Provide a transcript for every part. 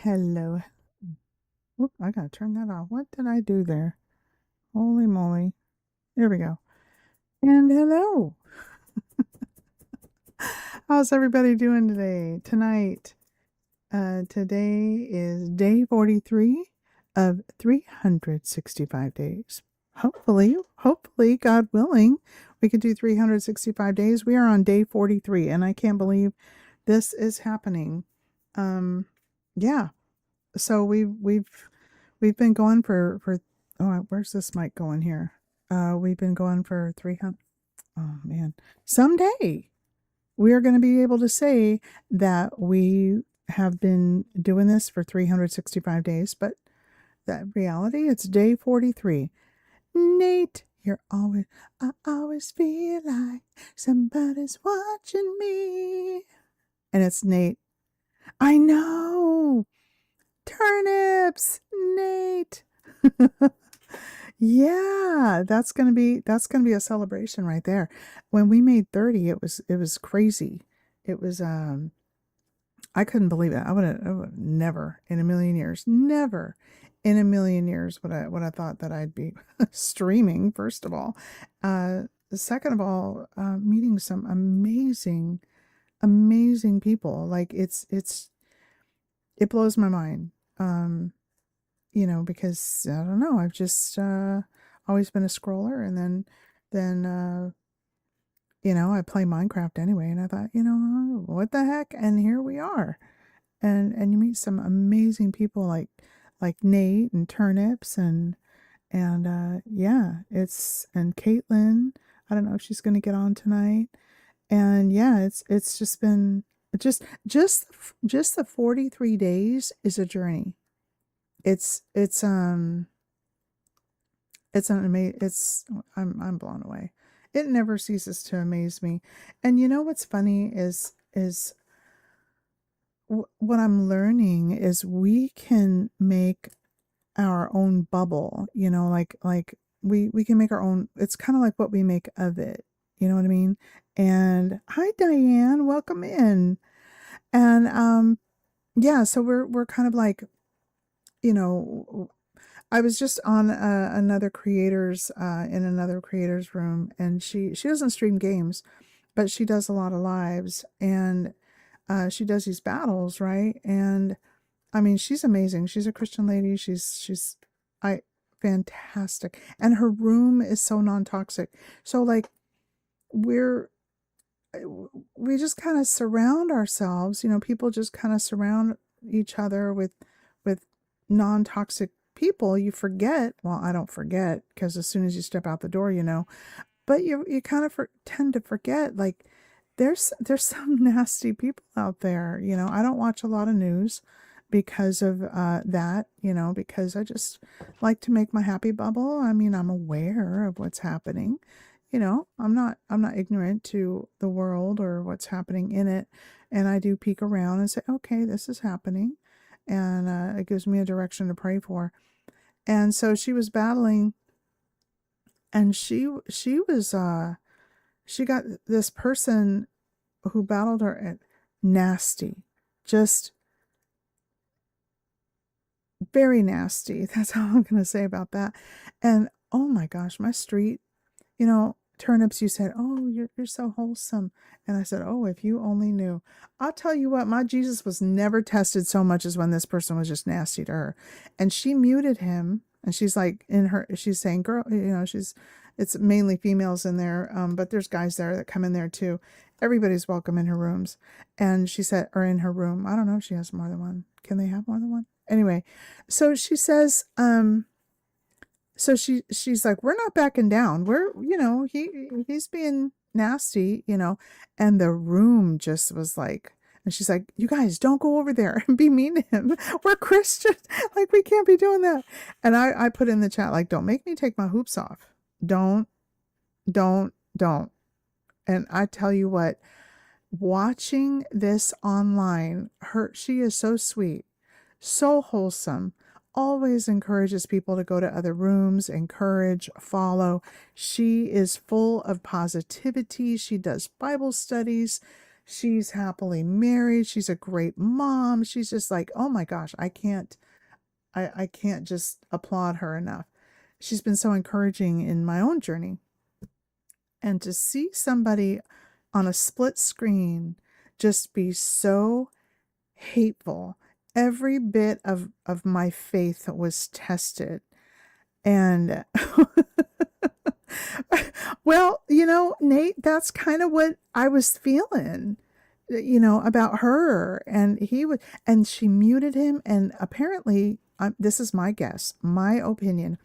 Hello. Oop, I gotta turn that off. What did I do there? Holy moly. There we go. And hello. How's everybody doing today? Tonight. Today is day 43 of 365 days. Hopefully, God willing, we can do 365 days. We are on day 43, and I can't believe this is happening. Yeah. So we've been going for where's this mic going here? We've been going for 300. Oh man. Someday we are going to be able to say that we have been doing this for 365 days, but that reality, it's day 43. Nate, I always feel like somebody's watching me. And it's Nate. I know. Turnips, Nate. Yeah, that's gonna be a celebration right there. When we made 30, it was crazy. It was I couldn't believe it. I would never in a million years, never in a million years would I thought that I'd be streaming, first of all. Second of all, meeting some amazing people. Like it blows my mind. Because I don't know, I've just always been a scroller, and then I play Minecraft anyway, and I thought, what the heck? And here we are. And you meet some amazing people like Nate and Turnips and yeah, and Caitlin. I don't know if she's gonna get on tonight. And yeah, it's just been just the 43 days is a journey. It's an amazing, I'm blown away. It never ceases to amaze me. And you know what's funny is what I'm learning is we can make our own bubble, like we can make our own. It's kind of like what we make of it. You know what I mean? And hi Diane, welcome in. And yeah, so we're kind of like, I was just on another creator's in another creator's room, and she doesn't stream games, but she does a lot of lives, and she does these battles, right? And I mean, she's amazing. She's a Christian lady. She's I fantastic, and her room is so non-toxic. So like we're we just kind of surround ourselves. People just kind of surround each other with non-toxic people. You forget, well, I don't forget, because as soon as you step out the door, but you kind of tend to forget, like there's some nasty people out there. I don't watch a lot of news because of that, because I just like to make my happy bubble. I mean, I'm aware of what's happening. I'm not ignorant to the world or what's happening in it, and I do peek around and say, okay, this is happening, and it gives me a direction to pray for. And so she was battling, and she got this person who battled her at nasty, just very nasty. That's all I'm going to say about that. And oh my gosh, my street, Turnips, you said, oh, you're so wholesome. And I said, oh, if you only knew. I'll tell you what, my Jesus was never tested so much as when this person was just nasty to her. And she muted him, and she's like, she's saying, girl, it's mainly females in there, but there's guys there that come in there too. Everybody's welcome in her rooms. And she said, or in her room, I don't know if she has more than one. Can they have more than one? Anyway, so she says, so she's like, we're not backing down. We're, he's being nasty, and the room just was like, and she's like, you guys don't go over there and be mean to him. We're Christian. Like, we can't be doing that. And I put in the chat, like, don't make me take my hoops off. Don't. And I tell you what, watching this online, she is so sweet, so wholesome, always encourages people to go to other rooms, encourage, follow. She is full of positivity. She does Bible studies. She's happily married. She's a great mom. She's just like, oh my gosh, I can't just applaud her enough. She's been so encouraging in my own journey. And to see somebody on a split screen just be so hateful, every bit of my faith was tested. And well, Nate, that's kind of what I was feeling, about her. And she muted him. And apparently, this is my guess, my opinion.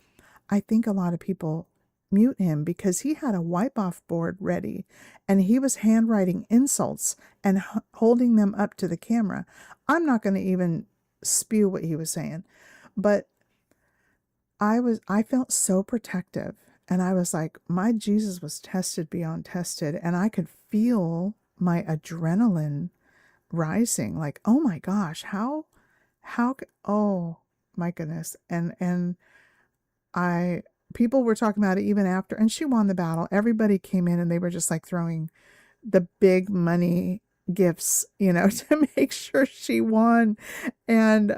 I think a lot of people mute him because he had a wipe off board ready and he was handwriting insults and holding them up to the camera. I'm not going to even spew what he was saying, but I felt so protective, and I was like, my Jesus was tested beyond tested, and I could feel my adrenaline rising, like, oh my gosh, oh my goodness. And people were talking about it even after, and she won the battle. Everybody came in and they were just like throwing the big money gifts, to make sure she won. And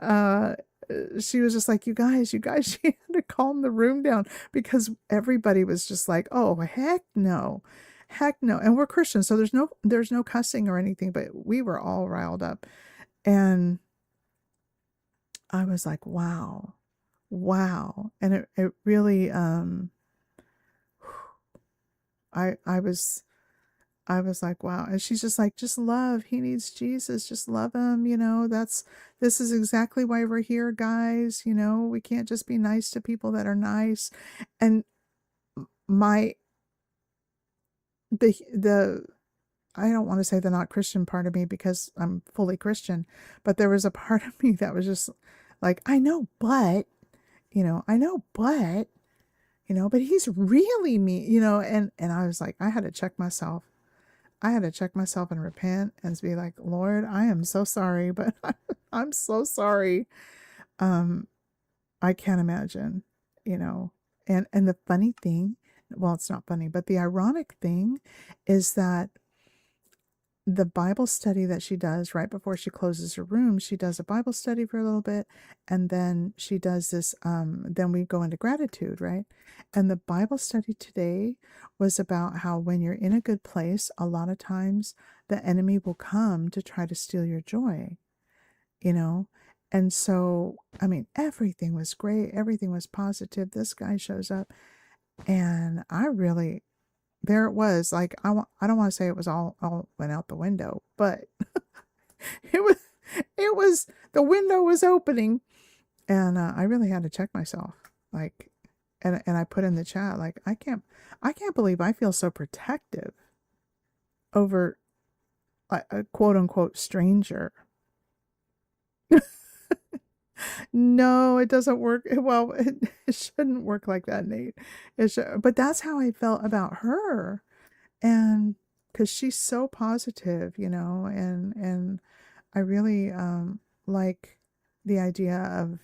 she was just like, you guys, she had to calm the room down because everybody was just like, oh, heck no. And we're Christians, so there's no cussing or anything, but we were all riled up. And I was like, wow. And it really, I was like, wow. And she's just like, just love. He needs Jesus. Just love him. This is exactly why we're here, guys. We can't just be nice to people that are nice. And I don't want to say the not Christian part of me because I'm fully Christian, but there was a part of me that was just like, I know, but but he's really mean, and I was like, I had to check myself. I had to check myself and repent and be like, Lord, I am so sorry, but I'm so sorry. I can't imagine, and the funny thing, well, it's not funny, but the ironic thing is that the Bible study that she does right before she closes her room, she does a Bible study for a little bit, and then she does this, then we go into gratitude, right? And the Bible study today was about how when you're in a good place, a lot of times the enemy will come to try to steal your joy, And so, I mean, everything was great. Everything was positive. This guy shows up, and there it was. Like, I don't want to say it was all went out the window, but it was, the window was opening, and I really had to check myself. Like, and I put in the chat, like, I can't believe I feel so protective over a quote unquote stranger. No, it doesn't work. Well, it shouldn't work like that, Nate. But that's how I felt about her. And because she's so positive, and I really like the idea of,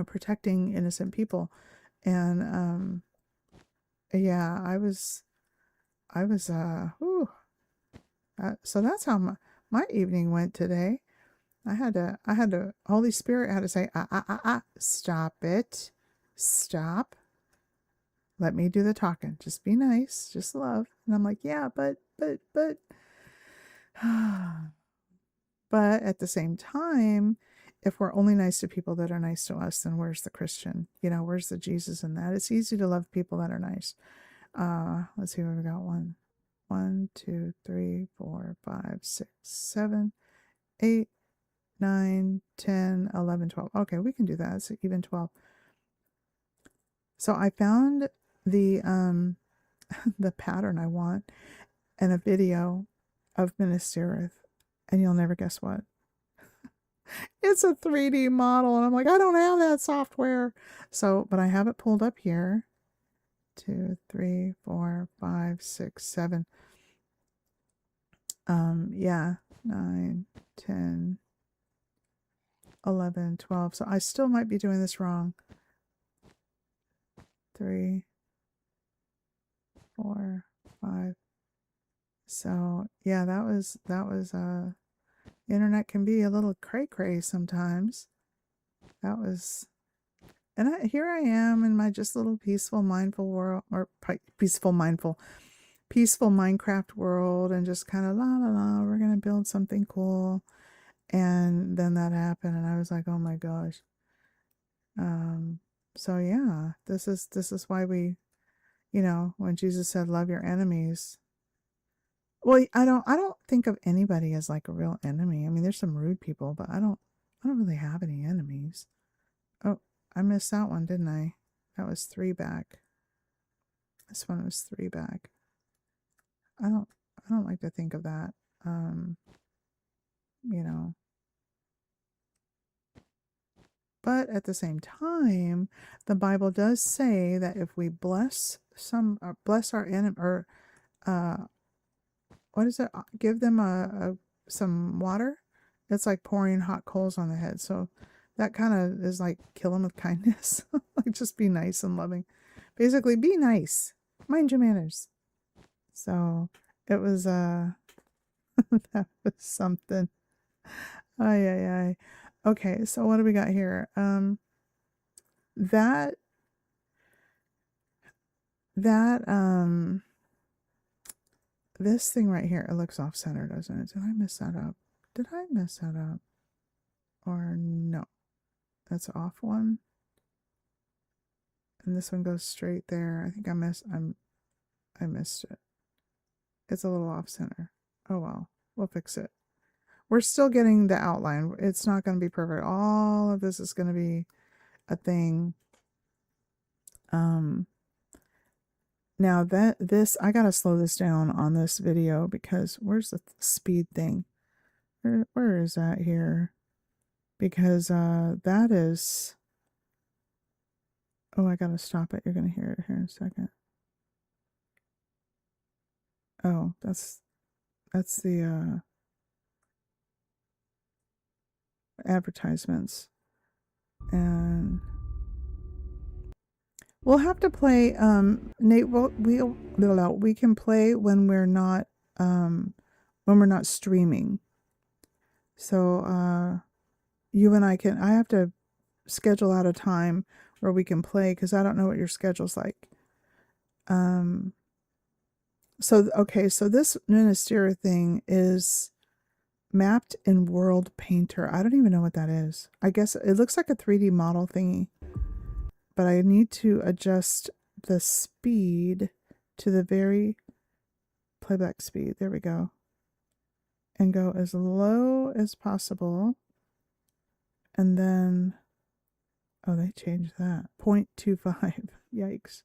protecting innocent people. And yeah, whew, so that's how my evening went today. I had to, Holy Spirit had to say, stop it. Stop. Let me do the talking. Just be nice. Just love. And I'm like, yeah, but, but at the same time, if we're only nice to people that are nice to us, then where's the Christian? Where's the Jesus in that? It's easy to love people that are nice. Let's see what we got. 1, 2, 3, 4, 5, 6, 7, 8, 9, 10, 11, 12. Okay, we can do that. It's even 12. So I found the the pattern I want and a video of Minas Tirith, and you'll never guess what. It's a 3D model, and I'm like, I don't have that software. So, but I have it pulled up here. 2, 3, 4, 5, 6, 7. Yeah, 9, 10, 11, 12. So I still might be doing this wrong. 3, 4, 5, So yeah, that was internet can be a little cray cray sometimes. That was, and here I am in my just little peaceful mindful world, or peaceful Minecraft world, and just kind of la la la, we're gonna build something cool. And then that happened, and I was like, oh my gosh. So yeah, this is why we, when Jesus said love your enemies. Well, I don't think of anybody as like a real enemy. I mean, there's some rude people, but I don't really have any enemies. Oh, I missed that one, didn't I? That was 3 back. This one was 3 back. I don't I don't like to think of that. Um, you know, but at the same time, the Bible does say that if we bless our enemy, or uh what is it? Give them some water. It's like pouring hot coals on the head. So that kind of is like kill them with kindness. Like just be nice and loving. Basically, be nice. Mind your manners. So it was that was something. Ay ay ay. Okay, so what do we got here? That that this thing right here, it looks off center, doesn't it? Did I mess that up? Did I mess that up? Or no? That's off one. And this one goes straight there. I think I missed it. It's a little off center. Oh well. We'll fix it. We're still getting the outline. It's not going to be perfect. All of this is going to be a thing. Now I gotta slow this down on this video, because where's the speed thing? Where is that here? Because that is, oh, I gotta stop it. You're gonna hear it here in a second. Oh, that's the advertisements. And we'll have to play, Nate, we can play when we're not streaming. So you and I have to schedule out a time where we can play, because I don't know what your schedule's like. So okay, so this Minas Tirith thing is mapped in World Painter. I don't even know what that is. I guess it looks like a 3D model thingy, but I need to adjust the speed to the very playback speed. There we go. And go as low as possible. And then, oh, they changed that. 0.25. Yikes.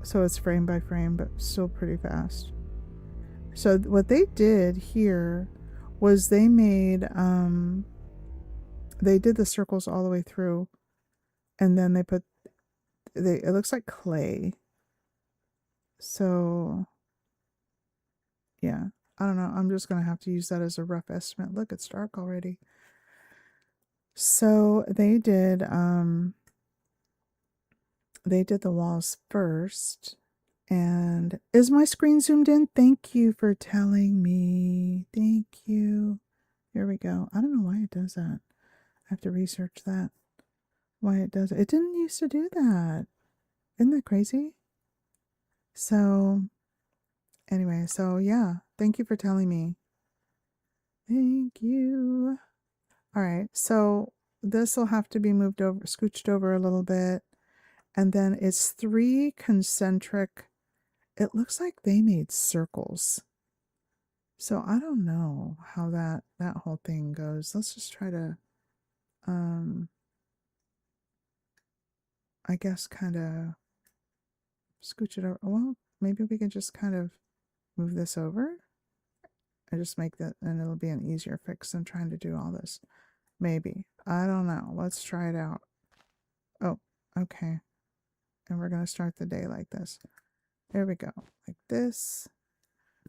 So it's frame by frame, but still pretty fast. So what they did here was they did the circles all the way through, and then it looks like clay. So yeah, I don't know. I'm just going to have to use that as a rough estimate. Look, it's dark already. So they did the walls first. And is my screen zoomed in? Thank you for telling me. Thank you. Here we go. I don't know why it does that. I have to research that. Why it does it. It didn't used to do that. Isn't that crazy? So anyway, so yeah. Thank you for telling me. Thank you. All right. So this will have to be moved over, scooched over a little bit. And then it's 3 concentric. It looks like they made circles. So I don't know how that whole thing goes. Let's just try to, I guess, kind of scooch it over. Well, maybe we can just kind of move this over. I just make that, and it'll be an easier fix than trying to do all this. Maybe. I don't know. Let's try it out. Oh, okay. And we're going to start the day like this. There we go. Like this.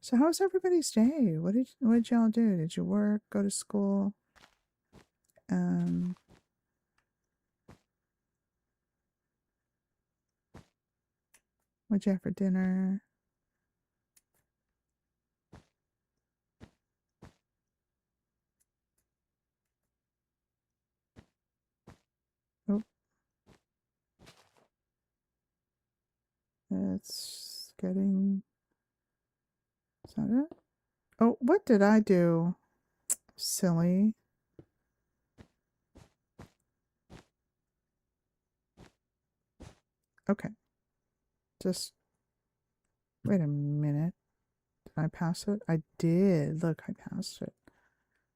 So how's everybody's day? What did y'all do? Did you work, go to school? What'd you have for dinner? It's getting... Is that it? Oh, what did I do? Silly. Okay. Just wait a minute. Did I pass it? I did. Look, I passed it.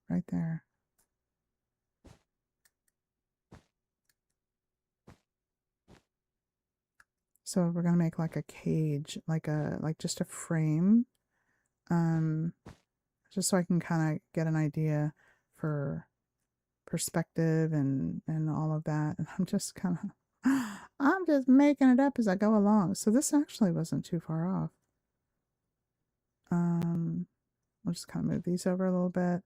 Right there. So we're gonna make like a cage, like just a frame. Just so I can kind of get an idea for perspective and all of that. And I'm just kind of I'm just making it up as I go along. So this actually wasn't too far off. I'll just kind of move these over a little bit.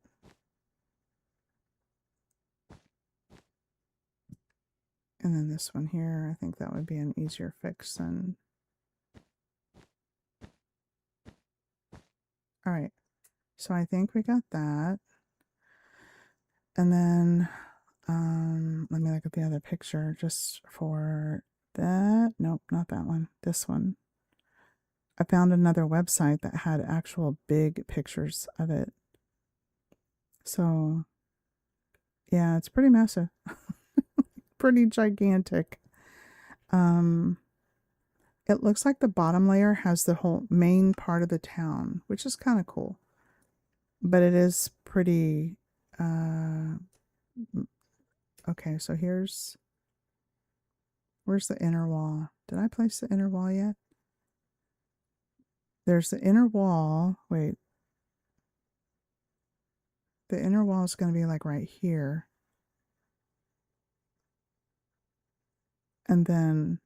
And then this one here, I think that would be an easier fix than... All right. So I think we got that. And then let me look at the other picture just for that. Nope, not that one. This one. I found another website that had actual big pictures of it. So yeah, it's pretty massive. Pretty gigantic. It looks like the bottom layer has the whole main part of the town, which is kind of cool. But it is pretty okay, so where's the inner wall? Did I place the inner wall yet? There's the inner wall. Wait. The inner wall is going to be like right here. And then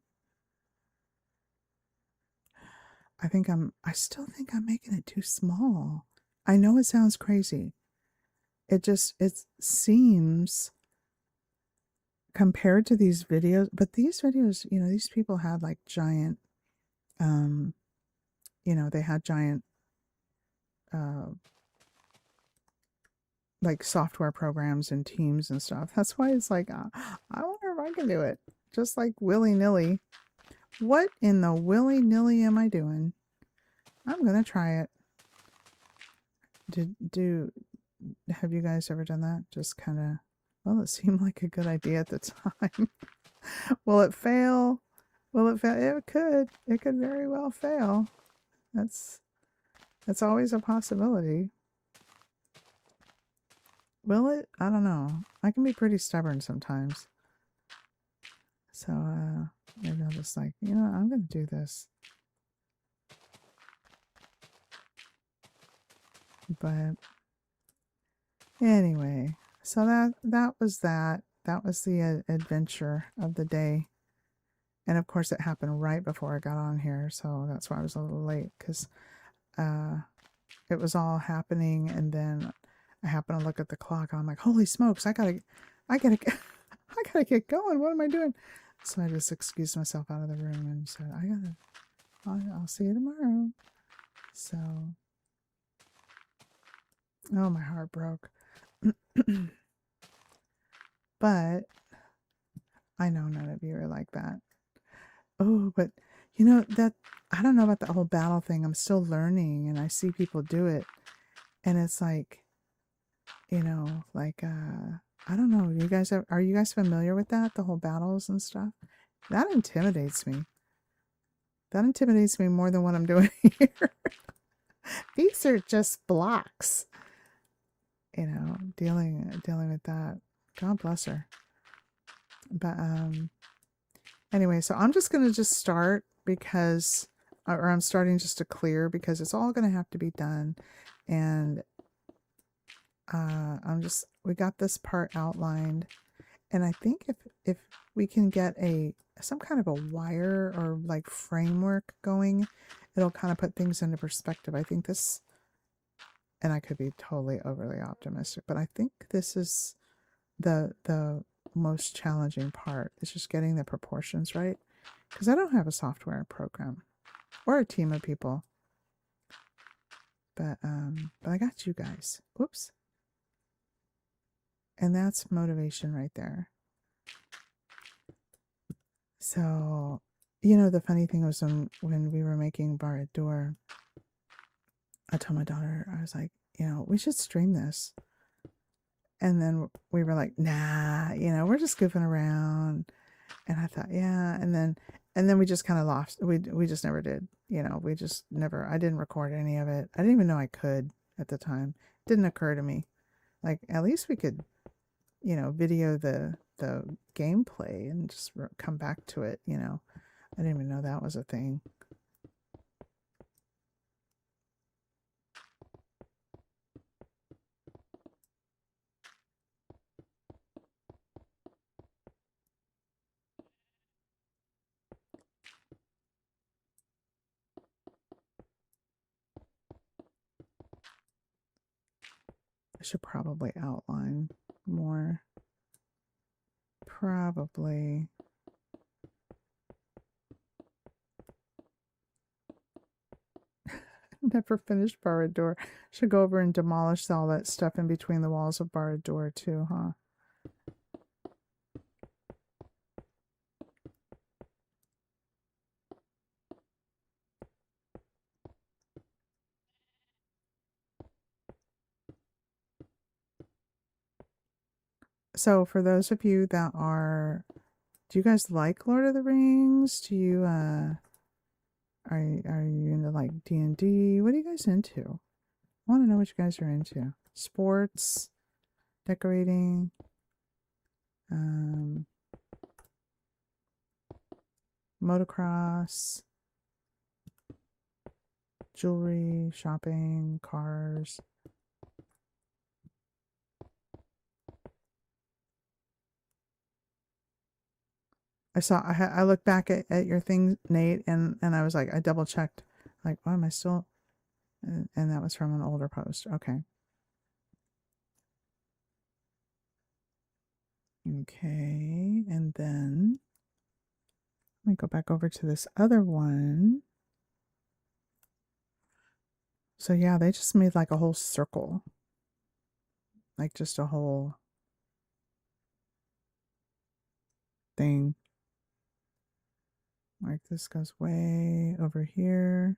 I still think I'm making it too small. I know it sounds crazy. It seems compared to these videos, but these videos, you know, these people had like giant, you know, they had giant, like software programs and teams and stuff. That's why it's like, I wonder if I can do it. Just like willy-nilly. What in the willy-nilly am I doing? I'm gonna try it. Have you guys ever done that? Just kind of, well, it seemed like a good idea at the time. Will it fail? Will it fail? It could. It could very well fail. That's always a possibility. Will it? I don't know. I can be pretty stubborn sometimes. So maybe I'll just like, you know, I'm gonna do this. But anyway, so that was that. That was the adventure of the day. And of course it happened right before I got on here, so that's why I was a little late, because it was all happening, and then I happened to look at the clock and I'm like, holy smokes, I gotta I gotta get going. What am I doing? So I just excused myself out of the room and said, I'll see you tomorrow. So, oh, my heart broke. But I know none of you are like that. Oh, but you know, that I don't know about the whole battle thing. I'm still learning, and I see people do it, and it's like, you know, like I don't know. Are you guys familiar with that? The whole battles and stuff? That intimidates me. That intimidates me more than what I'm doing here. These are just blocks. You know, dealing with that. God bless her. But anyway, so I'm just gonna just start because, or I'm starting just to clear because it's all gonna have to be done, and we got this part outlined, and I think if we can get some kind of a wire or like framework going, it'll kind of put things into perspective. I think this, and I could be totally overly optimistic, but I think this is the most challenging part. It's just getting the proportions right, because I don't have a software program or a team of people, but I got you guys. Whoops. And that's motivation right there. So You know, the funny thing was when we were making Barad-dûr, I told my daughter, I was like, you know, we should stream this. And then we were like, nah, you know, we're just goofing around. And I thought, yeah. And then we just kind of lost. We just never did. You know, we just never. I didn't record any of it. I didn't even know I could at the time. It didn't occur to me. Like at least we could, you know, video the gameplay and just come back to it. You know, I didn't even know that was a thing. I should probably outline more. Probably. Never finished Barad-dûr. Should go over and demolish all that stuff in between the walls of Barad-dûr too, huh? So for those of you that are, do you guys like Lord of the Rings? Do you are you into like D&D? What are you guys into? I want to know what you guys are into. Sports, decorating, motocross, jewelry, shopping, cars. I looked back at your thing, Nate, and I was like, I double checked. Like, why am I still? And that was from an older post. Okay. Okay. And then let me go back over to this other one. So yeah, they just made like a whole circle. Like just a whole thing. Like this goes way over here.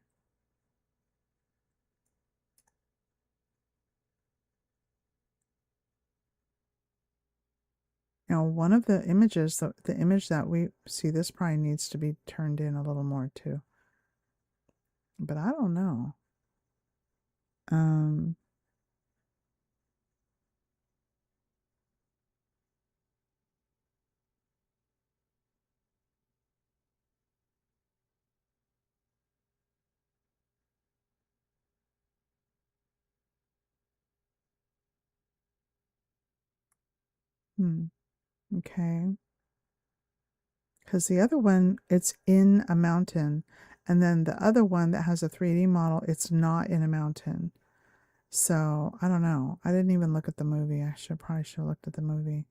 Now, one of the images, the image that we see, this probably needs to be turned in a little more too. But I don't know. Okay. Because the other one, it's in a mountain. And then the other one that has a 3D model, it's not in a mountain. So I don't know. I didn't even look at the movie. I probably should have looked at the movie.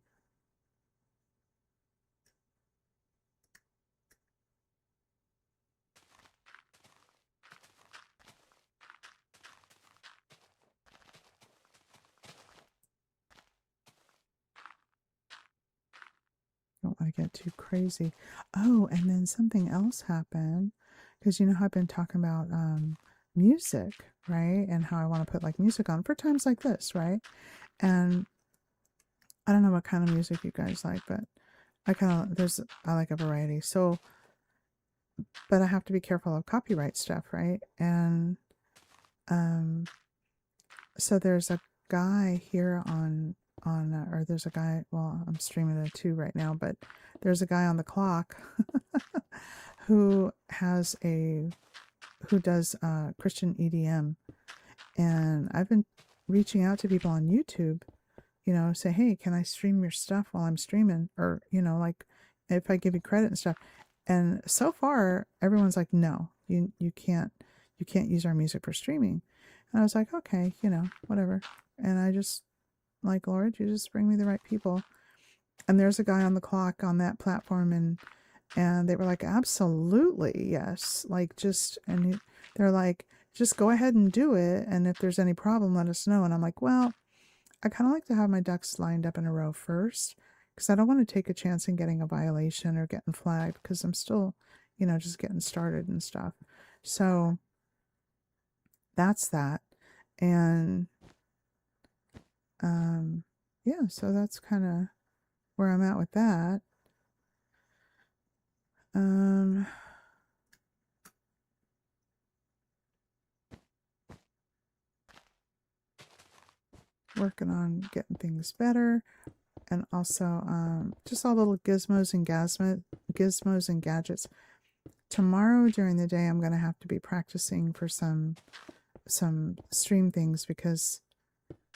Don't want to get too crazy. Oh, and then something else happened. Because you know how I've been talking about music, right? And how I want to put like music on for times like this, right? And I don't know what kind of music you guys like, but I like a variety. So, but I have to be careful of copyright stuff, right? And so there's a guy here or there's a guy, well, I'm streaming it too right now, but there's a guy on the clock who does Christian EDM. And I've been reaching out to people on YouTube, you know, say, hey, can I stream your stuff while I'm streaming? Or, you know, like if I give you credit and stuff. And so far everyone's like, no, you can't use our music for streaming. And I was like, okay, you know, whatever. And I just like, Lord, you just bring me the right people. And there's a guy on the clock on that platform, and they were like, absolutely, yes. Like they're like, just go ahead and do it. And if there's any problem, let us know. And I'm like, well, I kind of like to have my ducks lined up in a row first, because I don't want to take a chance in getting a violation or getting flagged, because I'm still, you know, just getting started and stuff. So that's that. And yeah, so that's kind of where I'm at with that. Working on getting things better, and also just all little gizmos and gadgets. Tomorrow during the day, I'm going to have to be practicing for some stream things because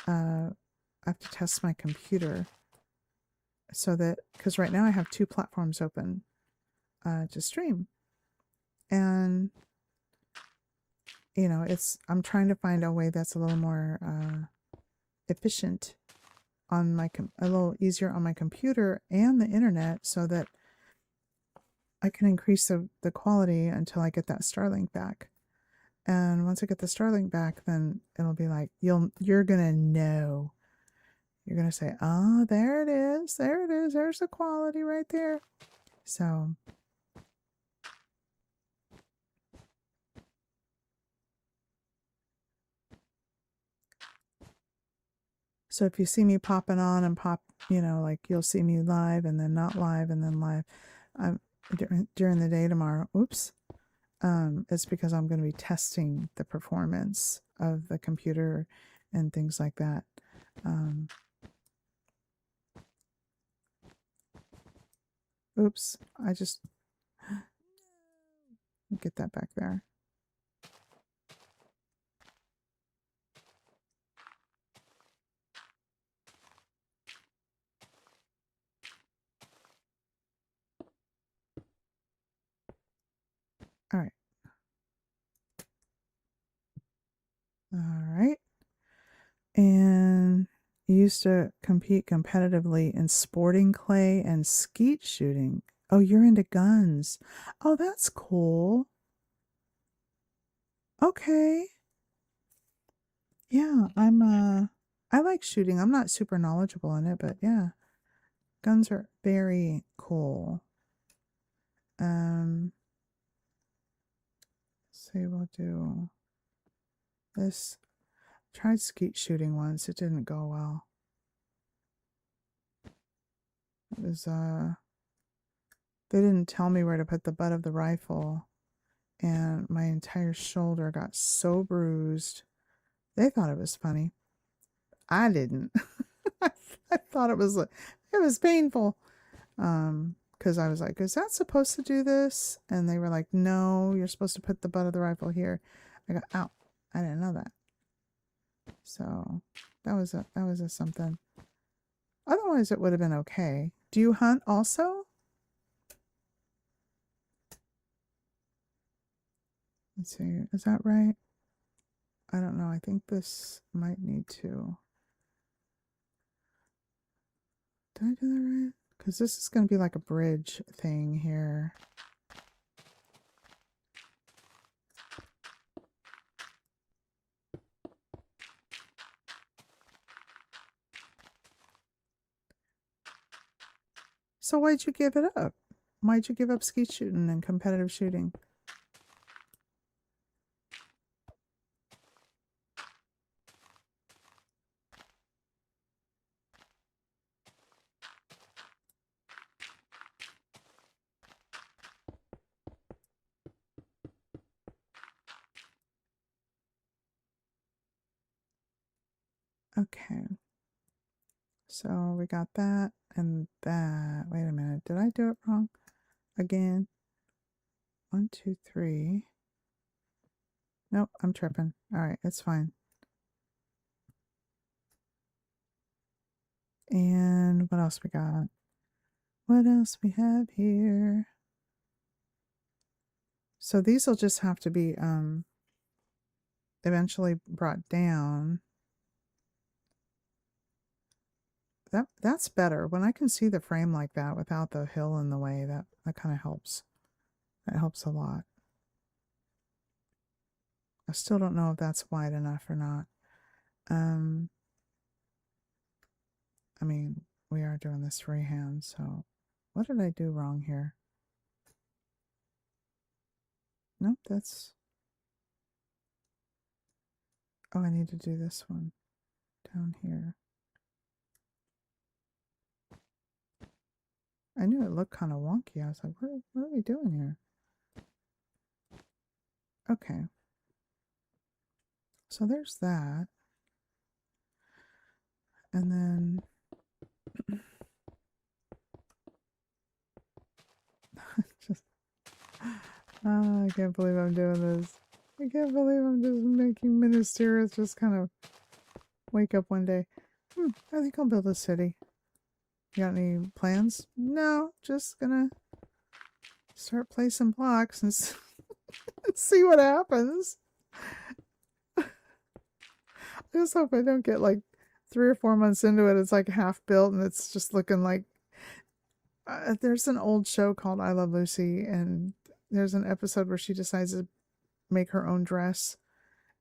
I have to test my computer, so that because right now I have two platforms open to stream, and you know, I'm trying to find a way that's a little more efficient on my a little easier on my computer and the internet, so that I can increase the quality until I get that Starlink back. And once I get the Starlink back, then it'll be like you're gonna know. You're gonna say, "Ah, there it is, there it is, there's the quality right there." So if you see me popping on and pop, you know, like you'll see me live and then not live and then live, during the day tomorrow. Oops. It's because I'm going to be testing the performance of the computer and things like that. Oops, I just get that back there. All right. All right. And you used to compete competitively in sporting clay and skeet shooting. Oh, you're into guns. Oh, that's cool. Okay. Yeah, I like shooting. I'm not super knowledgeable in it, but yeah. Guns are very cool. Say we'll do this. Tried skeet shooting once. It didn't go well. It was they didn't tell me where to put the butt of the rifle, and my entire shoulder got so bruised. They thought it was funny. I didn't. I thought it was painful. Because I was like, is that supposed to do this? And they were like, no, you're supposed to put the butt of the rifle here. I go, ow, I didn't know that. So that was a something. Otherwise, it would have been okay. Do you hunt also? Let's see, is that right? I don't know. I think this might need to. Did I do that right? Because this is going to be like a bridge thing here. So why'd you give it up? Why'd you give up skeet shooting and competitive shooting? Okay. So we got that and that. Wait a minute. Did I do it wrong? Again. 1, 2, 3. Nope, I'm tripping. All right, it's fine. And what else we got? What else we have here? So these will just have to be eventually brought down. That's better. When I can see the frame like that without the hill in the way, that kind of helps. That helps a lot. I still don't know if that's wide enough or not. I mean, we are doing this freehand, so what did I do wrong here? Nope, that's... Oh, I need to do this one down here. I knew it looked kind of wonky. I was like, what are we doing here? Okay. So there's that. And then... just... I can't believe I'm doing this. I can't believe I'm just making Minas Tirith just kind of wake up one day. I think I'll build a city. You got any plans? No, just gonna start placing blocks and see what happens. I just hope I don't get like 3 or 4 months into it. It's like half built and it's just looking like... there's an old show called I Love Lucy, and there's an episode where she decides to make her own dress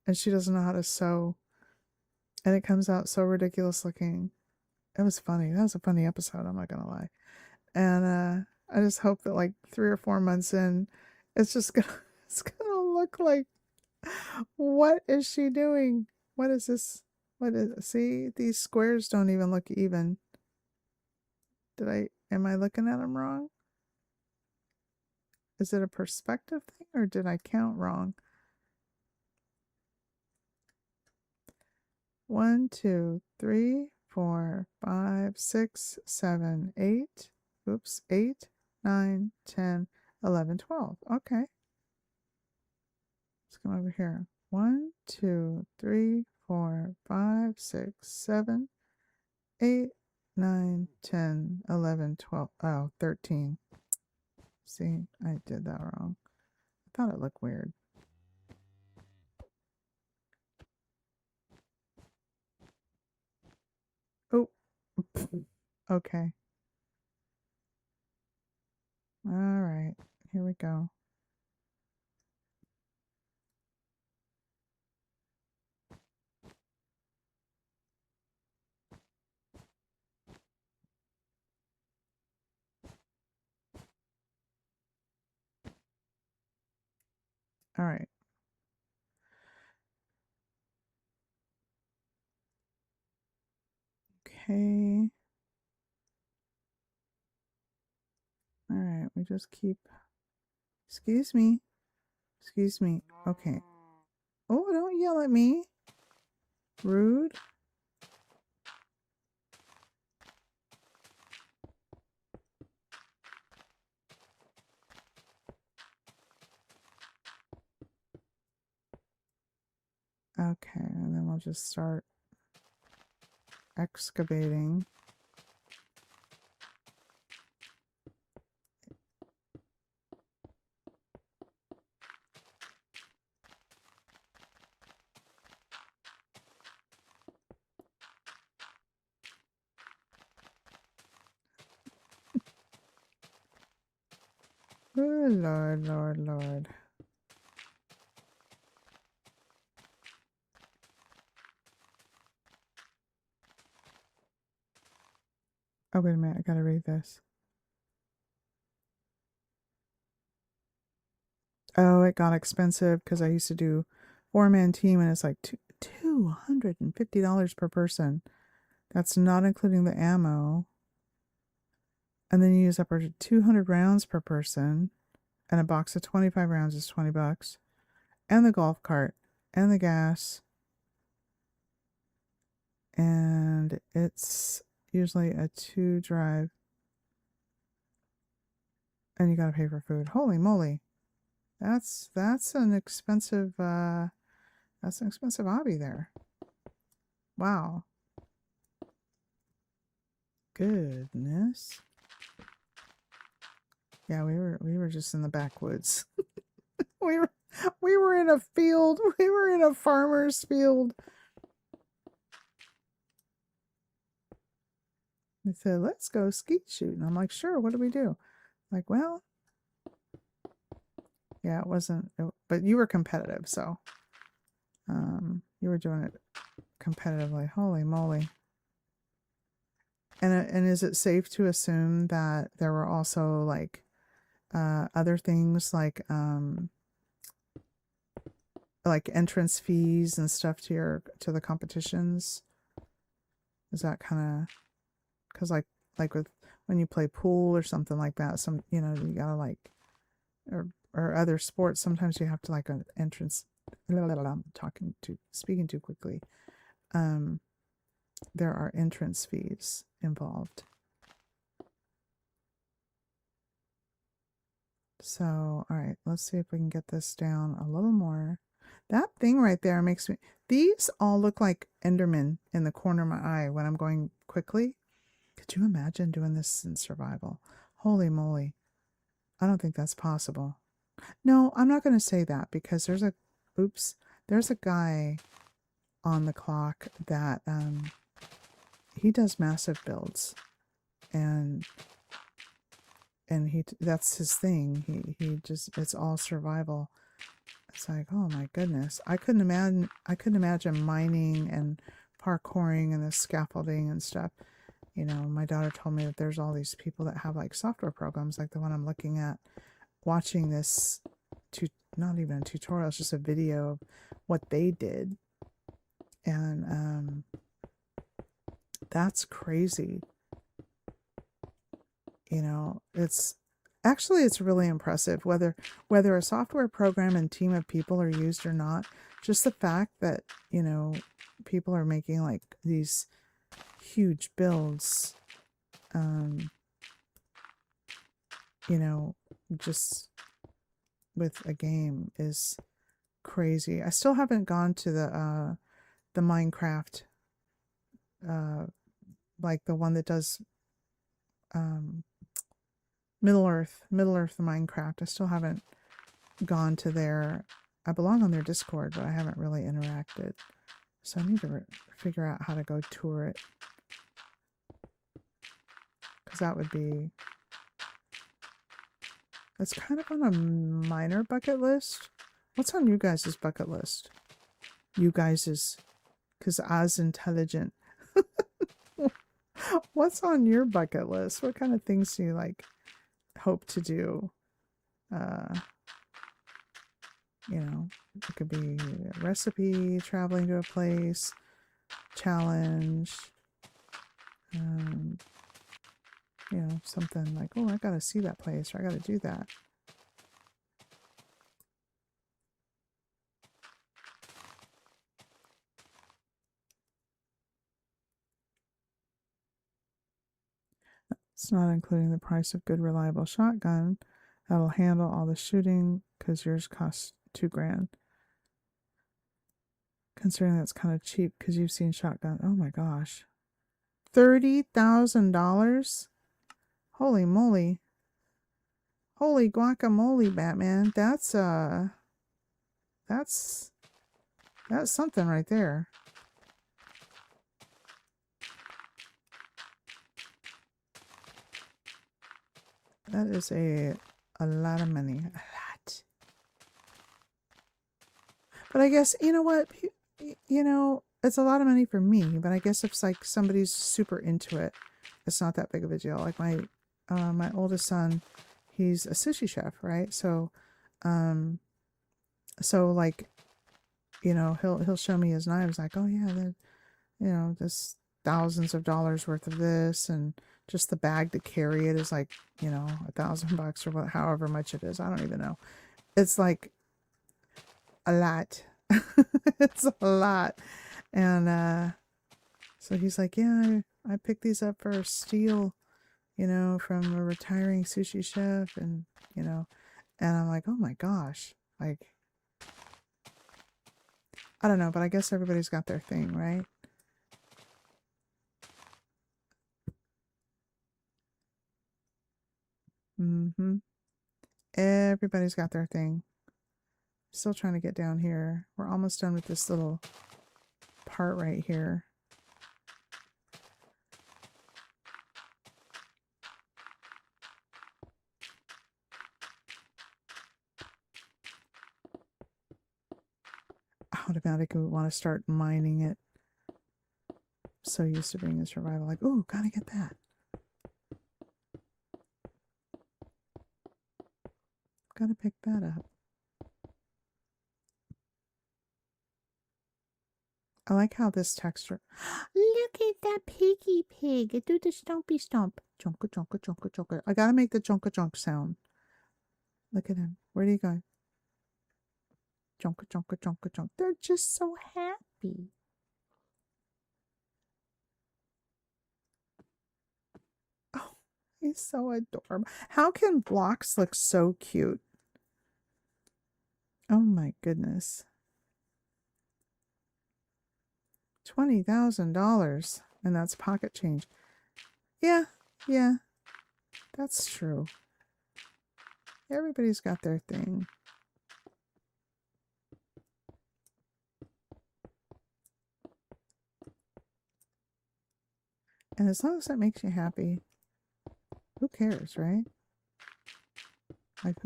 and she doesn't know how to sew, and it comes out so ridiculous looking. It was funny. That was a funny episode, I'm not gonna lie. And I just hope that like 3 or 4 months in, it's gonna look like, what is she doing? What is this? See, these squares don't even look even. Am I looking at them wrong? Is it a perspective thing, or did I count wrong? 1, 2, 3, 4, 5, 6, 7, 8. Oops, 8, 9, 10, 11, 12. Okay. Let's come over here. 1, 2, 3, 4, 5, 6, 7, 8, 9, 10, 11, 12. Oh, 13. See, I did that wrong. I thought it looked weird. Oh, okay. All right, here we go. All right. Okay. All right, we just keep... Excuse me. Excuse me. Okay. Oh, don't yell at me. Rude. Okay, and then we'll just start excavating. Oh, Lord, Lord, Lord. Oh, wait a minute. I gotta read this. Oh, it got expensive because I used to do 4-man team, and it's like $250 per person. That's not including the ammo. And then you use up to 200 rounds per person, and a box of 25 rounds is $20. And the golf cart, and the gas. And it's usually a 2 drive. And you gotta pay for food. Holy moly. That's an expensive hobby there. Wow. Goodness. Yeah, we were just in the backwoods. we were in a field. We were in a farmer's field. They said, let's go skeet shooting. I'm like, sure, what do we do? Like, well, yeah, it wasn't, but you were competitive, so you were doing it competitively. Holy moly. And is it safe to assume that there were also like other things like like entrance fees and stuff to the competitions? Is that kind of because like with when you play pool or something like that, some you gotta like or other sports, sometimes you have to like an entrance. I'm speaking too quickly. There are entrance fees involved. So, all right, let's see if we can get this down a little more. That thing right there makes me, these all look like Enderman in the corner of my eye when I'm going quickly. Could you imagine doing this in survival? Holy moly. I don't think that's possible. No, I'm not going to say that because there's a guy on the clock that, he does massive builds and that's his thing. He just, it's all survival. It's like, oh my goodness. I couldn't imagine mining and parkouring and the scaffolding and stuff. My daughter told me that there's all these people that have like software programs like the one I'm looking at, watching this not even a tutorial, it's just a video of what they did. And that's crazy. It's really impressive whether a software program and team of people are used or not. Just the fact that people are making like these huge builds, just with a game is crazy. I still haven't gone to the Minecraft, like the one that does Middle Earth Minecraft. I still haven't gone to their, I belong on their Discord, but I haven't really interacted. So I need to figure out how to go tour it. Because that would be, it's kind of on a minor bucket list. What's on you guys' bucket list? You guys' because I's intelligent. What's on your bucket list? What kind of things do you like hope to do? It could be a recipe, traveling to a place, challenge, something like, oh, I gotta see that place, or I gotta do that. It's not including the price of good, reliable shotgun that'll handle all the shooting, because yours costs $2,000. Considering that's kind of cheap, because you've seen shotgun. Oh my gosh, $30,000! Holy moly! Holy guacamole, Batman! That's something right there. That is a lot of money. A lot. But I guess, you know what? It's a lot of money for me, but I guess if like somebody's super into it, it's not that big of a deal. Like my oldest son, he's a sushi chef, right? So like, he'll show me his knives, like, oh yeah, this thousands of dollars worth of this, and just the bag to carry it is like, $1,000 or however much it is. I don't even know. It's like a lot. It's a lot. And so he's like, yeah, I picked these up for steel, from a retiring sushi chef, and and I'm like, oh my gosh, like, I don't know, but I guess everybody's got their thing, right? Everybody's got their thing. Still trying to get down here. We're almost done with this little part right here. Automatically want to start mining it. So used to being in survival, like, oh, gotta get that. Gotta pick that up. I like how this texture. Look at that piggy pig. It do the stompy stomp. Junka junka junka junka. I gotta make the junka junk sound. Look at him. Where did he go? Junka junka junka junk. They're just so happy. Oh, he's so adorable. How can blocks look so cute? Oh my goodness. $20,000. And that's pocket change. Yeah, yeah. That's true. Everybody's got their thing. And as long as that makes you happy, who cares, right? Like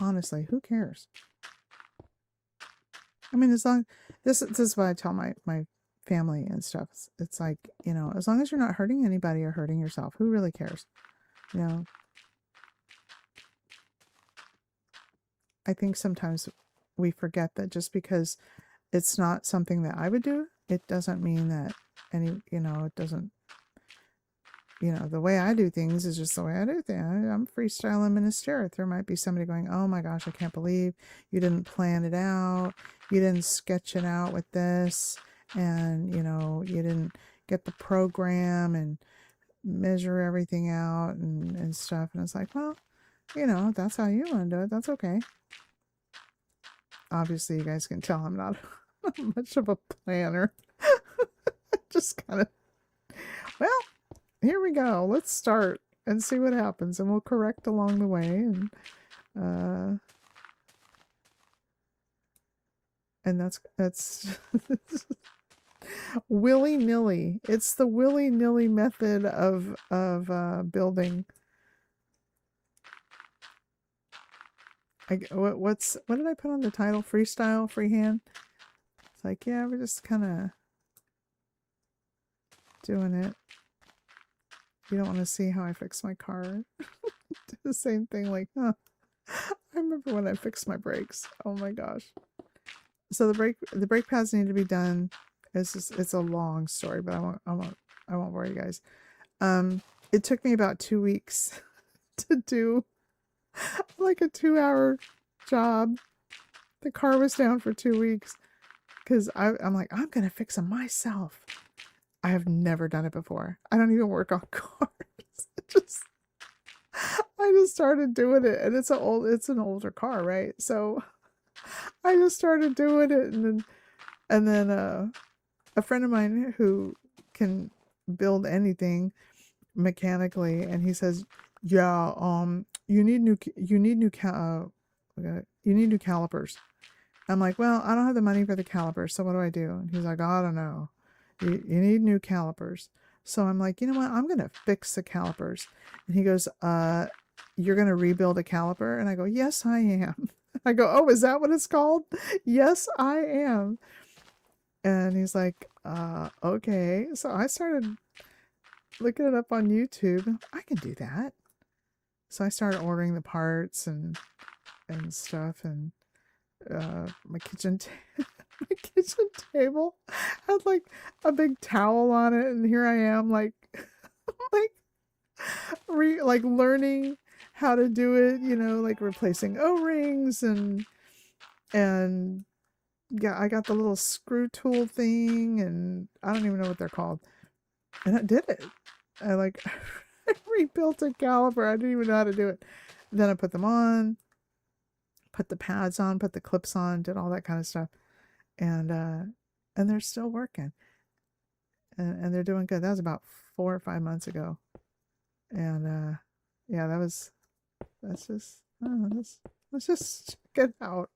honestly, who cares? I mean, as long, this is what I tell my family and stuff. It's like, you know, as long as you're not hurting anybody or hurting yourself, who really cares? You know, I think sometimes we forget that just because it's not something that I would do, it doesn't mean that it doesn't, the way I do things is just the way I do things. I'm freestyling Minas Tirith. There might be somebody going, oh my gosh, I can't believe you didn't plan it out. You didn't sketch it out with this. And, you didn't get the program and measure everything out and stuff. And it's like, well, that's how you want to do it. That's okay. Obviously, you guys can tell I'm not much of a planner. Just kind of, well, here we go. Let's start and see what happens, and we'll correct along the way. And that's willy-nilly. It's the willy-nilly method of building. What did I put on the title? Freestyle, freehand. It's like, yeah, we're just kind of doing it. You don't want to see how I fix my car. Do the same thing, like, huh. I remember when I fixed my brakes. Oh my gosh. So the brake pads need to be done. It's a long story, but I won't worry you guys. It took me about 2 weeks to do like a 2-hour job. The car was down for 2 weeks because I'm like, I'm gonna fix them myself. I have never done it before. I don't even work on cars. I just started doing it, and it's an older car, right? So I just started doing it, and then a friend of mine who can build anything mechanically, and he says, yeah, you need new calipers. I'm like, well, I don't have the money for the calipers, so what do I do? And he's like, I don't know. You need new calipers. So I'm like, you know what? I'm going to fix the calipers. And he goes, you're going to rebuild a caliper? And I go, yes, I am. I go, oh, is that what it's called? Yes, I am. And he's like, okay. So I started looking it up on YouTube. I can do that. So I started ordering the parts and stuff, and my kitchen table had like a big towel on it, and here I am like like learning how to do it, like replacing O-rings and yeah, I got the little screw tool thing, and I don't even know what they're called, and I did it. I like I rebuilt a caliper. I didn't even know how to do it. Then I put them on, put the pads on, put the clips on, did all that kind of stuff. And they're still working. And they're doing good. That was about 4 or 5 months ago. And yeah, let's just check it out.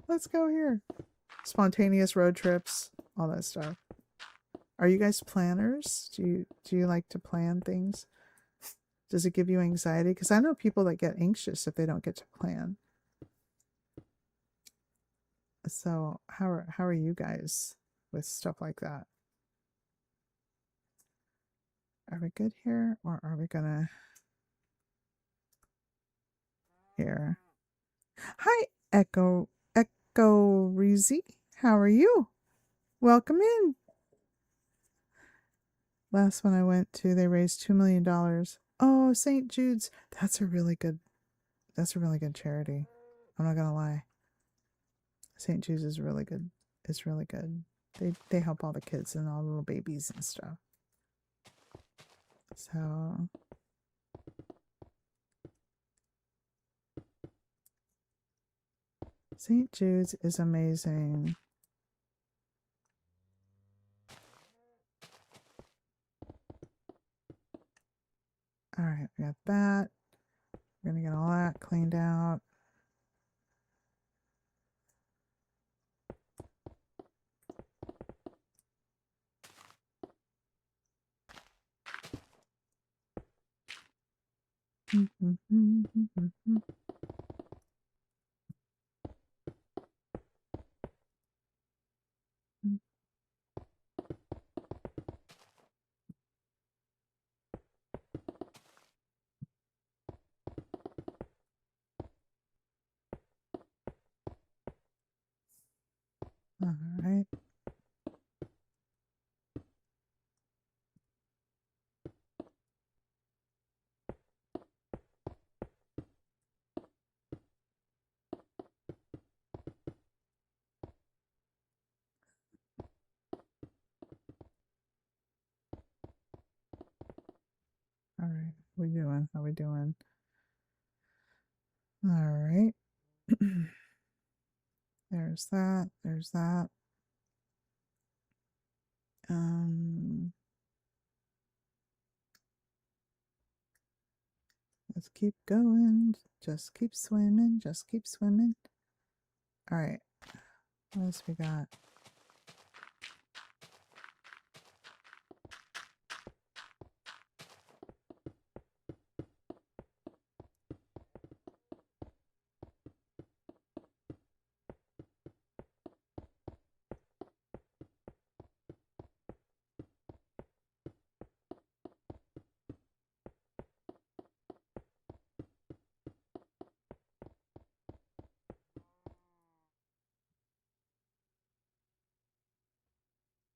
Let's go here. Spontaneous road trips, all that stuff. Are you guys planners? Do you like to plan things? Does it give you anxiety? Because I know people that get anxious if they don't get to plan. So how are you guys with stuff like that? Are we good here, or are we gonna here? Hi, Echo Reezy. How are you? Welcome in. Last one I went to, they raised $2 million. Oh, St. Jude's. That's a really good charity. I'm not gonna lie. St. Jude's is really good. It's really good. They help all the kids and all the little babies and stuff. So St. Jude's is amazing. All right, we got that. We're gonna get all that cleaned out. All right. All right. How we doing? How we doing? All right. There's that. There's that. Let's keep going. Just keep swimming. Just keep swimming. All right. What else we got?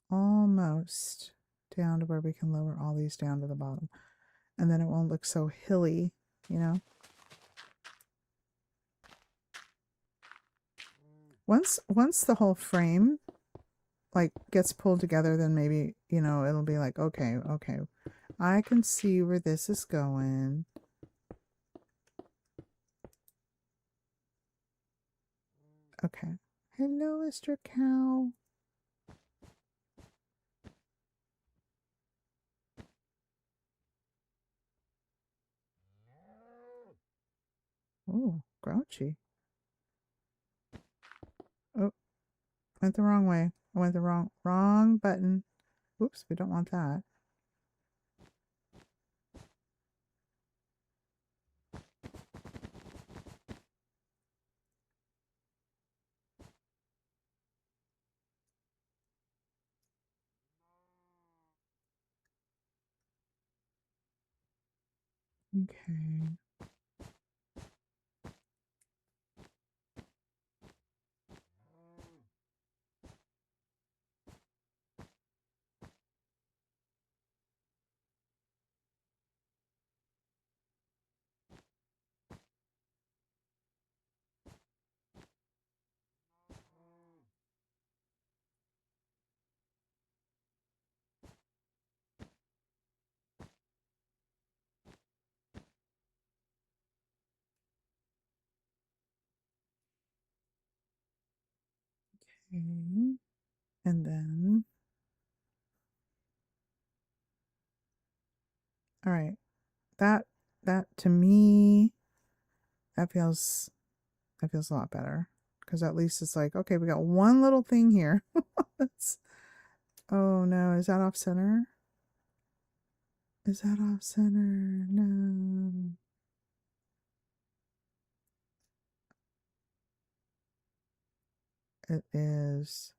Almost down to where we can lower all these down to the bottom. And then it won't look so hilly, you know? Once the whole frame like gets pulled together, then maybe, you know, it'll be like, okay, I can see where this is going. Okay. Hello, Mr. Cow. Oh, grouchy. Oh, went the wrong way. I went the wrong button. Oops, we don't want that. Okay. Okay. And then, all right. That to me, that feels a lot better. Because at least it's like, okay, we got one little thing here. That's, oh no, is that off center? Is that off center? No. It is.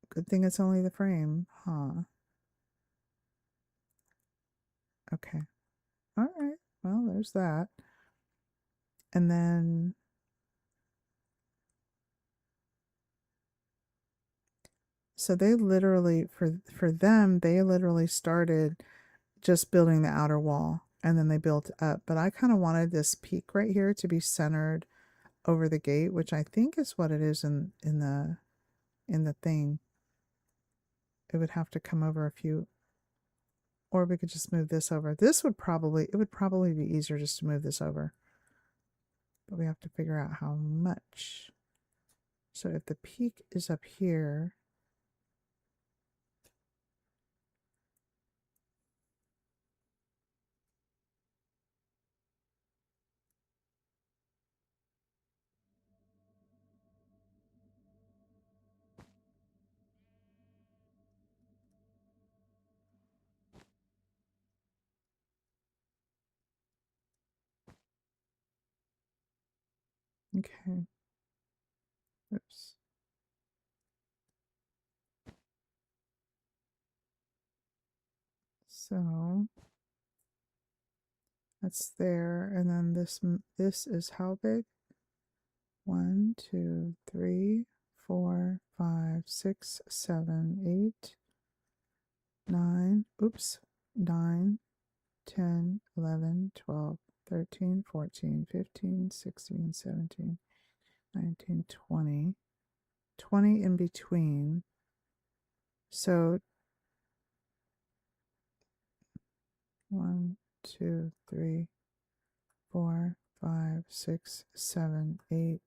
Good thing it's only the frame, huh? Okay. All right. Well, there's that. And then So they literally, for them, they literally started just building the outer wall and then they built up. But I kind of wanted this peak right here to be centered over the gate, which I think is what it is in the thing. It would have to come over a few, or we could just move this over. It would probably be easier just to move this over. But we have to figure out how much. So if the peak is up here, okay. Oops. So that's there, and then this is how big? 1, 2, 3, 4, 5, 6, 7, 8, 9. Oops. 9, 10, 11, 12, 13, 14, 15, 16, 17, 19, 20. 20 in between. So 1, 2, 3, 4, 5, 6, 7, 8,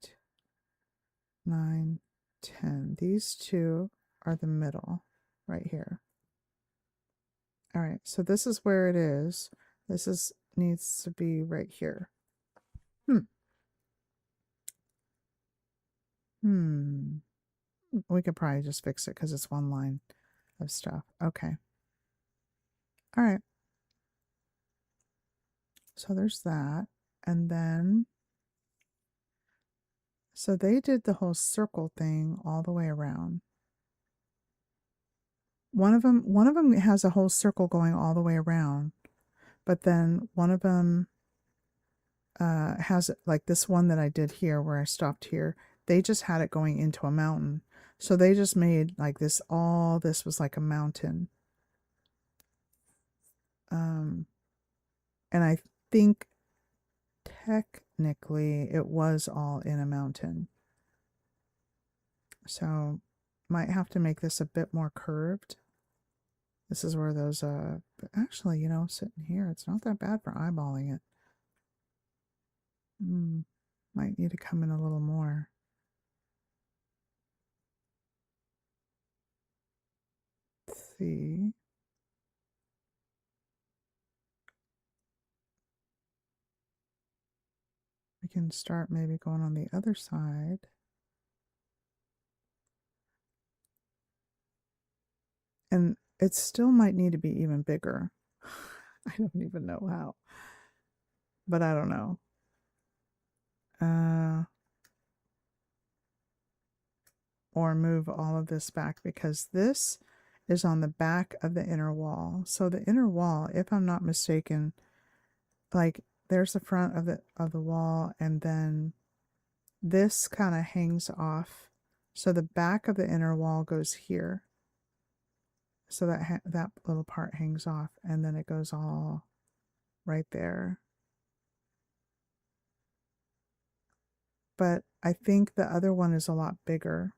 9, 10. These two are the middle right here. All right, so this is where it is. Needs to be right here. We could probably just fix it because it's one line of stuff. Okay. All right. So there's that. And then, so they did the whole circle thing all the way around. One of them has a whole circle going all the way around, but then one of them has like this one that I did here where I stopped here. They just had it going into a mountain. So they just made like this, all this was like a mountain. And I think technically it was all in a mountain. So might have to make this a bit more curved. This is where those, but actually, you know, sitting here, it's not that bad for eyeballing it. Might need to come in a little more. Let's see. We can start maybe going on the other side. And it still might need to be even bigger. I don't even know how. But I don't know. Or move all of this back because this is on the back of the inner wall. So the inner wall, if I'm not mistaken, like there's the front of the wall, and then this kind of hangs off. So the back of the inner wall goes here. So that little part hangs off, and then it goes all right there. But I think the other one is a lot bigger.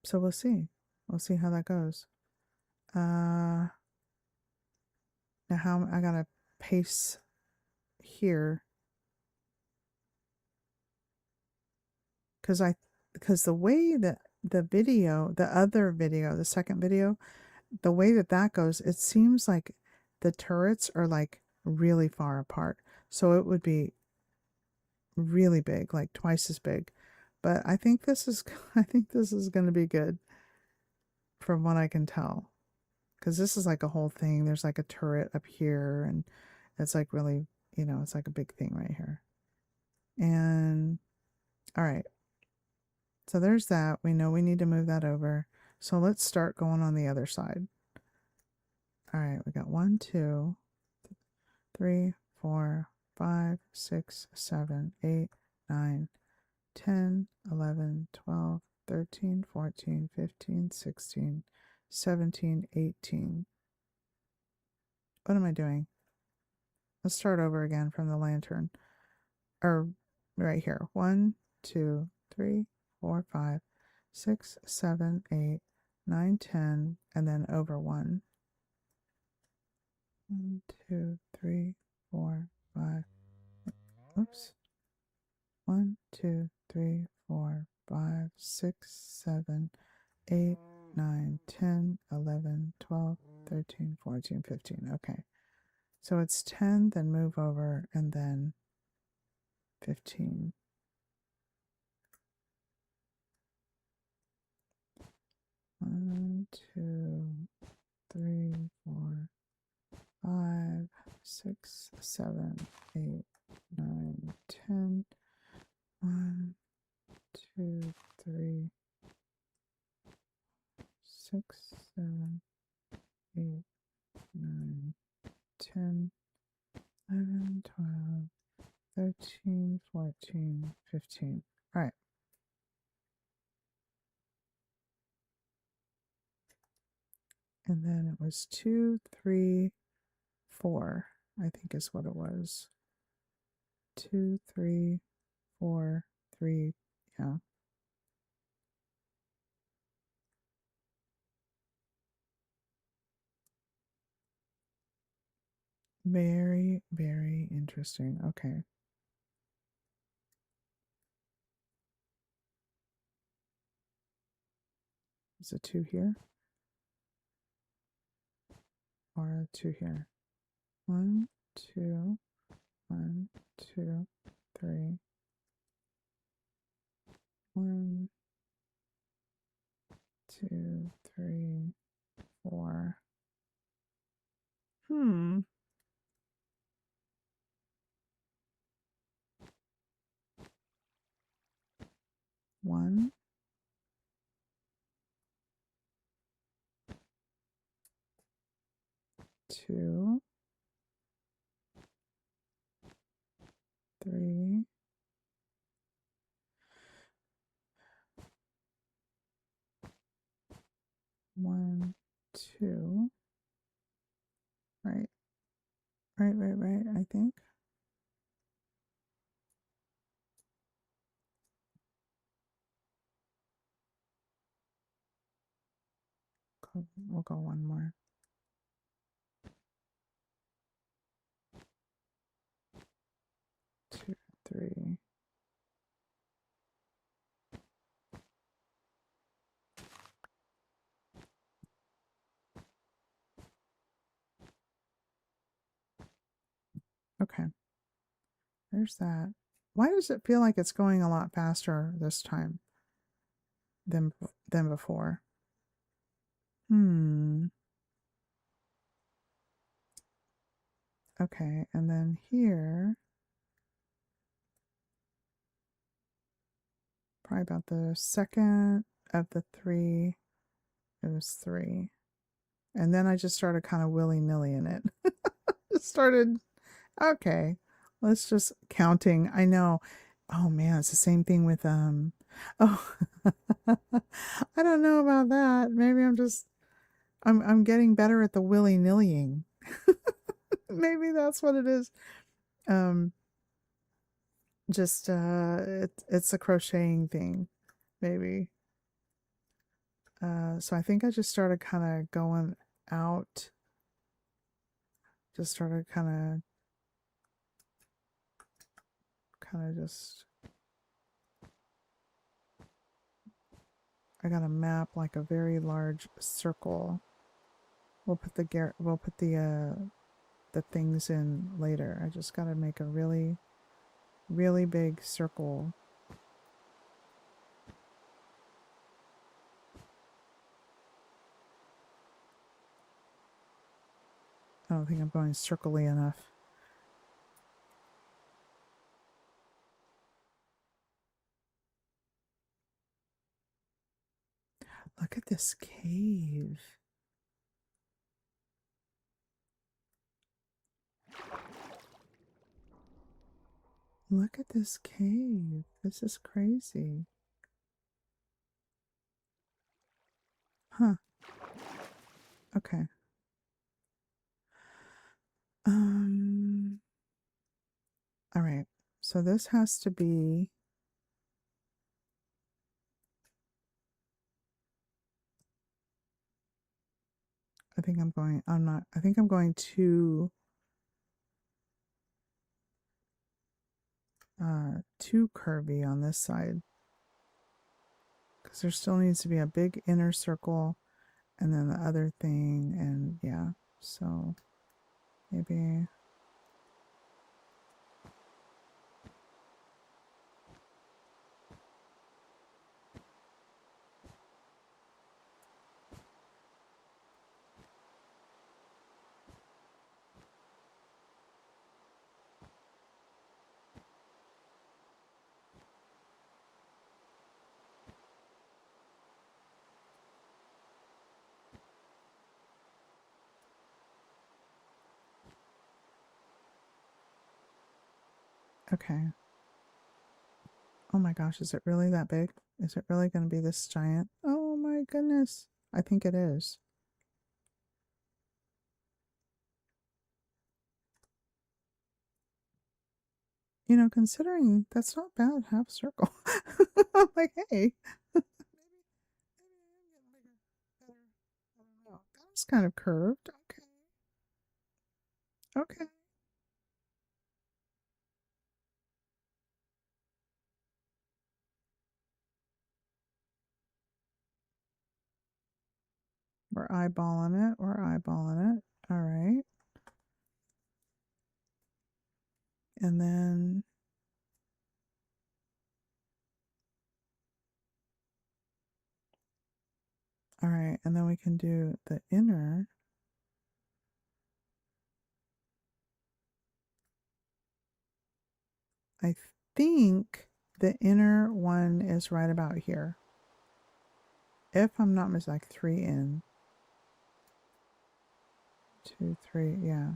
So we'll see. We'll see how that goes. Now how I gotta paste here because the way that the second video, the way that goes, it seems like the turrets are like really far apart. So it would be really big, like twice as big. But I think this is going to be good from what I can tell. Because this is like a whole thing. There's like a turret up here, and it's like really, you know, it's like a big thing right here. And all right. So there's that. We know we need to move that over. So let's start going on the other side. All right, we got 1, 2, 3, 4, 5, 6, 7, 8, 9, 10, 11, 12, 13, 14, 15, 16, 17, 18. What am I doing? Let's start over again from the lantern. Or right here. 1, 2, 3, 4, 5, 6, 7, 8, 9, 10, and then over 1. 1, 2, 3, 4, 5. Oops. 1, 2, 3, 4, 5, 6, 7, 8, 9, 10, 11, 12, 13, 14, 15. Okay. So it's 10, then move over, and then 15. 1, 2, 3, 4, 5, 6, 7, 8, 9, 10. 1, 2, 3, 6, 7, 8, 9, 10, 11, 12, 13, 14, 15. All right. And then it was 2, 3, 4, I think is what it was. 2, 3, 4, 3. Yeah. Very, very interesting. Okay. Is a 2 here? Or a 2 here? 1, 2, 1, 2, 3. 1, 2, 3, 4. 1, 2, 3. 1, 2. Right. Right. I think. We'll go one more. 2, 3. Okay. There's that. Why does it feel like it's going a lot faster this time than before? Okay, and then here, probably about the second of the 3, it was 3. And then I just started kind of willy-nilly in it. Just started, okay, let's just counting. I know. Oh man, it's the same thing with oh I don't know about that. Maybe I'm getting better at the willy-nillying. Maybe that's what it is. Um just it's a crocheting thing, maybe. So I think I just started kind of going out. Just started kind of just, I got to map like a very large circle. We'll put the things in later. I just got to make a really, really big circle. I don't think I'm going circly enough. Look at this cave. Look at this cave. This is crazy. Huh. Okay. All right. So this has to be, I think I'm going, I'm not, I think I'm going too curvy on this side. Because there still needs to be a big inner circle and then the other thing, and yeah. So maybe, okay. Oh my gosh, is it really that big? Is it really going to be this giant? Oh my goodness. I think it is. You know, considering that's not bad, half circle. I'm like, hey. That was kind of curved. Okay. Okay. We're eyeballing it. We're eyeballing it. All right. And then, all right. And then we can do the inner. I think the inner one is right about here. If I'm not mistaken, like 3 in. 2, 3, yeah.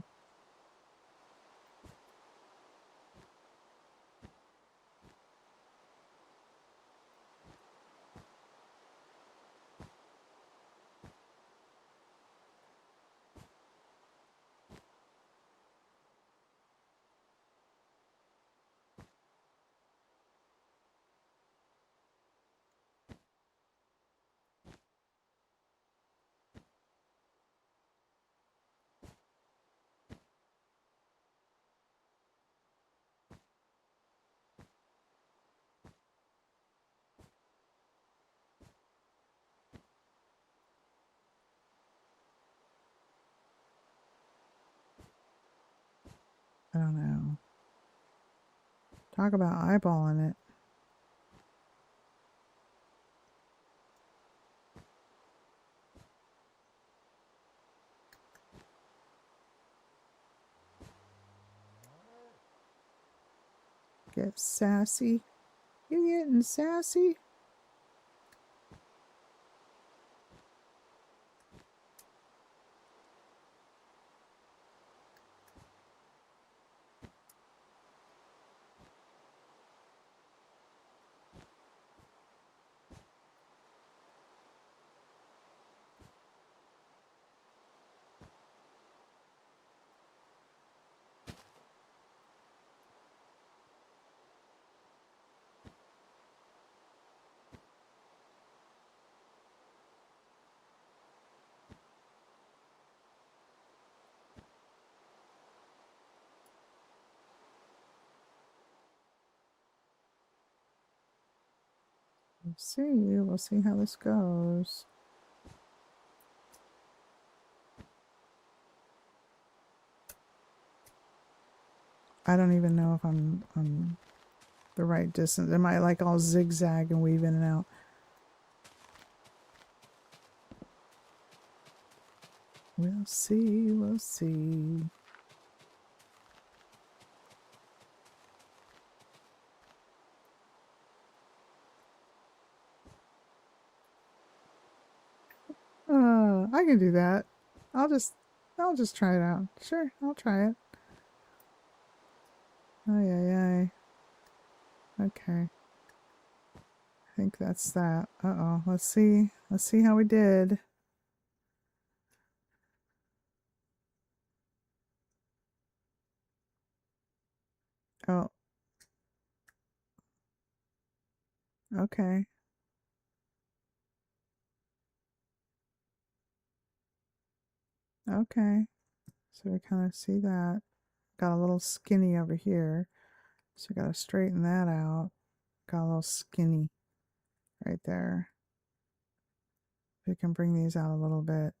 I don't know. Talk about eyeballing it. Get sassy. You getting sassy? We'll see. We'll see how this goes. I don't even know if I'm on the right distance. Am I like all zigzag and weave in and out? We'll see. We'll see. I can do that. I'll just I'll just try it out. Sure, I'll try it. Ay ay ay. Okay. I think that's that. Uh-oh. Let's see. Let's see how we did. Oh. Okay. Okay. So we kind of see that. Got a little skinny over here. So we got to straighten that out. Got a little skinny right there. We can bring these out a little bit.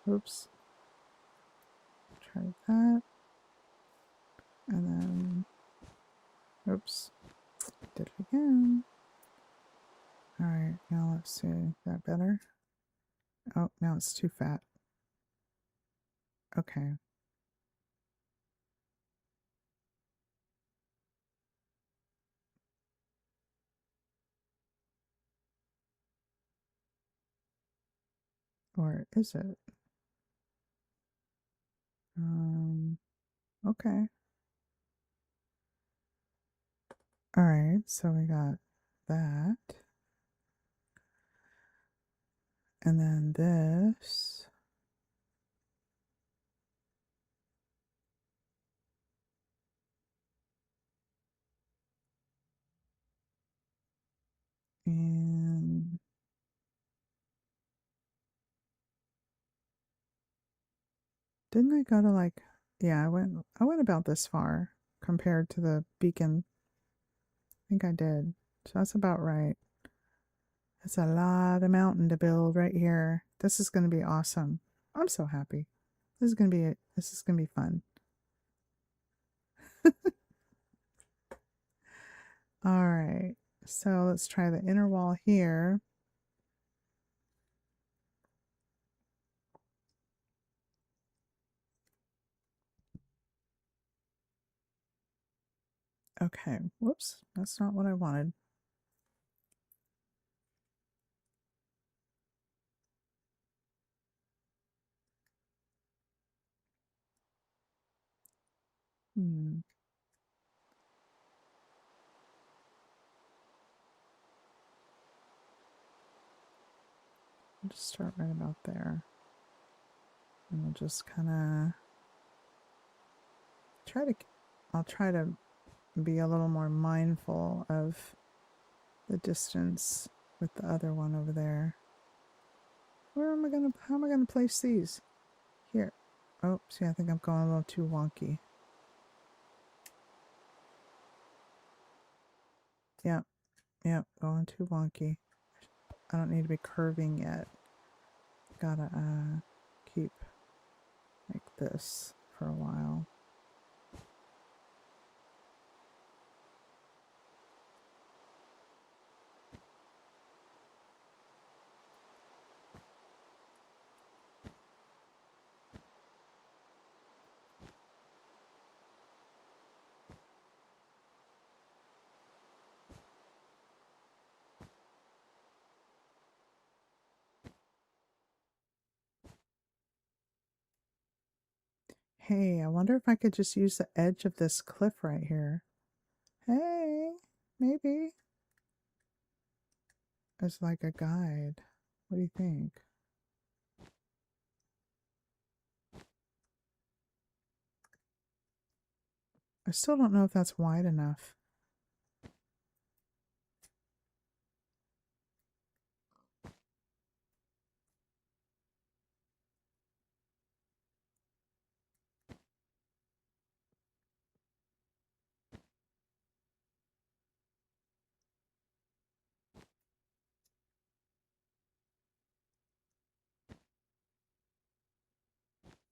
Oops. Try that. And then, oops. Did it again. Alright, now let's see. Is that better? Oh, now it's too fat. Okay. Or is it? Okay. Alright, so we got that. And then this. And didn't I go to like, yeah, I went about this far compared to the beacon. I think I did. So that's about right. That's a lot of mountain to build right here. This is going to be awesome. I'm so happy. This is going to be fun. All right. So let's try the inner wall here. Okay. Whoops. That's not what I wanted. Hmm. I'll just start right about there. And we'll just kind of I'll try to be a little more mindful of the distance with the other one over there. How am I gonna place these? Here. Oh, see, I think I'm going a little too wonky. Yep, yep, going too wonky. I don't need to be curving yet. Gotta, keep like this for a while. Hey, I wonder if I could just use the edge of this cliff right here. Hey, maybe. As like a guide. What do you think? I still don't know if that's wide enough.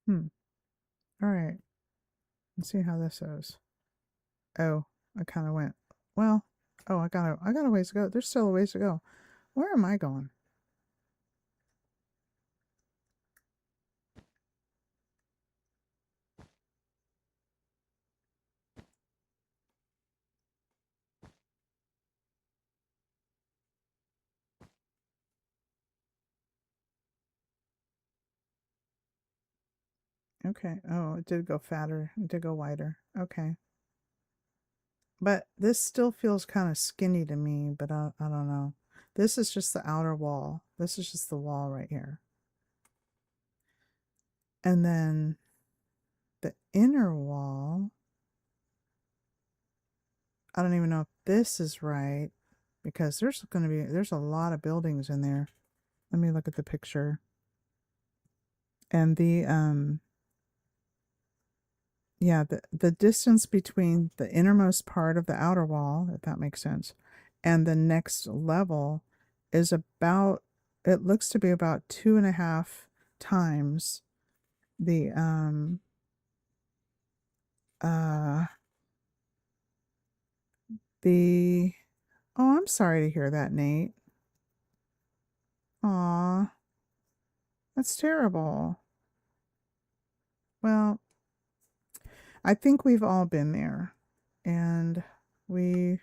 Hmm. All right. Let's see how this goes. Oh, I kind of went. Well, oh, I got a ways to go. There's still a ways to go. Where am I going? Okay. Oh, it did go fatter. It did go wider. Okay. But this still feels kind of skinny to me, but I don't know. This is just the outer wall. This is just the wall right here. And then the inner wall, I don't even know if this is right because there's a lot of buildings in there. Let me look at the picture. And yeah, the distance between the innermost part of the outer wall, if that makes sense, and the next level is about, it looks to be about 2.5 times the uh the oh, I'm sorry to hear that, Nate. Aw, that's terrible. Well, I think we've all been there. And we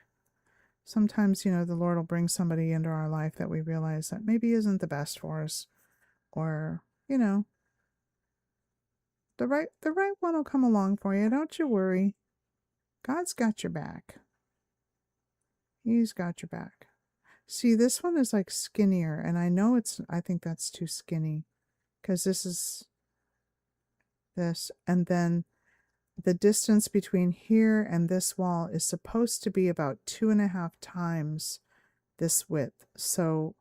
sometimes, the Lord will bring somebody into our life that we realize that maybe isn't the best for us. Or, the right one will come along for you. Don't you worry. God's got your back. He's got your back. See, this one is like skinnier, and I think that's too skinny. Because this is this, and then the distance between here and this wall is supposed to be about 2.5 times this width. So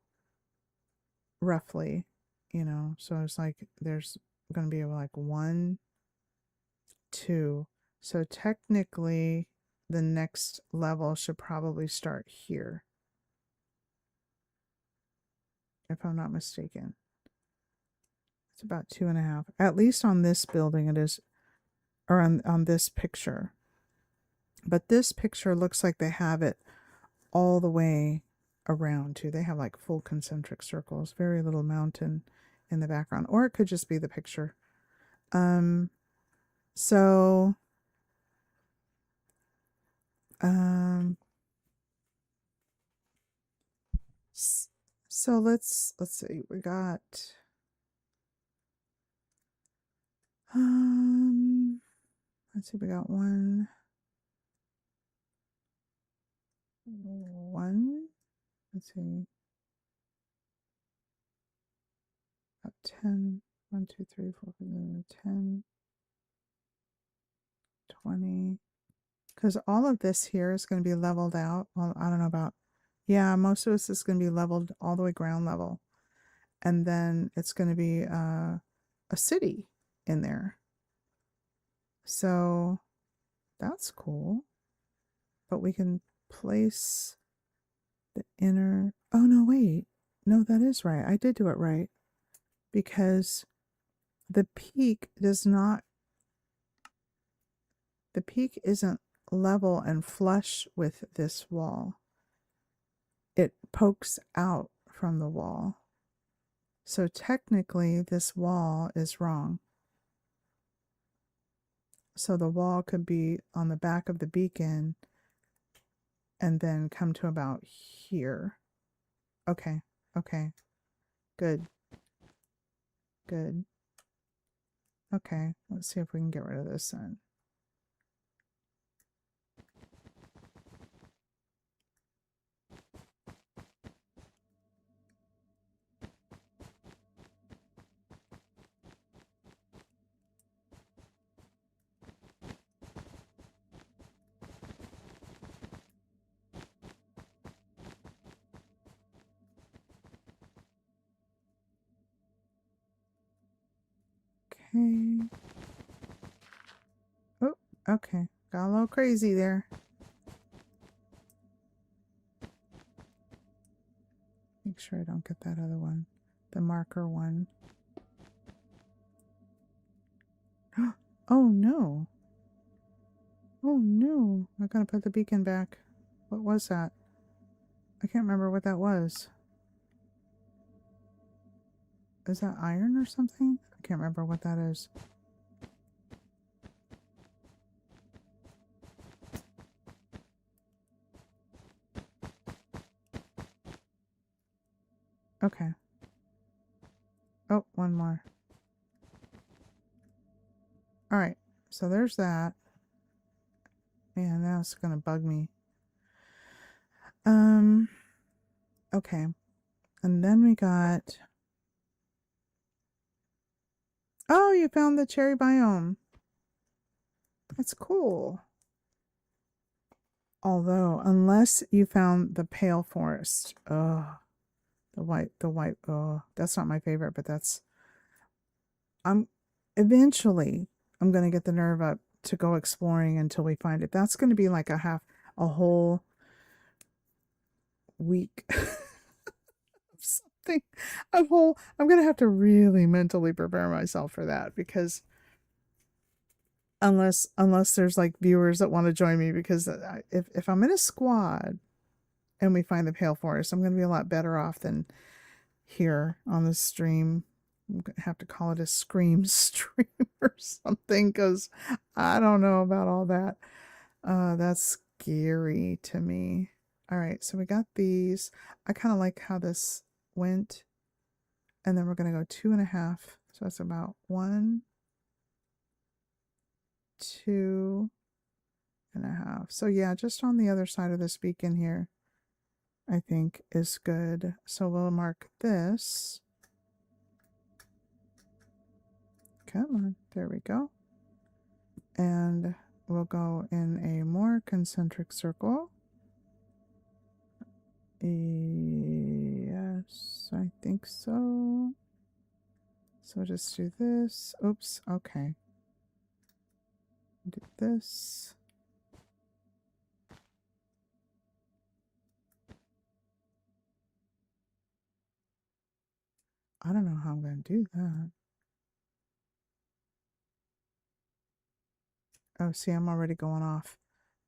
roughly, so it's like there's going to be like 1, 2. So technically the next level should probably start here, if I'm not mistaken. It's about 2.5, at least on this building it is, or on this picture. But this picture looks like they have it all the way around too. They have like full concentric circles, very little mountain in the background, or it could just be the picture. So um so let's see, we got let's see, we got one, let's see, about 10, 1, 2, 3, 4, 5, 10, 20, because all of this here is going to be leveled out. Well, I don't know about, yeah, most of this is going to be leveled all the way ground level, and then it's going to be a city in there, so that's cool. But we can place the inner, oh no, wait, no, that is right, I did do it right, because the peak isn't level and flush with this wall. It pokes out from the wall. So technically this wall is wrong. So the wall could be on the back of the beacon and then come to about here. Okay, okay, good, good. Okay, let's see if we can get rid of this then. Okay. Oh, okay. Got a little crazy there. Make sure I don't get that other one. The marker one. Oh no. Oh no. I gotta put the beacon back. What was that? I can't remember what that was. Is that iron or something? I can't remember what that is. Okay. Oh, one more. Alright. So there's that. Man, that's gonna bug me. Okay. And then we got... Oh, you found the cherry biome. That's cool. Although, unless you found the pale forest. Oh, the white, oh, that's not my favorite, but that's... Eventually, I'm going to get the nerve up to go exploring until we find it. That's going to be like a whole week of something. I'm going to have to really mentally prepare myself for that, because unless there's like viewers that want to join me, because if I'm in a squad and we find the pale forest, I'm going to be a lot better off than here on the stream. I'm going to have to call it a scream stream or something, because I don't know about all that. That's scary to me. All right, so we got these. I kind of like how this went. And then we're going to go 2.5. So that's about 1, 2.5. So yeah, just on the other side of this beacon here, I think is good. So we'll mark this. Come on, there we go. And we'll go in a more concentric circle. Yes, I think so. So just do this. Oops, okay. Do this. I don't know how I'm going to do that. Oh, see, I'm already going off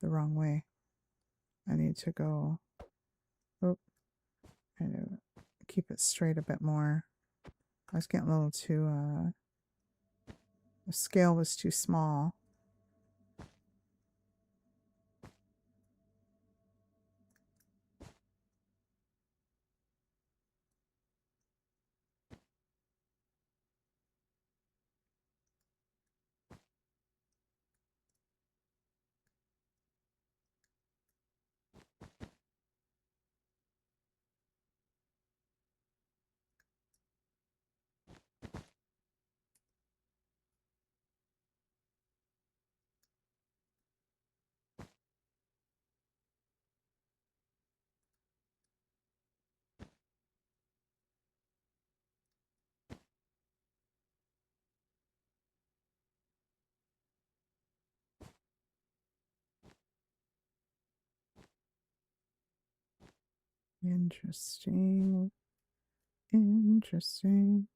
the wrong way. I need to go... Oh, I need to keep it straight a bit more. I was getting a little too... the scale was too small. Interesting. Interesting.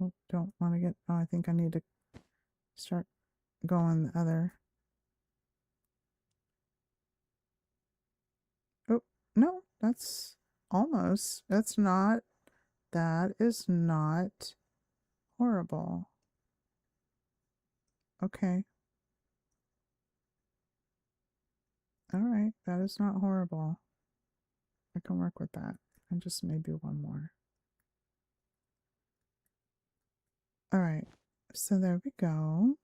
Oh, don't want to get... Oh, I think I need to start going the other... Oh, no, that's almost... That's not... That is not horrible. Okay. All right, that is not horrible. I can work with that. And just maybe one more. All right, so there we go.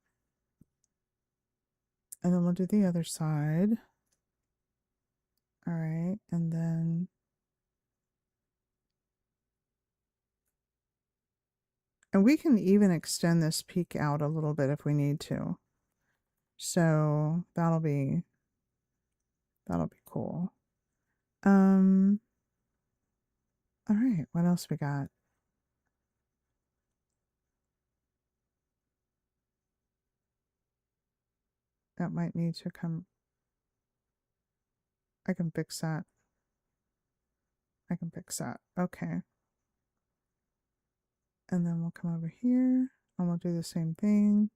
And then we'll do the other side. All right, and then... And we can even extend this peak out a little bit if we need to. So that'll be cool. All right, what else we got? That might need to come... I can fix that. I can fix that. Okay. And then we'll come over here and we'll do the same thing.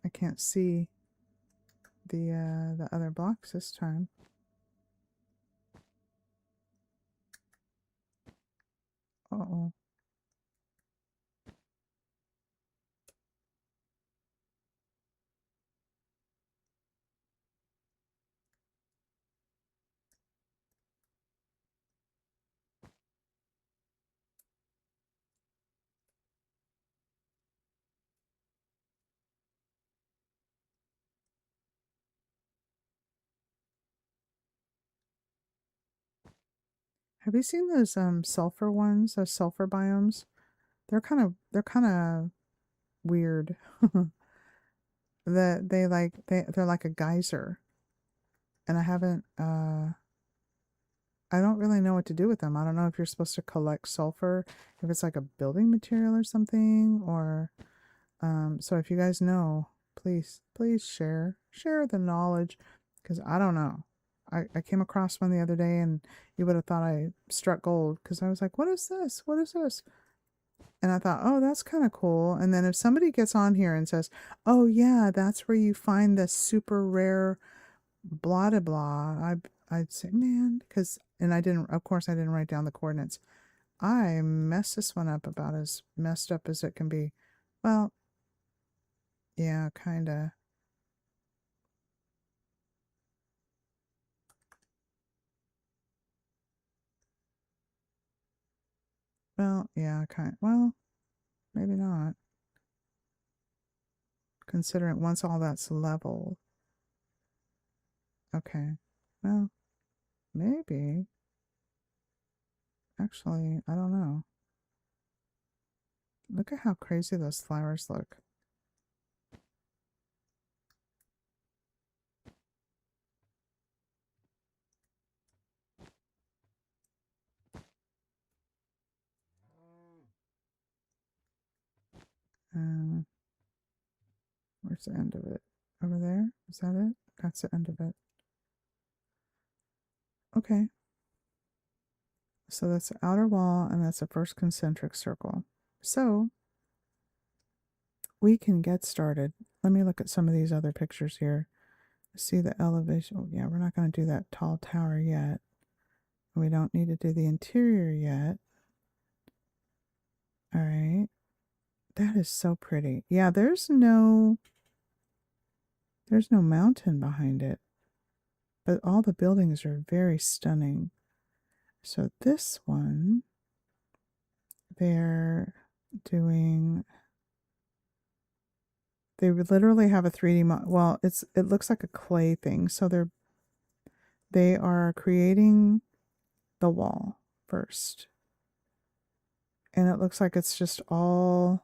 I can't see the other blocks this time. Uh-oh. Have you seen those sulfur ones, those sulfur biomes? They're kind of weird. They're like a geyser. And I don't really know what to do with them. I don't know if you're supposed to collect sulfur, if it's like a building material or something, or so if you guys know, please share the knowledge, because I don't know. I came across one the other day and you would have thought I struck gold, because I was like, what is this? What is this? And I thought, oh, that's kind of cool. And then if somebody gets on here and says, oh yeah, that's where you find the super rare blah blah blah, I'd say, man, because, and I didn't, of course I didn't write down the coordinates. I messed this one up about as messed up as it can be. Well, yeah, kinda. Well, yeah, well, maybe not. Considering once all that's level. Okay. Well, maybe. Actually, I don't know. Look at how crazy those flowers look. Where's the end of it? Over there? Is that it? That's the end of it. Okay. So that's the outer wall, and that's the first concentric circle. So we can get started. Let me look at some of these other pictures here. See the elevation. Oh, yeah, we're not going to do that tall tower yet. We don't need to do the interior yet. All right. That is so pretty. Yeah, there's no mountain behind it, but all the buildings are very stunning. So this one, they're doing, they literally have a 3D well, it looks like a clay thing. So they are creating the wall first. And it looks like it's just all,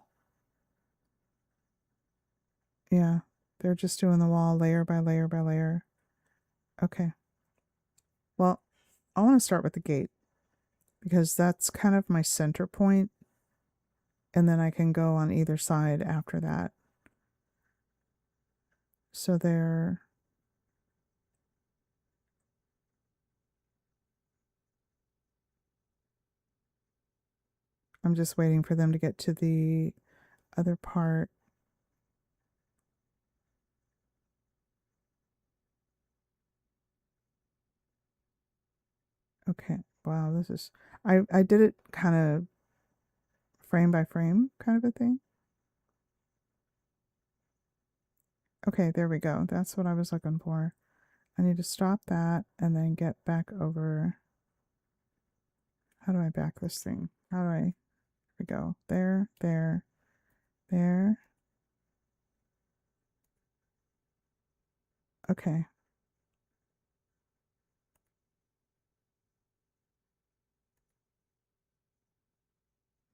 yeah, they're just doing the wall layer by layer by layer. Okay. Well, I want to start with the gate, because that's kind of my center point, and then I can go on either side after that. So I'm just waiting for them to get to the other part. Okay. Wow, this is, I did it kind of frame by frame kind of a thing. Okay, there we go. That's what I was looking for. I need to stop that and then get back over. How do I back this thing? Here we go. There. Okay.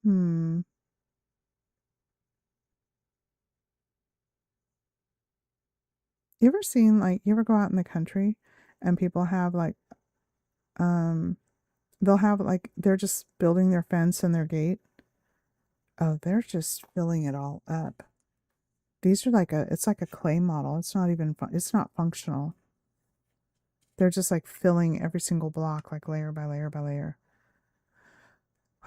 Hmm. You ever seen, like, you ever go out in the country and people have like, um, they'll have like, they're just building their fence and their gate. Oh, they're just filling it all up. These are like it's like a clay model. It's not even it's not functional. They're just like filling every single block, like layer by layer by layer.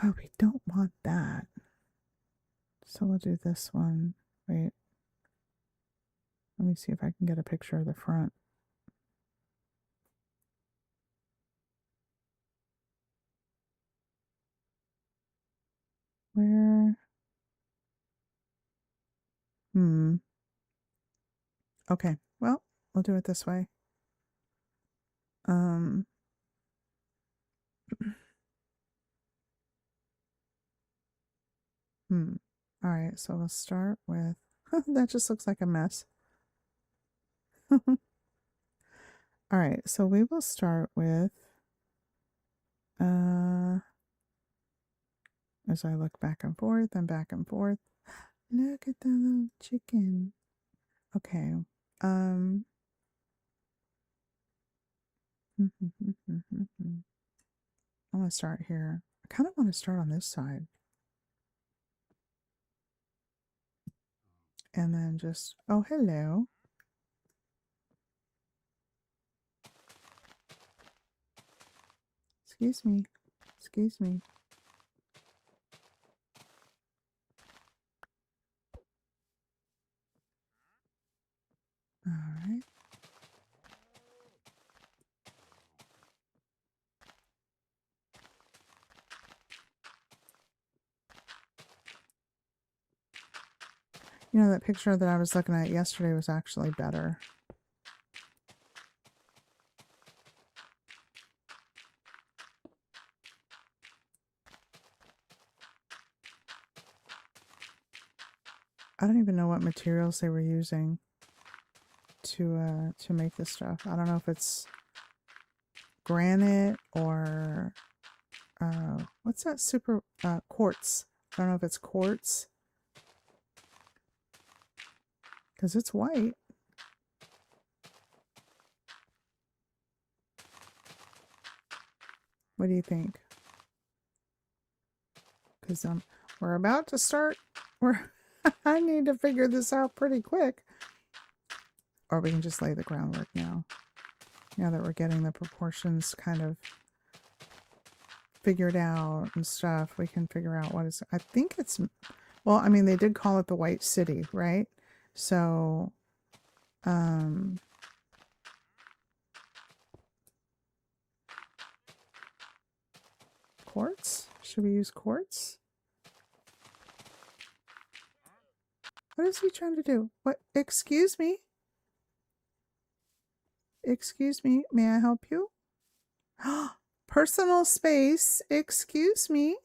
Oh, we don't want that. So we'll do this one. Wait. Let me see if I can get a picture of the front. Where? Okay, well, we'll do it this way. All right, so we'll start with, that just looks like a mess. All right, so we will start with, as I look back and forth and back and forth. Look at the little chicken. Okay. I'm going to start here. I kind of want to start on this side. And then just, oh, hello. Excuse me. Excuse me. All right. You know, that picture that I was looking at yesterday was actually better. I don't even know what materials they were using to make this stuff. I don't know if it's granite or what's that super quartz. I don't know if it's quartz because it's white. What do you think? Because we're about to start. I need to figure this out pretty quick. Or we can just lay the groundwork now. Now that we're getting the proportions kind of figured out and stuff, we can figure out what is. I think it's, well, I mean, they did call it the White City, right? So, quartz? Should we use quartz? What is he trying to do? What? Excuse me? Excuse me? May I help you? Personal space. Excuse me?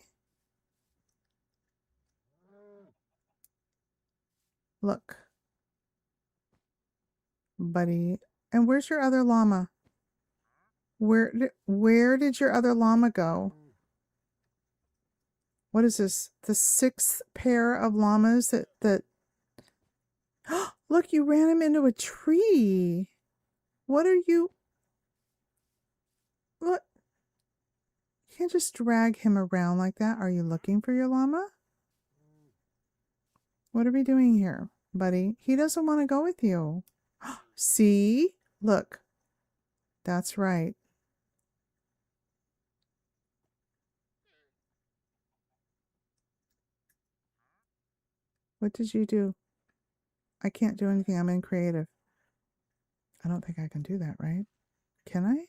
Look. Buddy. And where's your other llama? Where did your other llama go? What is this? The sixth pair of llamas that look, you ran him into a tree. What are you? What? You can't just drag him around like that. Are you looking for your llama? What are we doing here, buddy? He doesn't want to go with you. See? Look. That's right. What did you do? I can't do anything. I'm in creative. I don't think I can do that, right? Can I?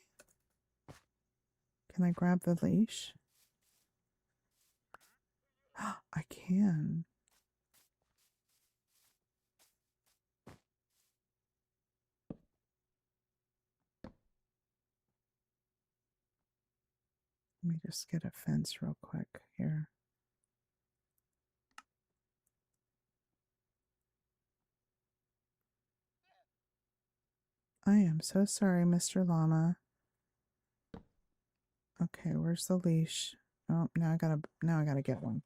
Can I grab the leash? I can. Let me just get a fence real quick here. I am so sorry, Mr. Llama. Okay, where's the leash? Oh, now I gotta get one.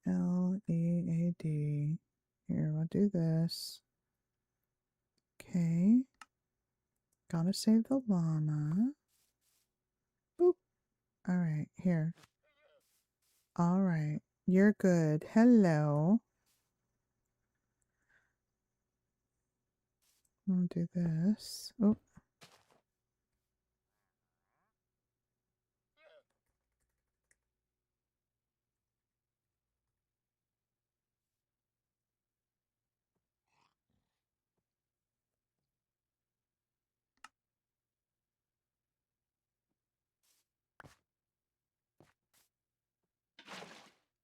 Lead. Here, we'll do this. Okay. Gotta save the llama. Boop. All right, here. All right, you're good. Hello. I'll do this. Oh.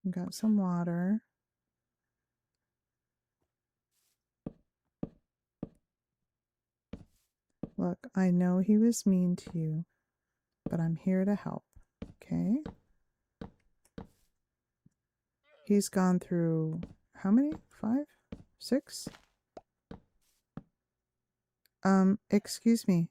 We got some water. Look, I know he was mean to you, but I'm here to help. Okay? He's gone through how many? 5? 6? Excuse me.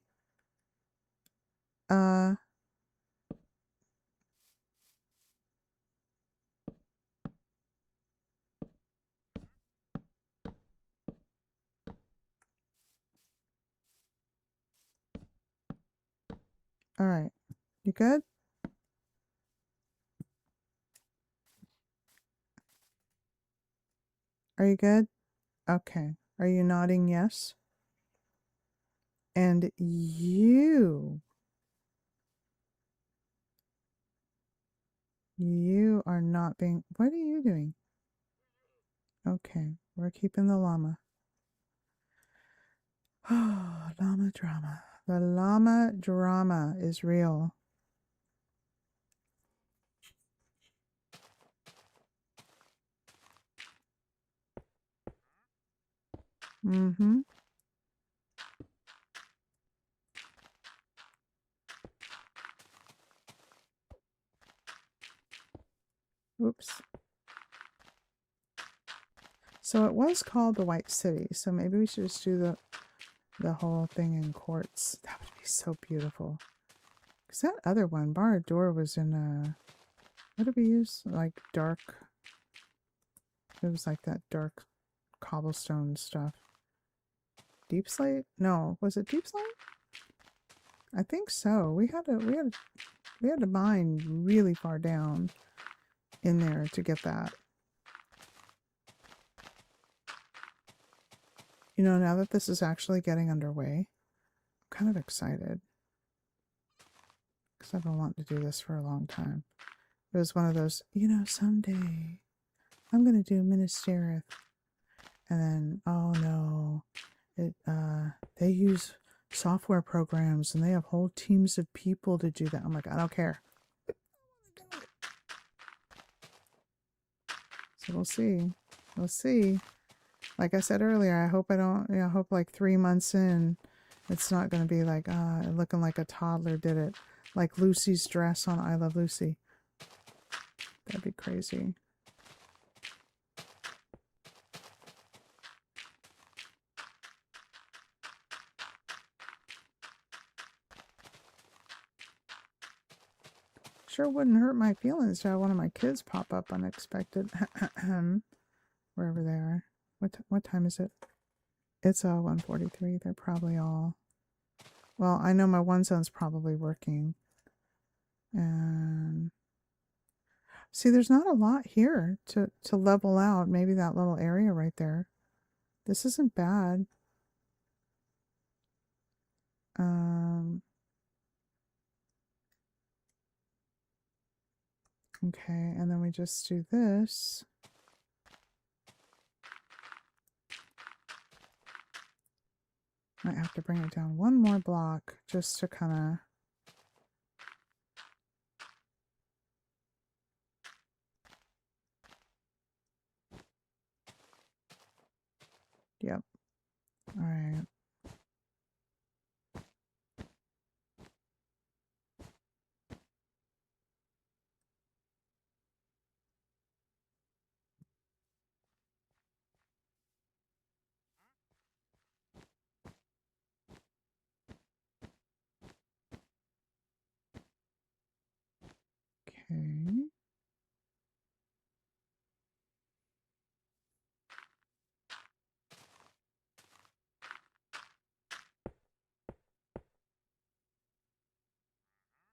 All right. You good? Are you good? Okay. Are you nodding yes? And you are not being, what are you doing? Okay, we're keeping the llama. Oh, llama drama. The llama drama is real. Mm-hmm. Oops. So it was called the White City, so maybe we should just do the whole thing in quartz. That would be so beautiful. Because that other one, Bar Door, was in what did we use? Like dark. It was like that dark cobblestone stuff. Deep slate? No, was it deep slate? I think so. We had to mine really far down in there to get that. You know, now that this is actually getting underway, I'm kind of excited. Because I've been wanting to do this for a long time. It was one of those, you know, someday I'm going to do Minas Tirith. And then, oh no, they use software programs and they have whole teams of people to do that. I'm like, I don't care. So we'll see. We'll see. Like I said earlier, I hope I hope like 3 months in, it's not going to be like, looking like a toddler did it. Like Lucy's dress on I Love Lucy. That'd be crazy. Sure wouldn't hurt my feelings to have one of my kids pop up unexpected. Wherever they are. What time is it? It's 1:43. They're probably all... Well, I know my one son's probably working. And... See, there's not a lot here to level out. Maybe that little area right there. This isn't bad. Okay, and then we just do this. Might have to bring it down one more block just to kind of... Yep. All right. Okay.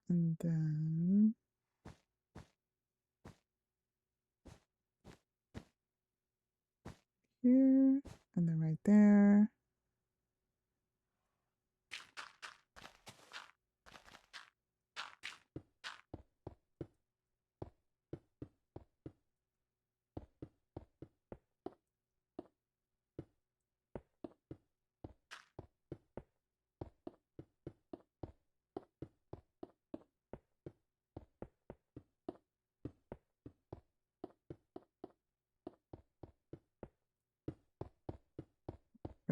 And then... here, and then right there.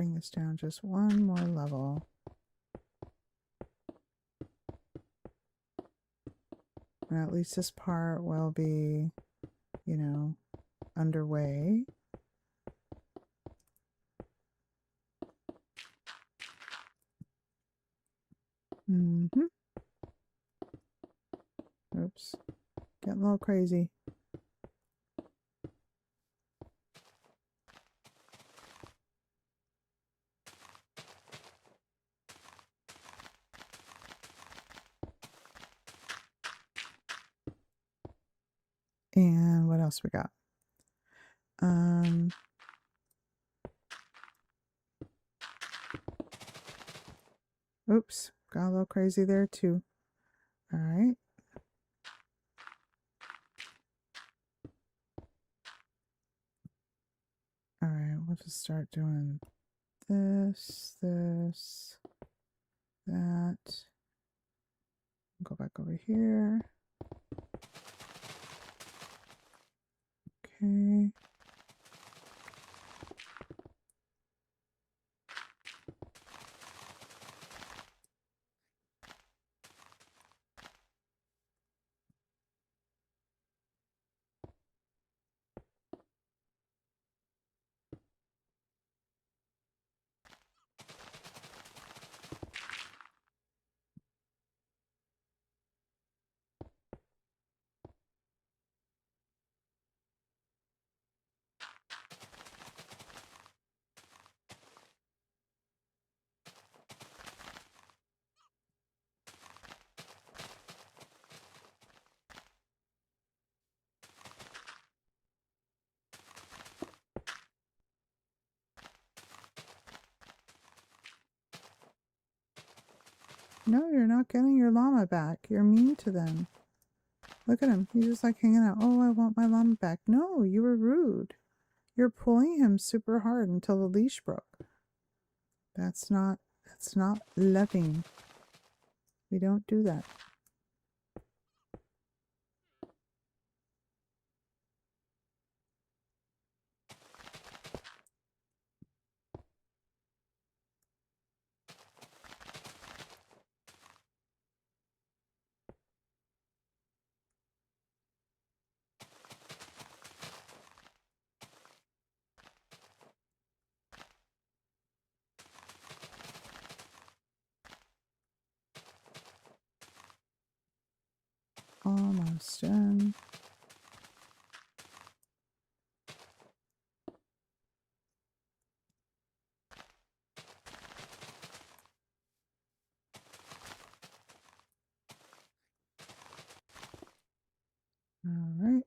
bring this down just one more level. And at least this part will be, you know, underway. Oops. Getting a little crazy. And what else we got? Oops, got a little crazy there too. All right. All right, we'll just start doing this, that. Go back over here. Okay. No, you're not getting your llama back. You're mean to them. Look at him. He's just like hanging out. Oh, I want my llama back. No, you were rude. You're pulling him super hard until the leash broke. That's not loving. We don't do that. Almost done. All right.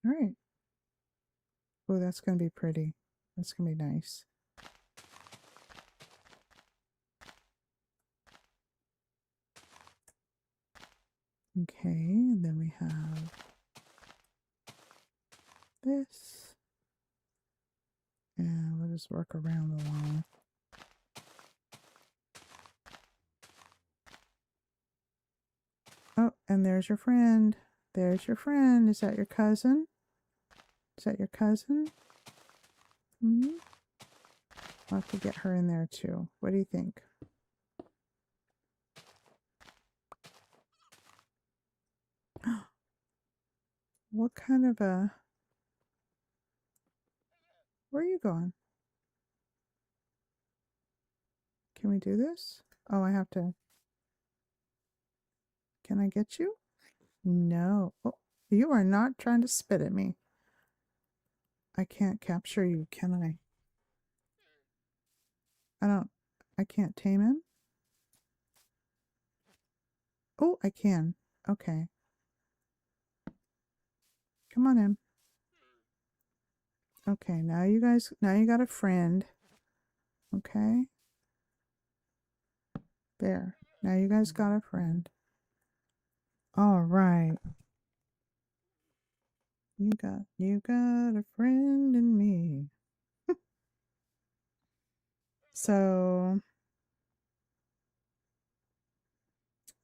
All right. Oh, that's going to be pretty. That's going to be nice. Okay, and then we have this. And we'll just work around the line. Oh, and there's your friend. There's your friend. Is that your cousin? Is that your cousin? Mm-hmm. I'll have to get her in there too. What do you think? What kind of a... Where are you going? Can we do this? Oh, I have to... Can I get you? No. Oh, you are not trying to spit at me. I can't capture you, can I? I can't tame him? Oh, I can. Okay. Come on in. Okay, now you got a friend. Okay. There. Now you guys got a friend. All right. You got a friend in me. So,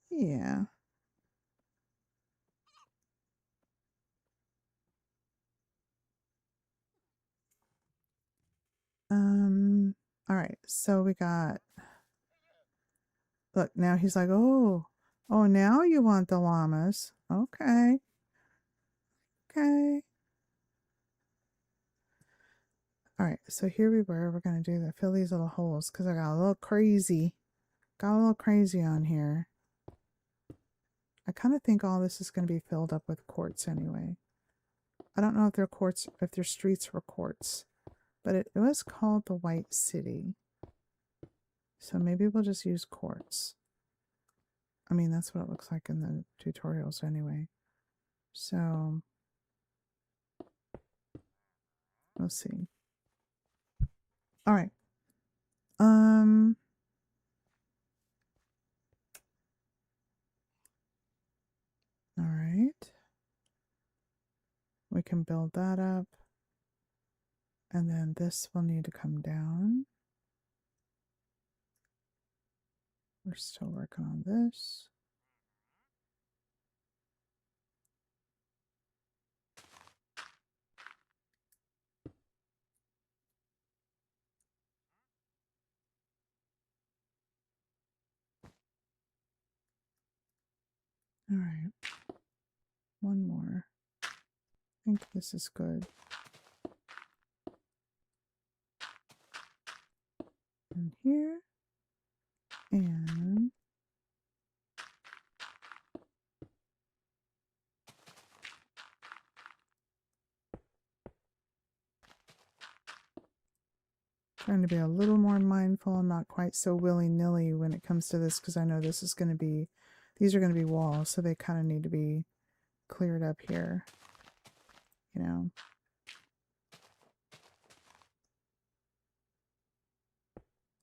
yeah. All right, so we got, look, now he's like, oh, now you want the llamas. Okay. Okay. All right, so here we were. We're going to do the fill these little holes because I got a little crazy. Got a little crazy on here. I kind of think all this is going to be filled up with quartz anyway. I don't know if they're quartz, if their streets were quartz, but it was called the White City. So maybe we'll just use quartz. I mean, that's what it looks like in the tutorials anyway. So we'll see. All right. All right. We can build that up. And then this will need to come down. We're still working on this. All right. One more. I think this is good. And here. And trying to be a little more mindful and not quite so willy-nilly when it comes to this, because I know this is going to be, these are going to be walls, so they kind of need to be cleared up here, you know.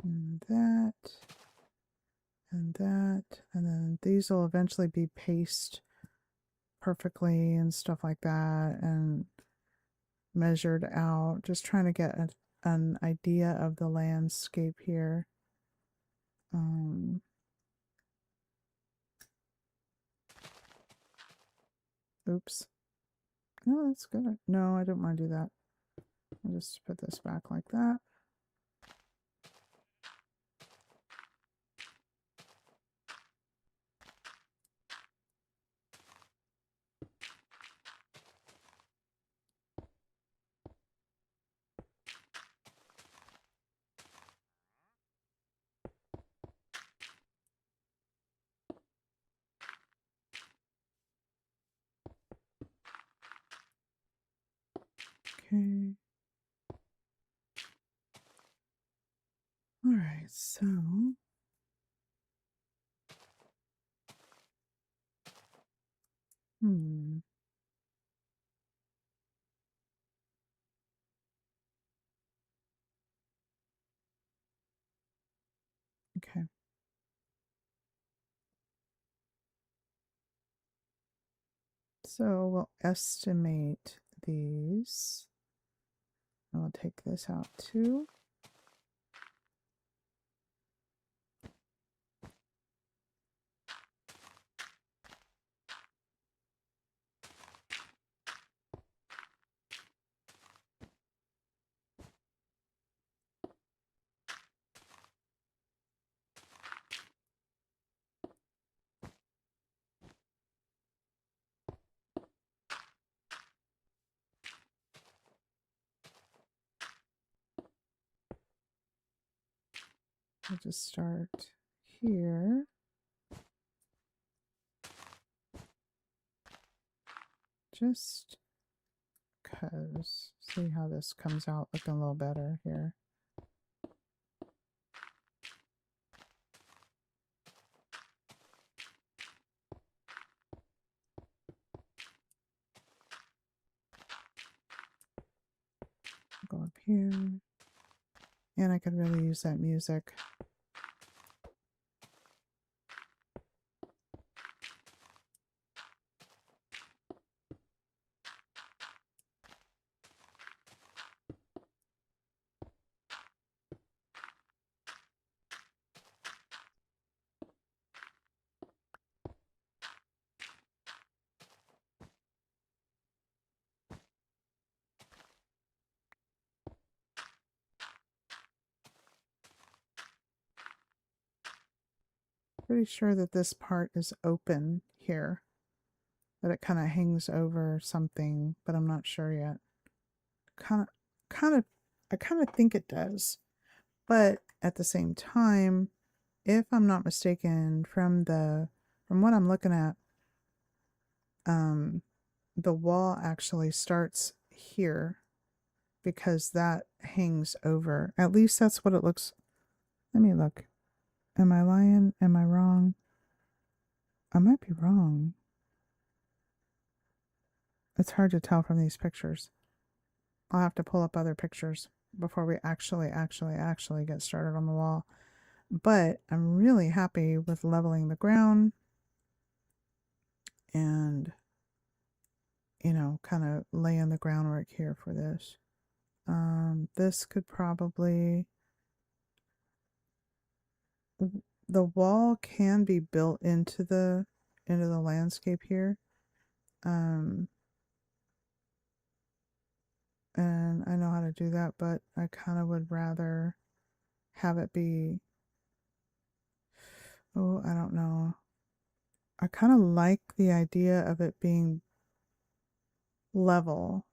And that, and that, and then these will eventually be pasted perfectly and stuff like that, and measured out, just trying to get an idea of the landscape here. Oops. No, that's good. No, I don't want to do that. I'll just put this back like that. Okay. All right, so okay. So we'll estimate these. I'll take this out too. I'll just start here. Just because. See how this comes out looking a little better here. Go up here. And I could really use that music. pretty sure that this part is open here. That it kind of hangs over something, but I'm not sure yet. Kind of, I kind of think it does. But at the same time, if I'm not mistaken, from what I'm looking at, the wall actually starts here because that hangs over. At least that's what it looks. Let me look. Am I lying? Am I wrong? I might be wrong. It's hard to tell from these pictures. I'll have to pull up other pictures before we actually get started on the wall. But I'm really happy with leveling the ground and, you know, kind of laying the groundwork here for this. This could probably, the wall can be built into the landscape here. And I know how to do that, but I kind of would rather have it be, oh, I don't know. I kind of like the idea of it being level,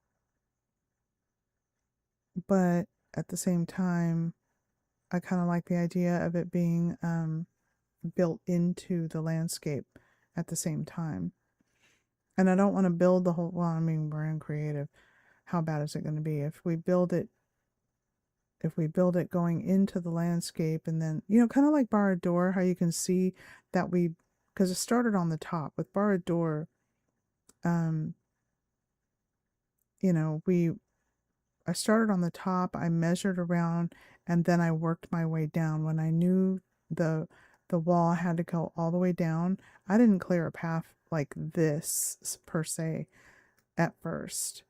but at the same time, I kind of like the idea of it being built into the landscape at the same time. And I don't want to build the whole, well, I mean, we're in creative. How bad is it going to be if we build it going into the landscape, and then, you know, kind of like Bar Door, how you can see that because it started on the top with Bar Door, you know, I started on the top, I measured around, and then I worked my way down. When I knew the wall had to go all the way down, I didn't clear a path like this per se at first.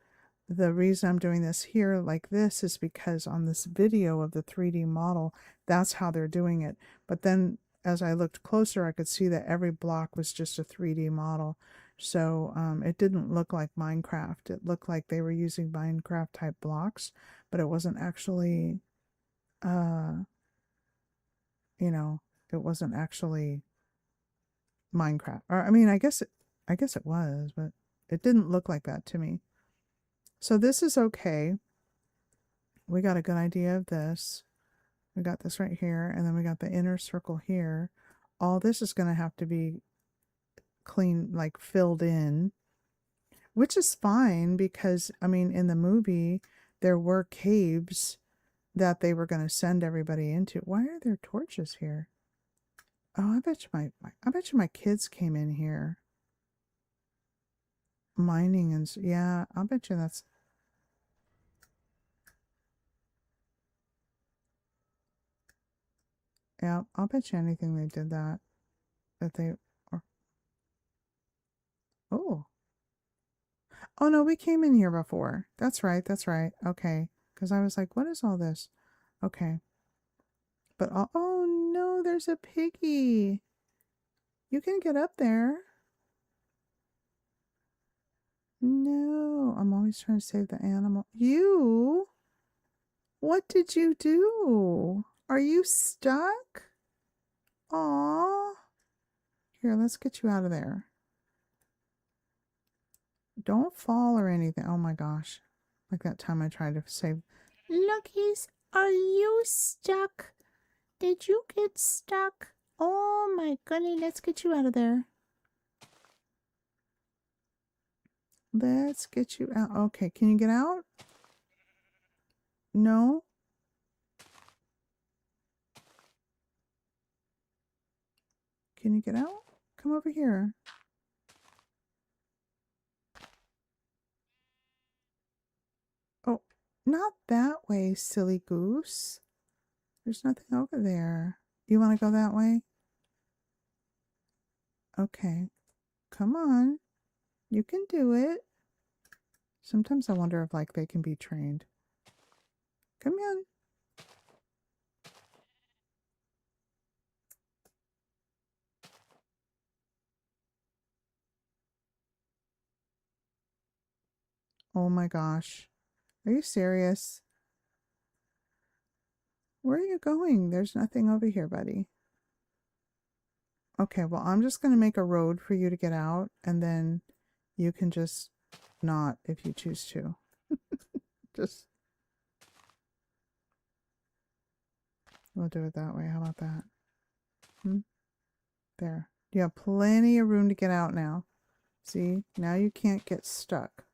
The reason I'm doing this here like this is because on this video of the 3D model, that's how they're doing it. But then as I looked closer, I could see that every block was just a 3D model. So it didn't look like Minecraft. It looked like they were using Minecraft type blocks, but it wasn't actually, you know, it wasn't actually Minecraft. Or I mean, I guess it was, but it didn't look like that to me. So this is okay. We got a good idea of this. We got this right here, and then we got the inner circle here. All this is going to have to be clean, like filled in, which is fine because, I mean, in the movie, there were caves that they were going to send everybody into. Why are there torches here? Oh, I bet you my kids came in here mining, and yeah, I'll bet you that's, yeah, I'll bet you anything they did that they, or, oh. Oh no, we came in here before. That's right, that's right. Okay. Because I was like, what is all this? Okay. But, oh no, there's a piggy. You can get up there. No, I'm always trying to save the animal. You? What did you do? Are you stuck? Aw. Here, let's get you out of there. Don't fall or anything. Oh my gosh. Like that time I tried to save. Luckies, are you stuck? Did you get stuck? Oh my goodness, let's get you out of there. Let's get you out. Okay, can you get out? No? Can you get out? Come over here. Oh, not that way, silly goose. There's nothing over there. You want to go that way? Okay. Come on. You can do it. Sometimes I wonder if, like, they can be trained. Come in. Oh my gosh. Are you serious? Where are you going? There's nothing over here, buddy. Okay, well, I'm just going to make a road for you to get out, and then you can just not if you choose to. Just, we'll do it that way. How about that? Hmm? There. You have plenty of room to get out now. See? Now you can't get stuck.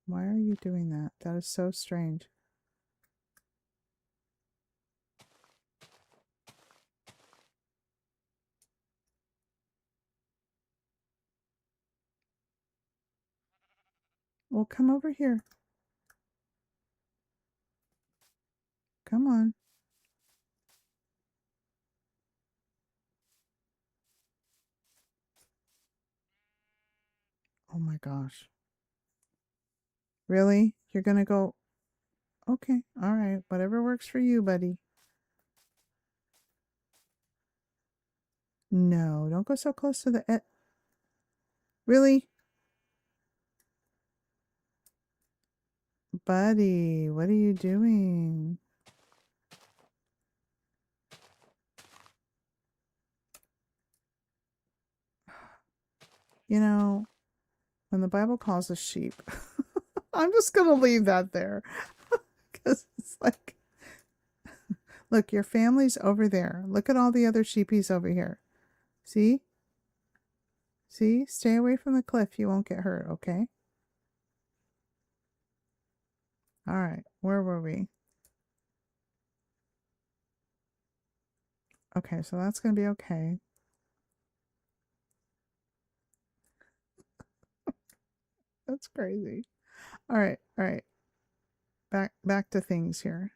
Why are you doing that? That is so strange. Well, come over here. Come on. Oh my gosh. Really? You're gonna go? Okay. All right. Whatever works for you, buddy. No, don't go so close to the Really? Buddy, what are you doing? You know, when the Bible calls us sheep, I'm just gonna leave that there. Because it's like, look, your family's over there. Look at all the other sheepies over here. See? See? Stay away from the cliff. You won't get hurt, okay? All right. Where were we? Okay, so that's going to be okay. That's crazy. All right. All right. Back to things here.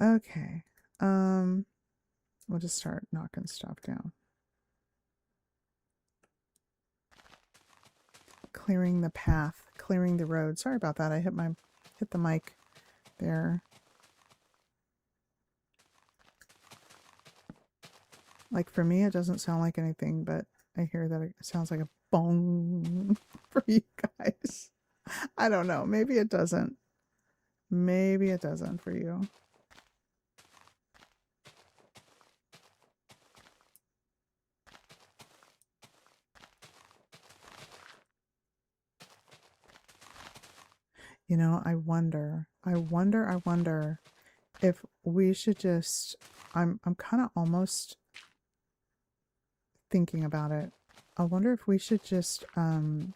Okay. We'll just start knocking stuff down. Clearing the path, clearing the road. Sorry about that. I hit the mic there. Like for me, it doesn't sound like anything, but I hear that it sounds like a bong for you guys. I don't know. Maybe it doesn't. Maybe it doesn't for you. You know, I wonder if we should just, I'm kind of almost thinking about it. I wonder if we should just, hear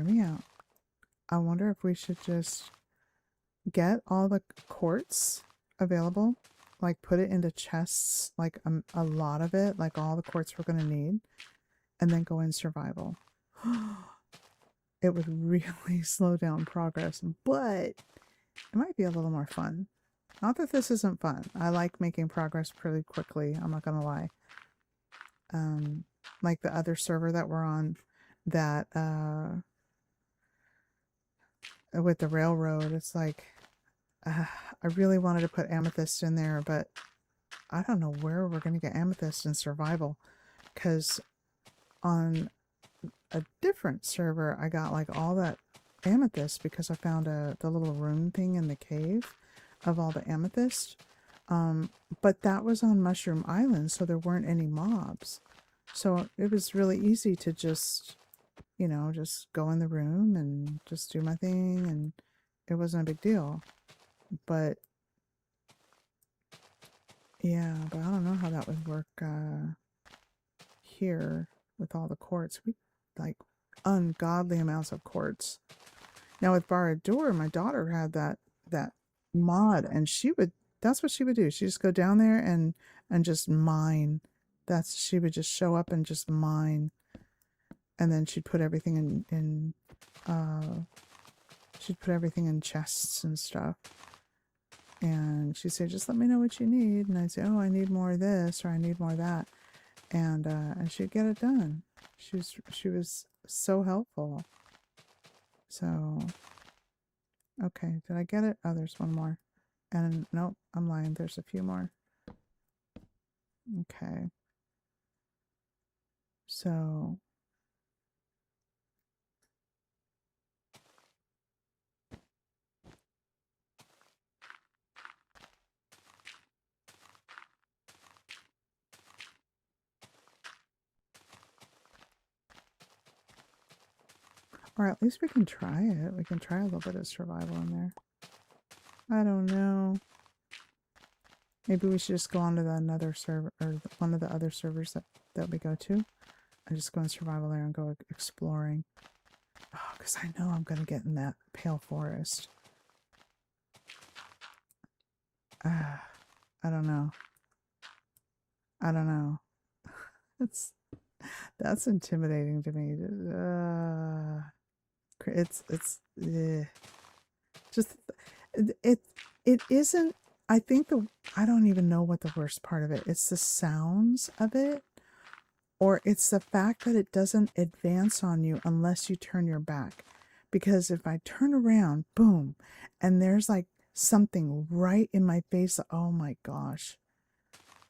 me out. I wonder if we should just get all the quartz available, like put it into chests, like a lot of it, like all the quartz we're going to need, and then go in survival. It would really slow down progress, but it might be a little more fun. Not that this isn't fun. I like making progress pretty quickly. I'm not gonna lie. Like the other server that we're on, that with the railroad, it's like I really wanted to put amethyst in there, but I don't know where we're gonna get amethyst in survival, because on a different server I got like all that amethyst because I found the little rune thing in the cave of all the amethyst. But that was on Mushroom Island, so there weren't any mobs. So it was really easy to just, you know, just go in the room and just do my thing, and it wasn't a big deal. But yeah, but I don't know how that would work here with all the quartz. We like ungodly amounts of quartz. Now with Barad-dûr, my daughter had that mod, and that's what she would do. She'd just go down there and just mine. She would just show up and just mine, and then she'd put everything in chests and stuff. And she'd say, "Just let me know what you need," and I'd say, "Oh, I need more of this, or I need more of that," and she'd get it done. She was so helpful. So okay, did I get it? Oh, there's one more. And nope, I'm lying. There's a few more. Okay. So Or at least we can try it. We can try a little bit of survival in there. I don't know. Maybe we should just go on to another server, or one of the other servers that we go to. And just go in survival there and go exploring. Oh, because I know I'm going to get in that pale forest. I don't know. I don't know. That's intimidating to me. It's just it isn't. I think I don't even know what the worst part of it. It's the sounds of it, or it's the fact that it doesn't advance on you unless you turn your back. Because if I turn around, boom, and there's like something right in my face. Oh my gosh.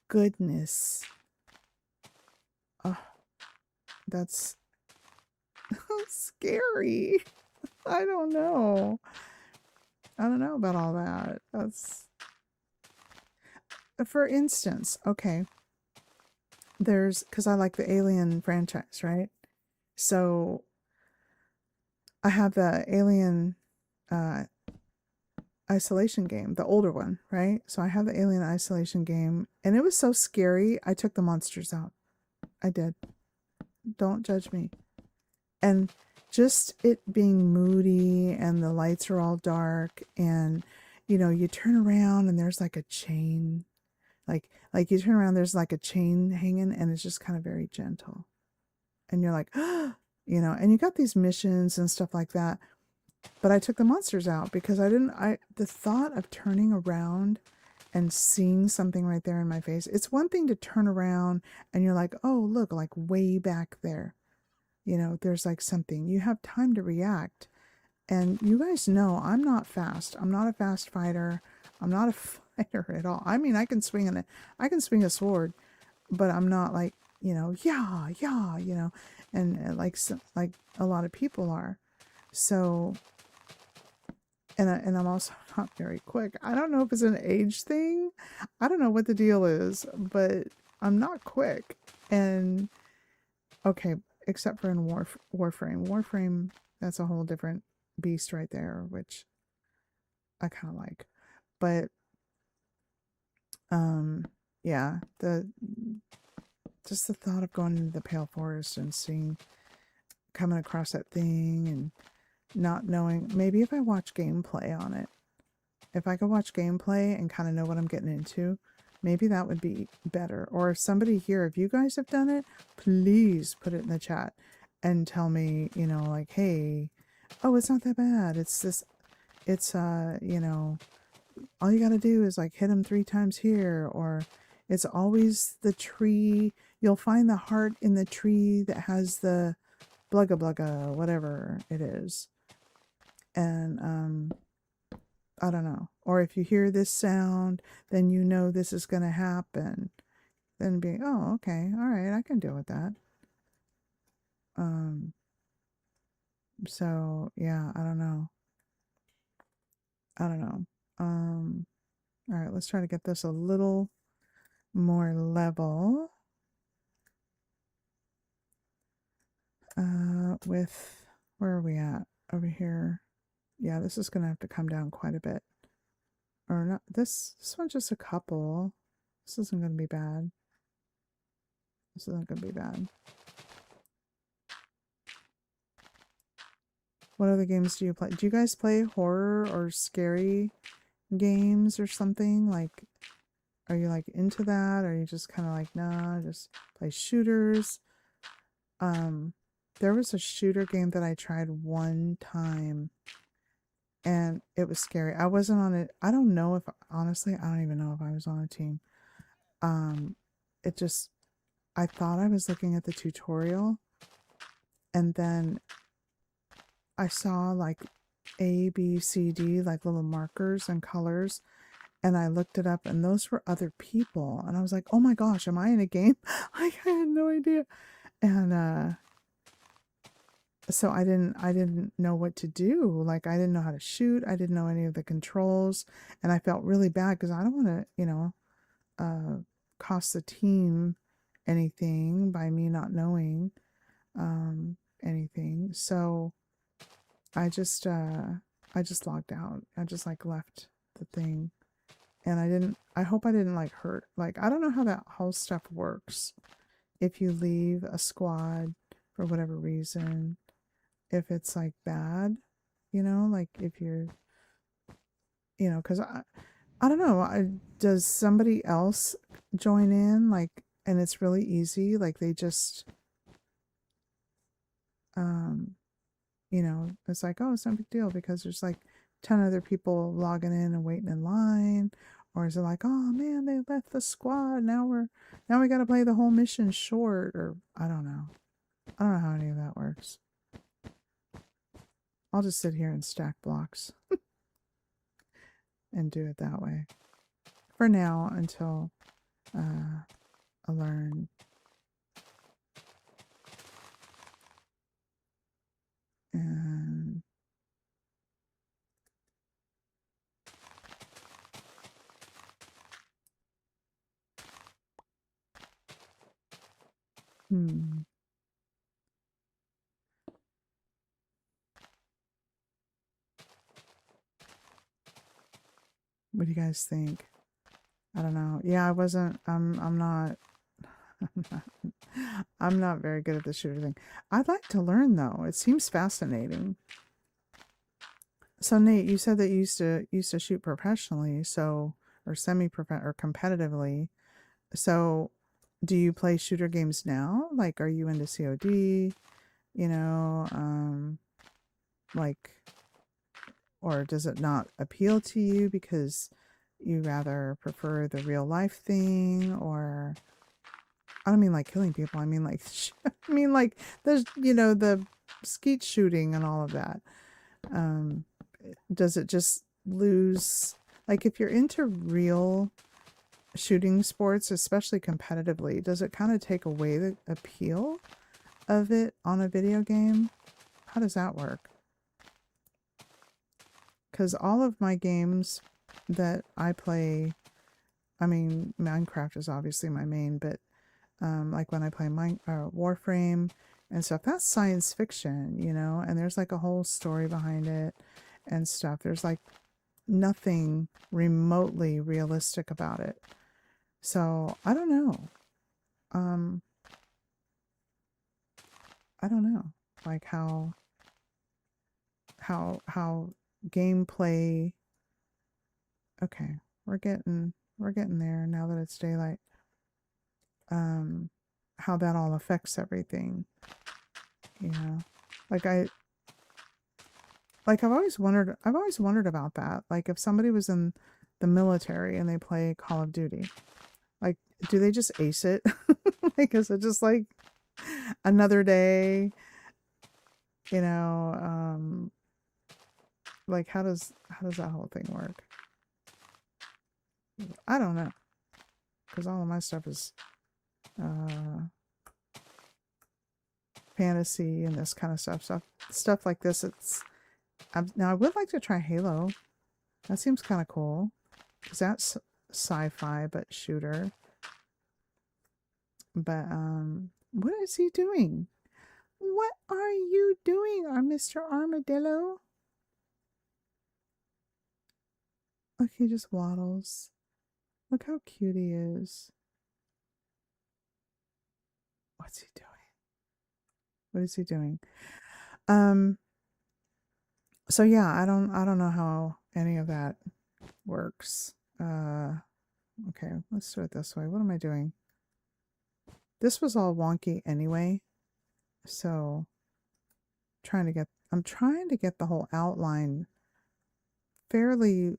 Goodness. Oh, that's scary. I don't know. I don't know about all that. That's, for instance, okay, because I like the Alien franchise, right? So I have the Alien Isolation game, the older one, right? So I have the Alien Isolation game, and it was so scary, I took the monsters out. I did. Don't judge me. And just it being moody and the lights are all dark, and you turn around and there's like a chain, like you turn around, there's like a chain hanging, and it's just kind of very gentle, and you're like, and you got these missions and stuff like that. But I took the monsters out because the thought of turning around and seeing something right there in my face, it's one thing to turn around and you're like, oh look, like way back there, there's like something, you have time to react. And you guys know I'm not fast. I'm not a fast fighter. I'm not a fighter at all. I mean, I can swing a sword, but I'm not like, yeah, and like a lot of people are. So, and I'm also not very quick. I don't know if it's an age thing. I don't know what the deal is, but I'm not quick. And okay, except for in Warframe. Warframe, that's a whole different beast right there, which I kind of like. But yeah, just the thought of going into the Pale Forest and coming across that thing and not knowing, maybe if I watch gameplay on it, if I could watch gameplay and kind of know what I'm getting into, maybe that would be better. Or if somebody here, if you guys have done it, please put it in the chat and tell me, like, hey, oh, it's not that bad. It's all you gotta do is like hit them 3 times here, or it's always the tree. You'll find the heart in the tree that has the blugga blugga, whatever it is. And I don't know. Or if you hear this sound, then you know this is gonna happen. Then be, oh, okay, all right, I can deal with that. So yeah, I don't know. All right, let's try to get this a little more level. With, where are we at? Over here. Yeah, this is gonna have to come down quite a bit. Or not, this one's just a couple. This isn't gonna be bad. This isn't gonna be bad. What other games do you play? Do you guys play horror or scary games or something? Like, are you like into that? Or are you just kind of like, nah, just play shooters? There was a shooter game that I tried one time, and it was scary. I wasn't on it. I don't know if, honestly, I don't even know if I was on a team. It just, I thought I was looking at the tutorial, and then I saw like A, B, C, D, like little markers and colors, and I looked it up, and those were other people, and I was like, oh my gosh, am I in a game? I had no idea. And so I didn't know what to do. Like, I didn't know how to shoot. I didn't know any of the controls, and I felt really bad because I don't want to, cost the team anything by me not knowing anything. So I just logged out. I just like left the thing. And I hope I didn't like hurt. Like, I don't know how that whole stuff works. If you leave a squad for whatever reason, if it's like bad, like if you're, because I don't know. Does somebody else join in? Like, and it's really easy. Like they just, um, it's like, oh, it's no big deal because there's like 10 other people logging in and waiting in line. Or is it like, oh man, they left the squad. Now we got to play the whole mission short. Or I don't know. I don't know how any of that works. I'll just sit here and stack blocks and do it that way for now until I learn. And what do you guys think? I don't know. Yeah, I wasn't. I'm not. I'm not very good at the shooter thing. I'd like to learn though. It seems fascinating. So Nate, you said that you used to shoot professionally, so or or competitively. So do you play shooter games now? Like, are you into COD? You know, like, or does it not appeal to you because you rather prefer the real life thing? Or I don't mean like killing people. I mean like I mean like there's the skeet shooting and all of that. Does it just lose, like, if you're into real shooting sports, especially competitively, does it kind of take away the appeal of it on a video game? How does that work? Because all of my games that I play, I mean, Minecraft is obviously my main, but like when I play Warframe and stuff, that's science fiction, and there's like a whole story behind it and stuff. There's like nothing remotely realistic about it. So I don't know. Um, I don't know, like how gameplay. Okay, we're getting there now that it's daylight. How that all affects everything. Like I've always wondered about that. Like if somebody was in the military and they play Call of Duty, like do they just ace it? Like is it just like another day? You know, like how does that whole thing work? I don't know, because all of my stuff is uh fantasy and this kind of stuff like this. Now I would like to try Halo. That seems kind of cool because that's sci-fi but shooter. But what is he doing? What are you doing, our Mr. Armadillo? Look, he just waddles. Look how cute he is. What's he doing? What is he doing? Um, so yeah, I don't know how any of that works. Okay, let's do it this way. What am I doing? This was all wonky anyway. So I'm trying to get the whole outline fairly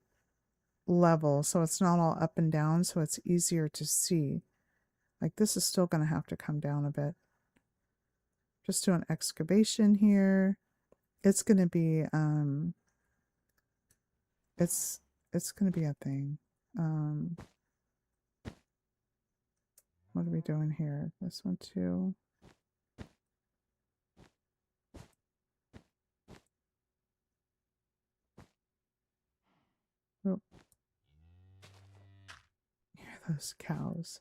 level so it's not all up and down, so it's easier to see. Like this is still going to have to come down a bit. Just do an excavation here. It's going to be it's going to be a thing. What are we doing here? This one too. Oh, hear those cows.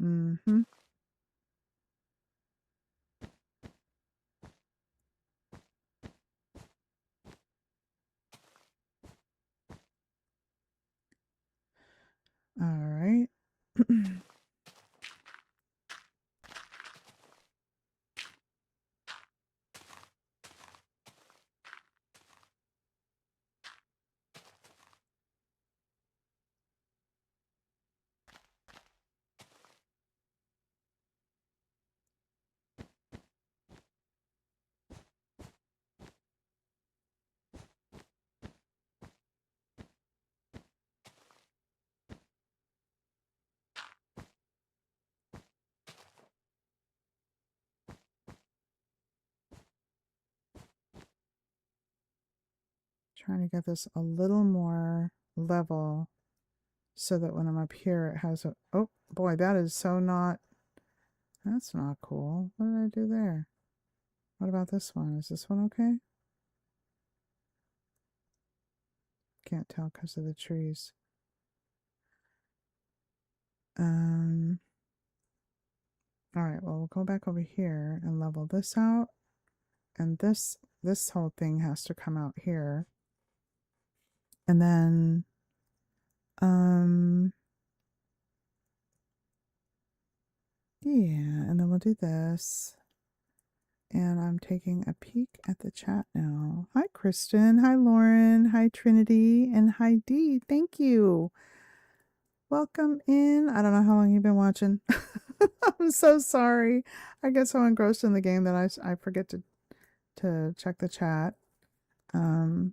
Mm-hmm. All right. Trying to get this a little more level so that when I'm up here it has a, oh boy, that is so not, that's not cool. What did I do there? What about this one? Is this one okay? Can't tell because of the trees. All right, well, we'll go back over here and level this out. And this whole thing has to come out here. And then, yeah, and then we'll do this. And I'm taking a peek at the chat now. Hi, Kristen. Hi, Lauren. Hi, Trinity. And hi, Dee. Thank you. Welcome in. I don't know how long you've been watching. I'm so sorry. I get so engrossed in the game that I forget to check the chat. And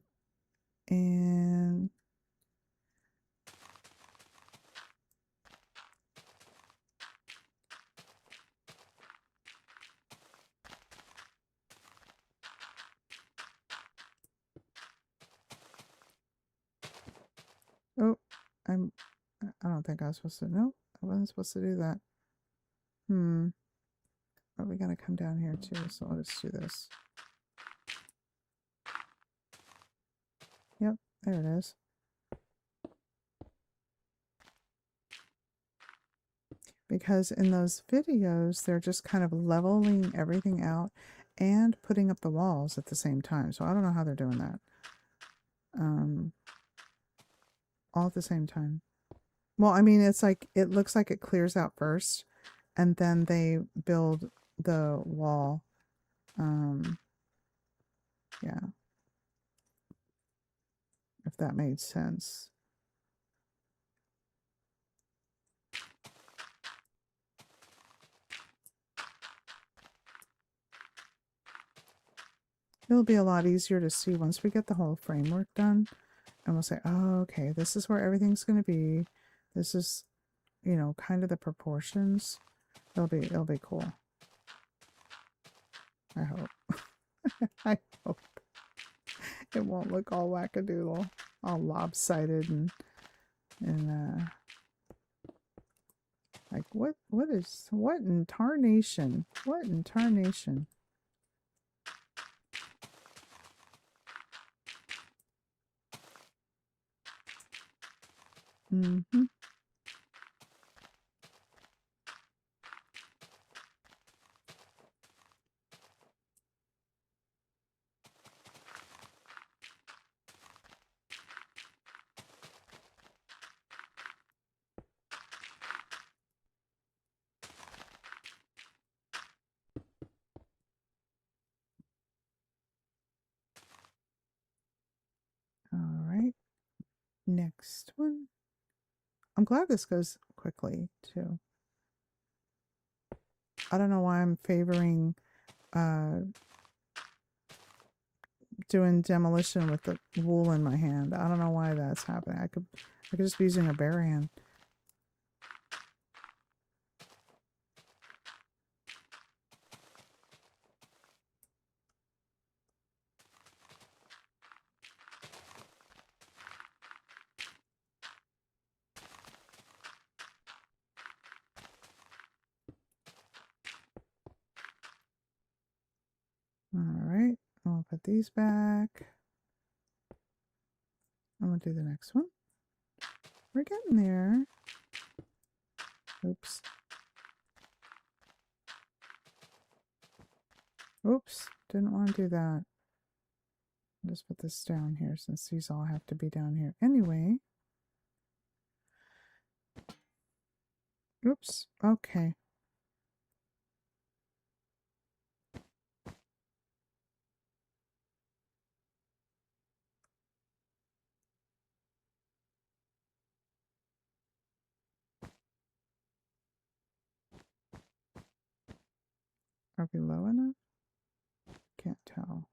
oh, I don't think I was supposed to. No, I wasn't supposed to do that. But we gotta come down here too, so let's do this. Yep, there it is. Because in those videos, they're just kind of leveling everything out and putting up the walls at the same time. So I don't know how they're doing that. All at the same time. Well, I mean, it's like, it looks like it clears out first, and then they build the wall. Yeah. If that made sense. It'll be a lot easier to see once we get the whole framework done. And we'll say, oh, okay, this is where everything's going to be. This is, you know, kind of the proportions. It'll be cool. I hope. I hope it won't look all wackadoodle, all lopsided and like what in tarnation? What in tarnation? Mm-hmm. All right. Next one. I'm glad this goes quickly too. I don't know why I'm favoring doing demolition with the wool in my hand. I don't know why that's happening. I could just be using a bare hand. All right, I'll put these back. I'm gonna do the next one. We're getting there. Oops. Oops, didn't want to do that. I'll just put this down here since these all have to be down here anyway. Oops, okay. Are we low enough? Can't tell.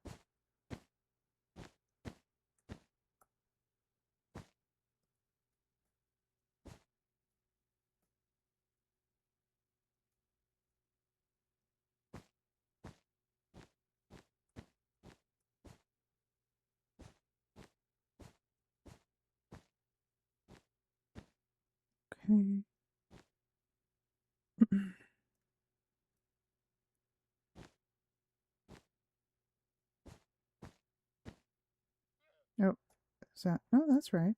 Okay. Oh, is that? No, that's right.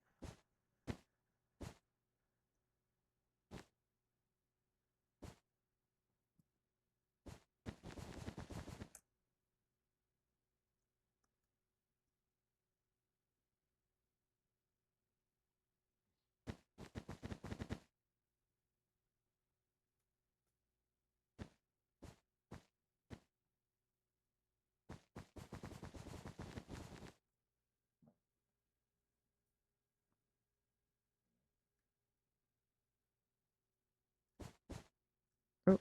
Oh,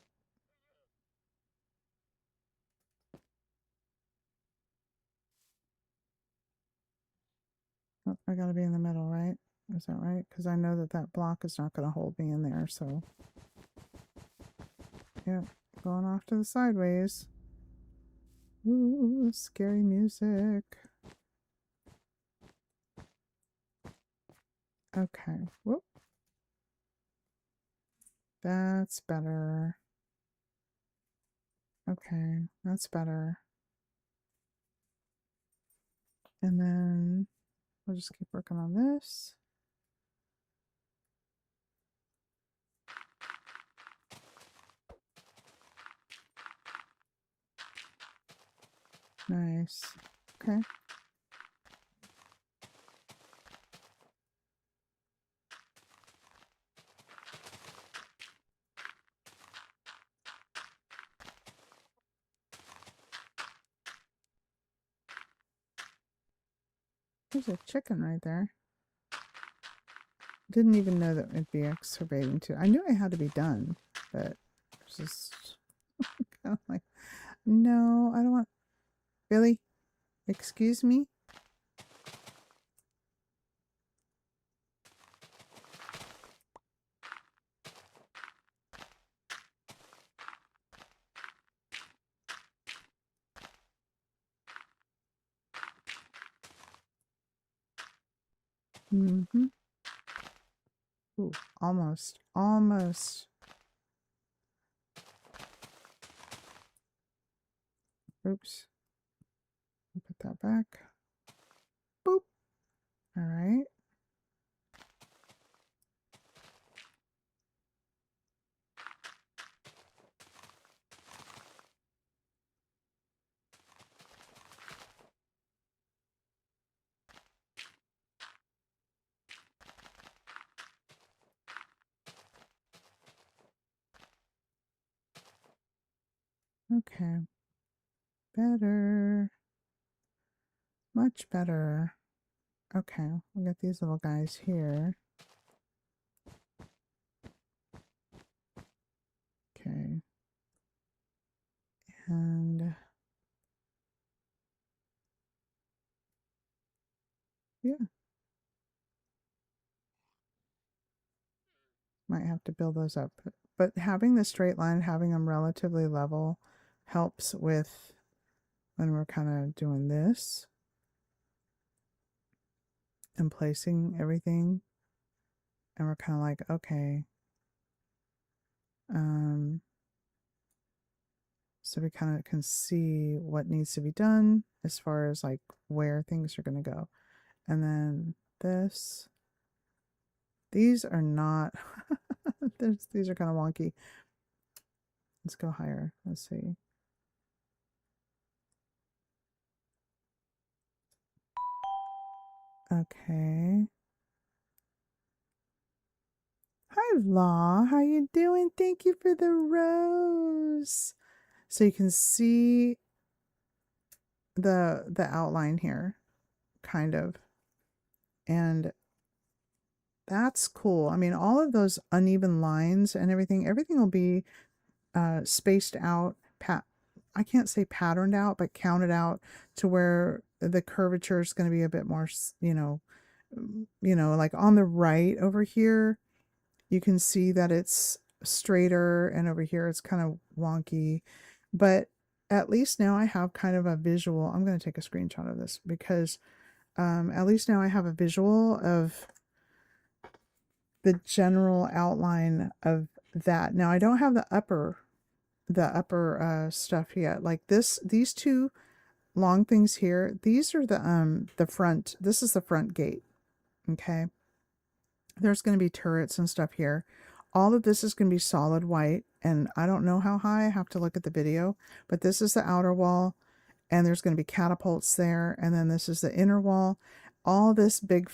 oh, I gotta be in the middle, right? Is that right? Because I know that that block is not going to hold me in there, so. Yeah, going off to the sideways. Ooh, scary music. Okay, whoop. That's better. Okay, that's better. And then we'll just keep working on this. Nice. Okay. There's a chicken right there. Didn't even know that it'd be excavating too. I knew it had to be done, but it's just kind of like, no, I don't want. Billy, excuse me? Mm-hmm. Ooh, almost. Almost. Oops. Put that back. Boop. All right. Okay. Better. Much better. Okay. We got these little guys here. Okay. And yeah, might have to build those up. But having the straight line, having them relatively level helps with when we're kind of doing this and placing everything. And we're kind of like, okay. So we kind of can see what needs to be done as far as like where things are going to go. And then this, these are not, these are kind of wonky. Let's go higher. Let's see. Okay. Hi, Law. How you doing? Thank you for the rose. So you can see the outline here, kind of. And that's cool. I mean, all of those uneven lines and everything will be spaced out, I can't say patterned out, but counted out to where the curvature is going to be a bit more, like on the right over here, you can see that it's straighter, and over here it's kind of wonky. But at least now I have kind of a visual. I'm going to take a screenshot of this because at least now I have a visual of the general outline of that. Now I don't have the upper stuff yet. Like these two long things here, these are the front. This is the front gate. Okay. There's going to be turrets and stuff here. All of this is going to be solid white, and I don't know how high. I have to look at the video, but this is the outer wall, and there's going to be catapults there, and then this is the inner wall. All this big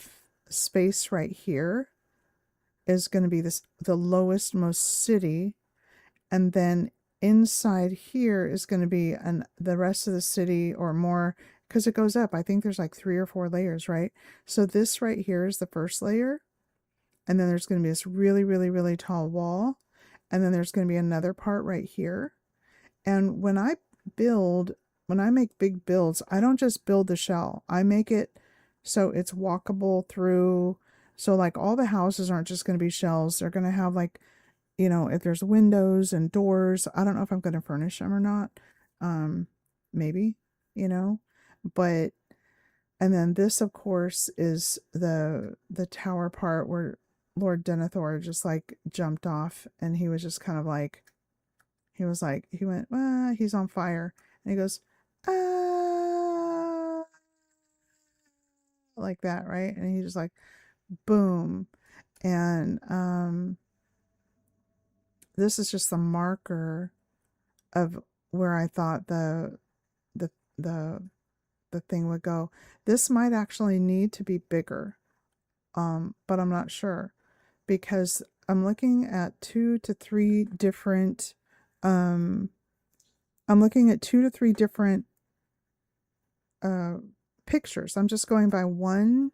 space right here is going to be the lowest most city, and then inside here is going to be the rest of the city or more, because it goes up. I think there's like 3 or 4 layers, right? So this right here is the first layer, and then there's going to be this really, really, really tall wall, and then there's going to be another part right here. And when I make big builds, I don't just build the shell. I make it so it's walkable through. So like all the houses aren't just going to be shells. They're going to have like, if there's windows and doors. I don't know if I'm going to furnish them or not. Maybe, but, and then this of course is the tower part where Lord Denethor just like jumped off, and he was just kind of like, he went, well, he's on fire. And he goes, ah, like that, right? And he just like, boom. And this is just the marker of where I thought the the the thing would go. This might actually need to be bigger, but I'm not sure, because I'm looking at 2 to 3 different pictures. I'm just going by one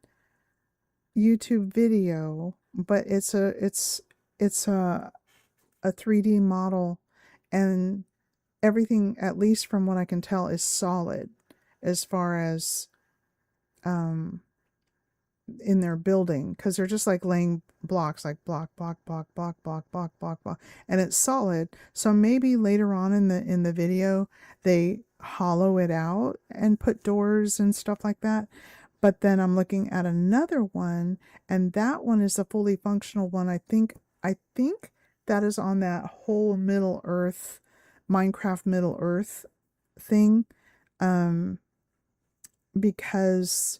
YouTube video, but it's a 3D model, and everything, at least from what I can tell, is solid as far as in their building, because they're just like laying blocks, like block, block, block, block, block, block, block, block, and it's solid. So maybe later on in the video they hollow it out and put doors and stuff like that. But then I'm looking at another one, and that one is a fully functional one. I think that is on that whole Middle Earth, Minecraft Middle Earth thing, because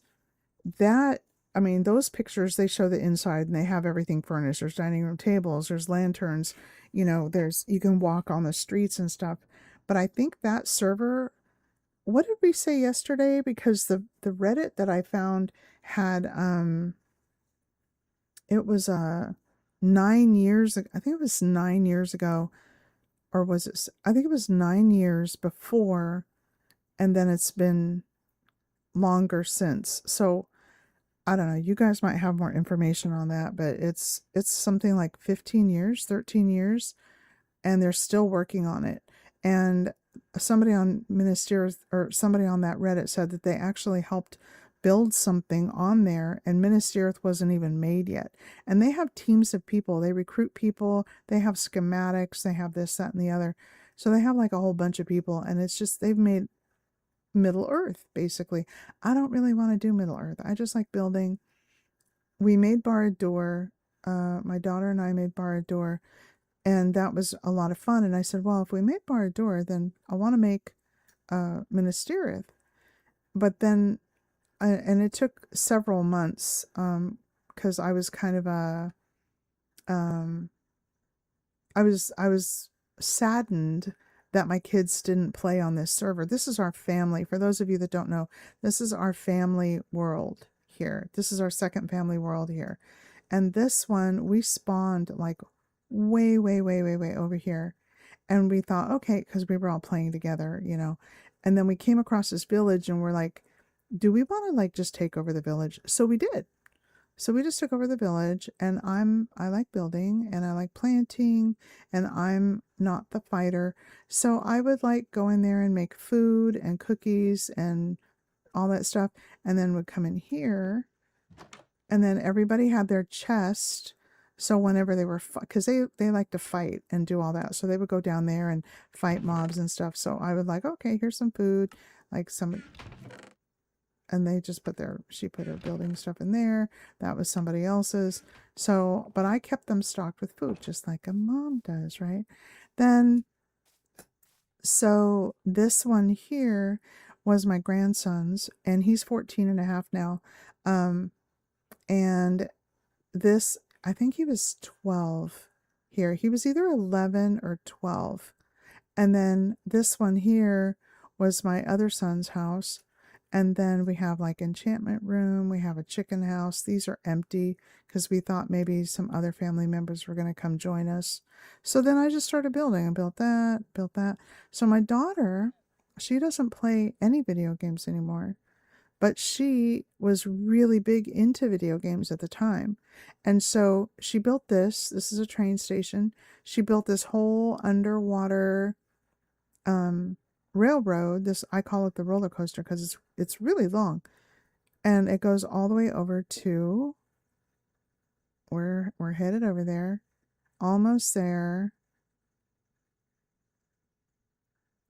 that, I mean, those pictures, they show the inside and they have everything furnished. There's dining room tables, there's lanterns, you can walk on the streets and stuff. But I think that server, what did we say yesterday? Because the Reddit that I found had, it was 9 years, I think it was 9 years ago, or was it, I think it was 9 years before, and then it's been longer since. So I don't know, you guys might have more information on that, but it's something like 15 years, 13 years, and they're still working on it. And somebody on Minas Tirith, or somebody on that Reddit, said that they actually helped build something on there, and Minas Tirith wasn't even made yet. And they have teams of people, they recruit people, they have schematics, they have this, that, and the other. So they have like a whole bunch of people, and it's just, they've made Middle Earth, basically. I don't really want to do Middle Earth. I just like building. We made Barad-dûr. My daughter and I made Barad-dûr, and that was a lot of fun. And I said, well, if we made Barad-dûr, then I want to make Minas Tirith. But then, and it took several months, because I was kind of I was saddened that my kids didn't play on this server. This is our family. For those of you that don't know, this is our family world here. This is our second family world here. And this one, we spawned like way, way, way, way, way over here. And we thought, okay, because we were all playing together, you know. And then we came across this village and we're like, do we want to like just take over the village? So we did. So we just took over the village, and I like building and I like planting, and I'm not the fighter. So I would like go in there and make food and cookies and all that stuff, and then would come in here, and then everybody had their chest. So whenever they were, because they like to fight and do all that, so they would go down there and fight mobs and stuff. So I would like, okay, here's some food, like some, and they just she put her building stuff in there. That was somebody else's. So, but I kept them stocked with food, just like a mom does, right? Then, so this one here was my grandson's, and he's 14 and a half now. And this, I think he was 12 here. He was either 11 or 12. And then this one here was my other son's house. And then we have like enchantment room. We have a chicken house. These are empty because we thought maybe some other family members were going to come join us. So then I just started building. I built that, built that. So my daughter, she doesn't play any video games anymore, but she was really big into video games at the time. And so she built this. This is a train station. She built this whole underwater railroad. This, I call it the roller coaster because it's really long, and it goes all the way over to, we're headed over there, almost there.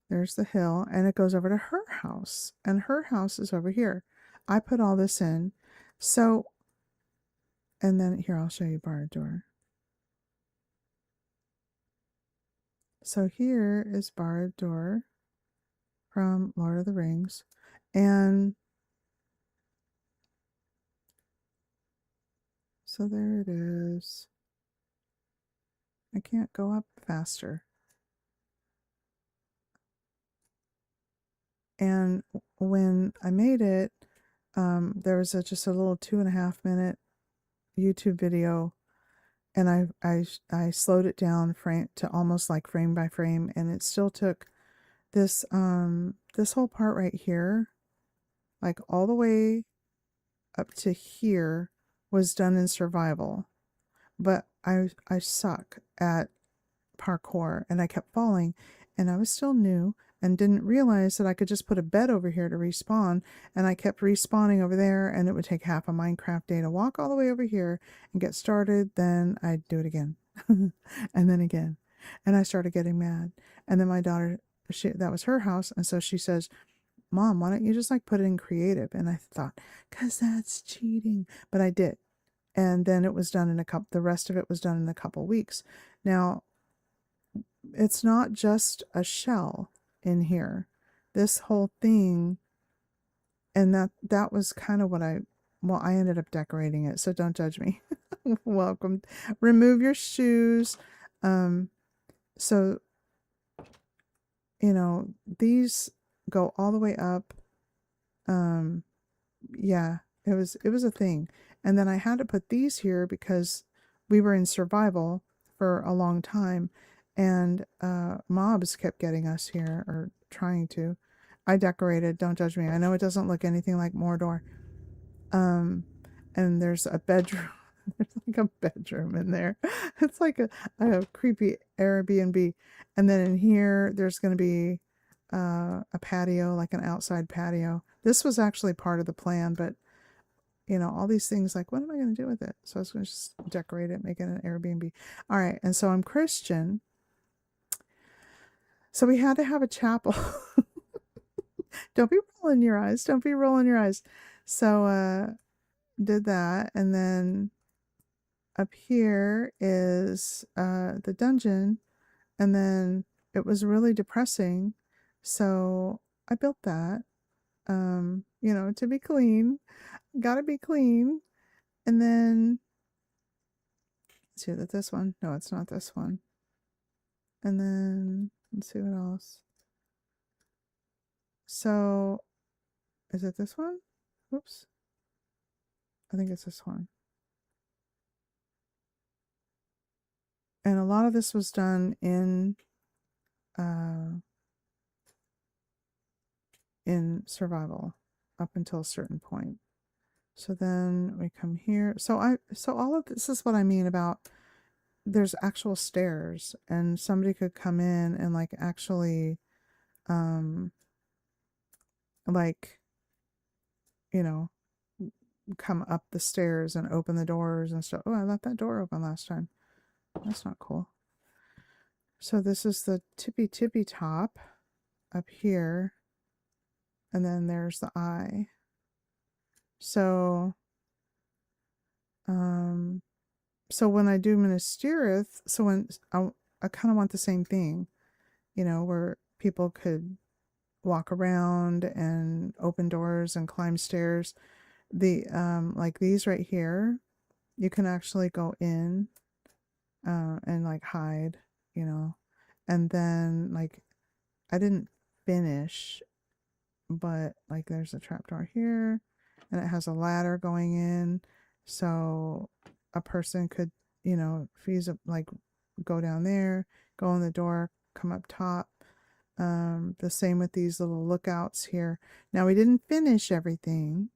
There's the hill, and it goes over to her house, and her house is over here. I put all this in. So, and then here, I'll show you Barad-dûr. So here is Barad-dûr from Lord of the Rings, and so there it is. I can't go up faster. And when I made it, there was just a little 2.5 minute YouTube video, and I slowed it down to almost like frame by frame, and it still took this this whole part right here, like all the way up to here, was done in survival. But I suck at parkour, and I kept falling, and I was still new and didn't realize that I could just put a bed over here to respawn, and I kept respawning over there, and it would take half a Minecraft day to walk all the way over here and get started. Then I'd do it again and then again, and I started getting mad. And then my daughter, that was her house, and so she says, Mom, why don't you just like put it in creative? And I thought, because that's cheating, but I did. And then it was done in the rest of it was done in a couple weeks. Now, it's not just a shell in here. This whole thing, and that was kind of what I ended up decorating it, so don't judge me. Welcome. Remove your shoes. So, you know, these go all the way up. Yeah, it was a thing. And then I had to put these here because we were in survival for a long time, and mobs kept getting us here, or trying to. I decorated, don't judge me. I know it doesn't look anything like Mordor. And there's a bedroom. There's like a bedroom in there. It's like a creepy Airbnb. And then in here, there's going to be a patio, like an outside patio. This was actually part of the plan, but you know, all these things, like, what am I going to do with it? So I was going to just decorate it, make it an Airbnb. All right. And so I'm Christian. So we had to have a chapel. Don't be rolling your eyes. Don't be rolling your eyes. So, did that. And then up here is the dungeon. And then it was really depressing. So I built that, you know, to be clean. Gotta be clean. And then, let's see, that this one. No, it's not this one. And then, let's see what else. So, is it this one? Whoops. I think it's this one. And a lot of this was done in survival up until a certain point. So then we come here. So all of this is what I mean about there's actual stairs, and somebody could come in and like actually like, you know, come up the stairs and open the doors and stuff. Oh, I left that door open last time. That's not cool. So this is the tippy top up here, and then there's the eye. So so when I do Minas Tirith, so when I kind of want the same thing, you know, where people could walk around and open doors and climb stairs. The like these right here, you can actually go in and like hide, you know. And then like I didn't finish, but like there's a trapdoor here, and it has a ladder going in, so a person could, you know, like go down there, go in the door, come up top. The same with these little lookouts here. Now we didn't finish everything.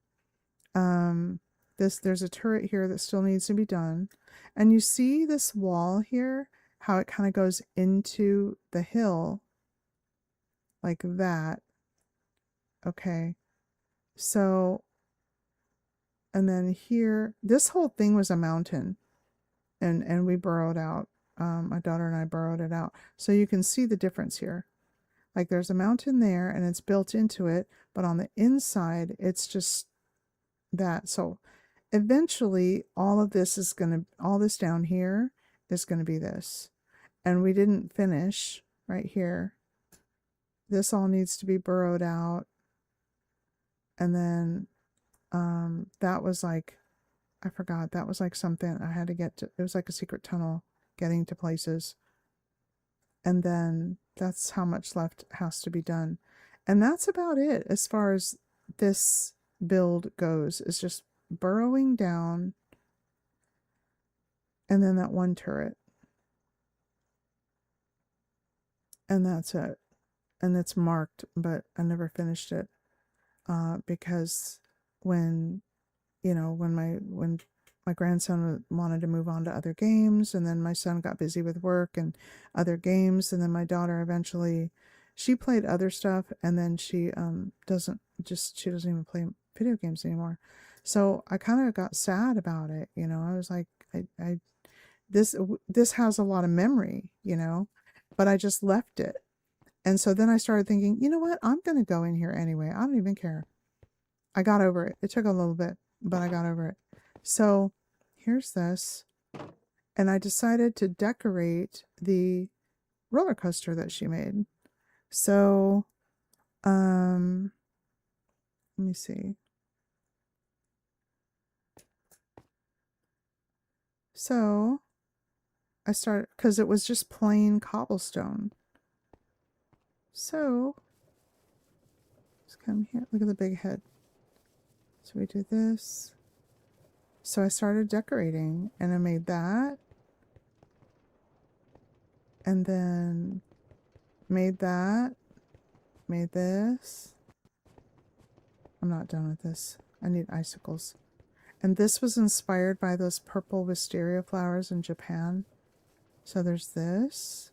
There's a turret here that still needs to be done. And you see this wall here, how it kind of goes into the hill like that. Okay. So, and then here, this whole thing was a mountain, and we burrowed out. My daughter and I burrowed it out. So you can see the difference here. Like there's a mountain there and it's built into it, but on the inside, it's just that. So eventually all this down here is going to be this. And we didn't finish right here. This all needs to be burrowed out. And then that was like, I forgot, that was like something I had to get to. It was like a secret tunnel getting to places. And then that's how much left has to be done. And that's about it as far as this build goes. It's just burrowing down, and then that one turret. And that's it. And it's marked, but I never finished it. Because when my grandson wanted to move on to other games, and then my son got busy with work and other games, and then my daughter eventually, she played other stuff, and then she doesn't even play video games anymore. So I kind of got sad about it, you know. I was like, this has a lot of memory, you know, but I just left it. And so then I started thinking, you know what? I'm going to go in here anyway. I don't even care. I got over it. It took a little bit, but I got over it. So here's this. And I decided to decorate the roller coaster that she made. So, let me see. So I started, because it was just plain cobblestone. So let's come here. Look at the big head. So we do this. So I started decorating, and I made that. And then made that. Made this. I'm not done with this. I need icicles. And this was inspired by those purple wisteria flowers in Japan. So there's this.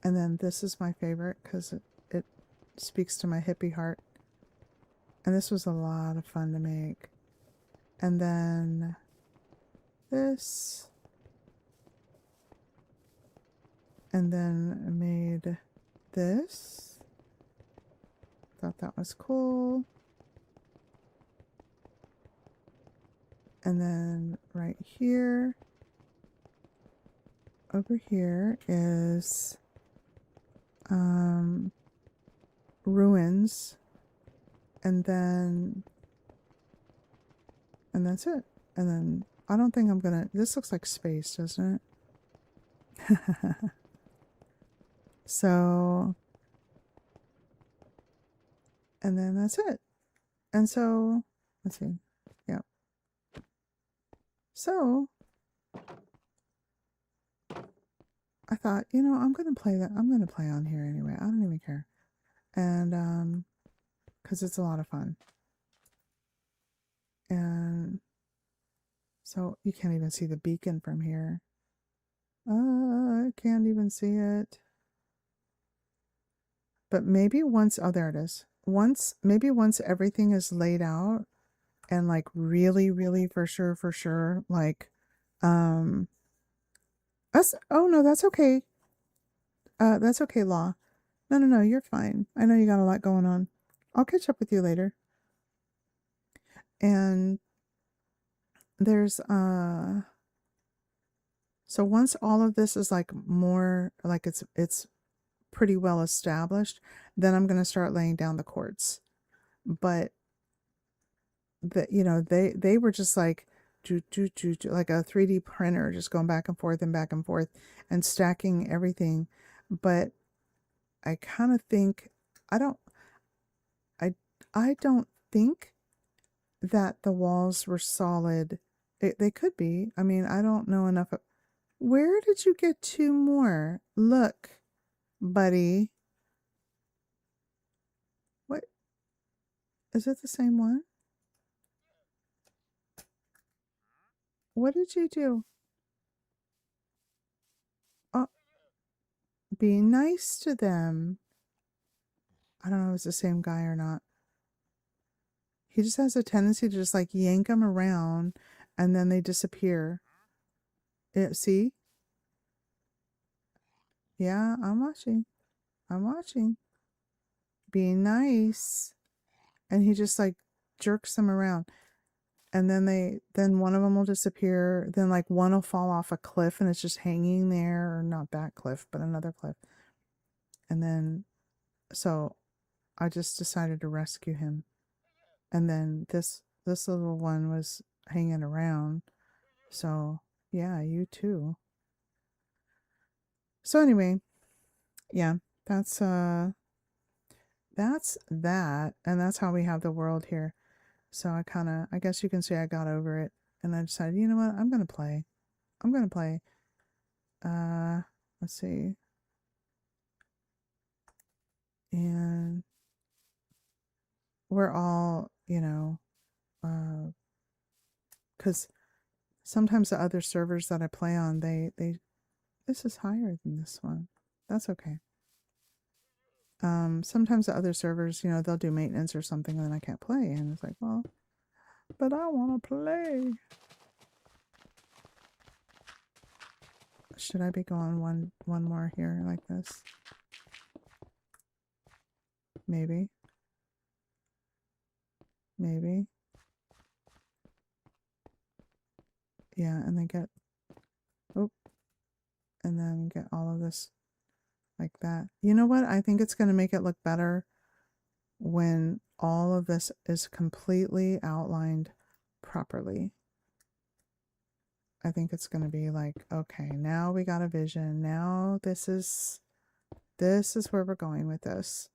And then this is my favorite because it speaks to my hippie heart. And this was a lot of fun to make. And then this. And then I made this. Thought that was cool. And then right here, over here is ruins, and that's it. And then I don't think I'm gonna, this looks like space, doesn't it? So, and then that's it. And so, let's see. So I thought, you know, I'm gonna play that. I'm gonna play on here anyway. I don't even care, and because it's a lot of fun. And so you can't even see the beacon from here. I can't even see it. But maybe once, oh, there it is. Maybe once everything is laid out and like really, really for sure, like, um, oh no, that's okay. That's okay, Law. No, you're fine. I know you got a lot going on. I'll catch up with you later. And there's, so once all of this is like more, like it's pretty well established, then I'm going to start laying down the quartz. But you know, they were just like like a 3D printer, just going back and forth and back and forth and stacking everything. But I kind of think I don't I I don't think that the walls were solid. They could be. I mean, I don't know enough. Where did you get two more? Look, buddy. What is it? The same one? What did you do? Oh, be nice to them. I don't know if it's the same guy or not. He just has a tendency to just like yank them around and then they disappear. See? Yeah, I'm watching. I'm watching. Being nice. And he just like jerks them around. And then one of them will disappear. Then like one will fall off a cliff and it's just hanging there, or not that cliff, but another cliff. And then, so I just decided to rescue him. And then this little one was hanging around. So yeah, you too. So anyway, yeah, that's that's that, and that's how we have the world here. So I guess you can say I got over it, and I decided, you know what, I'm gonna play. I'm gonna play. Uh, let's see, and we're all, you know, because sometimes the other servers that I play on, they this is higher than this one. That's okay. Sometimes the other servers, you know, they'll do maintenance or something, and then I can't play, and it's like, well, but I want to play. Should I be going one more here like this? Maybe. Maybe. Yeah, and then get, oh, and then get all of this like that. You know what? I think it's going to make it look better when all of this is completely outlined properly. I think it's going to be like, okay, now we got a vision. Now this is where we're going with this.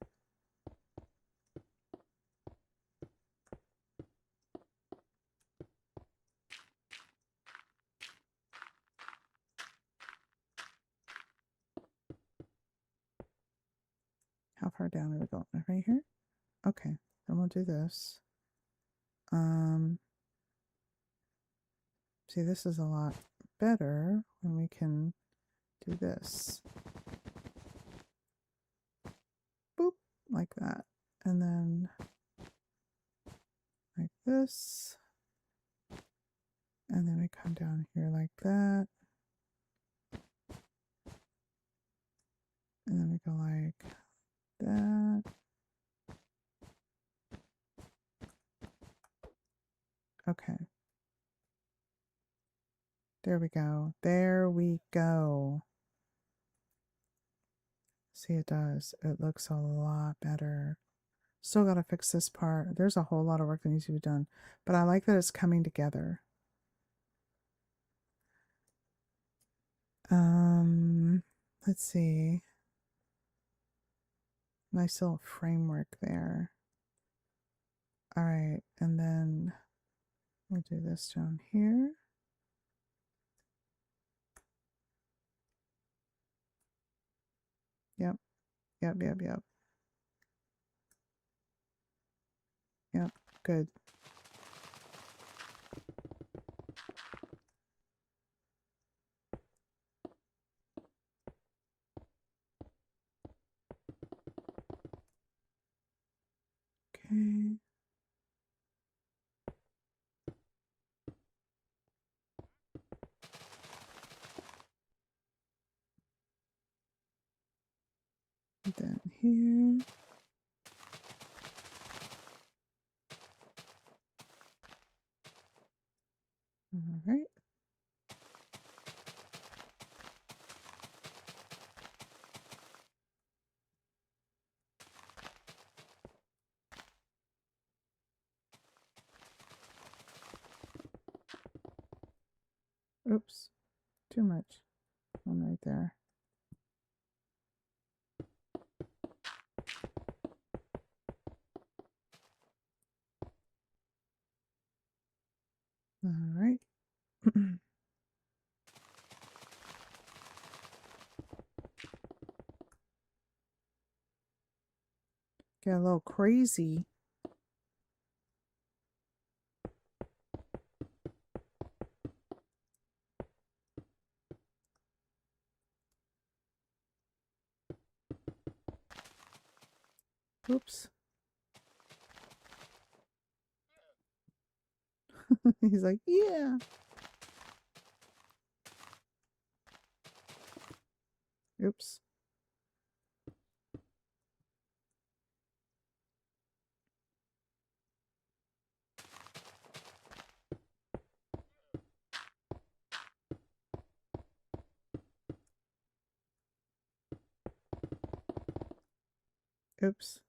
How far down are we going? Right here? Okay, then we'll do this. See, this is a lot better when we can do this. Boop, like that. And then like this. And then we come down here like that. And then we go like that. Okay. There we go. There we go. See, it does. It looks a lot better. Still got to fix this part. There's a whole lot of work that needs to be done. But I like that it's coming together. Let's see. Nice little framework there. All right, and then we'll do this down here. Yep, yep, yep. Yep, good. Okay. Then here. All right. Oops. Too much. One right there. All right. Get a little crazy. Oops. He's like, yeah. Oops. Oops.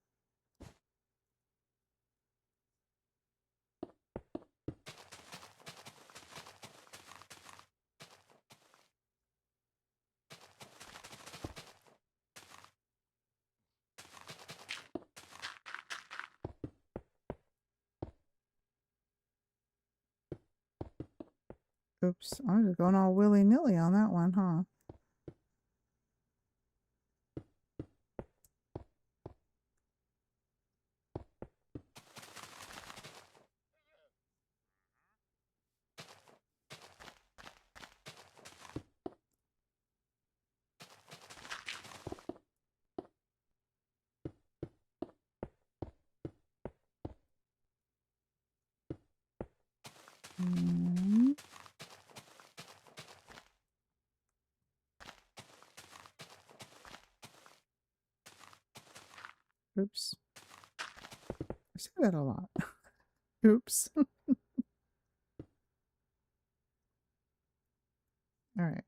Oops. I'm just going all willy-nilly on that one, huh? Mm. Oops. I say that a lot. Oops. All right.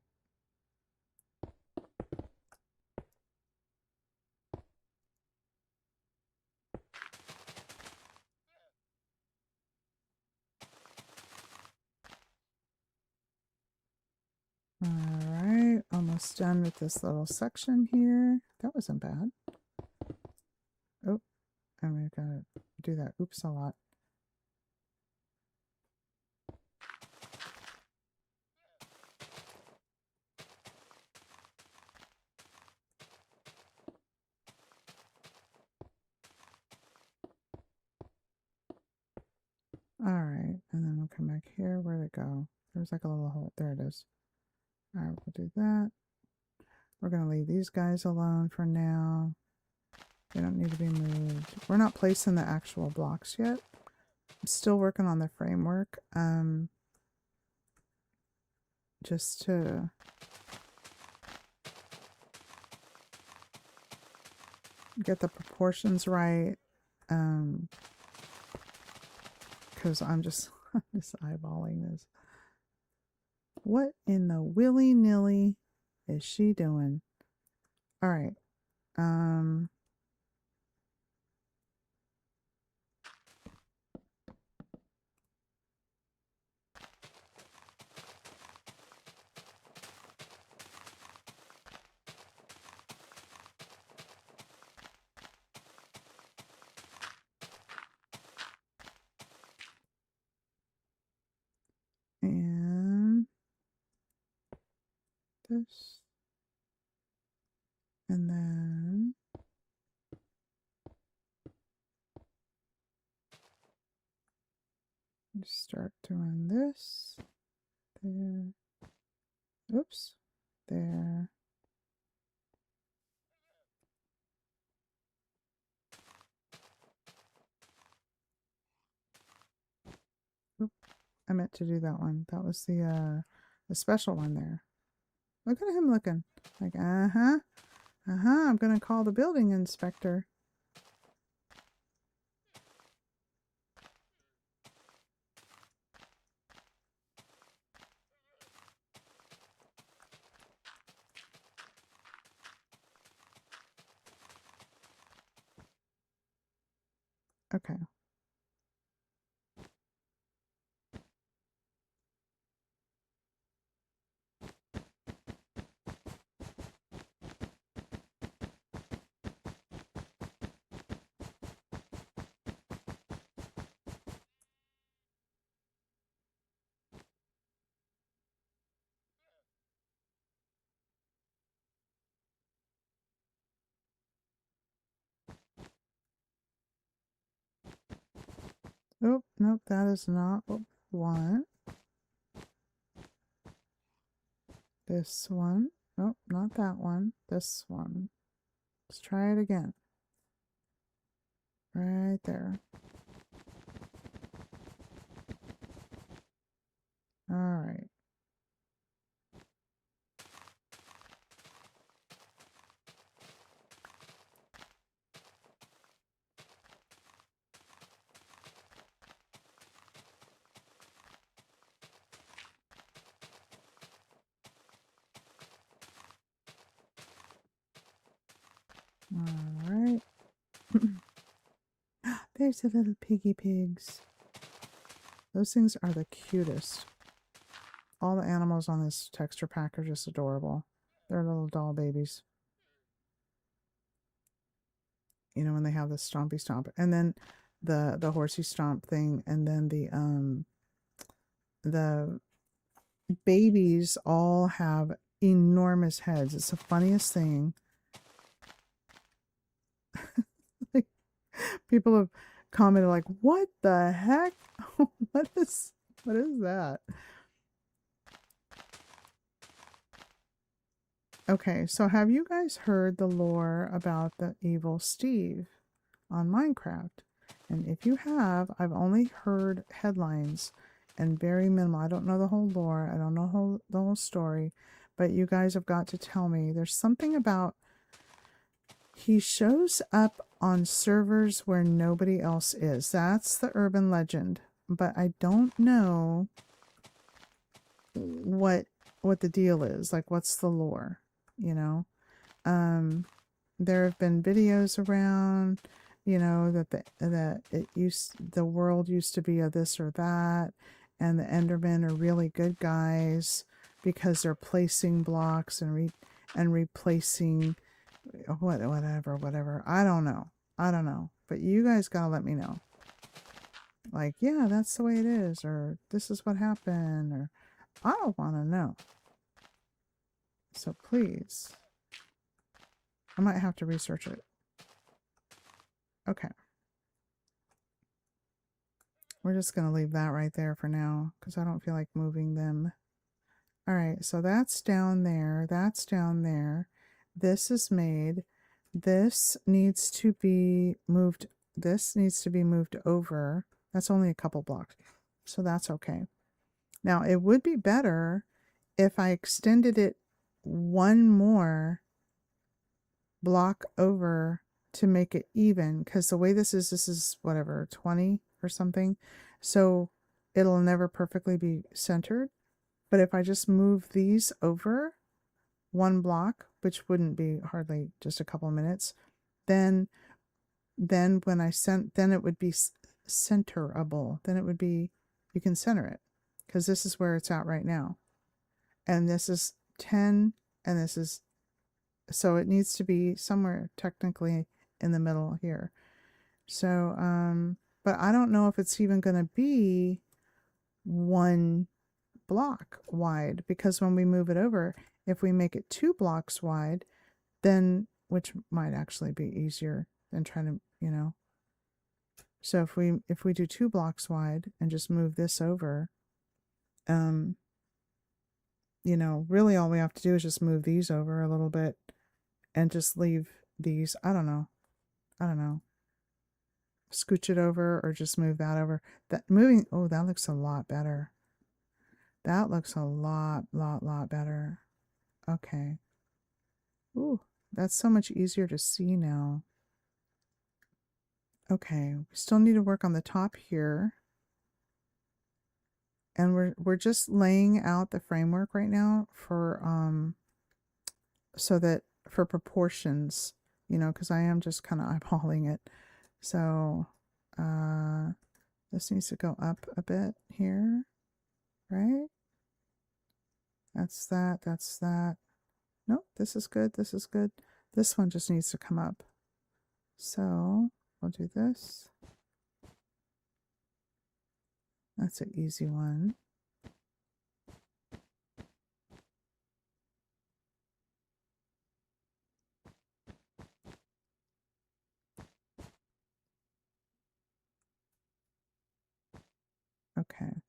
All right. Almost done with this little section here. That wasn't bad. Oh, and we gotta do that oops a lot. All right. And then we'll come back here. Where'd it go? There's like a little hole. There it is. All right. We'll do that. We're going to leave these guys alone for now. They don't need to be moved. We're not placing the actual blocks yet. I'm still working on the framework. Just to get the proportions right. Because I'm just eyeballing this. What in the willy-nilly is she doing? All right. And this. And then start doing this. There. Oops. There. Oop, I meant to do that one. That was the special one there. Look at him looking. Like, uh-huh. Uh-huh. I'm gonna call the building inspector. Okay. Oh, nope, that is not what we want. This one. Nope, not that one. This one. Let's try it again. Right there. All right. All right. There's the little piggy pigs. Those things are the cutest. All the animals on this texture pack are just adorable. They're little doll babies. You know, when they have the stompy stomp. And then the horsey stomp thing. And then the babies all have enormous heads. It's the funniest thing. Like, people have commented like, what the heck? what is that? Okay, so have you guys heard the lore about the evil Steve on Minecraft? And if you have, I've only heard headlines and very minimal. I don't know the whole lore. I don't know the whole story. But you guys have got to tell me. There's something about he shows up on servers where nobody else is. That's the urban legend. But I don't know what the deal is. Like, what's the lore? You know? There have been videos around, you know, that the world used to be a this or that, and the Endermen are really good guys because they're placing blocks and replacing whatever. I don't know. But you guys gotta let me know. Like, yeah, that's the way it is, or this is what happened, or I don't want to know. So please. I might have to research it. Okay. We're just going to leave that right there for now because I don't feel like moving them. All right, so that's down there. That's down there. This is made. This needs to be moved. This needs to be moved over. That's only a couple blocks, so that's okay. Now, it would be better if I extended it one more block over to make it even, because the way this is whatever, 20 or something, so it'll never perfectly be centered. But if I just move these over one block, which wouldn't be hardly just a couple of minutes, then when I then it would be centerable. Then it would be, you can center it, because this is where it's at right now, and this is 10, and this is, so it needs to be somewhere technically in the middle here. So but I don't know if it's even going to be one block wide, because when we move it over, if we make it 2 blocks wide, then, which might actually be easier than trying to, you know, So if we do 2 blocks wide and just move this over, you know, really all we have to do is just move these over a little bit and just leave these, I don't know, scooch it over or just move that over. That moving, oh, that looks a lot better. That looks a lot better. Okay. Ooh, that's so much easier to see now. Okay, we still need to work on the top here. And we're just laying out the framework right now for so that for proportions, you know, because I am just kind of eyeballing it. So this needs to go up a bit here, right? That's that, that's that. Nope, this is good, this is good. This one just needs to come up. So we'll do this. That's an easy one. Okay.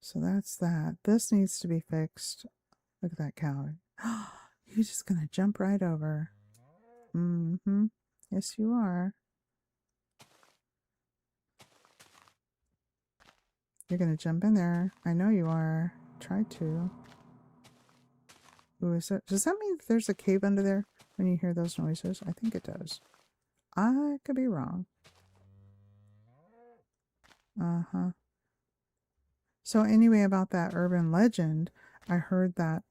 So that's that. This needs to be fixed. Look at that cow. You're just gonna jump right over. Mm-hmm. Yes, you are. You're gonna jump in there. I know you are. Try to. Ooh, does that mean there's a cave under there when you hear those noises? I think it does. I could be wrong. Uh-huh. So anyway, about that urban legend, I heard that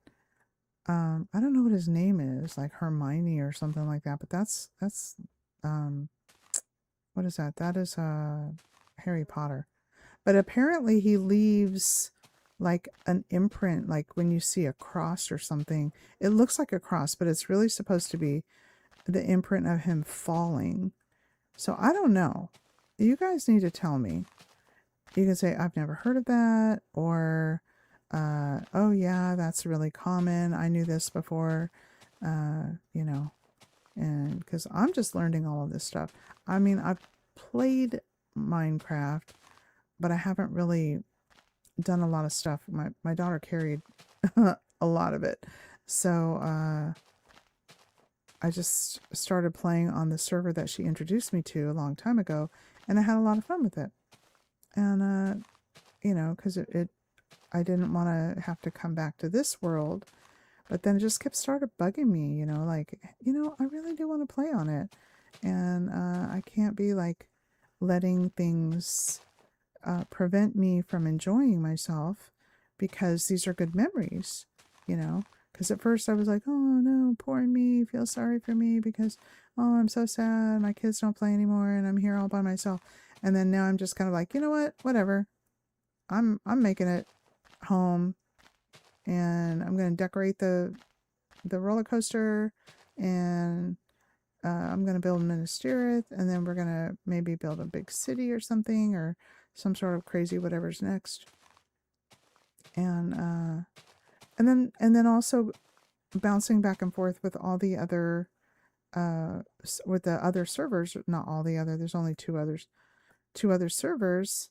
I don't know what his name is, like Hermione or something like that, but that's what is that? That is Harry Potter. But apparently he leaves like an imprint, like when you see a cross or something. It looks like a cross, but it's really supposed to be the imprint of him falling. So I don't know. You guys need to tell me. You can say, I've never heard of that, or, oh yeah, that's really common. I knew this before, you know, and because I'm just learning all of this stuff. I mean, I've played Minecraft, but I haven't really done a lot of stuff. My daughter carried a lot of it. So, I just started playing on the server that she introduced me to a long time ago, and I had a lot of fun with it. And, you know, because I didn't want to have to come back to this world, but then it just kept started bugging me, you know, like, you know, I really do want to play on it. And I can't be like letting things prevent me from enjoying myself because these are good memories, you know. Because at first I was like, oh no, poor me, feel sorry for me because, oh, I'm so sad, my kids don't play anymore and I'm here all by myself. And then now I'm just kind of like, you know what, whatever. I'm making it home and I'm going to decorate the roller coaster and I'm going to build Minas Tirith and then we're going to maybe build a big city or something or some sort of crazy whatever's next. And then also bouncing back and forth with all the other with the other servers, not all the other, there's only two other servers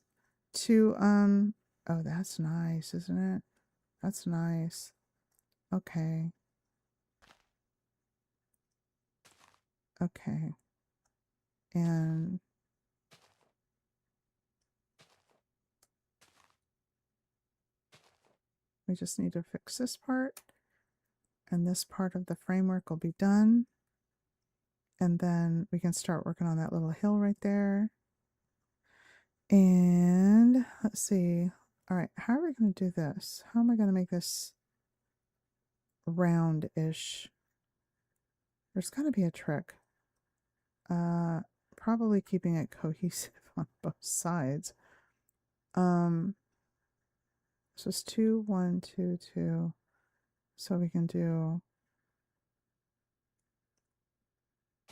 to oh, that's nice, isn't it? That's nice. Okay. Okay. And we just need to fix this part. And this part of the framework will be done. And then we can start working on that little hill right there. And let's see. All right, how are we going to do this? How am I going to make this round-ish? There's got to be a trick. Probably keeping it cohesive on both sides. So it's 2, 1, 2, 2. So we can do.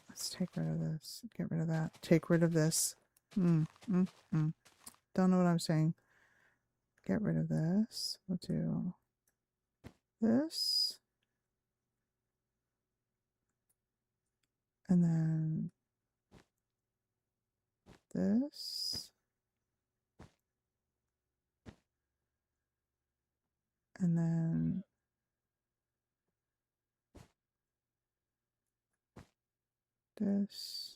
Let's take rid of this. Get rid of that. Take rid of this. Don't know what I'm saying. Get rid of this. We'll do this. And then this. And then this.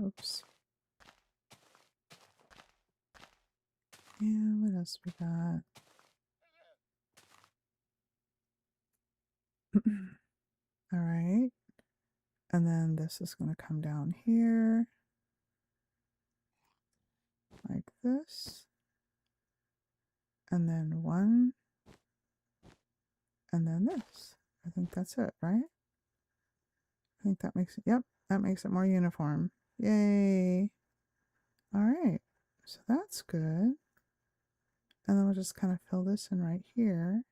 Oops. And what else we got? All right. And then this is going to come down here like this. And then one. And then this. I think that's it, right? I think that makes it, yep, that makes it more uniform. Yay. All right. So that's good. And then we'll just kind of fill this in right here.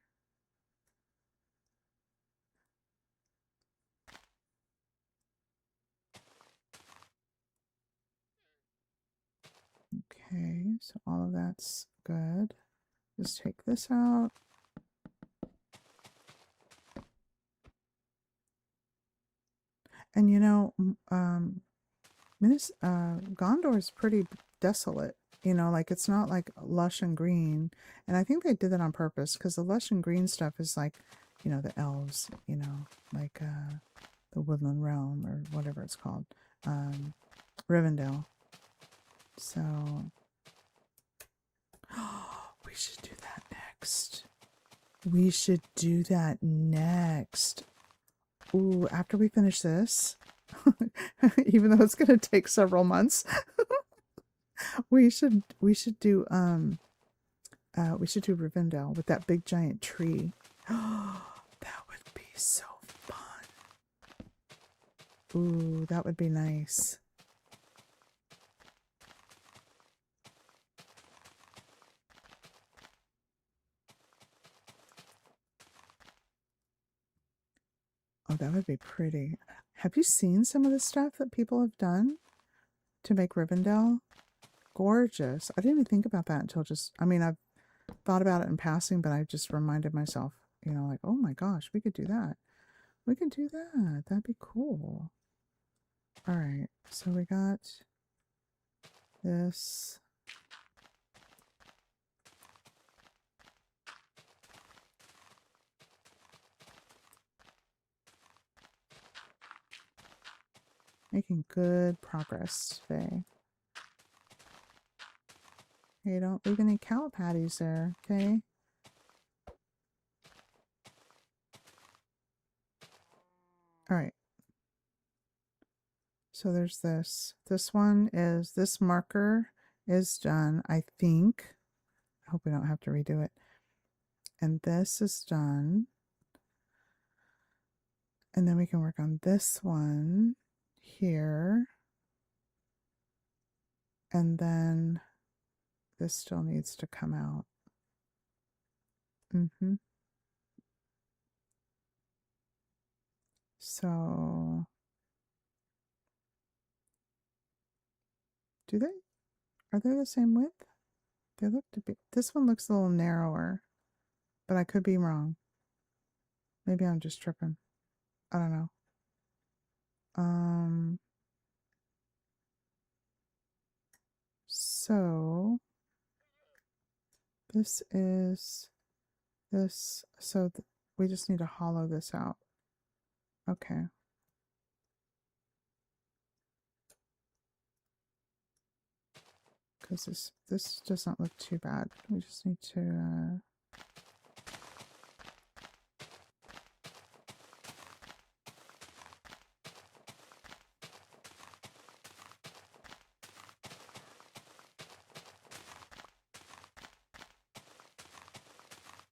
Okay, so all of that's good. Just take this out. And you know, Minas, Gondor is pretty desolate. You know, like it's not like lush and green. And I think they did that on purpose because the lush and green stuff is like, you know, the elves, you know, like the Woodland Realm or whatever it's called. Rivendell. So we should do that next. We should do that next. Ooh, after we finish this, even though it's gonna take several months, we should do Rivendell with that big giant tree. That would be so fun. Ooh, that would be nice. Oh, that would be pretty. Have you seen some of the stuff that people have done to make Rivendell? Gorgeous. I didn't even think about that until just, I mean, I've thought about it in passing, but I just reminded myself, you know, like, oh my gosh, we could do that. We could do that. That'd be cool. All right. So we got this. Making good progress today. Hey, don't leave any cow patties there, okay? All right. So there's this. This one is, this marker is done, I think. I hope we don't have to redo it. And this is done. And then we can work on this one here. And then this still needs to come out. So, do they? Are they the same width? They look to be. This one looks a little narrower, but I could be wrong. Maybe I'm just tripping. I don't know. So this is this. So we just need to hollow this out. Okay. Because this doesn't look too bad. We just need to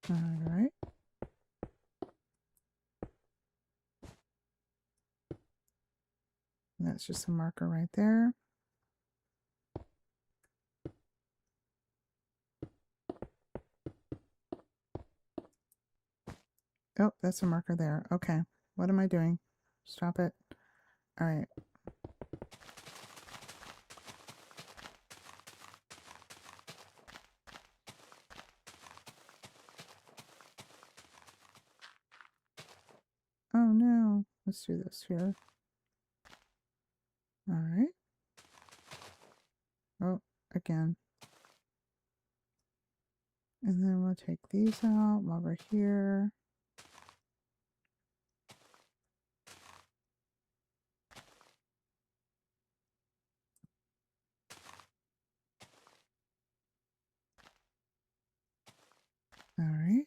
all right. And that's just a marker right there. Oh, that's a marker there. Okay. What am I doing? Stop it. All right. Let's do this here. All right. Oh, again. And then we'll take these out while we're here. All right.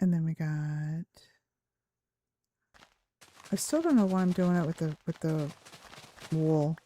And then we got, I still don't know why I'm doing it with the wool.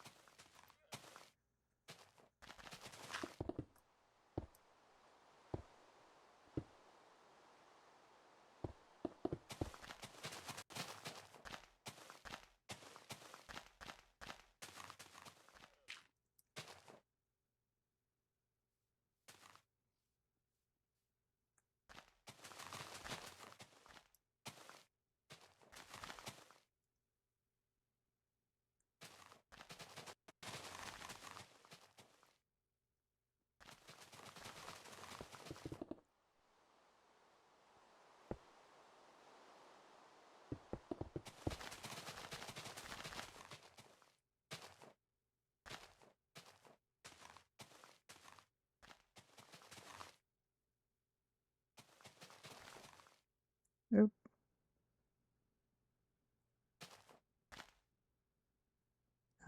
Oop.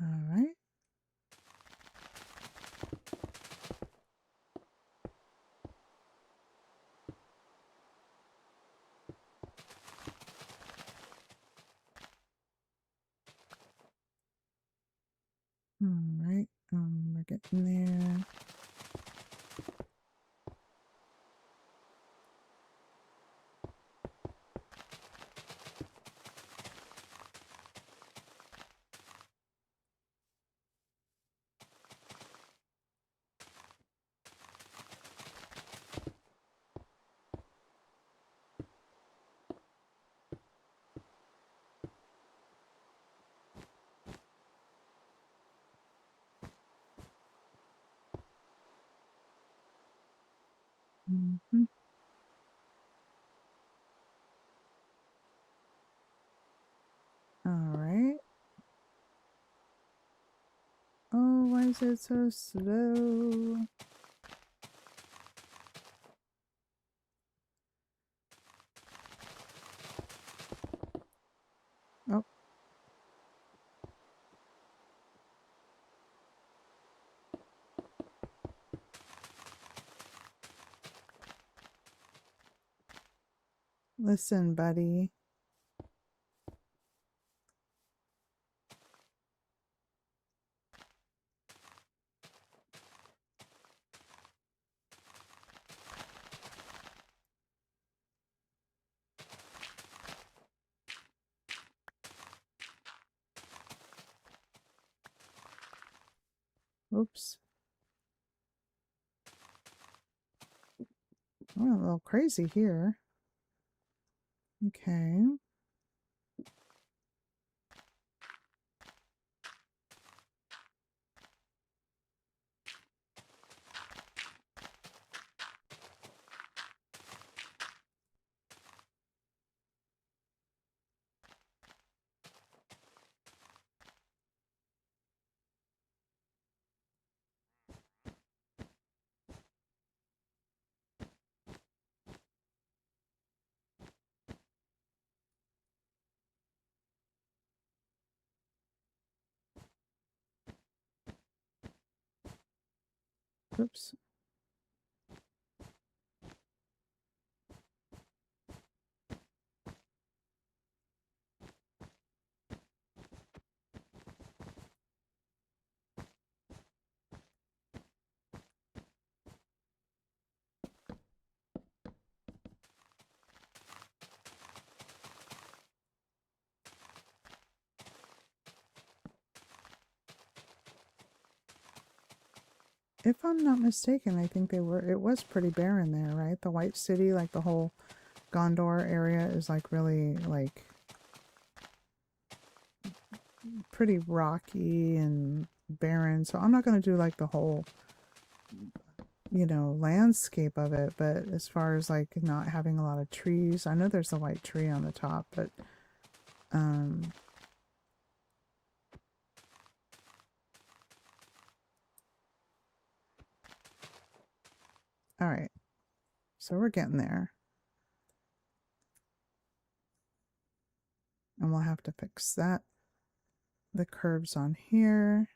All right. All right. We're getting there. Mm-hmm. All right. Oh, why is it so slow? Oh, listen, buddy. Oops. Oh, a little crazy here. Okay. Oops. If I'm not mistaken, I think it was pretty barren there, right? The White City, like the whole Gondor area is like really like pretty rocky and barren. So I'm not going to do like the whole, you know, landscape of it. But as far as like not having a lot of trees, I know there's a white tree on the top, but All right, so we're getting there. And we'll have to fix that. The curves on here.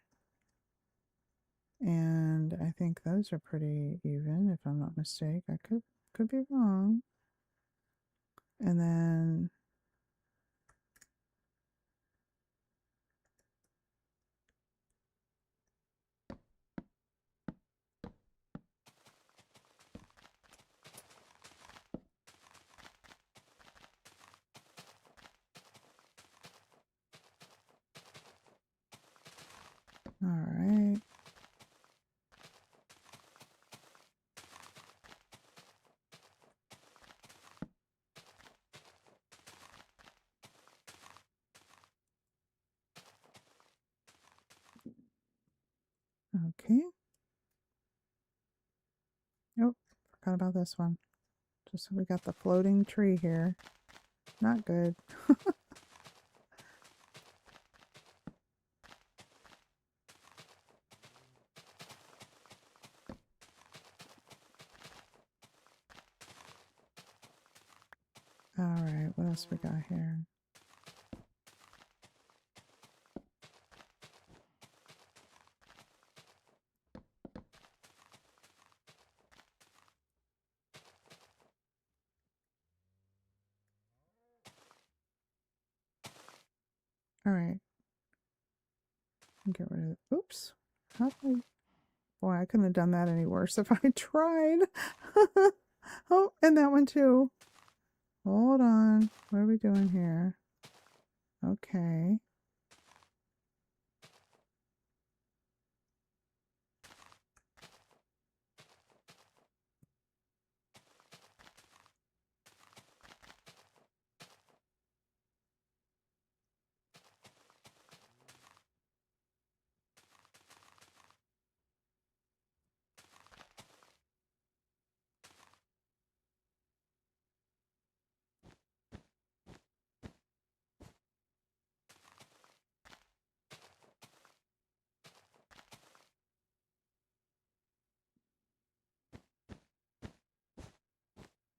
And I think those are pretty even, if I'm not mistaken. I could be wrong. And then all right. Okay. Oh, forgot about this one. Just so we got the floating tree here. Not good. All right, what else we got here? All right. Get rid of it. Oops. How do I... Boy, I couldn't have done that any worse if I tried. Oh, and that one too. Hold on. What are we doing here? Okay.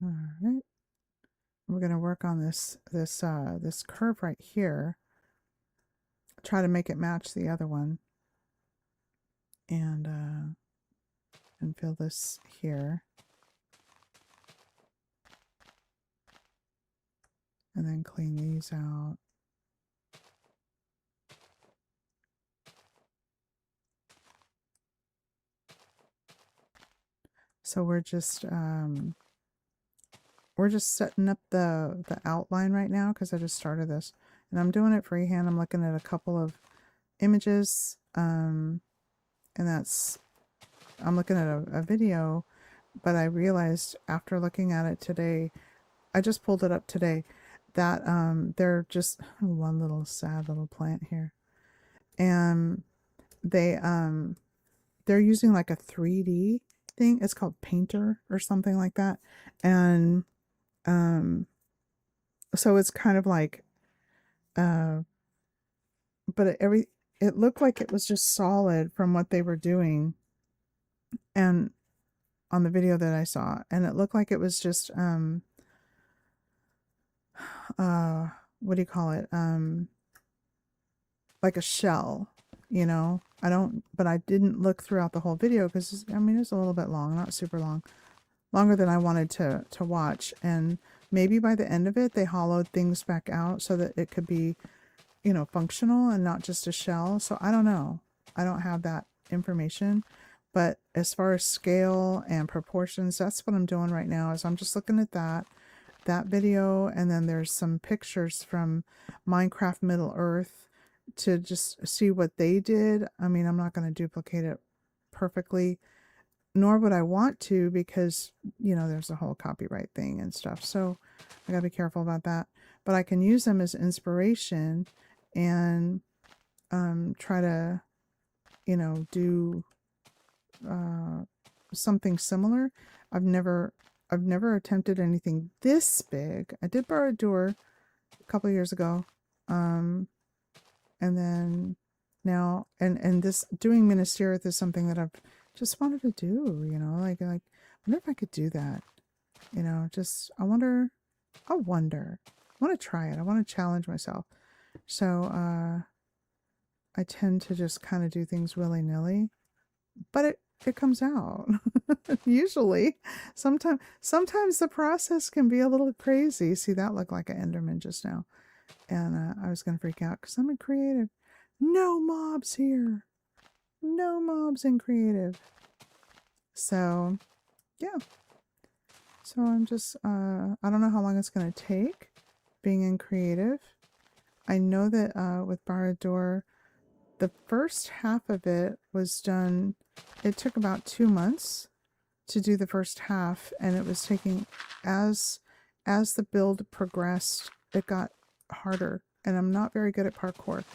All right. We're going to work on this curve right here. Try to make it match the other one. And fill this here. And then clean these out. So we're just setting up the outline right now because I just started this. And I'm doing it freehand. I'm looking at a couple of images. And I'm looking at a video, but I realized after looking at it today, I just pulled it up today, that they're just one little sad little plant here. And they're using like a 3D thing. It's called Painter or something like that. And so it's kind of like but it looked like it was just solid from what they were doing and on the video that I saw, and it looked like it was just what do you call it, like a shell, you know. But I didn't look throughout the whole video because I mean it's a little bit long, not super long, longer than I wanted to watch. And maybe by the end of it they hollowed things back out so that it could be, you know, functional and not just a shell. So I don't know, I don't have that information. But as far as scale and proportions, that's what I'm doing right now, is I'm just looking at that video, and then there's some pictures from Minecraft Middle Earth to just see what they did. I mean, I'm not going to duplicate it perfectly, nor would I want to, because, you know, there's a whole copyright thing and stuff. So I gotta be careful about that. But I can use them as inspiration and try to, you know, do something similar. I've never attempted anything this big. I did borrow a door a couple of years ago, And then now, and this doing Minas Tirith is something that I've just wanted to do, you know, like I wonder if I could do that, you know, just I wonder, I want to try it. I want to challenge myself. So, I tend to just kind of do things willy-nilly, but it comes out. Usually. Sometimes the process can be a little crazy. See, that looked like an Enderman just now. And I was going to freak out because I'm in creative. No mobs here. No mobs in creative. So, yeah. So I'm just, I don't know how long it's going to take being in creative. I know that with Barad-dûr, the first half of it was done, it took about 2 months to do the first half, and it was taking, as the build progressed, it got harder, and I'm not very good at parkour.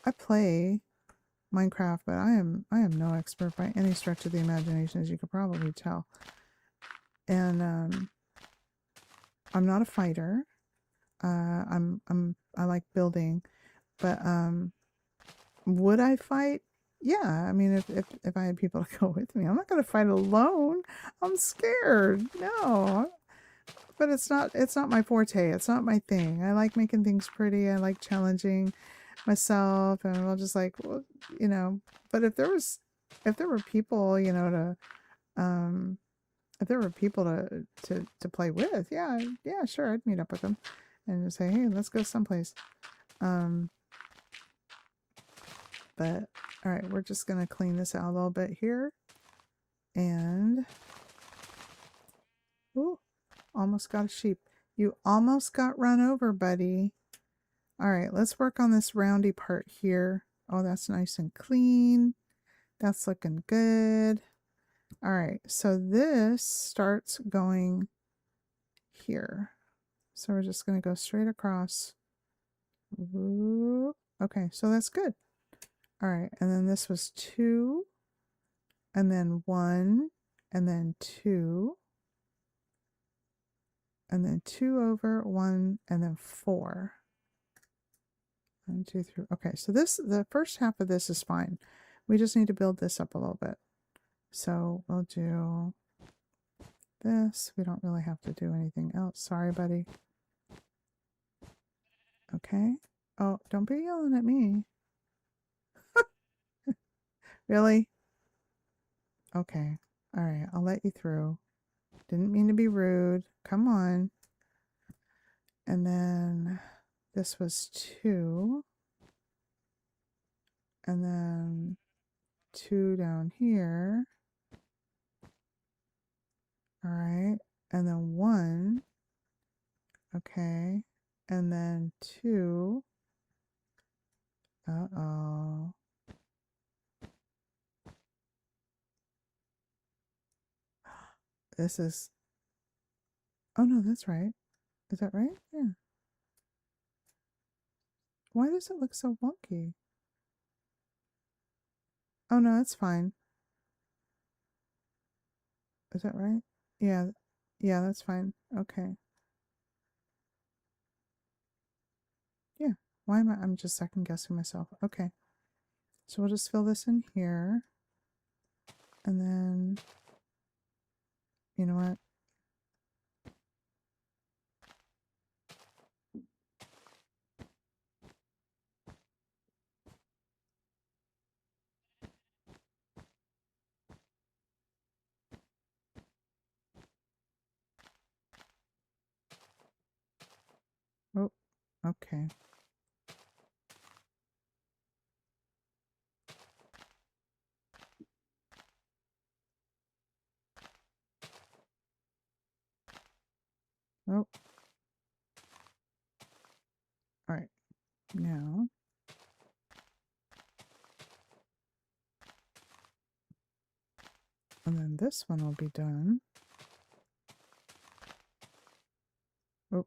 I play Minecraft, but I am no expert by any stretch of the imagination, as you could probably tell. And I'm not a fighter. I like building, but would I fight? Yeah, I mean, if I had people to go with me, I'm not going to fight alone. I'm scared. No, but it's not my forte. It's not my thing. I like making things pretty. I like challenging myself, and I'll just like, well, you know. But if there were people, you know, if there were people to play with, yeah, sure, I'd meet up with them and just say, hey, let's go someplace. But all right, we're just gonna clean this out a little bit here, and ooh, almost got a sheep. You almost got run over, buddy. All right, let's work on this roundy part here. Oh, that's nice and clean. That's looking good. All right, so this starts going here. So we're just going to go straight across. Ooh. Okay, so that's good. All right, and then this was 2, and then 1, and then 2, and then 2 over 1, and then 4. 1, 2, 3. Okay, so the first half of this is fine. We just need to build this up a little bit. So we'll do this. We don't really have to do anything else. Sorry, buddy. Okay. Oh, don't be yelling at me. Really? Okay. All right, I'll let you through. Didn't mean to be rude. Come on. And then this was 2. And then 2 down here. All right. And then 1. Okay. And then 2. Uh-oh. This is... Oh, no, that's right. Is that right? Yeah. Why does it look so wonky? Oh, no, it's fine. Is that right? Yeah. Yeah, that's fine. Okay. Yeah. Why am I? I'm just second guessing myself. Okay. So we'll just fill this in here. And then, you know what? Oh, okay. Oh, all right. Now, and then this one will be done. Oh,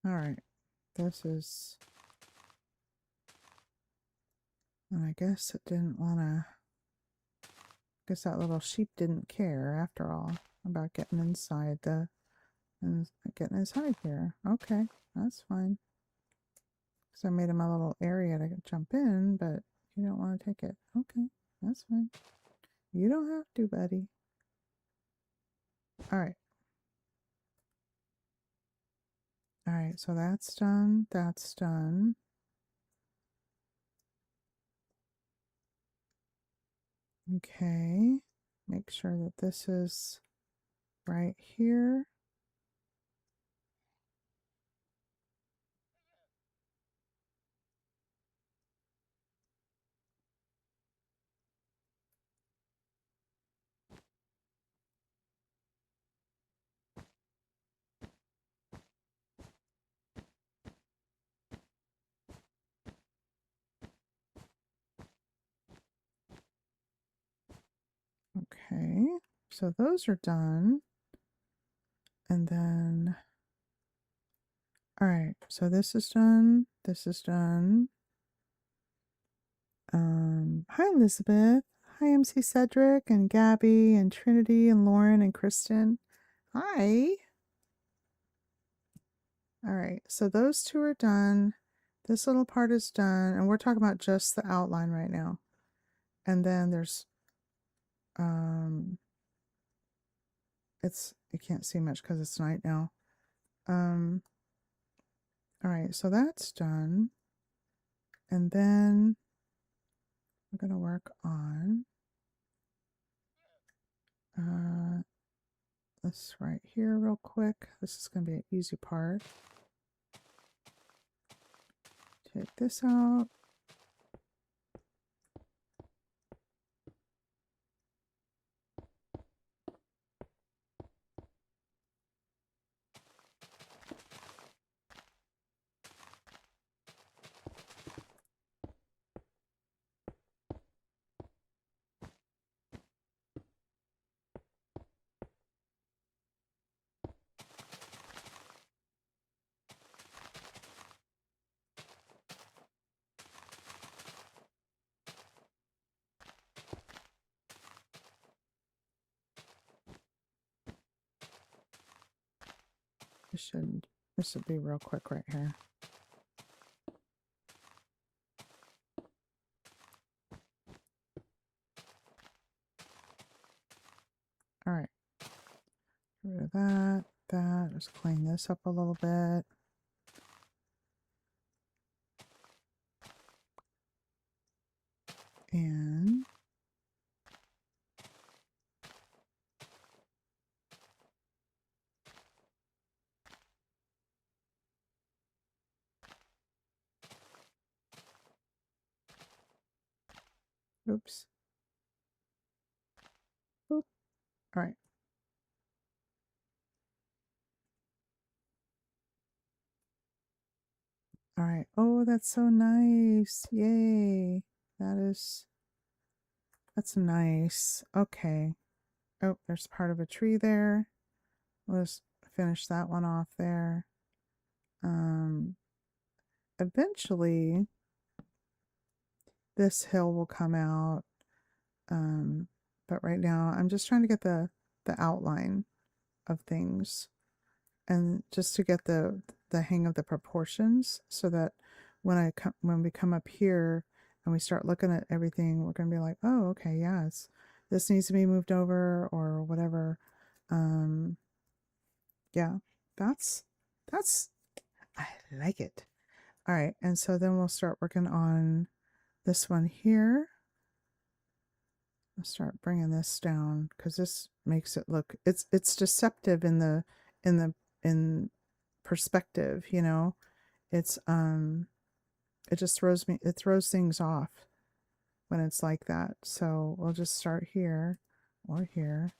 All right. This is... And I guess it didn't want to... Guess that little sheep didn't care, after all, about getting inside the... and getting inside here. Okay, that's fine. Because I made him a little area to jump in, but you don't want to take it. Okay, that's fine. You don't have to, buddy. Alright. Alright, so that's done. That's done. Okay. Make sure that this is right here. Okay. So those are done. And then... Alright, so this is done. This is done. Hi Elizabeth. Hi MC Cedric and Gabby and Trinity and Lauren and Kristen. Hi. Alright, so those two are done. This little part is done, and we're talking about just the outline right now. And then there's you can't see much because it's night now. Alright, so that's done. And then we're gonna work on this right here real quick. This is gonna be an easy part. Take this out. This should be real quick right here. All right. Get rid of that. Just clean this up a little bit. And oops. Oop. All right. All right. Oh, that's so nice. Yay. That's nice. Okay. Oh, there's part of a tree there. Let's finish that one off there. Eventually this hill will come out. But right now I'm just trying to get the outline of things, and just to get the hang of the proportions, so that when we come up here and we start looking at everything, we're going to be like, oh, okay, yeah, this needs to be moved over or whatever. Yeah, that's I like it. All right, and so then we'll start working on this one here. I'll start bringing this down because this makes it look, it's deceptive in perspective, you know. It just throws things off when it's like that. So we'll just start here or here.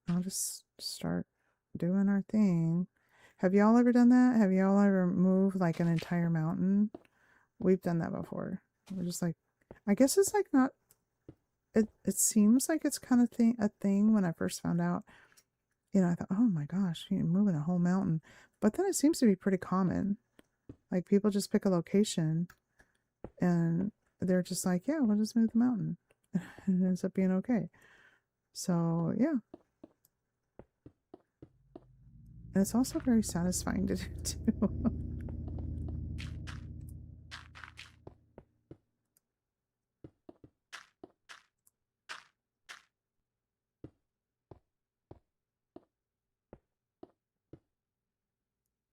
I'll just start doing our thing. Have y'all ever done that? Have y'all ever moved like an entire mountain? We've done that before. We're just like, I guess it's like not, it seems like it's kind of a thing when I first found out. You know, I thought, oh my gosh, you're moving a whole mountain. But then it seems to be pretty common. Like people just pick a location and they're just like, yeah, we'll just move the mountain. And it ends up being okay. So yeah. And it's also very satisfying to do too.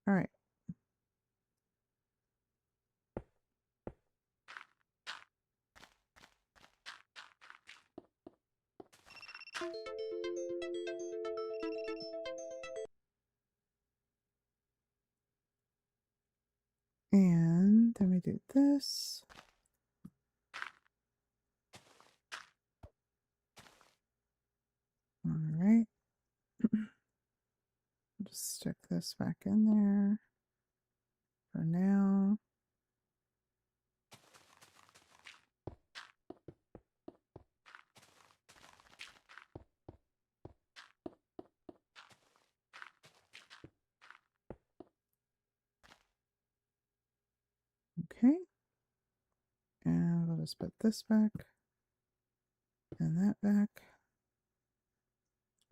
All right. And then we do this. All right. Just stick this back in there for now. Okay. And we'll just put this back and that back.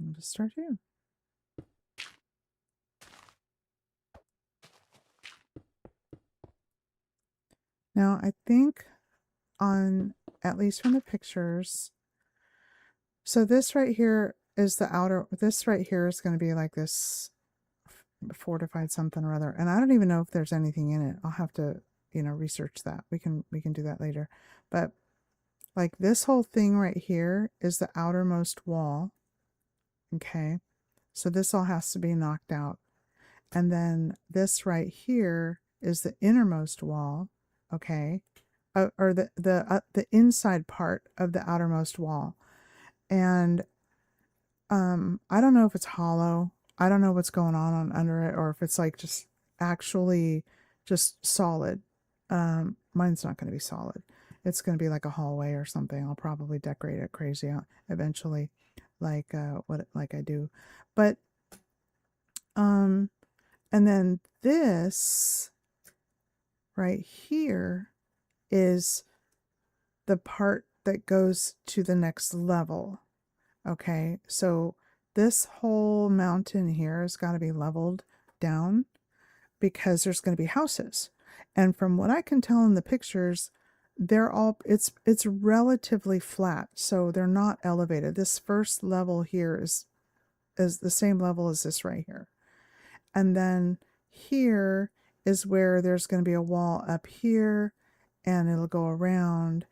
And just start here. Now I think on, at least from the pictures, so this right here is the outer, this right here is going to be like this fortified something or other. And I don't even know if there's anything in it. I'll have to, research that. We can do that later. But like this whole thing right here is the outermost wall. Okay. So this all has to be knocked out. And then this right here is the innermost wall. Okay. Or the inside part of the outermost wall. And I don't know if it's hollow. I don't know what's going on under it, or if it's like just actually just solid. Mine's not going to be solid. It's going to be like a hallway or something. I'll probably decorate it crazy out eventually, like like I do. But and then this right here is the part that goes to the next level. Okay, so this whole mountain here has got to be leveled down because there's going to be houses. And from what I can tell in the pictures, they're all, it's relatively flat, so they're not elevated. This first level here is the same level as this right here. And then here is where there's going to be a wall up here, and it'll go around,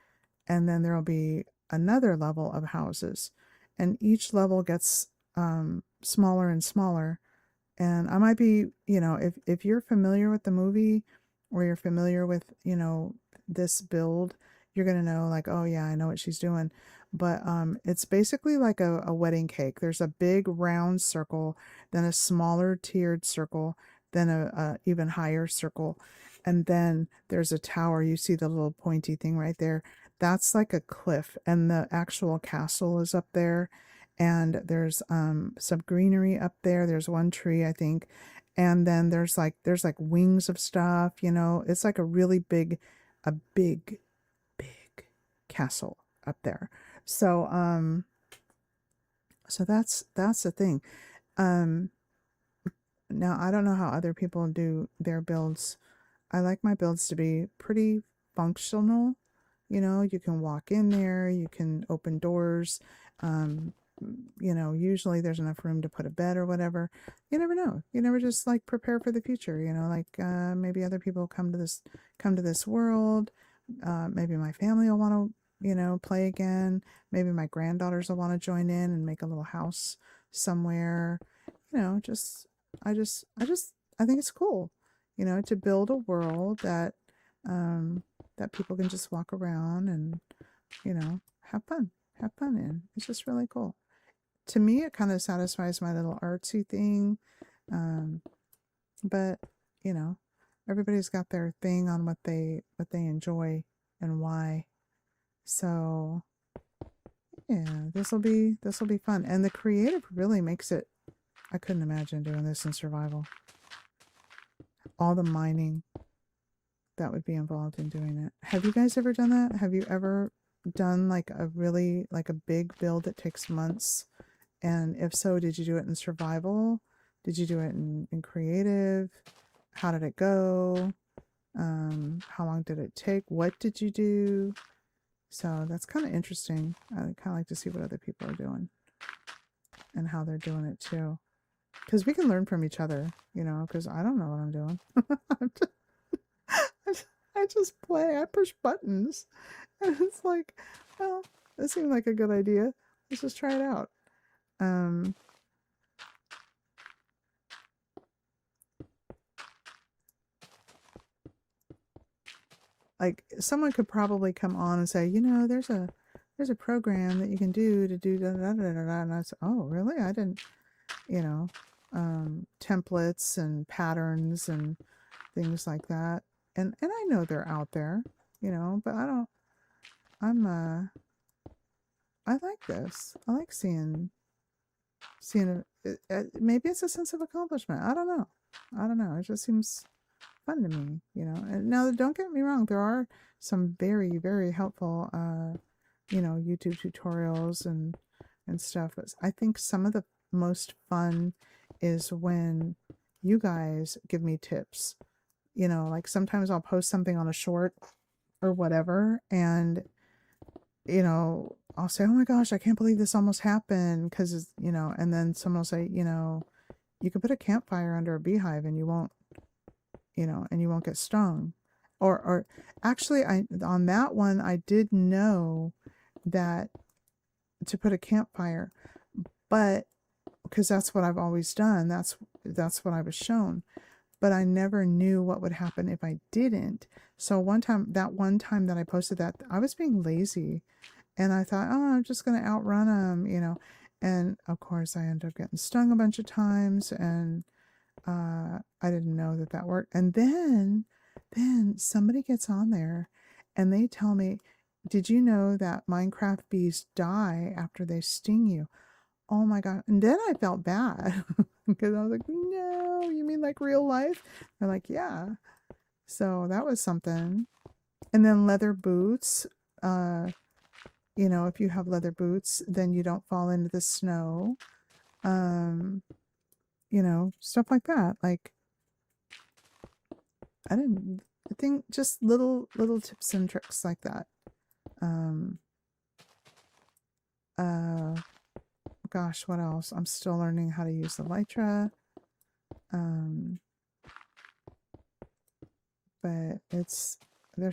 and then there'll be another level of houses. And each level gets smaller and smaller. And I might be, if you're familiar with the movie, or you're familiar with, this build, you're going to know like, oh yeah, I know what she's doing. But it's basically like a wedding cake. There's a big round circle, then a smaller tiered circle, then a even higher circle. And then there's a tower. You see the little pointy thing right there. That's like a cliff, and the actual castle is up there. And there's some greenery up there. There's one tree, I think. And then there's like wings of stuff, It's like a really big big castle up there. So so that's the thing. Now I don't know how other people do their builds. I like my builds to be pretty functional. You can walk in there, you can open doors. Usually there's enough room to put a bed or whatever. You never know. You never just like prepare for the future, like maybe other people come to this world. Maybe my family will want to, play again. Maybe my granddaughters will want to join in and make a little house somewhere. Just I think it's cool, to build a world that that people can just walk around and, have fun in. It's just really cool. To me, it kind of satisfies my little artsy thing. But, everybody's got their thing on what they enjoy and why. So yeah, this will be fun. And the creative really makes it, I couldn't imagine doing this in survival. all the mining that would be involved in doing it. Have you guys ever done that? Have you ever done like a really like a big build that takes months? And if so, did you do it in survival? Did you do it in creative? How did it go? How long did it take? What did you do? So that's kind of interesting. I kind of like to see what other people are doing and how they're doing it too. Because we can learn from each other, you know, because I don't know what I'm doing. I just play, I push buttons. And it's like, well, this seemed like a good idea. Let's just try it out. Like someone could probably come on and say, you know, there's a program that you can do to do da da da da da. And I said, oh, really? I didn't, you know, templates and patterns and things like that. And I know they're out there, you know, but I like this. I like seeing it. Maybe it's a sense of accomplishment. I don't know. It just seems fun to me, you know. And now, don't get me wrong, there are some very, very helpful, you know, YouTube tutorials and stuff. But I think some of the most fun is when you guys give me tips. You know, like sometimes I'll post something on a short or whatever, and you know, I'll say, "Oh my gosh, I can't believe this almost happened," because you know, and then someone will say, you know, you can put a campfire under a beehive and you won't, you know, and you won't get stung. Or actually, on that one I did know that to put a campfire, but because that's what I've always done. That's what I was shown. But I never knew what would happen if I didn't. So one time that I posted that, I was being lazy, and I thought, oh, I'm just going to outrun them, you know. And of course, I ended up getting stung a bunch of times, and I didn't know that worked. And then somebody gets on there, and they tell me, did you know that Minecraft bees die after they sting you? Oh my God. And then I felt bad because I was like, no, you mean like real life? They're like, yeah. So that was something. And then leather boots. You know, if you have leather boots, then you don't fall into the snow. You know, stuff like that. Like, I think just little tips and tricks like that. Gosh, what else? I'm still learning how to use the Lytra. But there's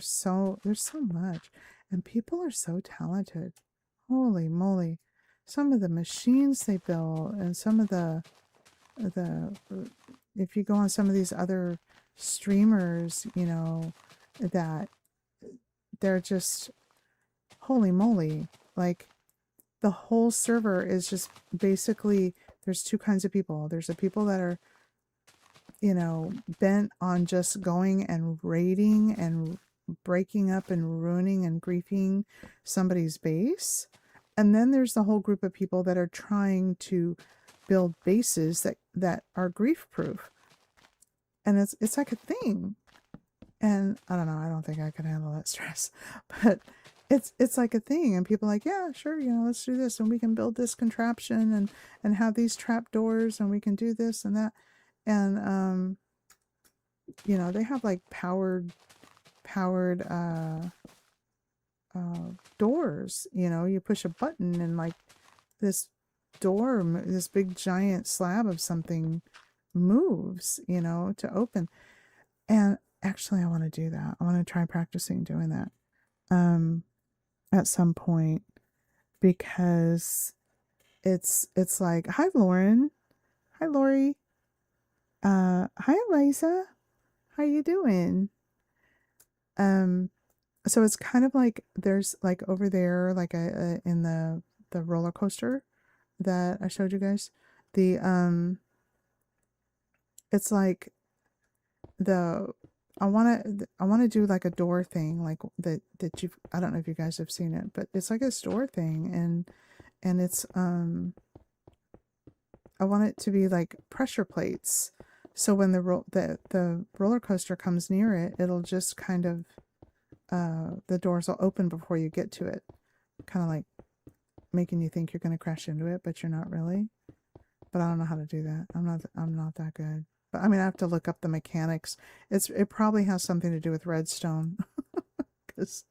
so much, and people are so talented. Holy moly. Some of the machines they build, and some of the if you go on some of these other streamers, you know, that they're just holy moly. Like the whole server is just basically, there's two kinds of people. There's the people that are, you know, bent on just going and raiding and breaking up and ruining and griefing somebody's base. And then there's the whole group of people that are trying to build bases that are grief proof. And it's like a thing. And I don't know, I don't think I could handle that stress. But it's like a thing, and people are like, yeah, sure, you know, let's do this, and we can build this contraption and have these trap doors, and we can do this and that. And you know, they have like powered doors. You know, you push a button and like this door, this big giant slab of something moves, you know, to open. And actually I want to do that. I want to try practicing doing that at some point, because it's like, hi Lauren, hi Lori, hi Eliza, how you doing? So it's kind of like there's like over there, like in the roller coaster that I showed you guys, the it's like the I want to do like a door thing, like that you've, I don't know if you guys have seen it, but it's like a door thing, and it's I want it to be like pressure plates, So when the roller coaster comes near it, it'll just kind of the doors will open before you get to it, kind of like making you think you're going to crash into it, but you're not really. But I don't know how to do that. I'm not that good. But I mean, I have to look up the mechanics. It probably has something to do with redstone because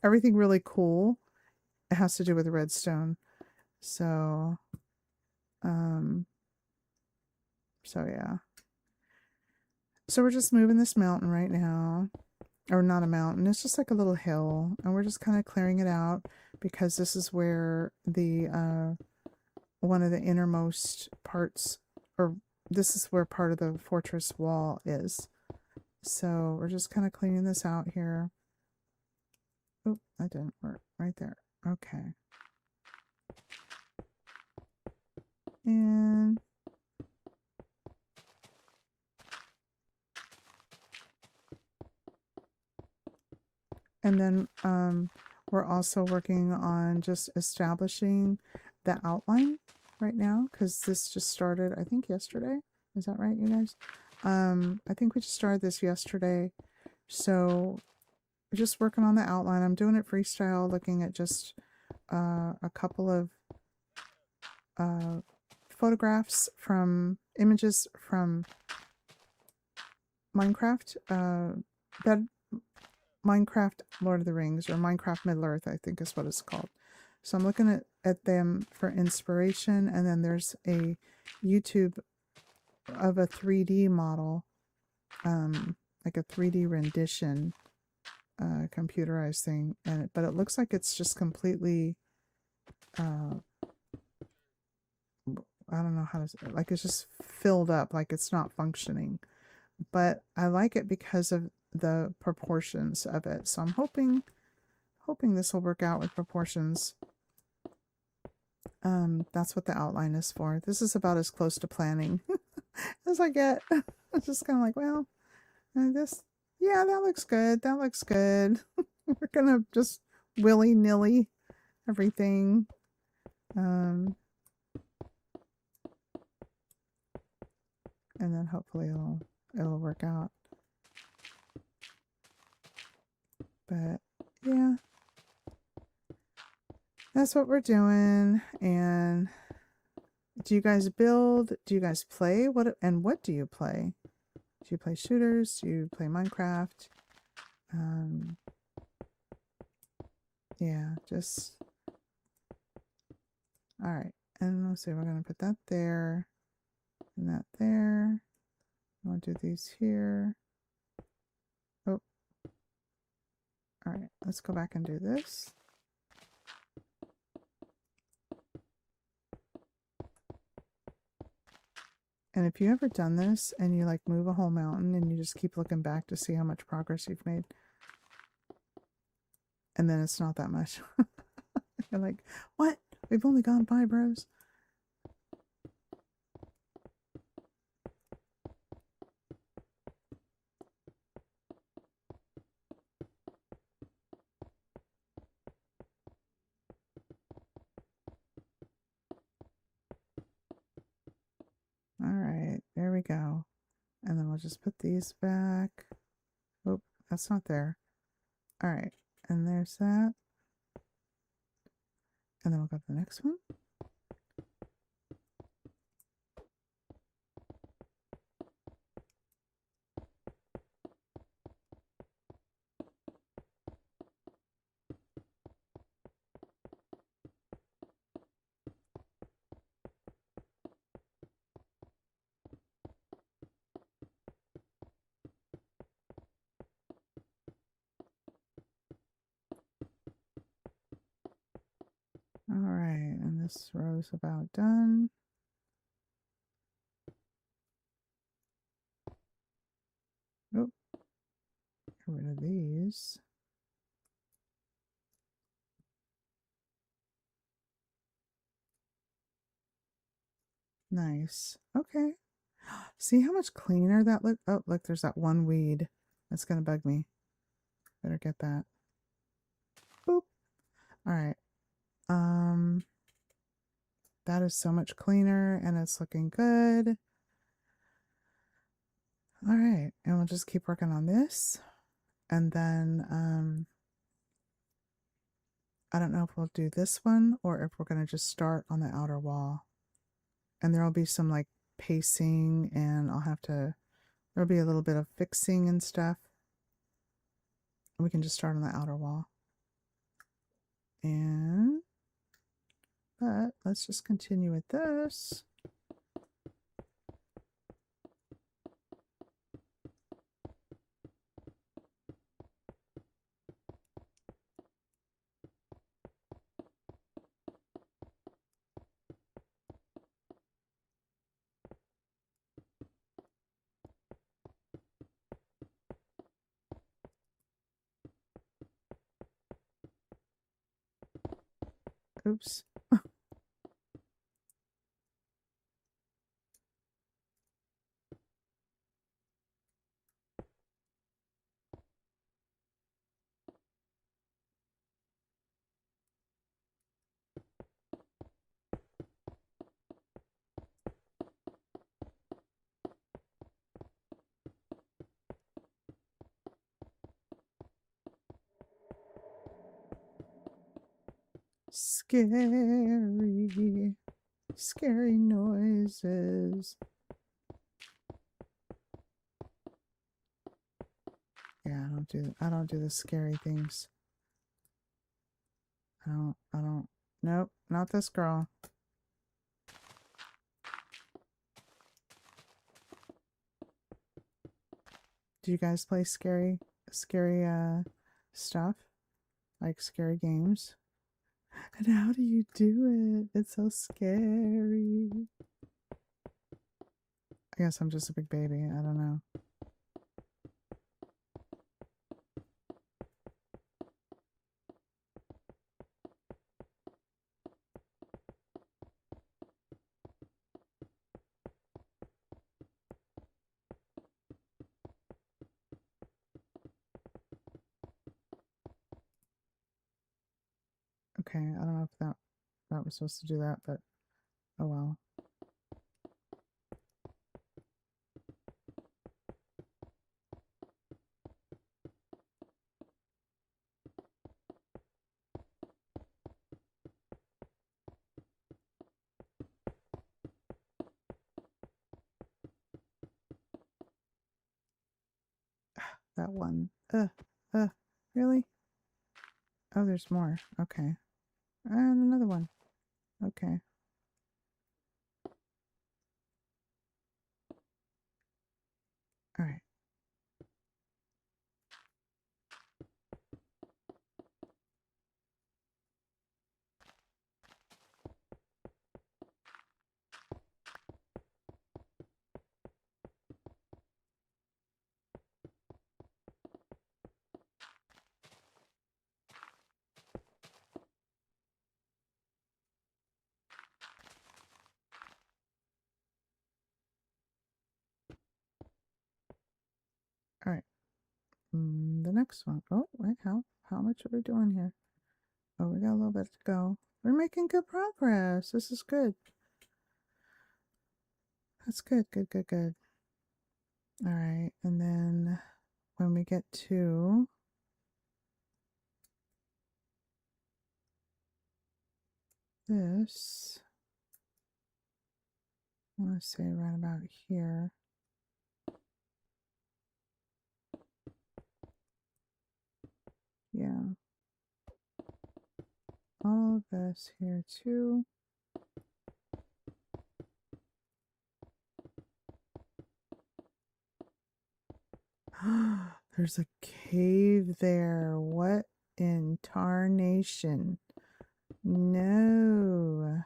everything really cool, it has to do with redstone. So um so yeah. So we're just moving this mountain right now. Or not a mountain, it's just like a little hill, and we're just kind of clearing it out because this is where the one of the innermost parts, or this is where part of the fortress wall is. So we're just kind of cleaning this out here. Oh, that didn't work. Right there. Okay. And then we're also working on just establishing the outline right now, because this just started, I think, yesterday. Is that right, you guys? I think we just started this yesterday. So we're just working on the outline. I'm doing it freestyle, looking at just a couple of photographs from images from Minecraft, Minecraft Lord of the Rings, or Minecraft Middle Earth, I think is what it's called. So I'm looking at them for inspiration, and then there's a YouTube of a 3D model, like a 3D rendition, computerized thing, but it looks like it's just completely, I don't know how to say, like it's just filled up, like it's not functioning. But I like it because of the proportions of it. So I'm hoping this will work out with proportions. That's what the outline is for. This is about as close to planning as I get. It's just kind of like, well, this, yeah, that looks good. That looks good. We're gonna just willy-nilly everything. And then hopefully it'll work out. But yeah, that's what we're doing. And do you guys build? Do you guys play? What do you play? Do you play shooters? Do you play Minecraft? Yeah, just all right. And let's see, we're gonna put that there and that there. I'll do these here. Oh, all right. Let's go back and do this. And if you ever done this and you like move a whole mountain and you just keep looking back to see how much progress you've made, and then it's not that much. You're like, what? We've only gone 5 rows. All right, there we go. And then we'll just put these back. Oh, that's not there. All right, and there's that. And then we'll go to the next one. All right, and this row's about done. Oh, get rid of these. Nice. Okay. See how much cleaner that look? Oh, look, there's that one weed. That's gonna bug me. Better get that. Boop. All right. That is so much cleaner and it's looking good. All right, and we'll just keep working on this. And then I don't know if we'll do this one or if we're going to just start on the outer wall. And there'll be some like pacing, and there'll be a little bit of fixing and stuff. We can just start on the outer wall. But let's just continue with this. Oops. Scary. Scary noises. Yeah, I don't do the scary things. I don't. Nope, not this girl. Do you guys play scary stuff? Like scary games? And how do you do it? It's so scary. I guess I'm just a big baby. I don't know. Okay, I don't know if that was supposed to do that, but oh well. That one. Really? Oh, there's more. Okay. And another one. Okay. All right. All right. The next one. Oh, wait, how much are we doing here? Oh, we got a little bit to go. We're making good progress. This is good. That's good, good, good, good. All right, and then when we get to this, I want to say right about here. Yeah. All of this here too. There's a cave there. What in tarnation? No.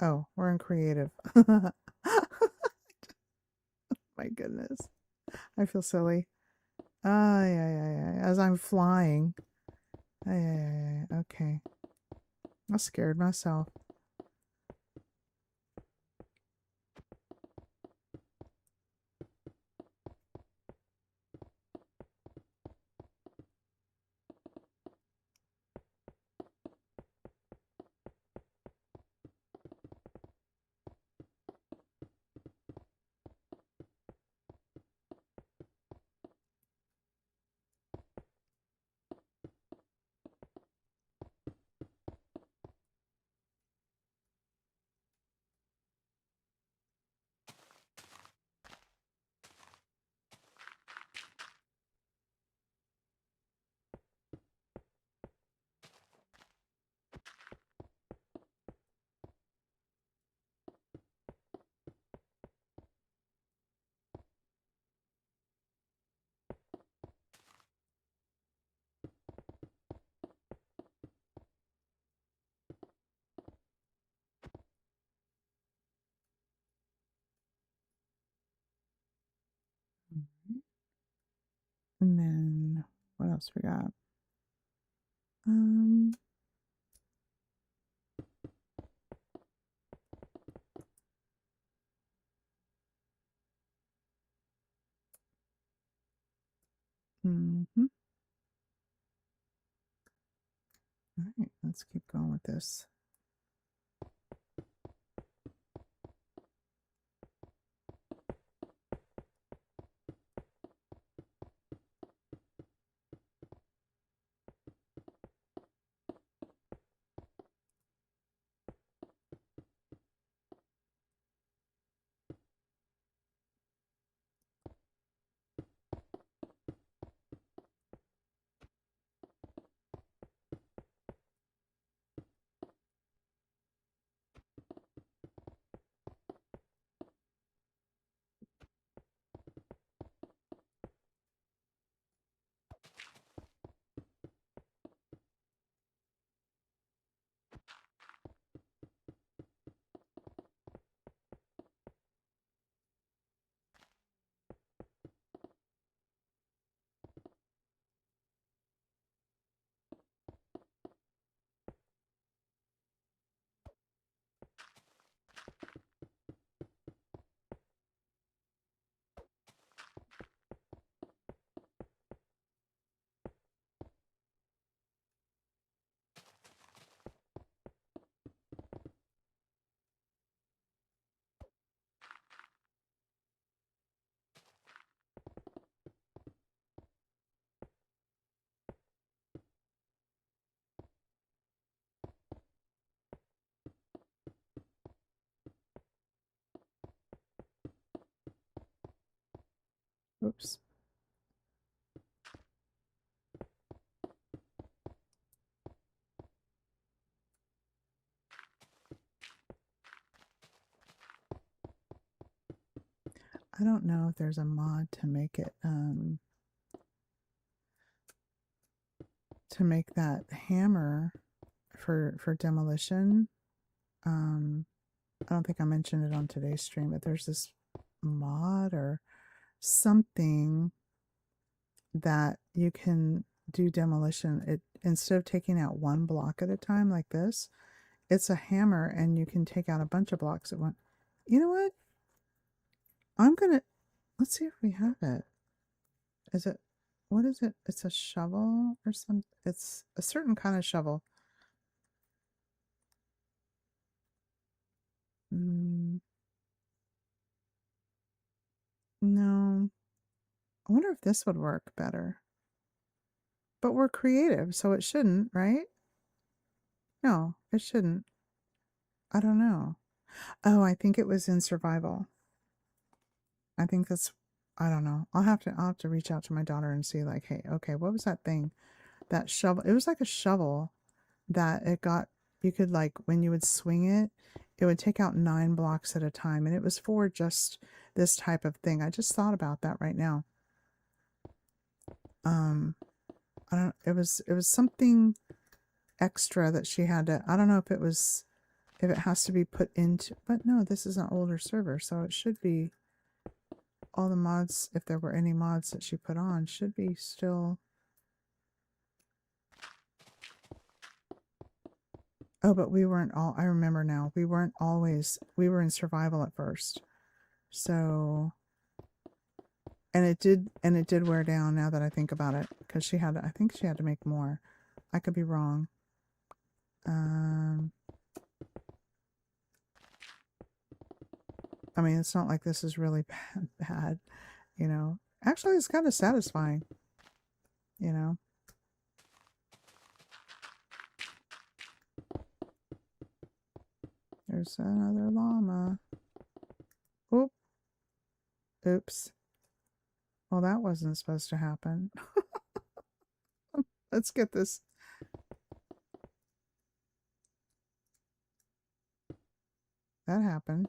Oh, we're in creative. My goodness. I feel silly. As I'm flying. Okay. I scared myself. And then what else we got? Um, mm-hmm. All right, let's keep going with this. Oops. I don't know if there's a mod to make it, to make that hammer for demolition. I don't think I mentioned it on today's stream, but there's this mod or something that you can do demolition. It, instead of taking out one block at a time like this, it's a hammer and you can take out a bunch of blocks at once. You know what? I'm gonna, let's see if we have it. Is it, what is it? It's a shovel or some, it's a certain kind of shovel. Mm, no. I wonder if this would work better. But we're creative, so it shouldn't, right? No, it shouldn't. I don't know. Oh, I think it was in survival. I think that's, I don't know. I'll have to reach out to my daughter and see like, hey, okay, what was that thing? That shovel. It was like a shovel that it got, you could like, when you would swing it, it would take out 9 blocks at a time. And it was for just this type of thing. I just thought about that right now. Um, I don't, it was something extra that she had to, I don't know if it was, if it has to be put into, but no, this is an older server, so it should be, all the mods, if there were any mods that she put on, should be still. Oh, but we weren't all, I remember now, we weren't always, we were in survival at first. So, and it did wear down now that I think about it, because she had, I think she had to make more. I could be wrong. I mean, it's not like this is really bad, you know. Actually, it's kind of satisfying, you know. There's another llama. Oop. Oops. Well, that wasn't supposed to happen. Let's get this. That happened.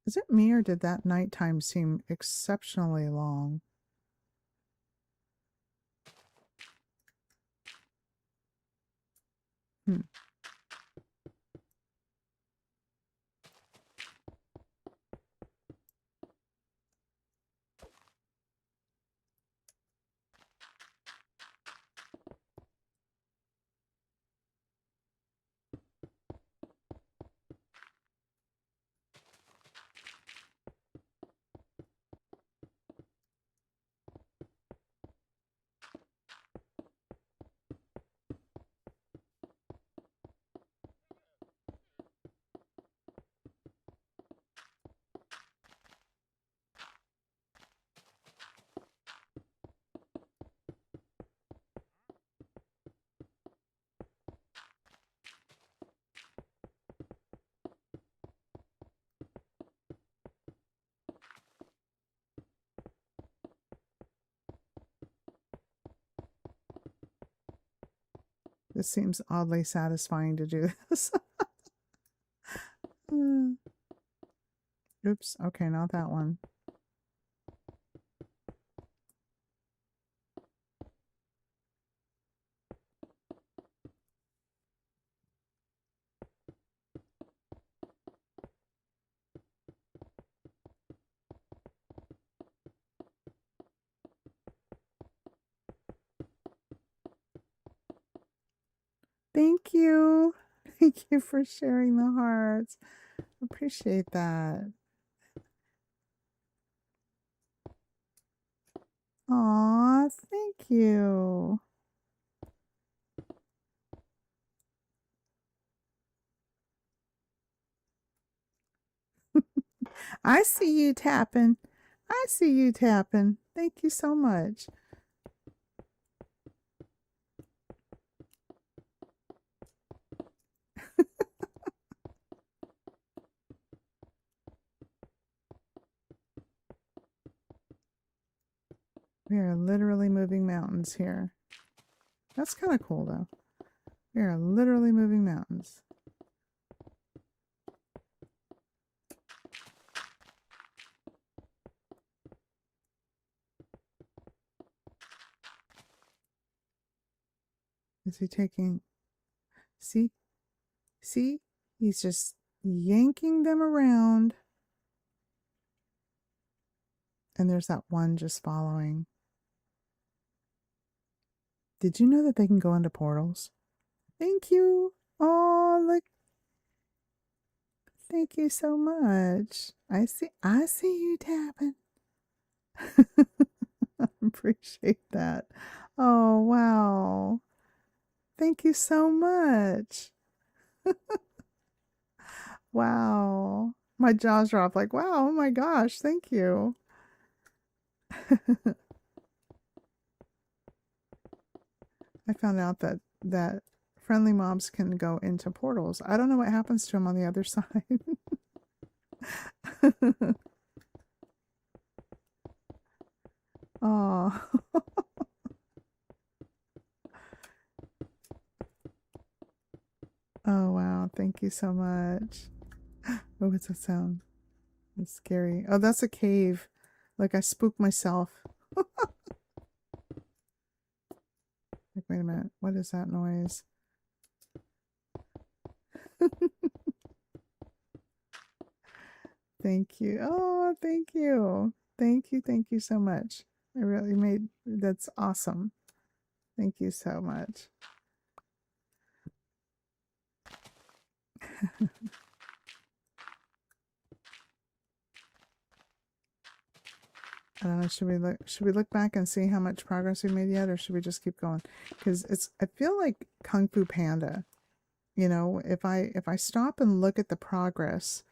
Is it me or did that nighttime seem exceptionally long? Hmm. This seems oddly satisfying to do this. Oops. Okay, not that one. Thank you. Thank you for sharing the hearts. Appreciate that. Aw, thank you. I see you tapping. I see you tapping. Thank you so much. We are literally moving mountains here. That's kind of cool, though. We are literally moving mountains. Is he taking... See? See? He's just yanking them around. And there's that one just following. Did you know that they can go into portals? Thank you. Oh, look. Thank you so much. I see you tapping. Appreciate that. Oh, wow. Thank you so much. Wow. My jaws dropped like, wow, oh my gosh, thank you. I found out that friendly mobs can go into portals. I don't know what happens to them on the other side. Oh. Oh wow, thank you so much. Oh, what's that sound? It's scary. Oh, that's a cave. Like I spooked myself. Like, wait a minute. What is that noise? Thank you. Oh, thank you. Thank you so much. I really made that's awesome. Thank you so much. I don't know, should we look back and see how much progress we made yet, or should we just keep going? Because it's I feel like Kung Fu Panda. You know, if I stop and look at the progress,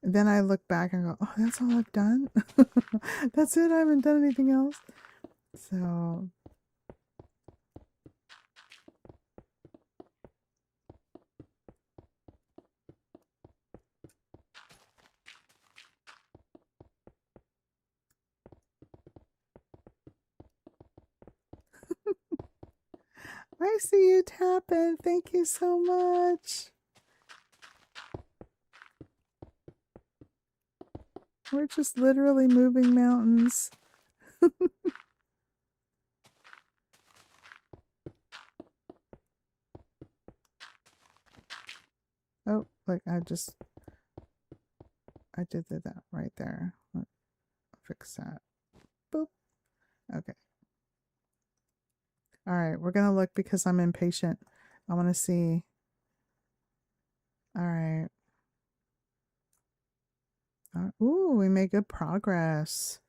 then I look back and go, oh, that's all I've done. That's it. I haven't done anything else. So I see you tapping. Thank you so much. We're just literally moving mountains. Oh, look, I did that right there. Let's fix that. Boop. Okay. All right, we're gonna look because I'm impatient. I want to see. All right. Ooh, we made good progress.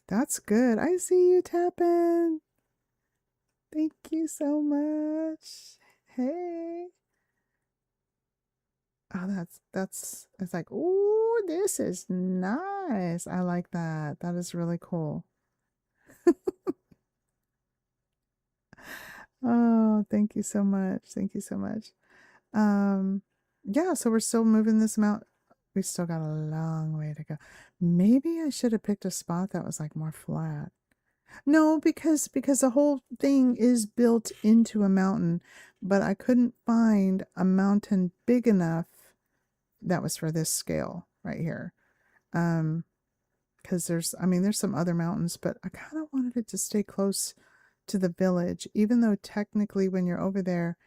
That's good. I see you tapping. Thank you so much. Hey. Oh, it's like, ooh, this is nice. I like that. That is really cool. Oh, thank you so much. Thank you so much. Yeah, so we're still moving this amount. We still got a long way to go. Maybe I should have picked a spot that was like more flat. No, because the whole thing is built into a mountain, but I couldn't find a mountain big enough that was for this scale right here. Because there's some other mountains, but I kind of wanted it to stay close to the village, even though technically when you're over there,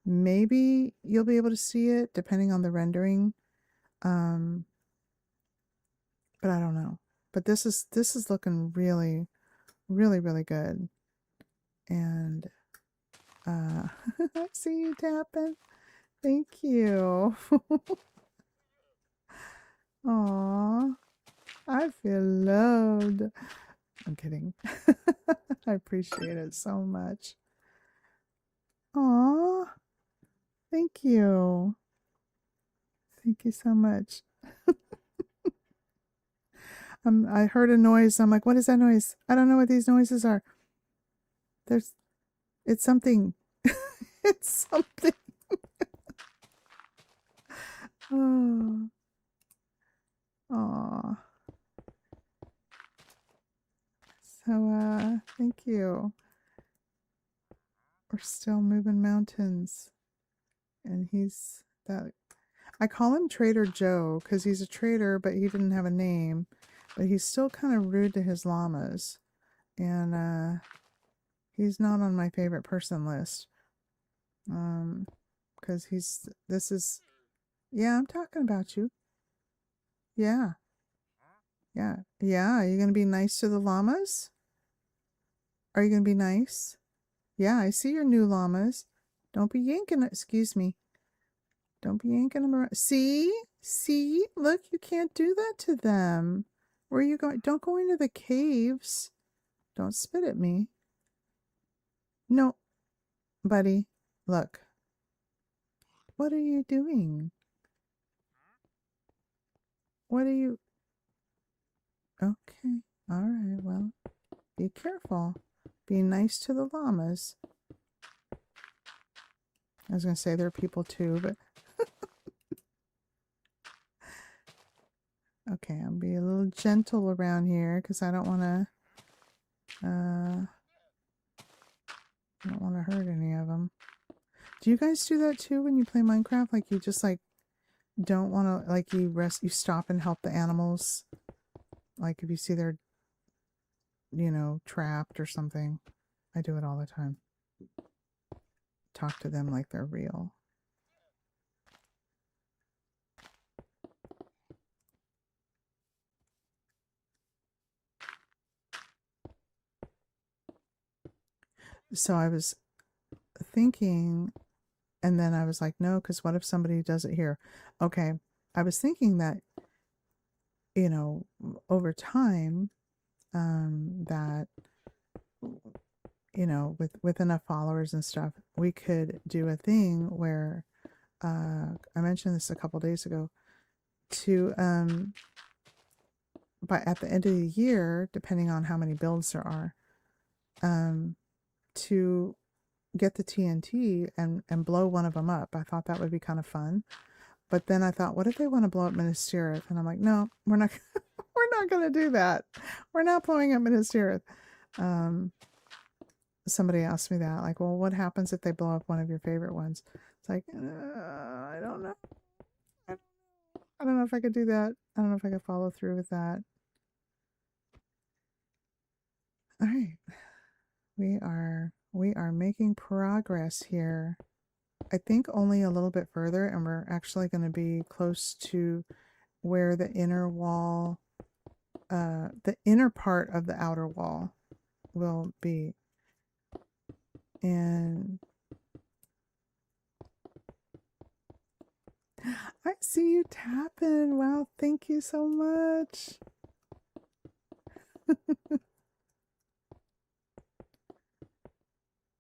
maybe you'll be able to see it depending on the rendering. Um, but I don't know. But this is looking really, really, really good. And I see you tapping. Thank you. Aw, I feel loved. I'm kidding. I appreciate it so much. Aw, thank you. Thank you so much. I heard a noise. I'm like, what is that noise? I don't know what these noises are. There's, it's something. It's something. Oh, aw. So, thank you. We're still moving mountains. And he's that. I call him Trader Joe because he's a trader, but he didn't have a name. But he's still kind of rude to his llamas. And, he's not on my favorite person list. Because yeah, I'm talking about you. Yeah, yeah, yeah. Are you going to be nice to the llamas? Are you going to be nice? Yeah, I see your new llamas. Don't be yanking it. Excuse me. Don't be yanking them around. See? See? Look, you can't do that to them. Where are you going? Don't go into the caves. Don't spit at me. No, buddy. Look. What are you doing? What are you... Okay. All right, well, be careful. Be nice to the llamas. I was going to say there are people too, but... Okay, I'll be a little gentle around here because I don't want to hurt any of them. Do you guys do that too when you play Minecraft? Like you just like don't want to like you stop and help the animals? Like if you see they're trapped or something. I do it all the time. Talk to them like they're real. So I was thinking, and then I was like, no, because what if somebody does it here? Okay, I was thinking that, over time, that, with enough followers and stuff, we could do a thing where, I mentioned this a couple days ago, to, at the end of the year, depending on how many builds there are, to get the TNT and blow one of them up. I thought that would be kind of fun. But then I thought, what if they want to blow up Minas Tirith? And I'm like, no, we're not we're not going to do that. We're not blowing up Minas Tirith. Somebody asked me that, like, well, what happens if they blow up one of your favorite ones? It's like, I don't know. I I don't know if I could do that. I don't know if I could follow through with that. All right. We are making progress here. I think only a little bit further, and we're actually going to be close to where the inner wall, the inner part of the outer wall will be. And I see you tapping. Wow, thank you so much.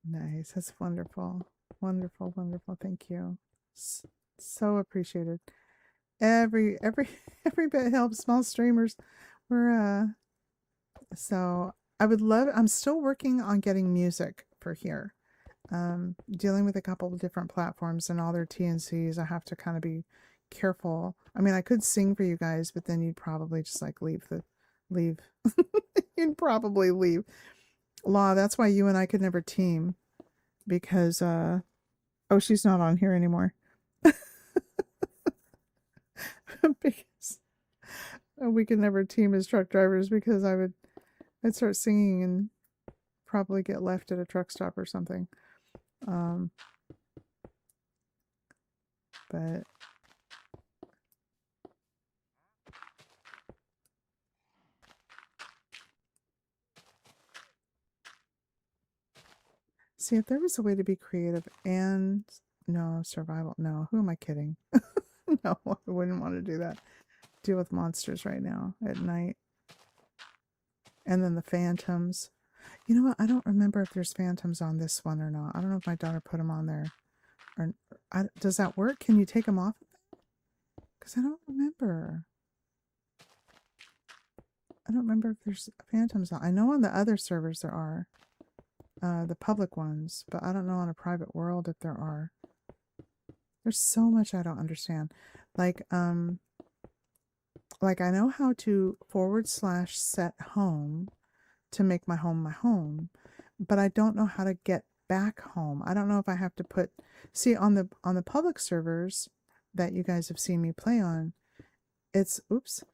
Nice. That's wonderful. Wonderful, wonderful. Thank you. So appreciated. Every every bit helps small streamers. We're so I would love I'm still working on getting music for here. Dealing with a couple of different platforms and all their TNCs. I have to kind of be careful. I mean, I could sing for you guys, but then you'd probably just like leave. You'd probably leave. Law, that's why you and I could never team because oh, she's not on here anymore. Because we could never team as truck drivers because I'd start singing and probably get left at a truck stop or something. But see, if there was a way to be creative and no survival, no, who am I kidding? No, I wouldn't want to do that. Deal with monsters right now at night. And then the phantoms. You know what? I don't remember if there's phantoms on this one or not. I don't know if my daughter put them on there. Or does that work? Can you take them off? Because I don't remember. I don't remember if there's phantoms on. I know on the other servers there are. The public ones. But I don't know on a private world if there are. There's so much I don't understand. Like I know how to / set home to make my home, but I don't know how to get back home. I don't know if I have to put, see on the public servers that you guys have seen me play on, it's, oops,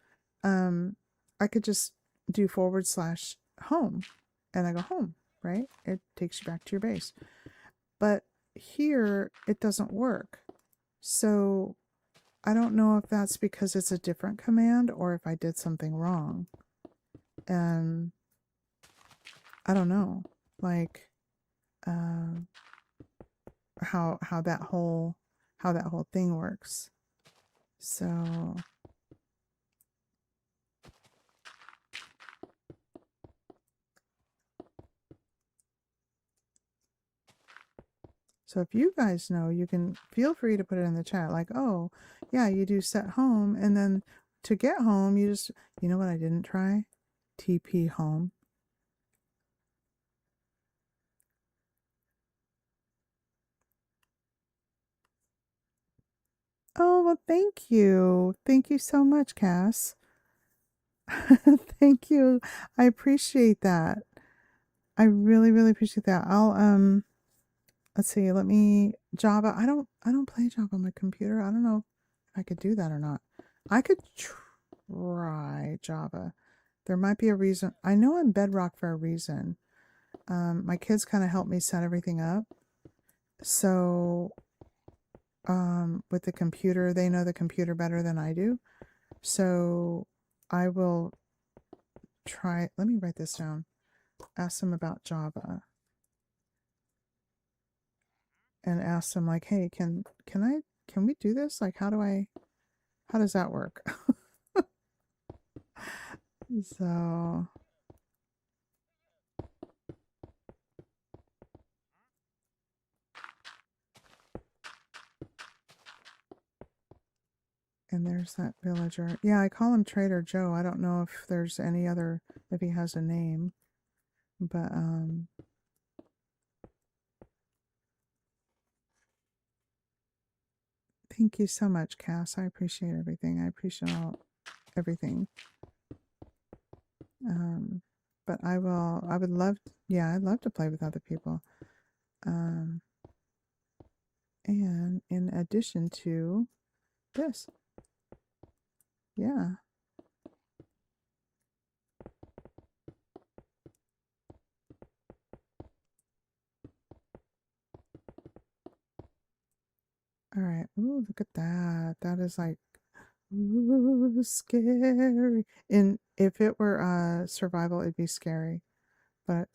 I could just do / home and I go home, right? It takes you back to your base. But here it doesn't work. So I don't know if that's because it's a different command or if I did something wrong. I don't know, like how that whole thing works. So if you guys know, you can feel free to put it in the chat. Like, oh yeah, you do set home, and then to get home, you just, you know what I didn't try? TP home. Oh, well, thank you. Thank you so much, Cass. Thank you. I appreciate that. I really, really appreciate that. I'll, let's see, let me, Java. I don't play Java on my computer. I don't know if I could do that or not. I could try Java. There might be a reason. I know I'm bedrock for a reason. My kids kind of helped me set everything up. So, with the computer, they know the computer better than I do. So I will try. Let me write this down. Ask them about Java. And ask them like, hey, can we do this? Like, how does that work? So and there's that villager. Yeah, I call him Trader Joe. I don't know if there's any other, if he has a name. But thank you so much, Cass. I appreciate everything. I appreciate everything. But I would love, yeah, I'd love to play with other people. And in addition to this. Yeah. All right. Ooh, look at that. That is like, ooh, scary. And if it were survival, it'd be scary. But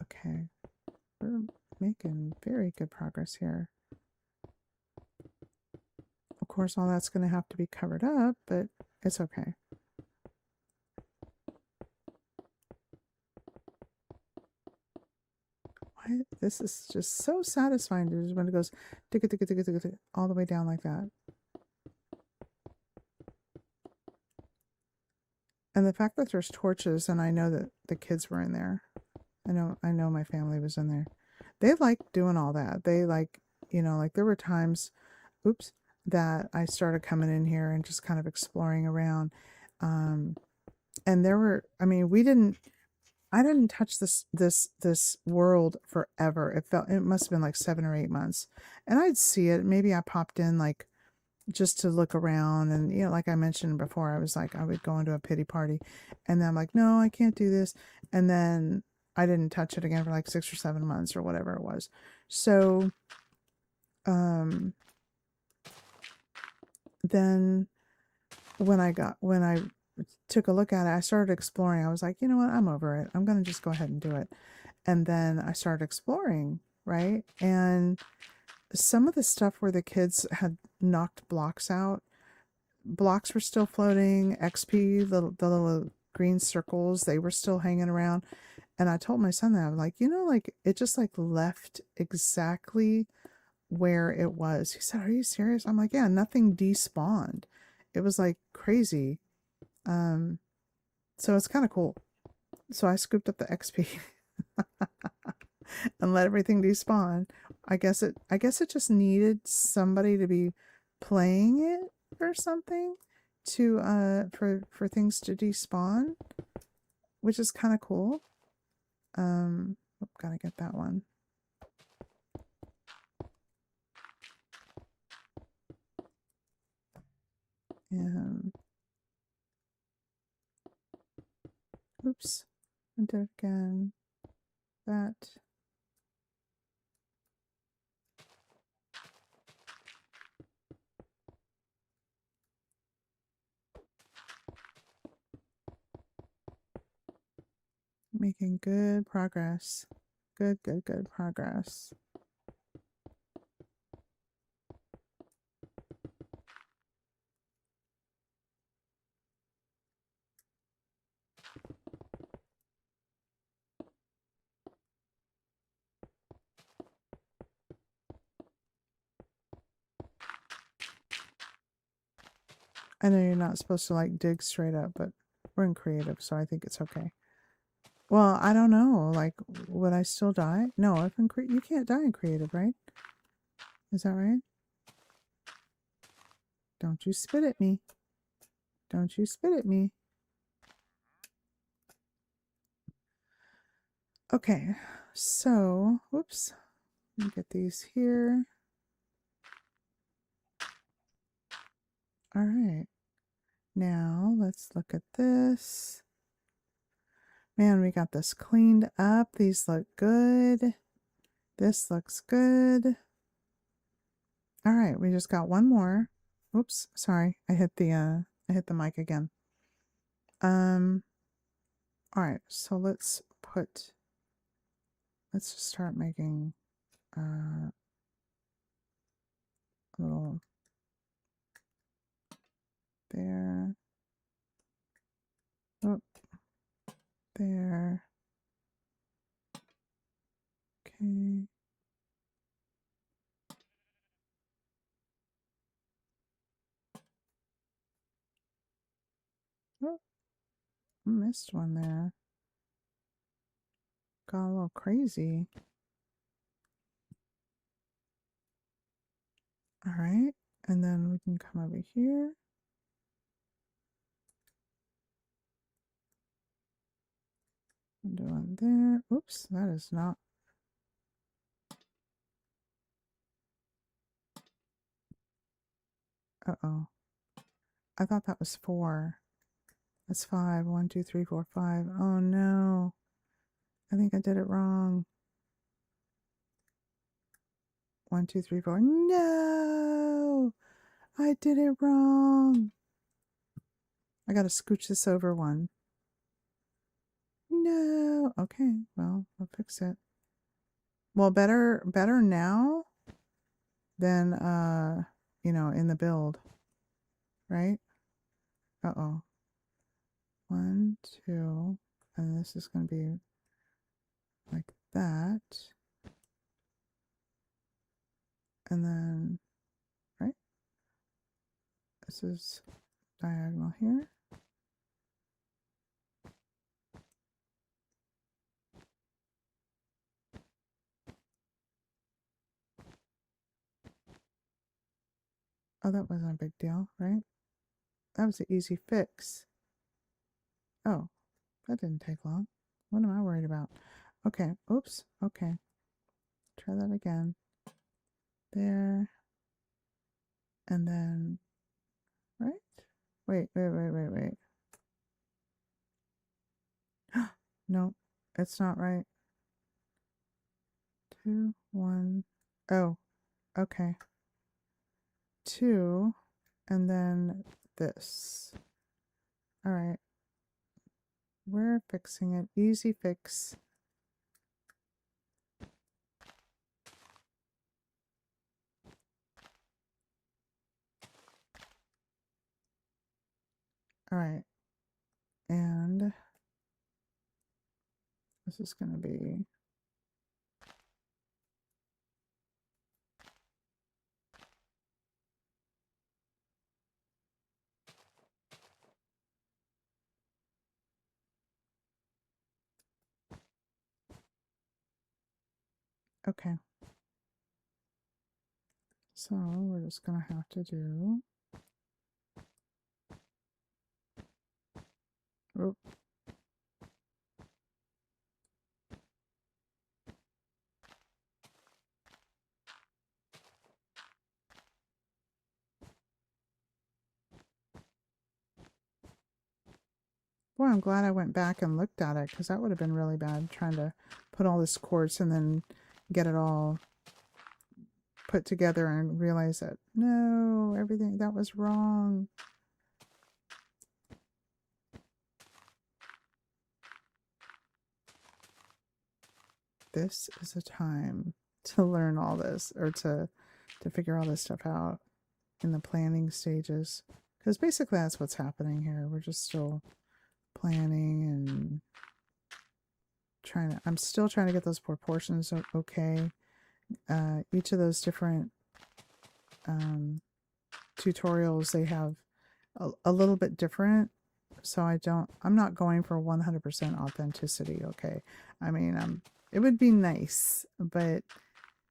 okay, we're making very good progress here. Of course, all that's going to have to be covered up, but it's okay. Why? This is just so satisfying when it goes tick tick tick tick tick all the way down like that. And the fact that there's torches, and I know that the kids were in there. I know my family was in there. They like doing all that. They like, like there were times, oops, that I started coming in here and just kind of exploring around. And there were, I mean, I didn't touch this world forever. It must have been like 7 or 8 months. And I'd see it. Maybe I popped in like just to look around, and like I mentioned before, I was like, I would go into a pity party, and then I'm like, no, I can't do this. And then I didn't touch it again for like 6 or 7 months or whatever it was. So then when I took a look at it, I started exploring. I was like, you know what, I'm over it. I'm gonna just go ahead and do it. And then I started exploring, right? And some of the stuff where the kids had knocked blocks out, blocks were still floating. XP, the little green circles, they were still hanging around. And I told my son that, I'm like, like it just like left exactly where it was. He said, "Are you serious?" I'm like, "Yeah, nothing despawned." It was like crazy. So it's kind of cool. So I scooped up the XP and let everything despawn. I guess it just needed somebody to be playing it or something to for things to despawn, which is kind of cool. Gotta get that one. And oops, I did it again. That. Making good progress. Good progress. I know you're not supposed to like dig straight up, but we're in creative, so I think it's okay. Well, I don't know. Like, would I still die? No, if you can't die in creative, right? Is that right? Don't you spit at me. Don't you spit at me. Okay, so, whoops. Let me get these here. All right. Now, let's look at this. Man, we got this cleaned up. These look good. This looks good. All right, we just got one more. Oops, sorry. I hit the mic again. All right, so let's just start making a little there. Oh, there. Okay. Oh, missed one there. Got a little crazy. All right, and then we can come over here. Do one there. Oops, that is not. Uh-oh. I thought that was 4. That's 5. 1, 2, 3, 4, 5. Oh no. I think I did it wrong. 1, 2, 3, 4. No! I did it wrong. I gotta scooch this over 1. No. Okay, well, I'll fix it. Well, better now than you know, in the build, right? Uh-oh. 1, 2, and this is gonna be like that. And then, right? This is diagonal here. Oh, that wasn't a big deal, right? That was an easy fix. Oh, that didn't take long. What am I worried about? Okay, oops, okay. Try that again. There. And then, right? Wait. No, it's not right. 2, 1. Oh, okay. 2, and then this. All right. We're fixing it. Easy fix. All right. And this is going to be okay. So we're just going to have to do. Oh, boy, I'm glad I went back and looked at it, because that would have been really bad trying to put all this quartz and then get it all put together and realize that no, everything that was wrong. This is a time to learn all this, or to figure all this stuff out in the planning stages, because basically that's what's happening here. We're just still planning and I'm still trying to get those proportions okay. Each of those different tutorials, they have a little bit different, so I'm not going for 100% authenticity. Okay, I mean, it would be nice, but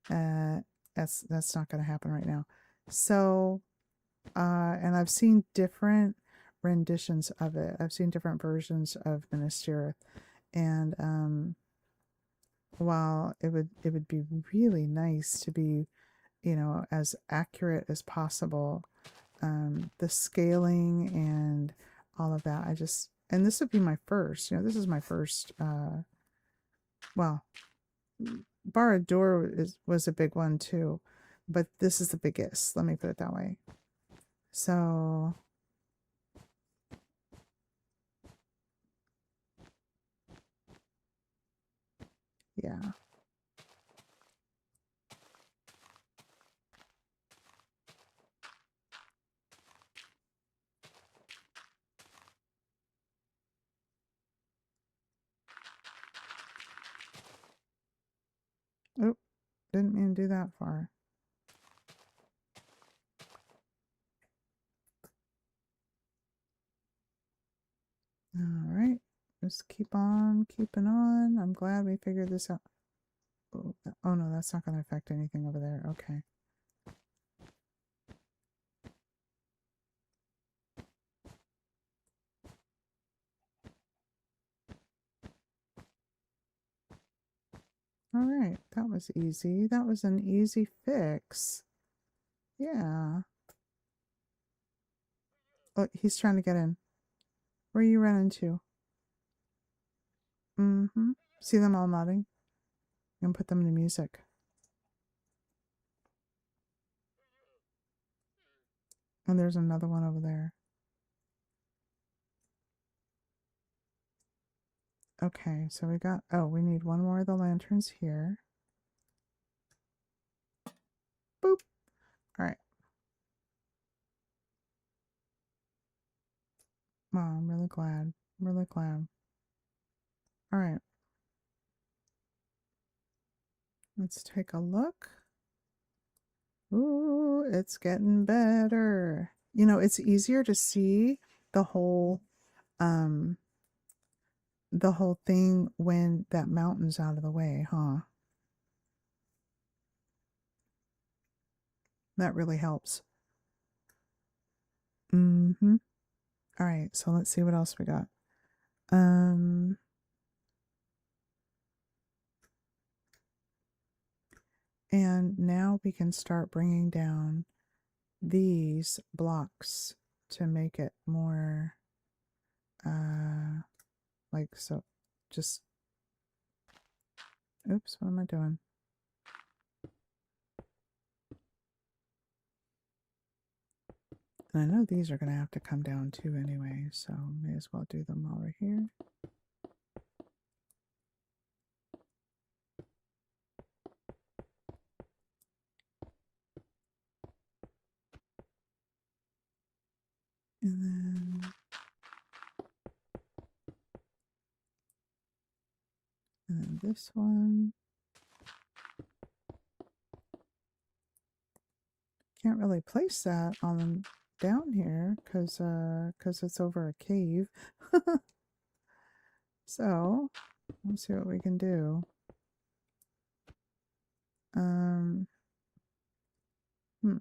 that's not going to happen right now. So and I've seen different renditions of it. I've seen different versions of Minas Tirith, and while it would be really nice to be, you know, as accurate as possible, the scaling and all of that, and this would be my first, you know, this is my first, well, Barad-dûr was a big one too, but this is the biggest, let me put it that way. So yeah. Oh, didn't mean to do that far. All right, just keep on keeping on. I'm glad we figured this out. Oh no, that's not going to affect anything over there. Okay. All right, that was easy. That was an easy fix. Yeah. Oh, he's trying to get in. Where are you running to? Mm-hmm. See them all nodding? I'm gonna put them to music. And there's another one over there. Okay, so we got... Oh, we need one more of the lanterns here. Boop. All right. Wow, I'm really glad. I'm really glad. All right. Let's take a look. Ooh, it's getting better. You know, it's easier to see the whole um the whole thing when that mountain's out of the way, huh? That really helps. Mm-hmm. All right, so let's see what else we got. Um and now we can start bringing down these blocks to make it more like so. Just oops, what am I doing? And I know these are going to have to come down too anyway, so may as well do them while we're here. And then this one. Can't really place that on down here because it's over a cave. So let's see what we can do. Um, hmm.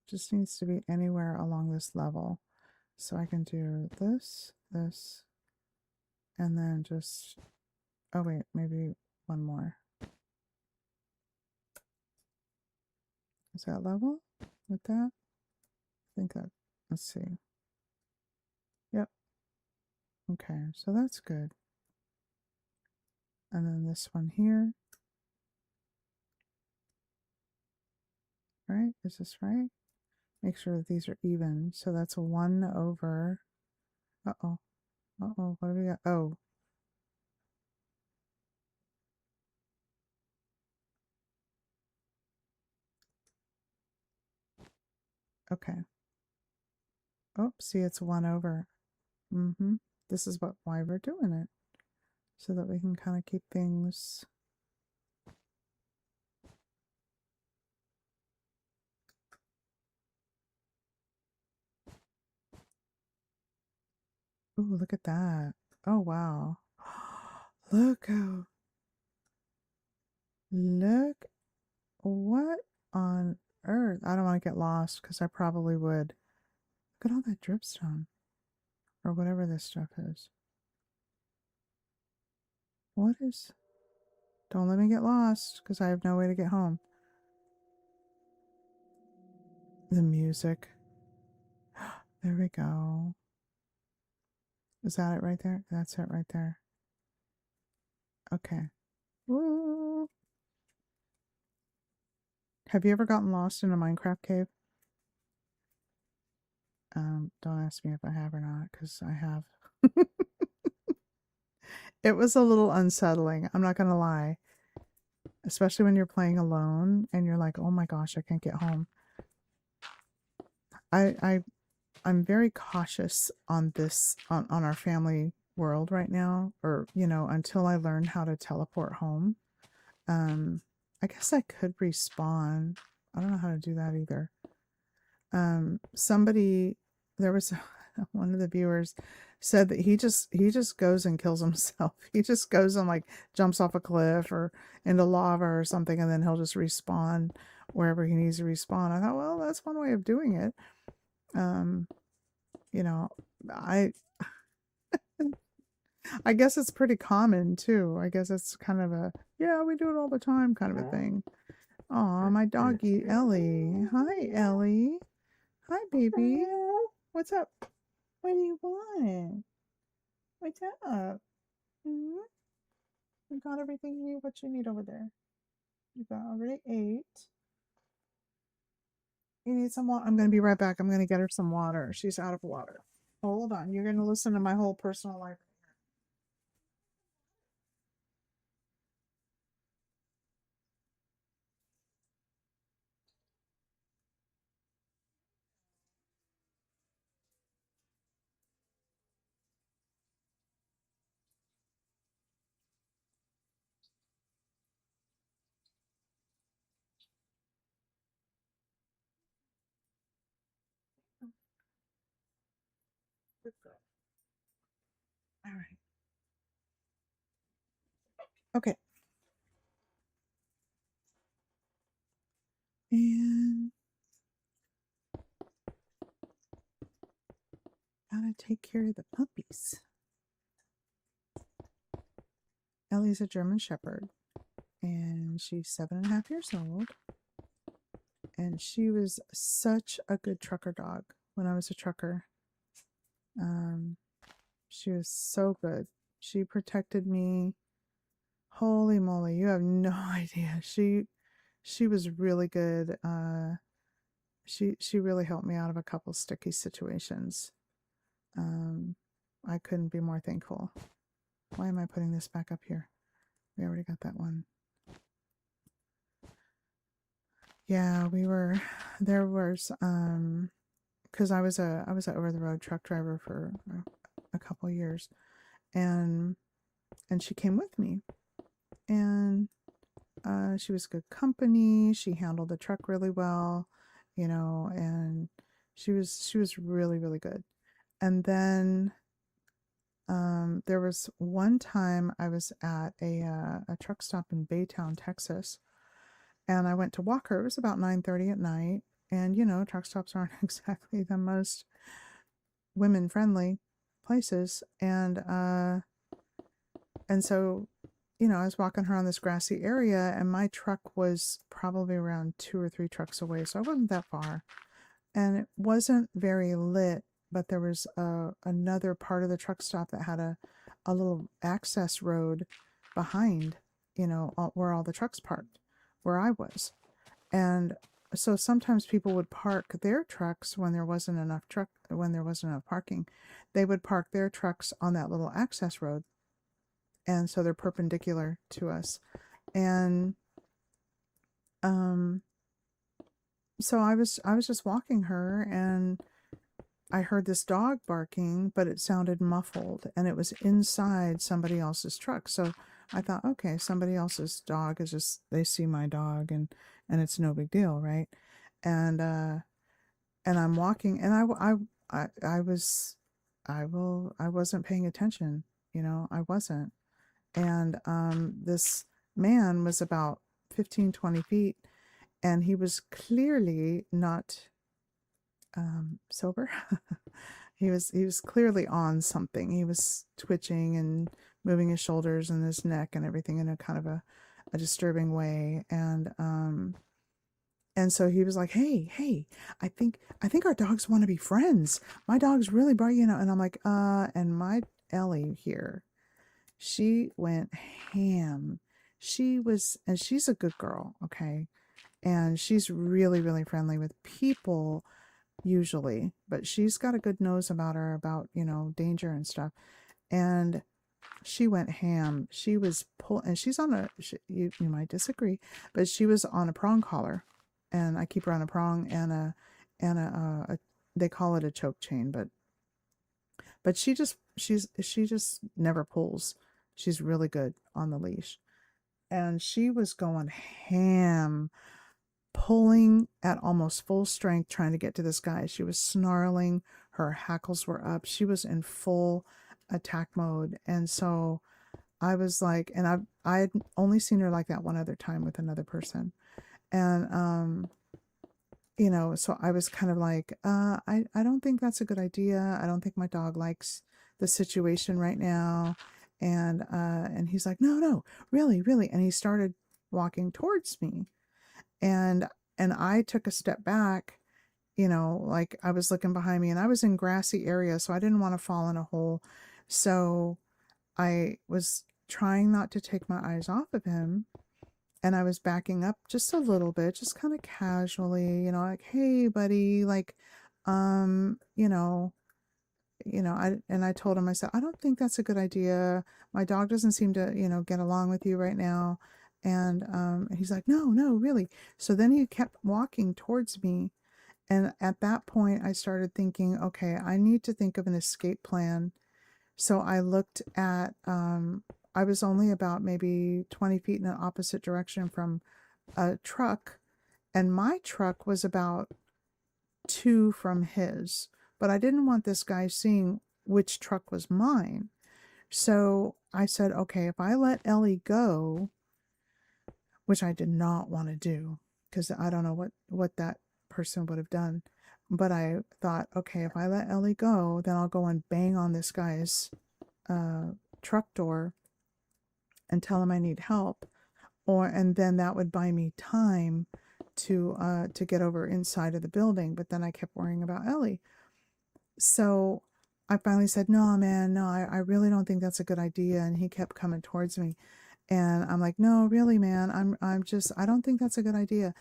Just needs to be anywhere along this level. So I can do this, this, and then just, oh wait, maybe one more. Is that level with that? I think that, let's see. Yep. Okay, so that's good. And then this one here. Right? Is this right? Make sure that these are even. So that's 1 over. Uh-oh. Uh-oh. What do we got? Oh. Okay. Oh, see, it's 1 over. Mm-hmm. This is why we're doing it. So that we can kind of keep things... Ooh, look at that. Oh, wow. Look how... Look. What on earth? I don't want to get lost because I probably would. Look at all that dripstone. Or whatever this stuff is. What is... Don't let me get lost because I have no way to get home. The music. There we go. Is that it right there? That's it right there. Okay. Woo. Have you ever gotten lost in a Minecraft cave? Don't ask me if I have or not, because I have. It was a little unsettling. I'm not gonna lie. Especially when you're playing alone and you're like, oh my gosh, I can't get home. I'm very cautious on this on our family world right now, or you know, until I learn how to teleport home. I guess I could respawn. I don't know how to do that either. Somebody, there was one of the viewers said that he just goes and kills himself. He just goes and like jumps off a cliff or into lava or something, and then he'll just respawn wherever he needs to respawn. I thought, well, that's one way of doing it. You know, I I guess it's pretty common too. I guess it's kind of a, yeah, we do it all the time kind of a thing. Aw, my doggy Ellie. Hi, Ellie. Hi, baby. What's up? What do you want? What's up? Hmm? You got everything you need? What you need over there? You got already ate. You need some water? I'm going to be right back. I'm going to get her some water. She's out of water. Hold on. You're going to listen to my whole personal life. Good girl. All right. Okay. And gotta take care of the puppies. Ellie's a German Shepherd, and she's 7.5 years old. And she was such a good trucker dog when I was a trucker. She was so good. She protected me. Holy moly, you have no idea. She was really good. She really helped me out of a couple sticky situations. I couldn't be more thankful. Why am I putting this back up here? We already got that one. Yeah, there was because I was an over the road truck driver for a couple years, and she came with me, and she was good company. She handled the truck really well, and she was really, really good. And then there was one time I was at a truck stop in Baytown, Texas, and I went to walk her. It was about 9:30 at night, and truck stops aren't exactly the most women friendly places, and so I was walking her on this grassy area, and my truck was probably around 2 or 3 trucks away, so I wasn't that far, and it wasn't very lit, but there was another part of the truck stop that had a little access road behind, where all the trucks parked, where I was. And so sometimes people would park their trucks when there wasn't enough parking. They would park their trucks on that little access road, and so they're perpendicular to us. And so I was just walking her, and I heard this dog barking, but it sounded muffled, and it was inside somebody else's truck. So I thought, okay, somebody else's dog is just, they see my dog, and it's no big deal, right? And I'm walking, and I wasn't paying attention, I wasn't. And this man was about 15-20 feet, and he was clearly not sober. He was clearly on something. He was twitching and moving his shoulders and his neck and everything in a kind of a disturbing way. And so he was like, hey, I think our dogs want to be friends. My dog's really bright, and I'm like, and my Ellie here, she went ham. And she's a good girl, okay? And she's really, really friendly with people usually, but she's got a good nose about her, about, danger and stuff. And she went ham. She was and she's on you might disagree, but she was on a prong collar, and I keep her on a prong and a they call it a choke chain, but she just never pulls. She's really good on the leash, and she was going ham, pulling at almost full strength, trying to get to this guy. She was snarling, her hackles were up, she was in full attack mode. And so I was like, and I had only seen her like that one other time with another person, and so I was kind of like, I don't think that's a good idea. I don't think my dog likes the situation right now. And he's like, no, really, and he started walking towards me. and I took a step back, you know, like I was looking behind me, and I was in grassy area, so I didn't want to fall in a hole. So I was trying not to take my eyes off of him, and I was backing up just a little bit, just kind of casually, you know, like, hey buddy, like, you know, I told him, I said, I don't think that's a good idea. My dog doesn't seem to, you know, get along with you right now. And he's like, no, no, really. So then he kept walking towards me. And at that point, I started thinking, okay, I need to think of an escape plan. So I looked at, I was only about maybe 20 feet in the opposite direction from a truck. And my truck was about 2 from his, but I didn't want this guy seeing which truck was mine. So I said, okay, if I let Ellie go, which I did not want to do because I don't know what that person would have done, but I thought, okay, if I let Ellie go, then I'll go and bang on this guy's truck door and tell him I need help, and then that would buy me time to get over inside of the building. But then I kept worrying about Ellie. So I finally said, no, man, no, I really don't think that's a good idea. And he kept coming towards me. And I'm like, no, really, man, I don't think that's a good idea.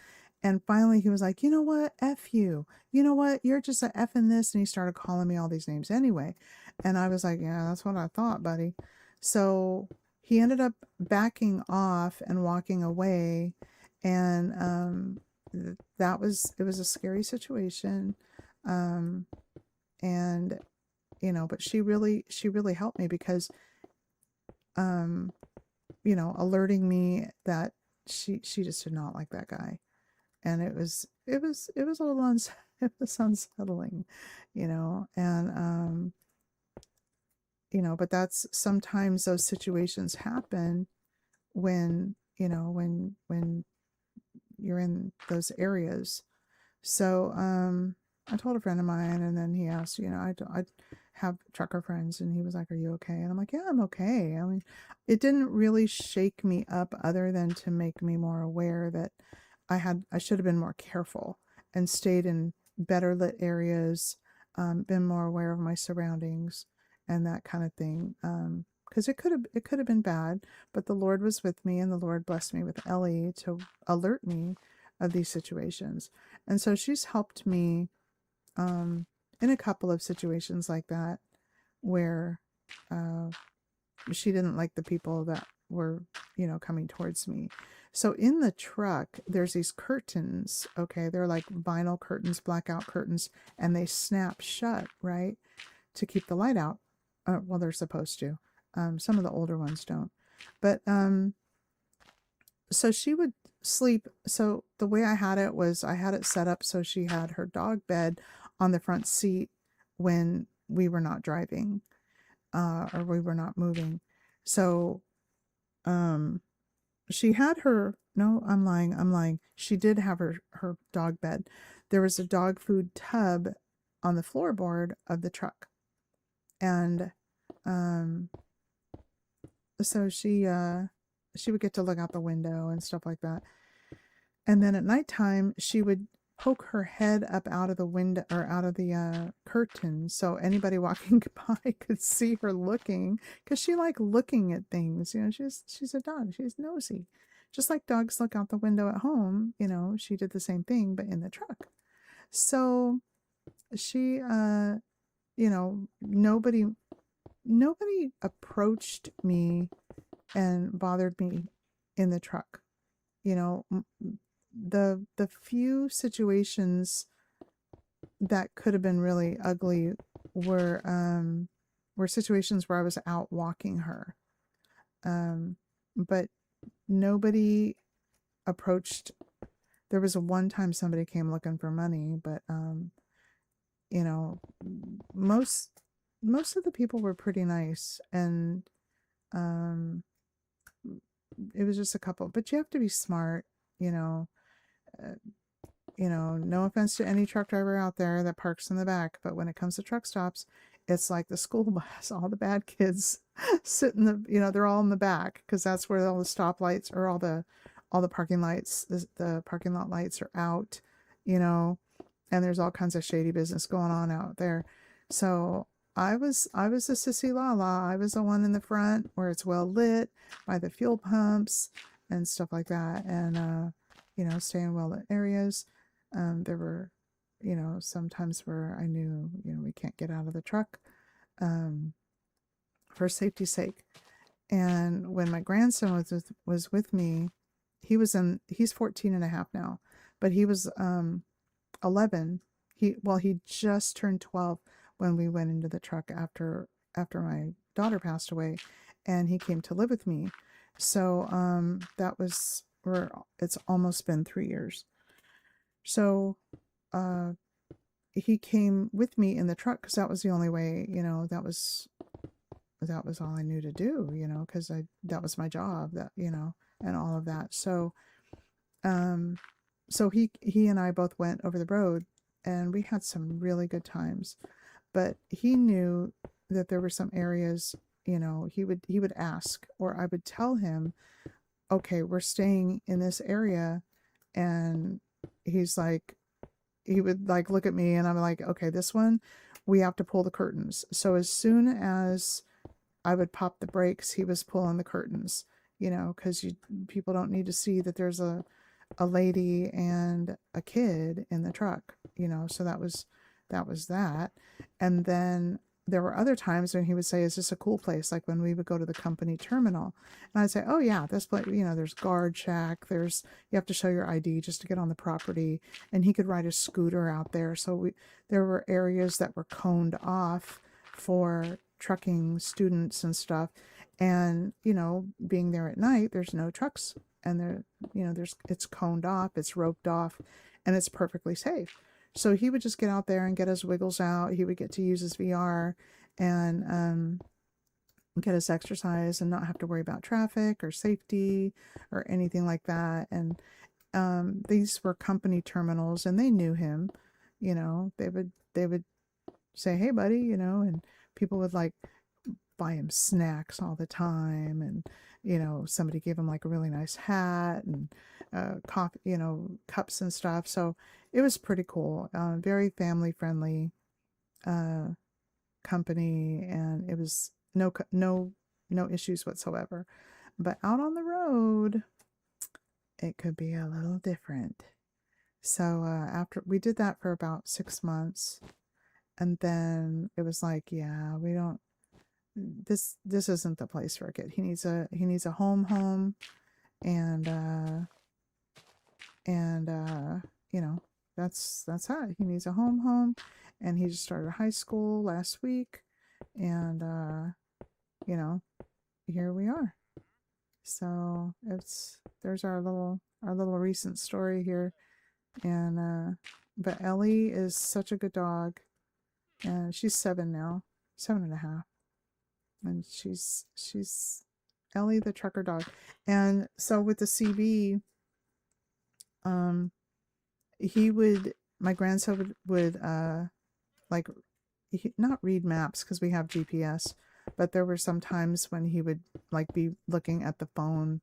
And finally he was like, you know what? F you. You know what? You're just a F in this. And he started calling me all these names anyway. And I was like, yeah, that's what I thought, buddy. So he ended up backing off and walking away. And it was a scary situation. And you know, but she really helped me because you know, alerting me that she just did not like that guy. And it was a little it was unsettling, you know. And you know, but that's sometimes those situations happen when, you know, when you're in those areas. So I told a friend of mine, and then he asked, you know, I have trucker friends, and he was like, are you okay? And I'm like, yeah, I'm okay. I mean, it didn't really shake me up other than to make me more aware that I should have been more careful and stayed in better lit areas, been more aware of my surroundings and that kind of thing. Because it could have been bad, but the Lord was with me, and the Lord blessed me with Ellie to alert me of these situations. And so she's helped me in a couple of situations like that where she didn't like the people that were, you know, coming towards me. So in the truck, there's these curtains, okay? They're like vinyl curtains, blackout curtains, and they snap shut, right? To keep the light out. Well, they're supposed to. Some of the older ones don't. But so she would sleep. So the way I had it was I had it set up so she had her dog bed on the front seat when we were not driving, or we were not moving. So she had her, no, I'm lying. She did have her dog bed. There was a dog food tub on the floorboard of the truck. And so she would get to look out the window and stuff like that. And then at nighttime, she would poke her head up out of the window, or out of the curtain, so anybody walking by could see her looking, because she liked looking at things. You know, she's a dog. She's nosy. Just like dogs look out the window at home, you know, she did the same thing, but in the truck. So she, you know, nobody approached me and bothered me in the truck. You know, the few situations that could have been really ugly were situations where I was out walking her. But nobody approached. There was a one time somebody came looking for money, but you know, most of the people were pretty nice, and it was just a couple. But you have to be smart, you know. You know, no offense to any truck driver out there that parks in the back, but when it comes to truck stops, it's like the school bus. All the bad kids sit in the, you know, they're all in the back, because that's where all the stoplights, or all the all the parking lights, the parking lot lights are out, you know, and there's all kinds of shady business going on out there. So I was a sissy lala. I was the one in the front where it's well lit by the fuel pumps and stuff like that, and stay in well lit areas. There were, sometimes where I knew, we can't get out of the truck, um, for safety's sake. And when my grandson was with me, he's 14 and a half now, but he was 11. He just turned 12 when we went into the truck after my daughter passed away, and he came to live with me. So that was where it's almost been 3 years. So uh he came with me in the truck because that was the only way, that was all I knew to do, because that was my job, that, and all of that. Um, so he and I both went over the road, and we had some really good times. But he knew that there were some areas, he would ask, or I would tell him, okay, we're staying in this area, and he's like, he would like look at me, and I'm like, okay, this one we have to pull the curtains. So as soon as I would pop the brakes, he was pulling the curtains, because people don't need to see that there's a lady and a kid in the truck, so that was that. And then there were other times when he would say, is this a cool place? Like when we would go to the company terminal, and I'd say, oh yeah, this place, there's guard shack, you have to show your ID just to get on the property. And he could ride a scooter out there. So there were areas that were coned off for trucking students and stuff. And, being there at night, there's no trucks, and it's coned off, it's roped off, and it's perfectly safe. So he would just get out there and get his wiggles out. He would get to use his VR and get his exercise and not have to worry about traffic or safety or anything like that. And these were company terminals, and they knew him. They would say, "Hey, buddy," and people would like buy him snacks all the time, and somebody gave him like a really nice hat and coffee, cups and stuff. So it was pretty cool. Very family friendly company, and it was no issues whatsoever. But out on the road, it could be a little different. So after we did that for about 6 months, and then it was like, yeah, we don't. This isn't the place for a kid. He needs a home, and that's that. He needs a home, and he just started high school last week, and here we are. So there's our little recent story here, and but Ellie is such a good dog, and she's 7 now, 7.5. And she's Ellie the trucker dog. And so with the CB, my grandson would like not read maps because we have GPS, but there were some times when he would like be looking at the phone,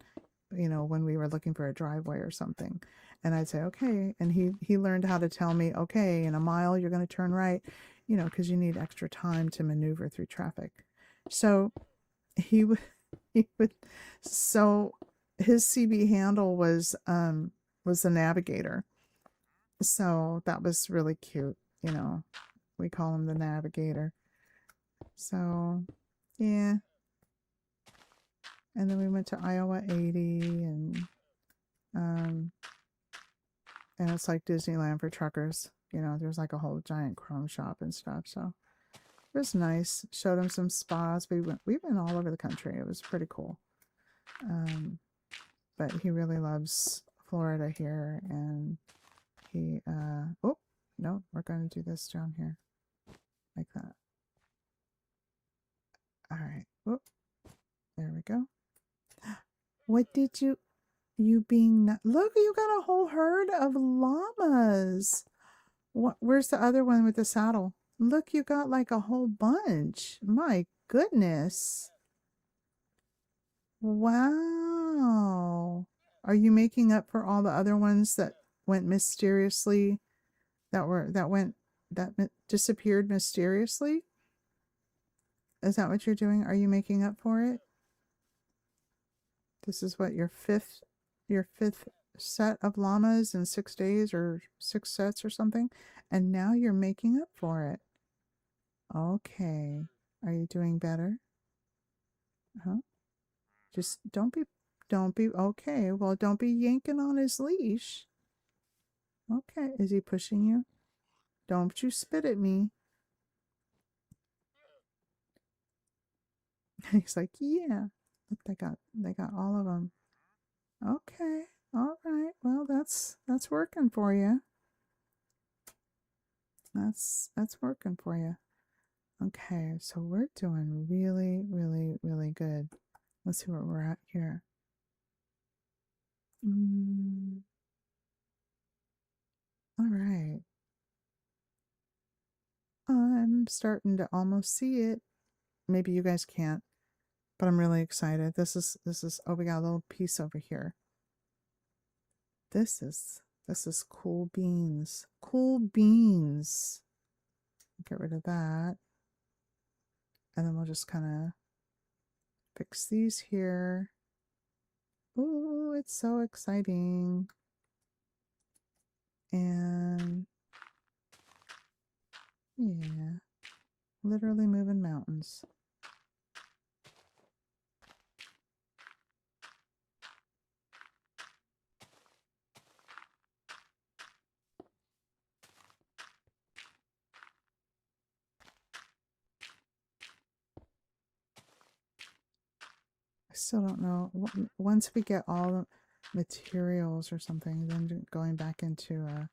when we were looking for a driveway or something, and I'd say okay, and he learned how to tell me, okay, in a mile you're going to turn right, because you need extra time to maneuver through traffic. So he would so his CB handle was the navigator. So that was really cute, we call him the navigator. So yeah. And then we went to Iowa 80, um and it's like Disneyland for truckers. There's like a whole giant chrome shop and stuff. So it was nice. Showed him some spas. We've been all over the country. It was pretty cool. But he really loves Florida here, and he oh no, we're going to do this down here like that. All right. Whoop. There we go. What did you being look, you got a whole herd of llamas. Where's the other one with the saddle? Look, you got like a whole bunch. My goodness. Wow. Are you making up for all the other ones that went mysteriously, that disappeared mysteriously? Is that what you're doing? Are you making up for it? This is what your fifth set of llamas in 6 days, or 6 sets or something, and now you're making up for it. Okay. Are you doing better? Huh? Just don't be okay. Well, don't be yanking on his leash. Okay. Is he pushing you? Don't you spit at me. He's like, yeah. Look, they got all of them. Okay. All right. Well, that's working for you. That's working for you. Okay, so we're doing really, really, really good. Let's see where we're at here. All right. I'm starting to almost see it. Maybe you guys can't, but I'm really excited. This is oh, we got a little piece over here. This is cool beans. Cool beans. Get rid of that. And then we'll just kind of fix these here. Ooh, it's so exciting. And yeah, literally moving mountains. I still don't know. Once we get all the materials or something, then going back into a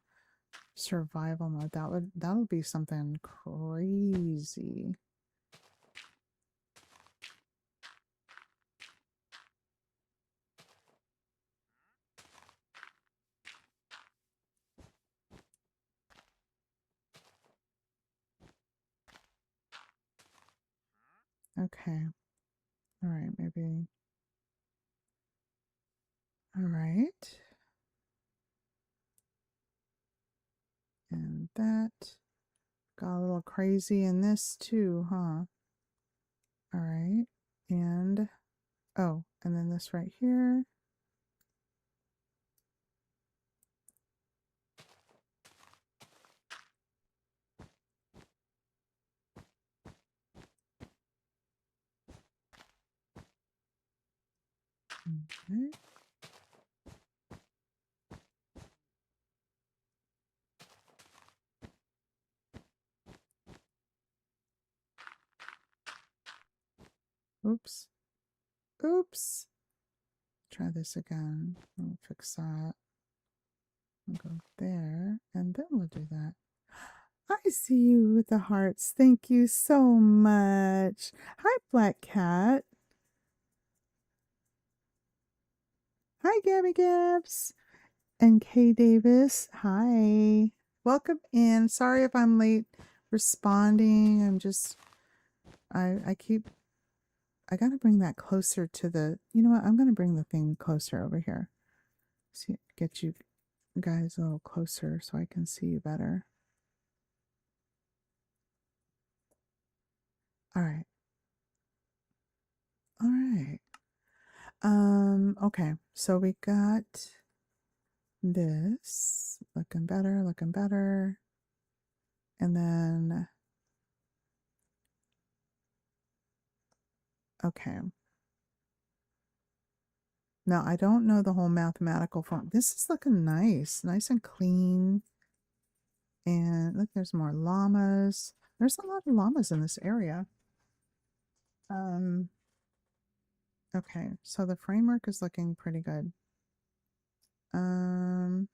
survival mode, that'll be something crazy. Okay. All right, maybe. All right. And that got a little crazy in this too, huh? All right. And oh, and then this right here. Okay. Oops. Oops. Try this again. We'll fix that. We'll go there, and then we'll do that. I see you with the hearts. Thank you so much. Hi, Black Cat. Hi, Gabby Gabs. And Kay Davis. Hi. Welcome in. Sorry if I'm late responding. I gotta bring that closer to the, you know what? I'm gonna bring the thing closer over here. See, get you guys a little closer so I can see you better. All right. All right. Okay. So we got this looking better, looking better. And then, okay. Now, I don't know the whole mathematical form. This is looking nice, nice and clean. And look, there's more llamas. There's a lot of llamas in this area. Okay, so the framework is looking pretty good. All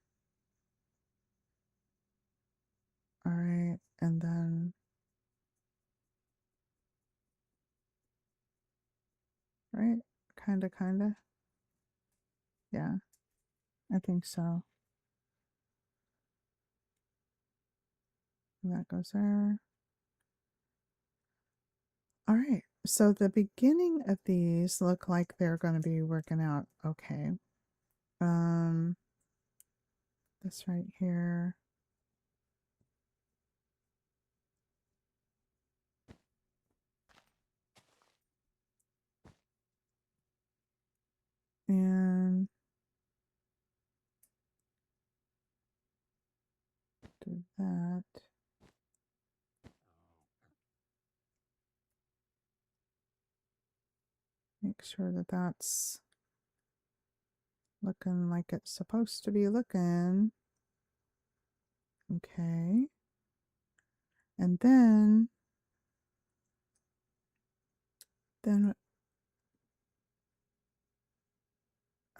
right, and then, right, kinda. Yeah, I think so. And that goes there. All right, so the beginning of these look like they're going to be working out okay. this right here. And do that. Make sure that that's looking like it's supposed to be looking. Okay. And then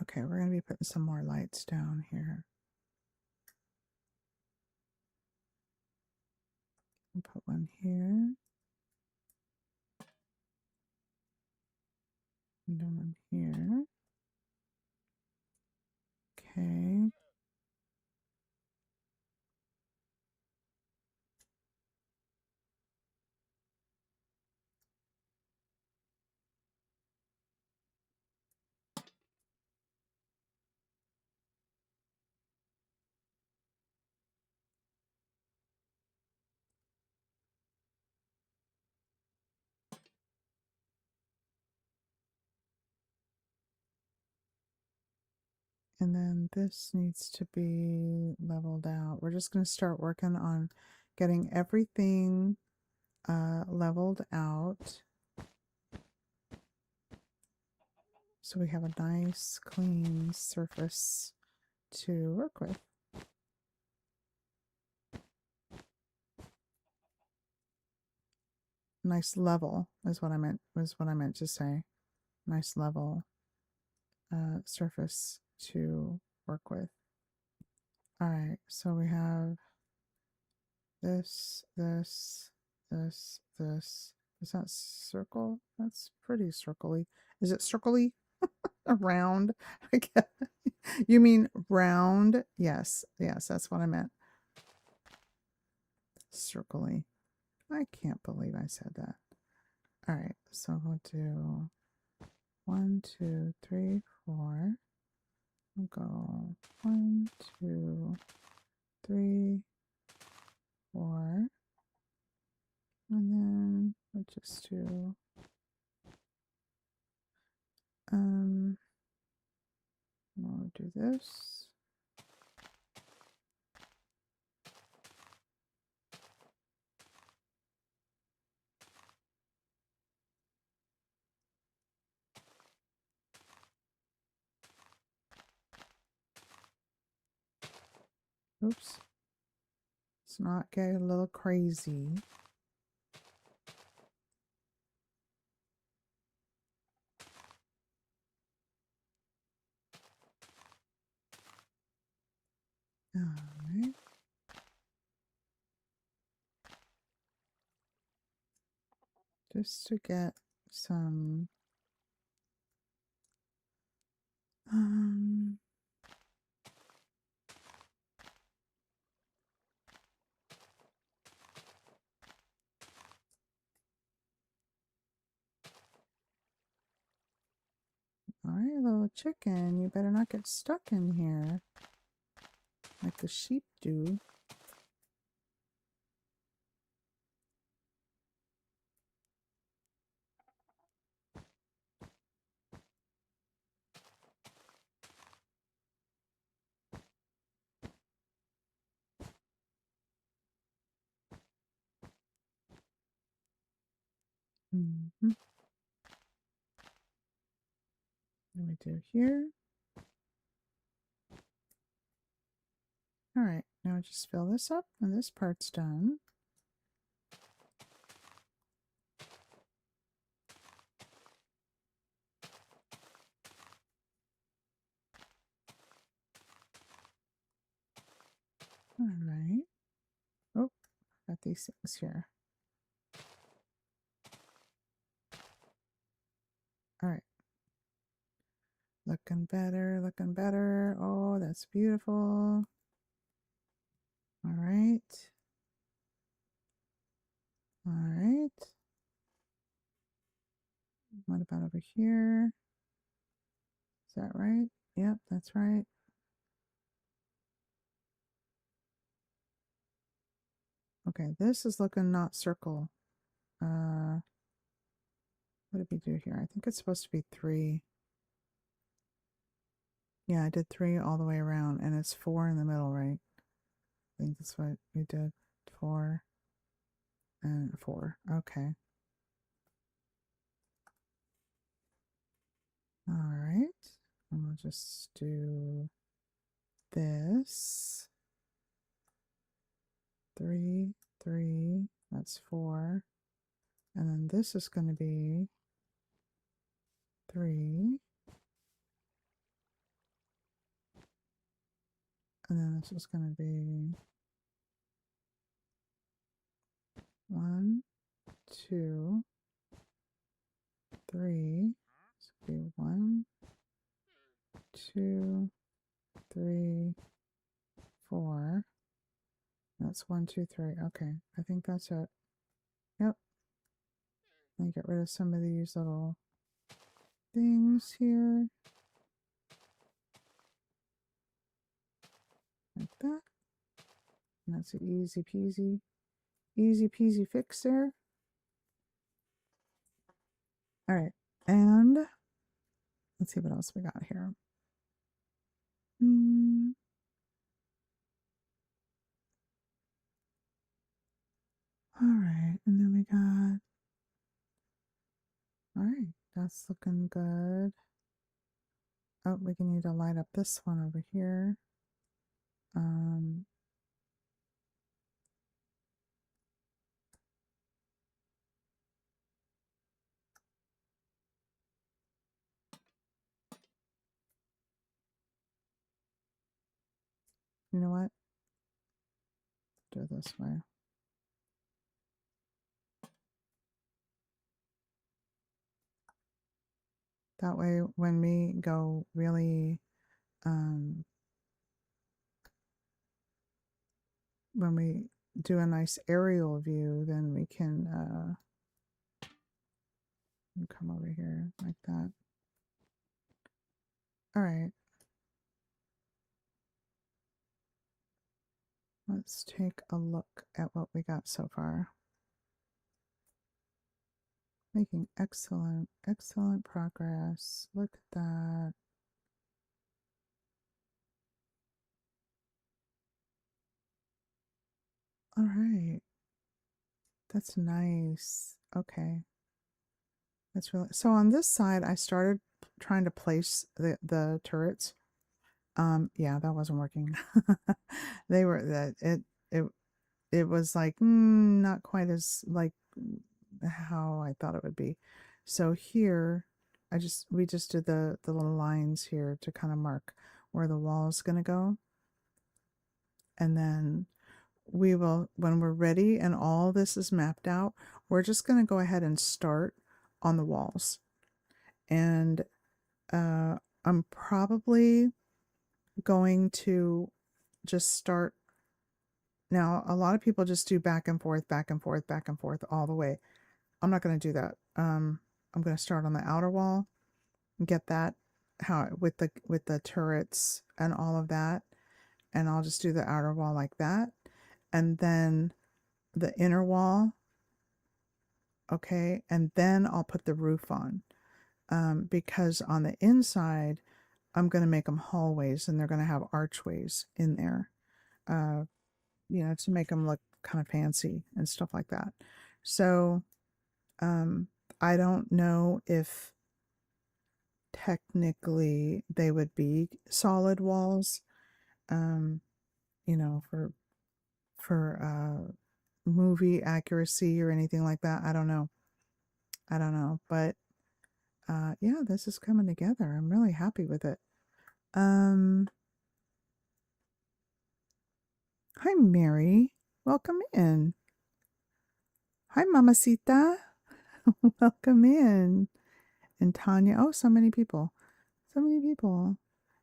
okay, we're going to be putting some more lights down here. I'll put one here. And then one here. Okay. And then this needs to be leveled out. We're just going to start working on getting everything leveled out. So we have a nice clean surface to work with. Nice level is what I meant, to say. Nice level surface to work with. All right, so we have this, this, this, this. Is that circle? That's pretty circly. Is it circly? Round? You mean round? Yes, yes, that's what I meant. Circly. I can't believe I said that. All right, so we'll do 1, 2, 3, 4. We'll go 1, 2, 3, 4. And then we'll just do we'll do this. Oops. Let's not get a little crazy. All right. Just to get some all right, little chicken, you better not get stuck in here like the sheep do. Mm-hmm. Let me do here. All right, now just fill this up and this part's done. All right. Oh, got these things here. All right. Looking better, looking better. Oh, that's beautiful. All right. All right. What about over here? Is that right? Yep, that's right. Okay, this is looking not circle. What did we do here? I think it's supposed to be 3. Yeah, I did 3 all the way around, and it's 4 in the middle, right? I think that's what we did. 4 and 4. Okay. All right. And we'll just do this. 3, 3. That's 4. And then this is going to be 3. And then this is going to be 1, 2, 3. This will be 1, 2, 3, 4. That's 1, 2, 3. Okay, I think that's it. Yep. Let me get rid of some of these little things here. Like that. And that's an easy peasy fix there. All right, and let's see what else we got here. All right, and then we got, all right, that's looking good. Oh, we can need to light up this one over here. You know what? Do it this way. That way, when we go really, when we do a nice aerial view, then we can come over here like that. All right. Let's take a look at what we got so far. Making excellent progress. Look at that. All right. That's nice. Okay. That's really, so on this side, I started trying to place the turrets. Yeah, that wasn't working. They were it was like not quite as like how I thought it would be. So here, we just did the little lines here to kind of mark where the wall is going to go. And then we will, when we're ready and all this is mapped out, we're just going to go ahead and start on the walls. And I'm probably going to just start. Now, a lot of people just do back and forth, back and forth, back and forth all the way. I'm not going to do that. I'm going to start on the outer wall and get that how with the turrets and all of that, and I'll just do the outer wall like that, and then the inner wall. Okay, and then I'll put the roof on, because on the inside I'm going to make them hallways, and they're going to have archways in there, you know, to make them look kind of fancy and stuff like that. So I don't know if technically they would be solid walls, you know, for movie accuracy or anything like that. I don't know. But yeah, this is coming together. I'm really happy with it. Hi, Mary. Welcome in. Hi, Mamacita. Welcome in. And Tanya. Oh, so many people. So many people.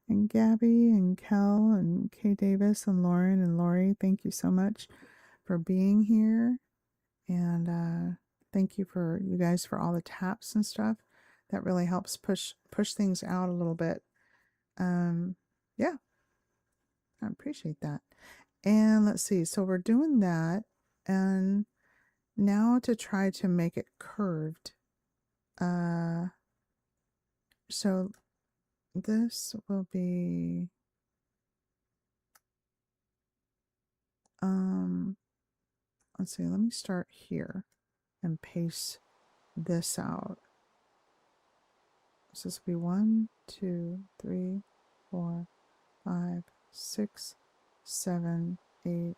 And Gabby and Kel and Kay Davis and Lauren and Lori. Thank you so much for being here. And thank you for you guys for all the taps and stuff. That really helps push things out a little bit. Yeah, I appreciate that. And let's see, so we're doing that, and now to try to make it curved. So this will be, let's see, let me start here and paste this out. So this will be 1, 2, 3, 4, 5, 6, 7, 8,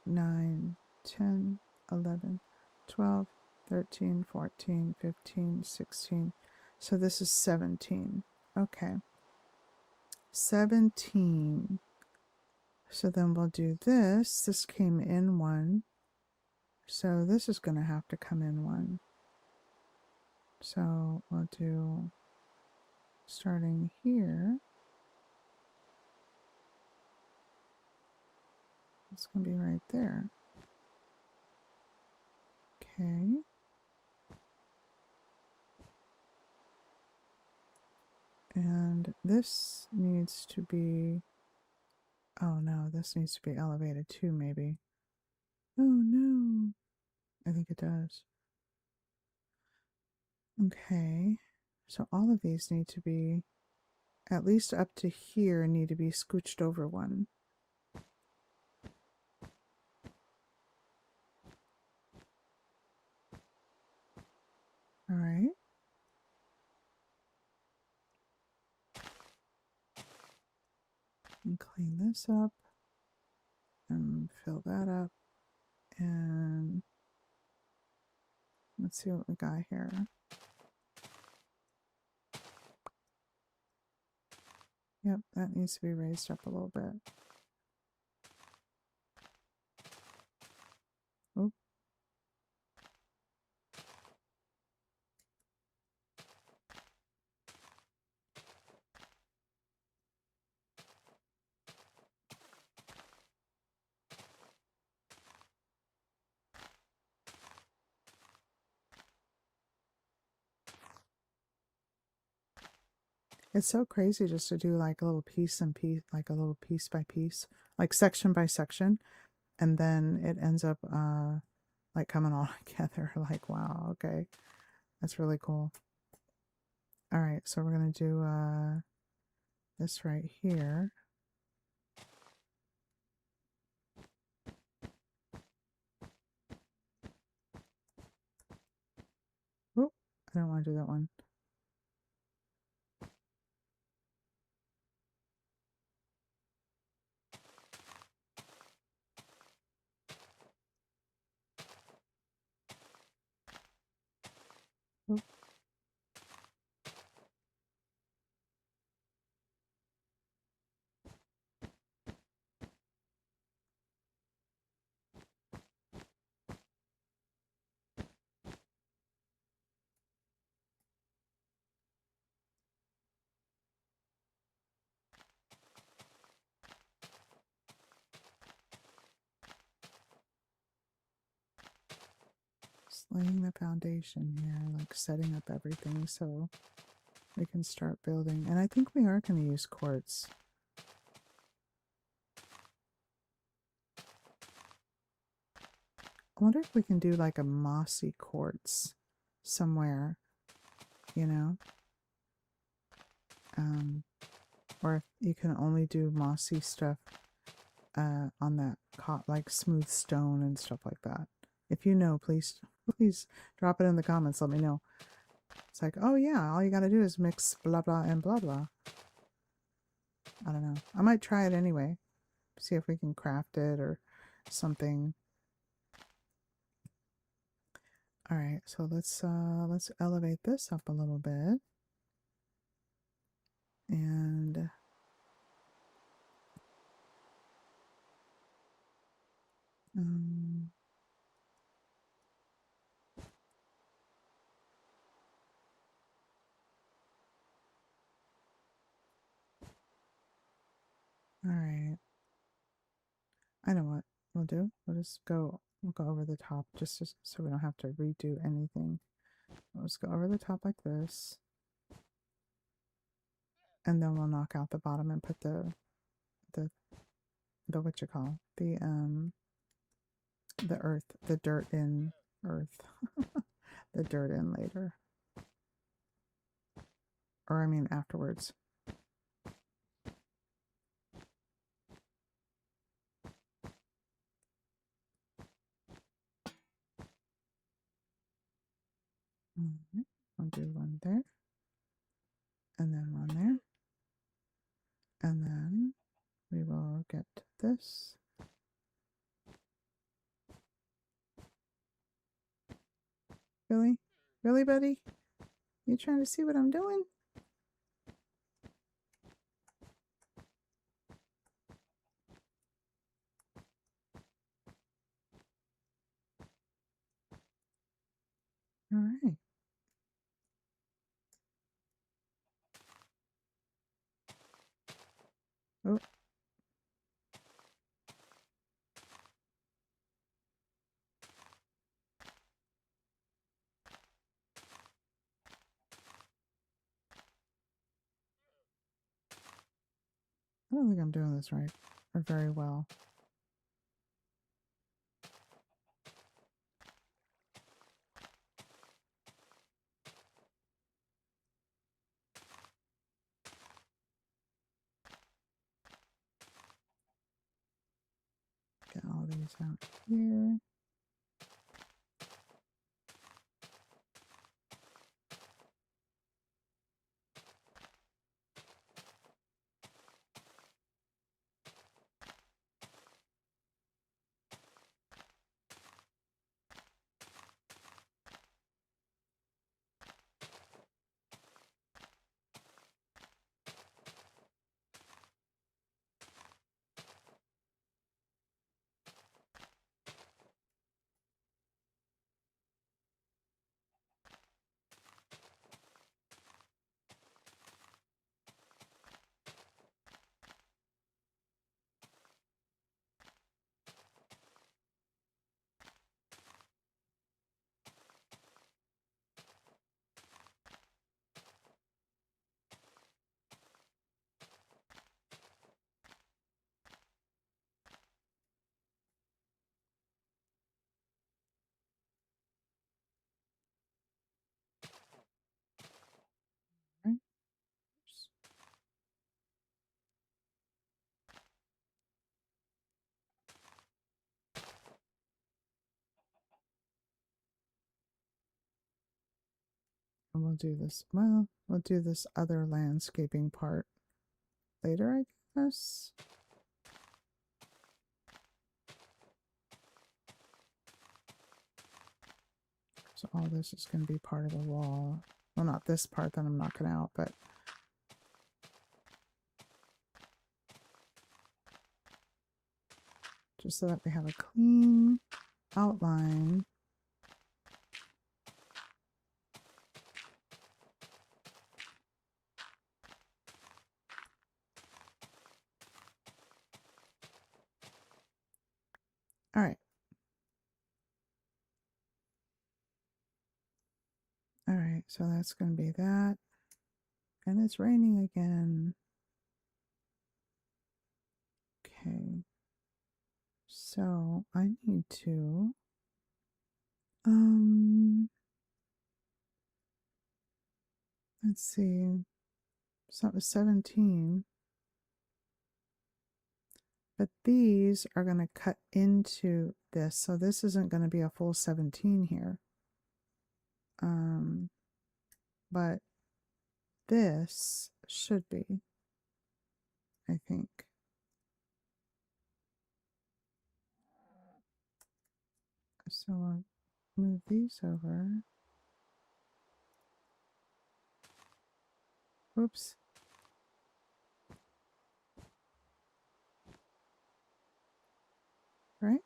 9, 10, 11, 12, 13, 14, 15, 16. So this is 17. Okay. 17. So then we'll do this. This came in 1. So this is going to have to come in 1. So we'll do, starting here, it's going to be right there. Okay. And this needs to be, oh no, this needs to be elevated too, maybe. Oh no. I think it does. Okay. So all of these need to be, at least up to here, need to be scooched over 1. All right. And clean this up and fill that up. And let's see what we got here. Yep, that needs to be raised up a little bit. Oh. It's so crazy just to do like a little piece and piece, like a little piece by piece, like section by section, and then it ends up like coming all together. Like, wow, okay, that's really cool. All right, so we're gonna do this right here. Oh, I don't want to do that one. Oh. Just laying the foundation here, like setting up everything so we can start building. And I think we are going to use quartz. I wonder if we can do like a mossy quartz somewhere, you know? Or if you can only do mossy stuff on that like smooth stone and stuff like that. If you know, please drop it in the comments. Let me know. It's like, oh yeah, all you gotta do is mix blah blah and blah blah. I don't know. I might try it anyway. See if we can craft it or something. All right, so let's elevate this up a little bit. And all right. I know what we'll do. We'll go over the top just so we don't have to redo anything. We'll just go over the top like this. and then we'll knock out the bottom and put the what you call the earth, the dirt in earth, the dirt in later, or I mean afterwards. I'll do one there, and then one there, and then we will get this. Really? Really, buddy? You trying to see what I'm doing? All right. Oh. I don't think I'm doing this right or very well. Get all these out here. Right. And we'll do this. Well, we'll do this other landscaping part later, I guess. So all this is going to be part of the wall. Well, not this part that I'm knocking out, but just so that we have a clean outline. All right. All right, so that's going to be that. And it's raining again. Okay. So I need to let's see. So it was 17. But these are going to cut into this. So this isn't going to be a full 17 here. But this should be, I think. So I'll move these over. Oops. Right?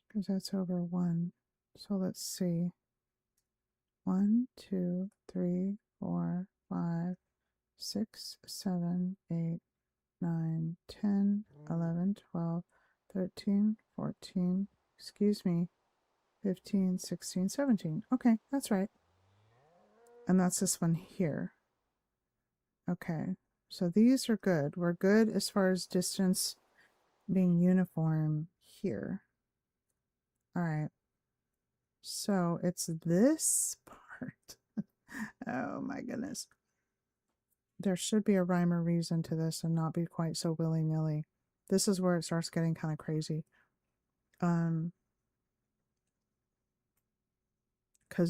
Because that's over 1. So let's see. 1, 2, 3, 4, 5, 6, 7, 8, 9, 10, 11, 12, 13, 14, excuse me, 15, 16, 17. Okay, that's right. And that's this one here. Okay, so these are good. We're good as far as distance being uniform here. All right. So it's this part. Oh my goodness. There should be a rhyme or reason to this and not be quite so willy-nilly. This is where it starts getting kind of crazy. Because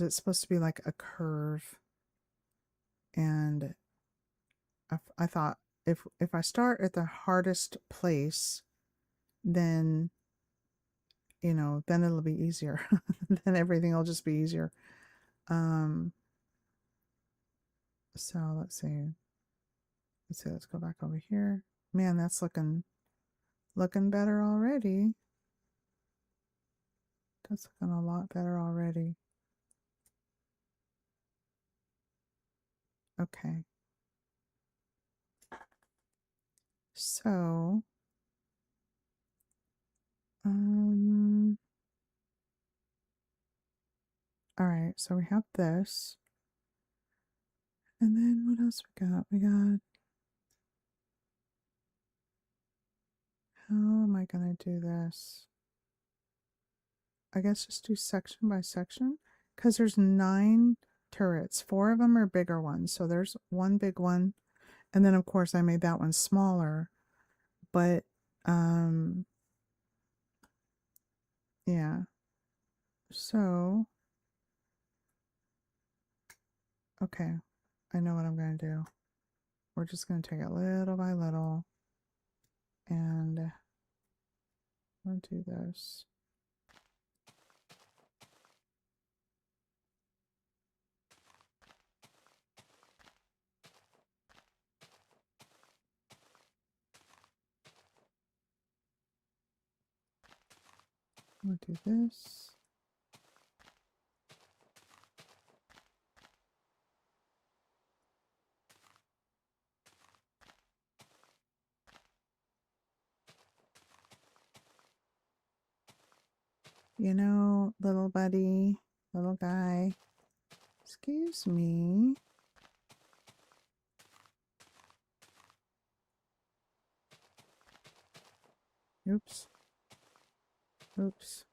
it's supposed to be like a curve. And I thought if I start at the hardest place, then, you know, then it'll be easier. Then everything will just be easier. So let's see. Let's go back over here. Man, that's looking better already. That's looking a lot better already. Okay. So, all right, so we have this. And then what else we got? We got, how am I going to do this? I guess just do section by section because there's 9 turrets. 4 of them are bigger ones. So there's one big one. And then of course I made that one smaller, but, yeah. So, okay, I know what I'm going to do. We're just going to take it little by little and we'll do this. We'll do this. You know, little buddy, little guy, excuse me. Oops. Oops.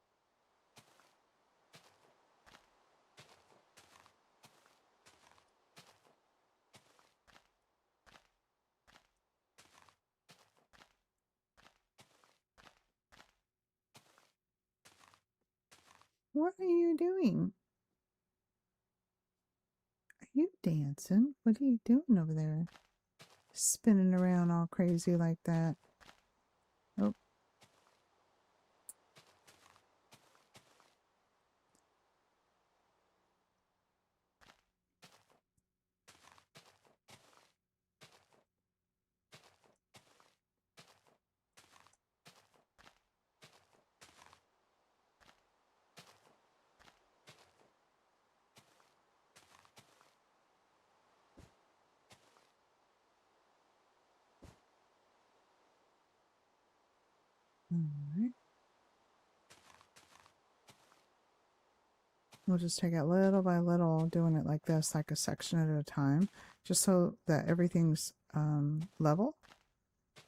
What are you doing? Are you dancing? What are you doing over there? Spinning around all crazy like that. Oh. Alright. We'll just take it little by little, doing it like this, like a section at a time, just so that everything's level.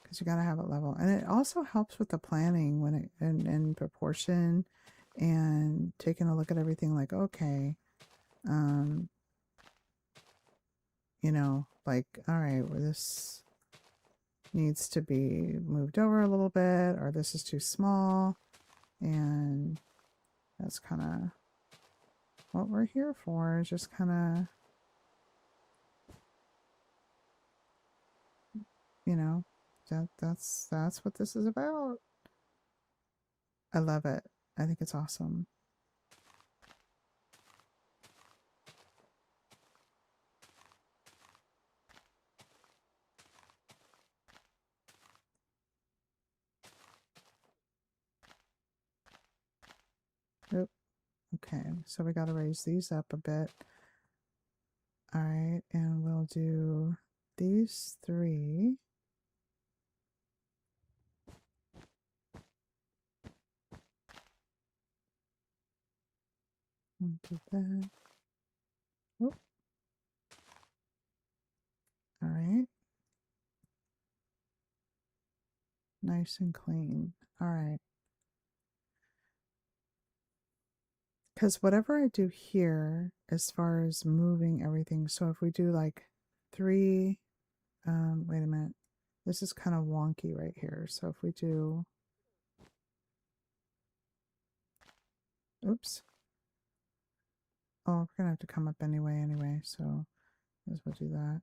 Because you got to have it level. And it also helps with the planning when it in proportion and taking a look at everything like, okay, you know, like, all right, well, this needs to be moved over a little bit, or this is too small. And that's kind of what we're here for, is just kind of, you know, that's what this is about. I love it. I think it's awesome. Oop. Okay, so we got to raise these up a bit. All right, and we'll do these 3. We'll do that. Oop. All right. Nice and clean. All right. Because whatever I do here, as far as moving everything, so if we do like 3, wait a minute. This is kind of wonky right here. So if we do, oops. Oh, we're gonna have to come up anyway. So I guess we'll do that.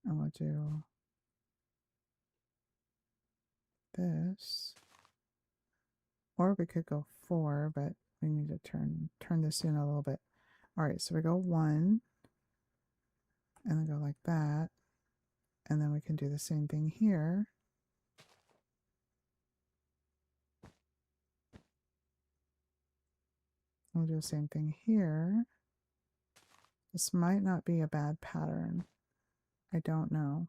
And we'll do this. Or we could go 4, but we need to turn this in a little bit. All right, so we go 1, and then go like that. And then we can do the same thing here. We'll do the same thing here. This might not be a bad pattern. I don't know.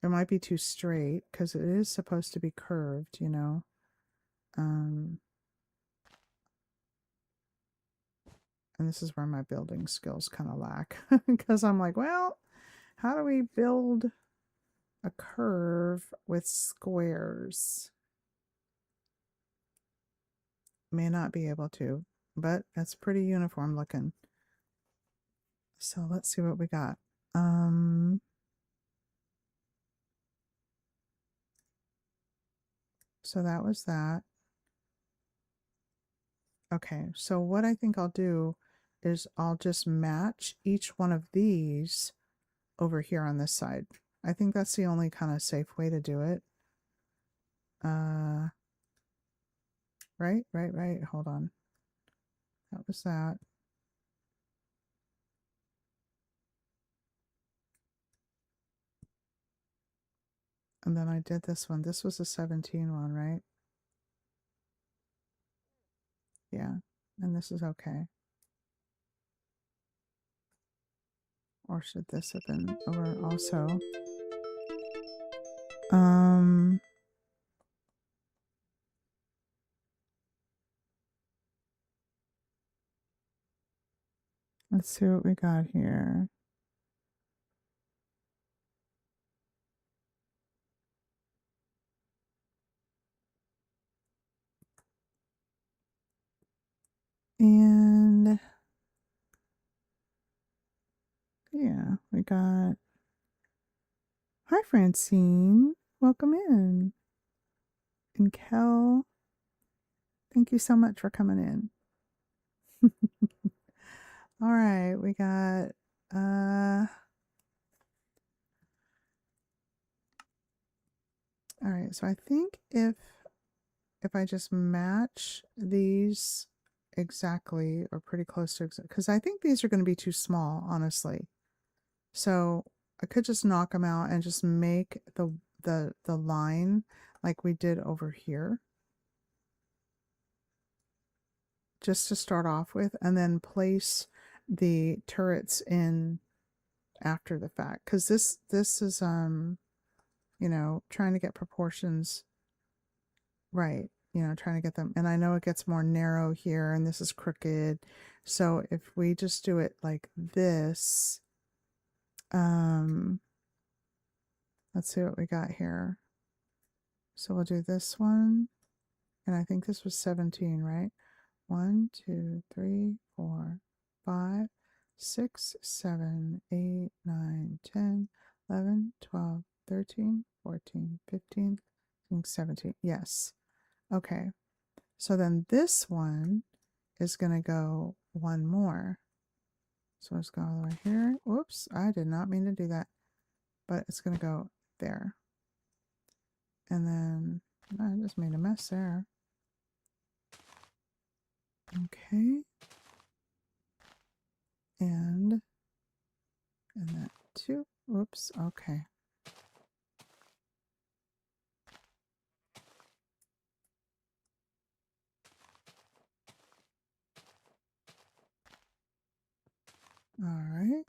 It might be too straight because it is supposed to be curved, you know. And this is where my building skills kind of lack because I'm like, well, how do we build a curve with squares? May not be able to, but that's pretty uniform looking. So let's see what we got. So that was that. Okay, so what I think I'll do is I'll just match each one of these over here on this side. I think that's the only kind of safe way to do it. Right. Hold on. That was that. And then I did this one. This was a 17 one, right? Yeah. And this is okay. Or should this have been over also? Let's see what we got here. And yeah, we got, hi Francine, welcome in. And Kel, thank you so much for coming in. All right, we got, all right, so I think if I just match these exactly or pretty close to, because I think these are going to be too small, honestly. So I could just knock them out and just make the line like we did over here, just to start off with, and then place the turrets in after the fact, because this is you know, trying to get proportions right, you know, trying to get them, and I know it gets more narrow here and this is crooked, so if we just do it like this, let's see what we got here. So we'll do this one, and I think this was 17, right? 1 2 3 4 5 6 7 8 9 10 11 12 13 14 15 17. Yes. Okay. So then this one is going to go one more. So let's go all the way here. Whoops, I did not mean to do that. But it's going to go there. And then I just made a mess there. Okay. And that too. Whoops. Okay. All right.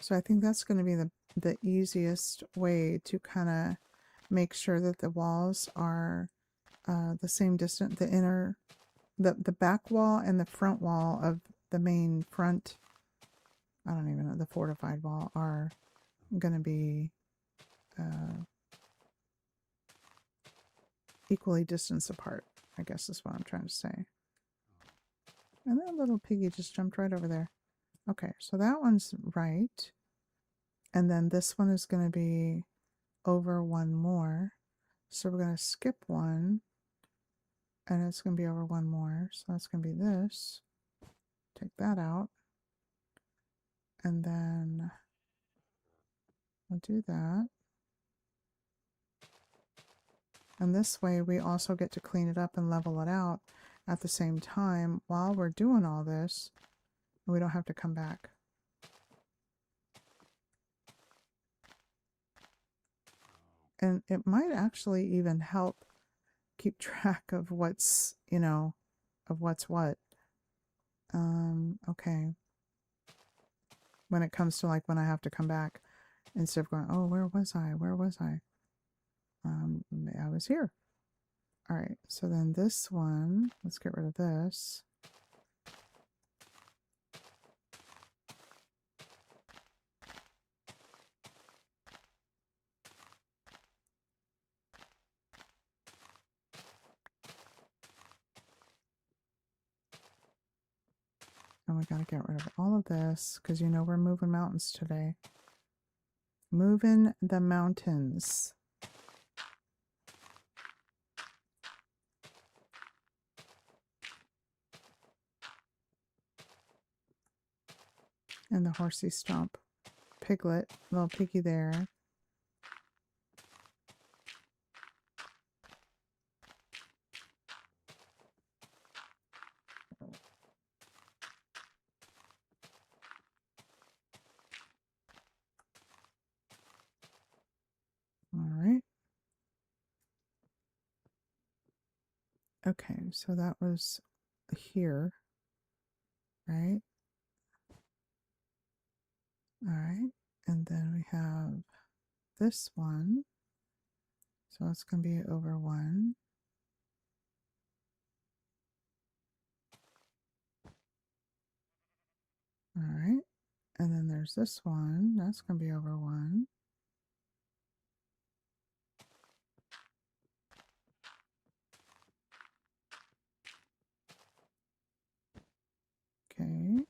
So I think that's going to be the easiest way to kind of make sure that the walls are the same distance, the inner the back wall and the front wall of the main front, I don't even know, the fortified wall are going to be equally distanced apart, I guess is what I'm trying to say. And that little piggy just jumped right over there. Okay, so that one's right. And then this one is going to be over one more. So we're going to skip one. And it's going to be over one more. So that's going to be this. Take that out. And then we'll do that. And this way we also get to clean it up and level it out at the same time while we're doing all this. We don't have to come back. And it might actually even help keep track of what's, you know, of what's what. Okay. When it comes to like when I have to come back, instead of going, oh, where was I? Where was I? I was here. All right. So then this one, let's get rid of this. And we got to get rid of all of this because you know we're moving mountains today. Moving the mountains. And the horsey stomp. Piglet, little piggy there. All right. Okay, so that was here, right? All right, and then we have this one. So it's going to be over one. All right, and then there's this one. That's going to be over one. Okay.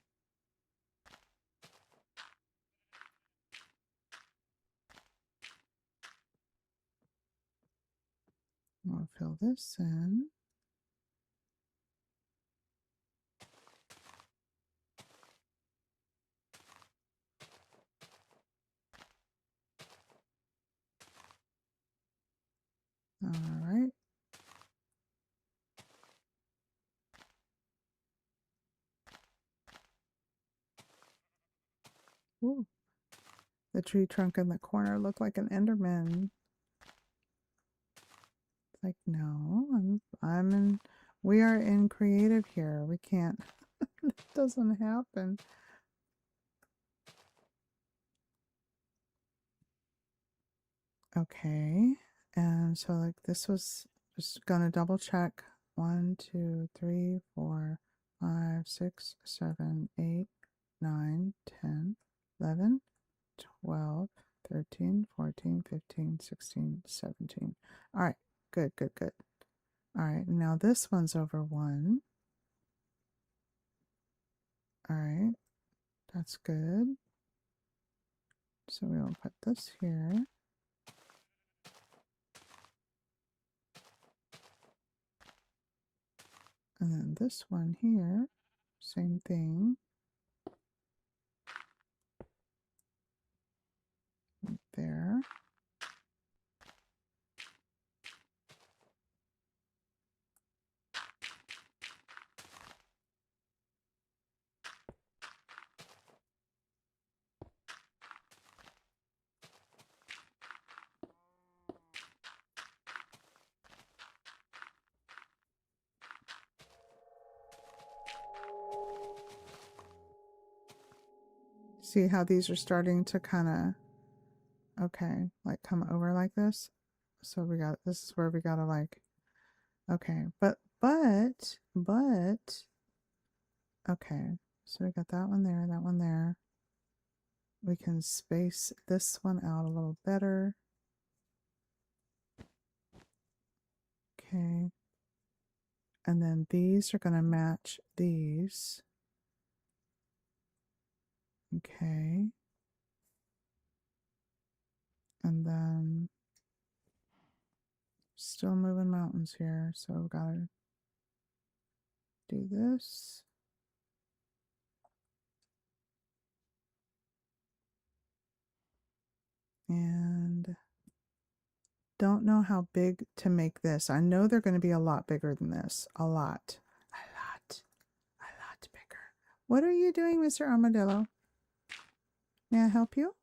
We'll fill this in. All right. Ooh. The tree trunk in the corner looked like an Enderman. Like, no, I'm in, we are in creative here. We can't, it doesn't happen. Okay, and so like this was just gonna double check. 1, 2, 3, 4, 5, 6, 7, 8, 9, 10, 11, 12, 13, 14, 15, 16, 17. All right, good, good, good. All right, now this one's over 1. All right, that's good. So we will put this here. And then this one here, same thing. Right there. See how these are starting to kind of, okay, like come over like this. So we got, this is where we gotta like, okay, but But, okay. So we got that one there, that one there. We can space this one out a little better. Okay. And then these are going to match these. Okay. And then still moving mountains here. So we've got to do this. And don't know how big to make this. I know they're going to be a lot bigger than this. A lot bigger. What are you doing, Mr. Armadillo? May I help you?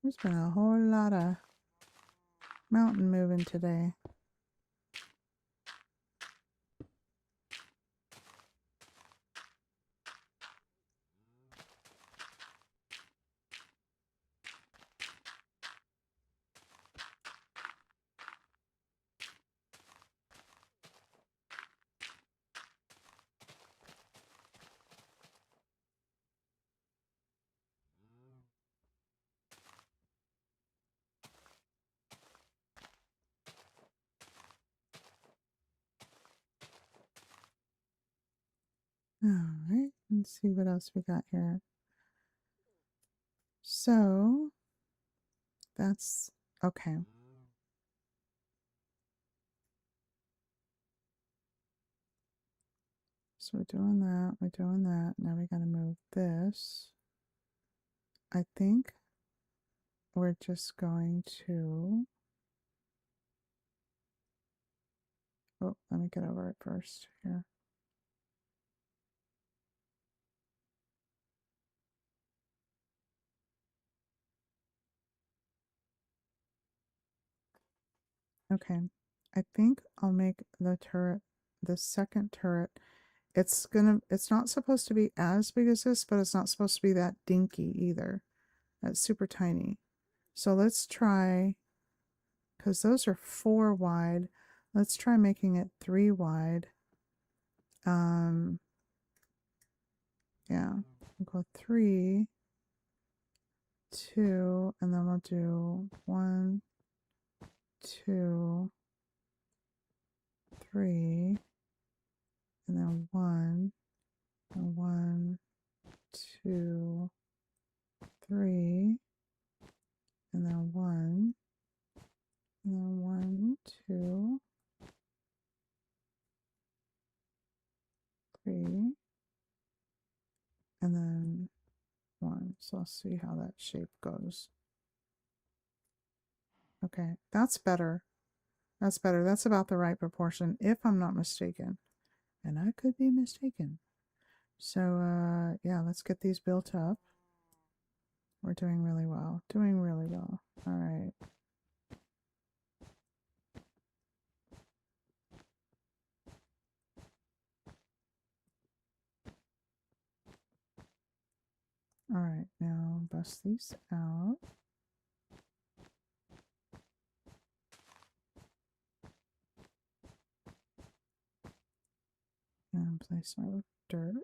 There's been a whole lot of mountain moving today. All right, let's see what else we got here. So that's okay. So we're doing that, we're doing that. Now we got to move this. I think we're just going to, oh, let me get over it first here. Okay, I think I'll make the turret, the second turret. It's not supposed to be as big as this, but it's not supposed to be that dinky either. That's super tiny. So let's try, because those are 4 wide. Let's try making it 3 wide. Yeah, we'll go 3, 2, and then we'll do 1, 2, 3, and then 1, and 1, 2, 3, and then 1, and then 1, 2, 3, and then 1. So I'll see how that shape goes. Okay, that's better. That's better. That's about the right proportion, if I'm not mistaken. And I could be mistaken. So, yeah, let's get these built up. We're doing really well. Doing really well. All right. All right, now bust these out. And place my dirt.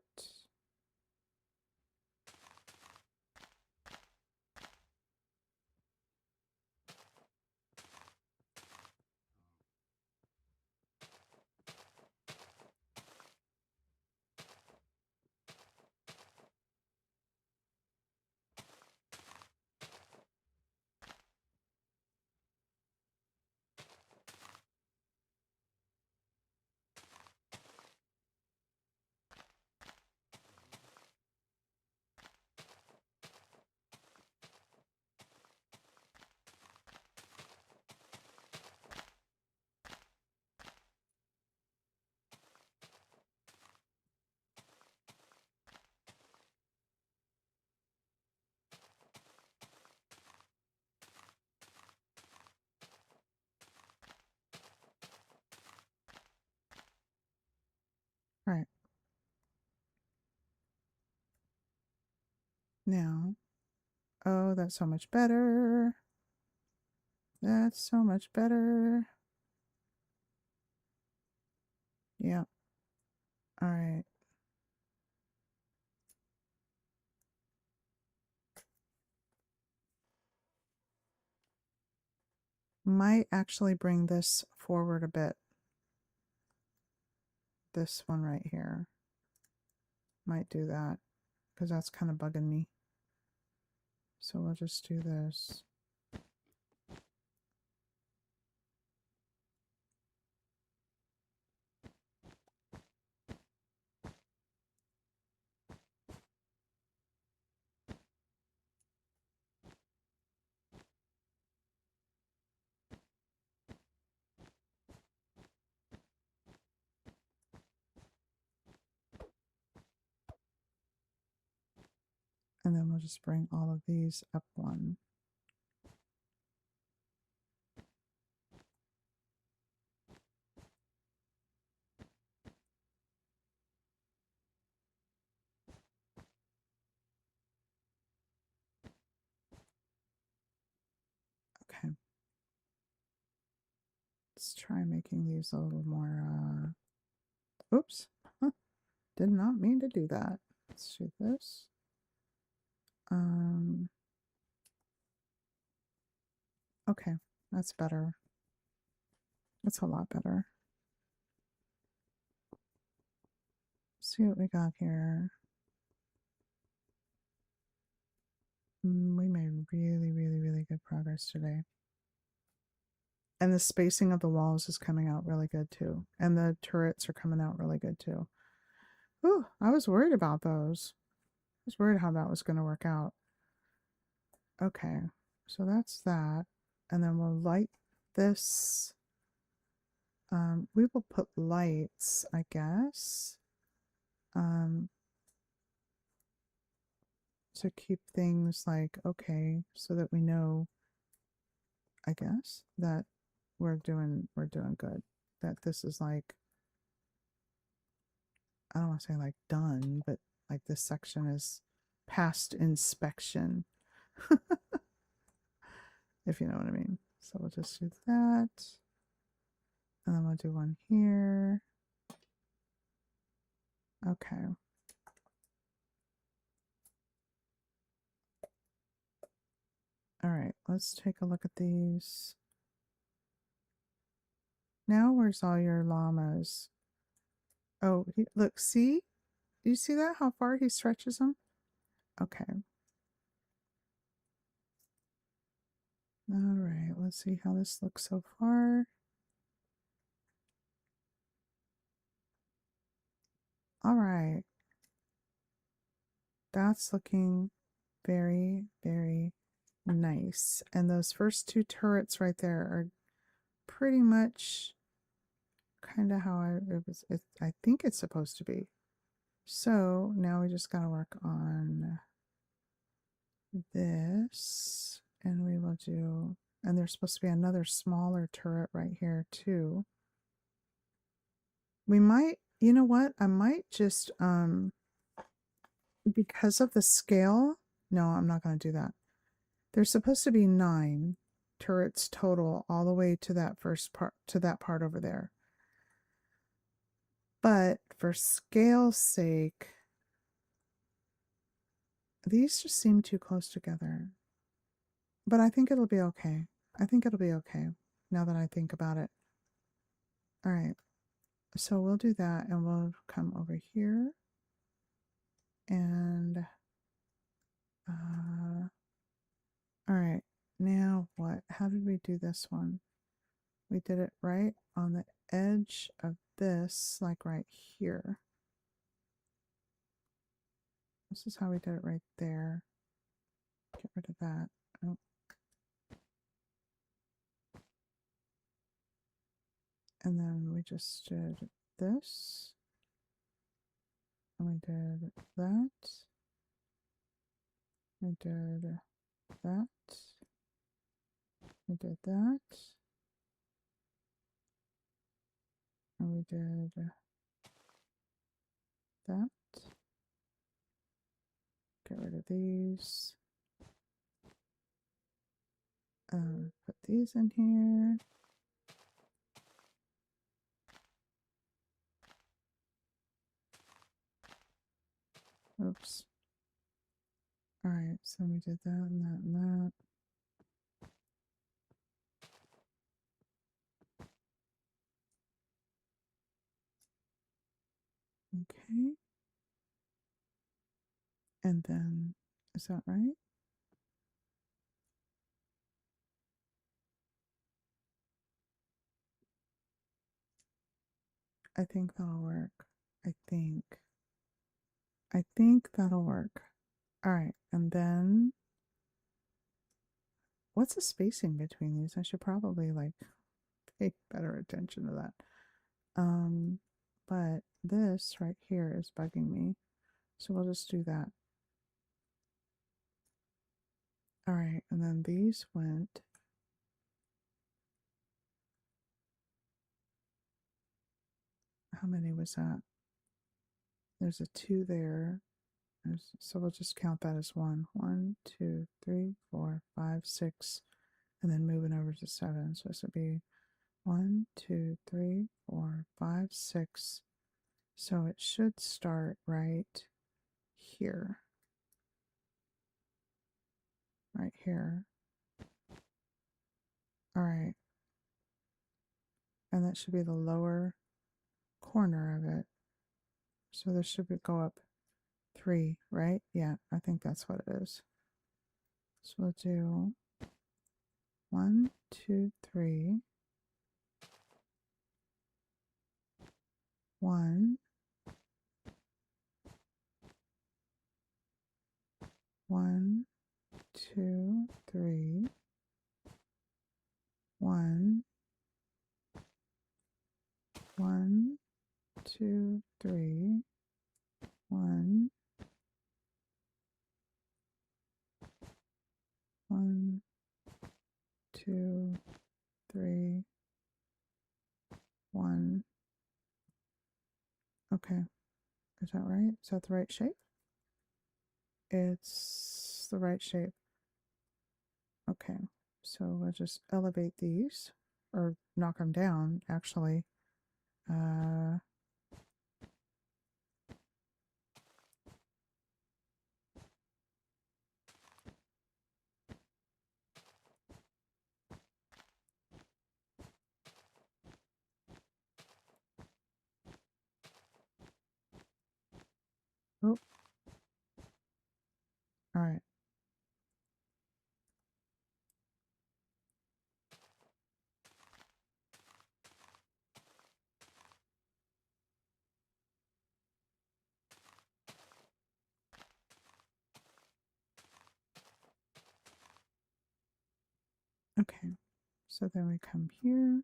that's so much better. That's so much better. Yeah. All right. Might actually bring this forward a bit. This one right here. Might do that because that's kind of bugging me. So we'll just do this. And then we'll just bring all of these up one. Okay. Let's try making these a little more, oops. Huh. Did not mean to do that. Let's do this. Okay, that's better. That's a lot better. See what we got here. We made really, really, really good progress today. And the spacing of the walls is coming out really good too. And the turrets are coming out really good too. Ooh, I was worried about those. I was worried how that was going to work out. Okay, so that's that. And then we'll light this. We will put lights, I guess, to keep things like, okay, so that we know, I guess, that we're doing good. That this is like, I don't want to say like done, but like this section is past inspection, if you know what I mean. So we'll just do that. And then we'll do one here. Okay. All right, let's take a look at these. Now, where's all your llamas? Oh, look, see? Do you see that? How far he stretches them? Okay. All right, let's see how this looks so far. All right. That's looking very, very nice. And those first two turrets right there are pretty much kind of how I think it's supposed to be. So now we just got to work on this, and we will do, and there's supposed to be another smaller turret right here too. We might, you know what? I might just, because of the scale, no, I'm not going to do that. There's supposed to be 9 turrets total all the way to that first part, to that part over there. But for scale's sake, these just seem too close together. But I think it'll be okay. I think it'll be okay now that I think about it. All right. So we'll do that, and we'll come over here and all right, now what? How did we do this one? We did it right on the edge of this, like right here. This is how we did it right there. Get rid of that. Oh. And then we just did this. And we did that. We did that. We did that. And we did that. Get rid of these. Put these in here. Oops. All right, so we did that and that and that. Okay. And then, is that right? I think that'll work. I think. I think that'll work. All right, and then what's the spacing between these? I should probably like pay better attention to that. But this right here is bugging me. So we'll just do that. All right, and then these went. How many was that? There's a 2 there. So we'll just count that as 1. 1, 2, 3, 4, 5, 6, and then moving over to 7. So this would be 1, 2, 3, 4, 5, 6. So it should start right here. Right here. All right. And that should be the lower corner of it. So this should go up 3, right? Yeah, I think that's what it is. So we'll do 1, 2, 3. 1, 1, 2, 3. 1, 1, 2, 3. 1, 1, 2, 3. 1. Okay. Is that right? Is that the right shape? It's the right shape. Okay. So we'll just elevate these, or knock them down, actually. Oh, all right. Okay. So then we come here.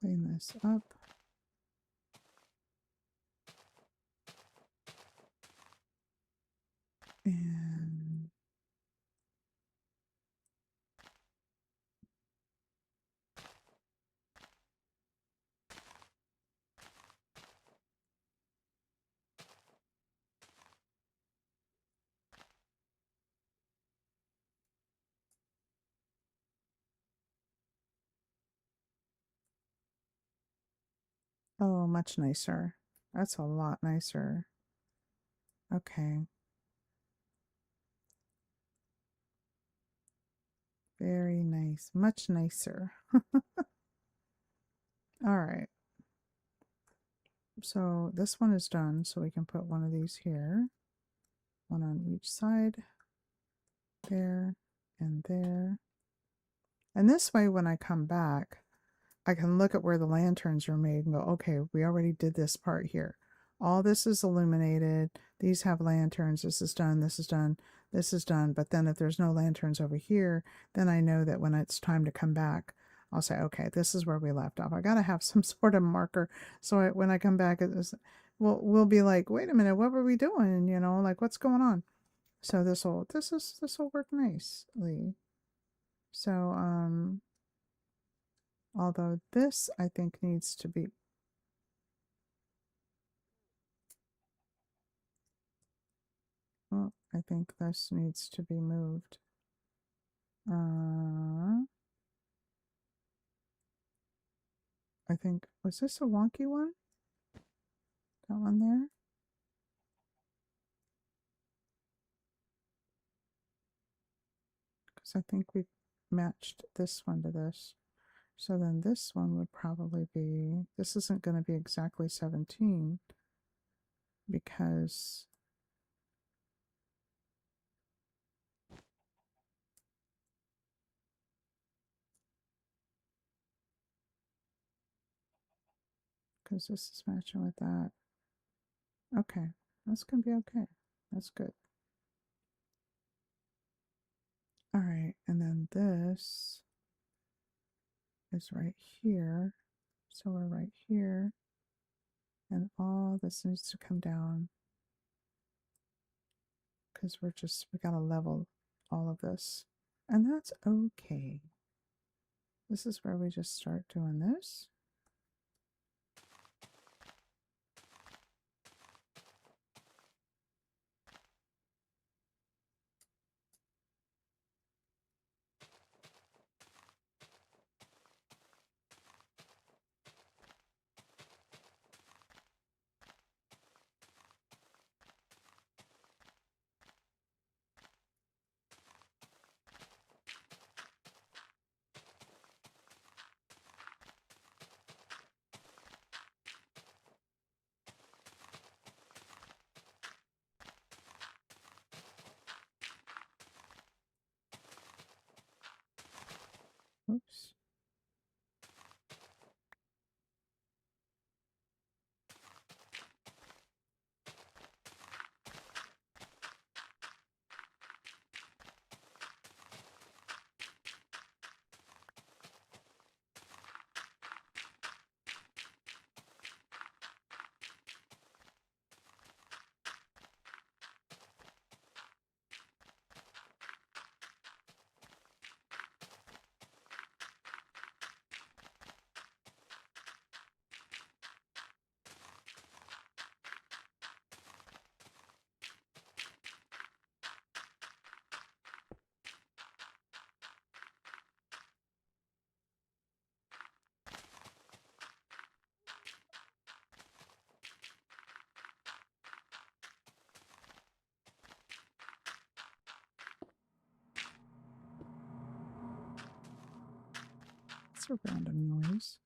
Clean this up. And oh, much nicer. That's a lot nicer. Okay. Very nice. Much nicer. All right. So this one is done, so we can put one of these here. One on each side. There and there. And this way, when I come back, I can look at where the lanterns are made and go, okay, we already did this part here. All this is illuminated. These have lanterns. This is done. This is done. This is done. But then if there's no lanterns over here, then I know that when it's time to come back, I'll say, okay, this is where we left off. I got to have some sort of marker. So when I come back, we'll be like, wait a minute, what were we doing? You know, like what's going on? So this will work nicely. So, although this I think needs to be, I think this needs to be moved. I think, was this a wonky one? That one there? Because I think we matched this one to this. So then this one would probably be, this isn't going to be exactly 17 because this is matching with that. Okay, that's going to be okay. That's good. All right, and then this is right here. So we're right here. And all this needs to come down because we got to level all of this. And that's okay. This is where we just start doing this. Oops. It's a random noise.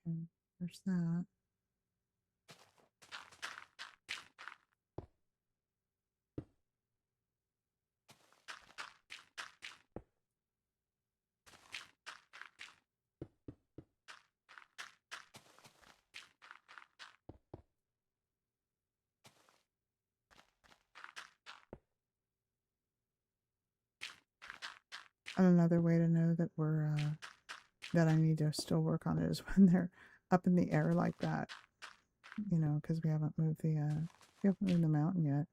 Okay, there's that. And another way to know that that I need to still work on it is when they're up in the air like that, you know, because we haven't moved the mountain yet.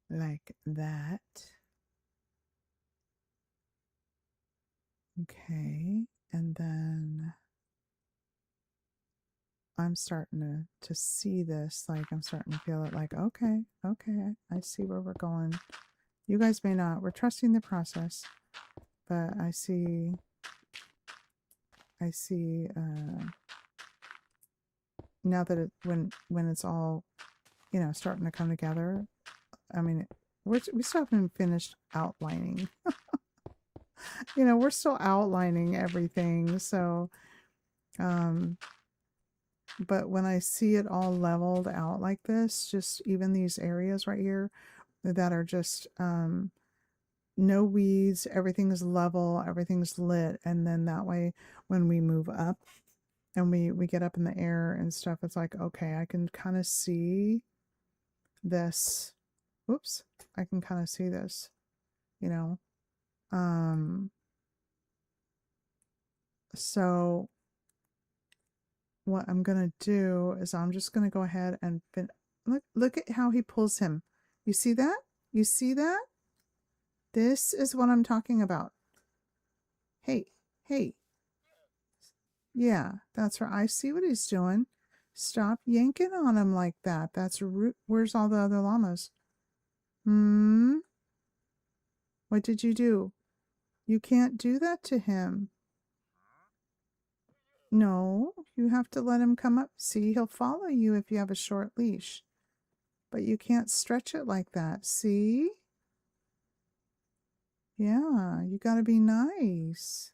Like that. Okay, and then I'm starting to see this, like I'm starting to feel it like, okay, I see where we're going. You guys may not. We're trusting the process, but I see now that when it's all, you know, starting to come together. I mean, we still haven't finished outlining You know, we're still outlining everything, so um but when I see it all leveled out like this, just even these areas right here that are just no weeds, everything's level, everything's lit, and then that way when we move up and we get up in the air and stuff, it's like, okay, I can kind of see this. Oops, I can kind of see this, you know. So what I'm gonna do is I'm just gonna go ahead and look at how he pulls him. You see that? You see that? This is what I'm talking about. Hey, hey. Yeah, that's right. I see what he's doing. Stop yanking on him like that. That's rude. Where's all the other llamas? Hmm? What did you do? You can't do that to him. No, you have to let him come up. See, he'll follow you if you have a short leash. But you can't stretch it like that. See? Yeah, you gotta be nice.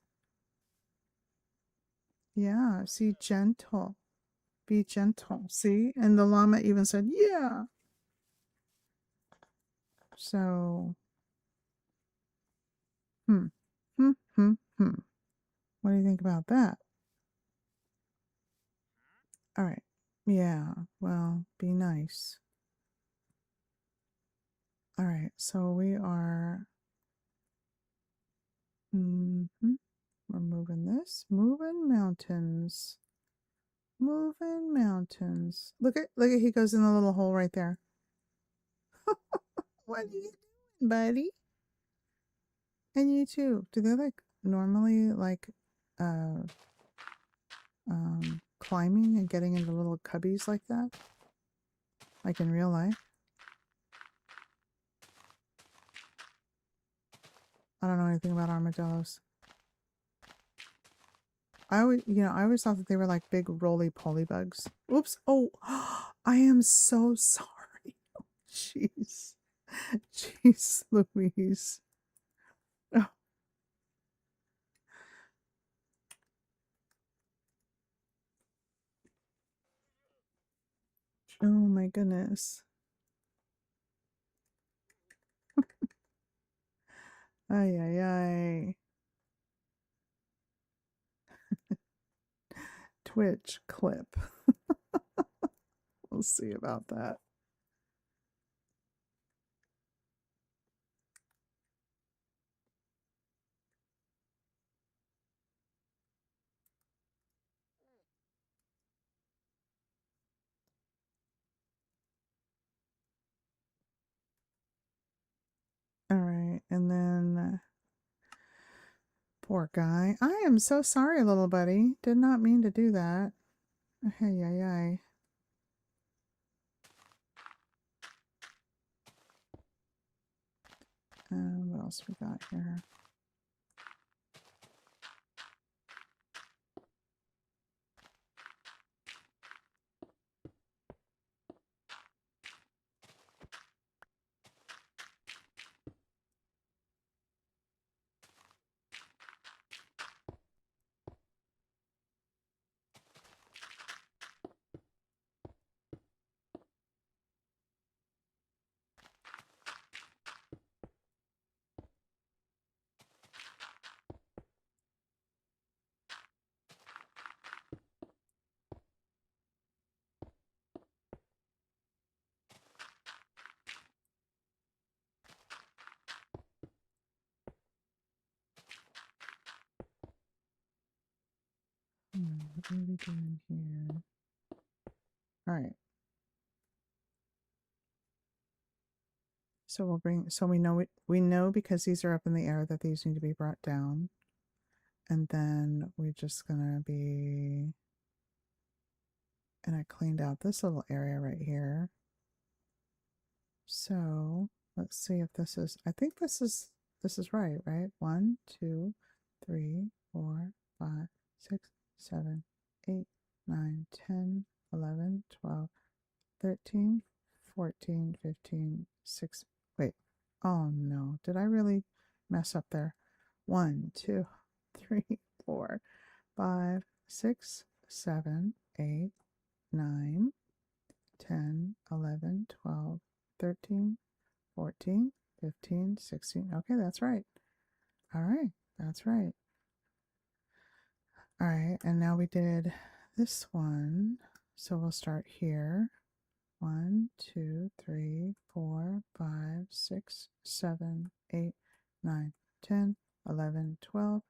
Yeah, see, gentle. Be gentle. See? And the llama even said, yeah. So, hmm. Hmm, hmm, hmm. What do you think about that? All right. Yeah, well, be nice. All right, so we are. We're moving this. Moving mountains. Moving mountains. Look at he goes in the little hole right there. What are you doing, buddy? And you too. Do they like normally like uh climbing and getting into little cubbies like that? Like in real life? I don't know anything about armadillos. I always thought that they were like big roly-poly bugs. Oops. Oh, I am so sorry. Jeez. Jeez Louise. Oh, oh my goodness. Ay, ay, ay. Twitch clip. We'll see about that. All right, and then poor guy. I am so sorry, little buddy. Did not mean to do that. Ay, ay, ay. What else we got here? What are we doing here? All right. So we know because these are up in the air that these need to be brought down. And then we're just gonna be, and I cleaned out this little area right here. So let's see if this is, I think this is right, right? 1, 2, 3, 4, 5, 6, 7, 8, 9, 10, 11, 12, 13, 14, 15, 6. Wait. Oh no. Did I really mess up there? 1, 2, 3, 4, 5, 6, 7, 8, 9, 10, 11, 12, 13, 14, 15, 16. Okay, that's right. All right, that's right. All right, and now we did this one. So we'll start here. 1, 2, 3, 4, 5, 6, 7, 8, 9, 10, 11, 12,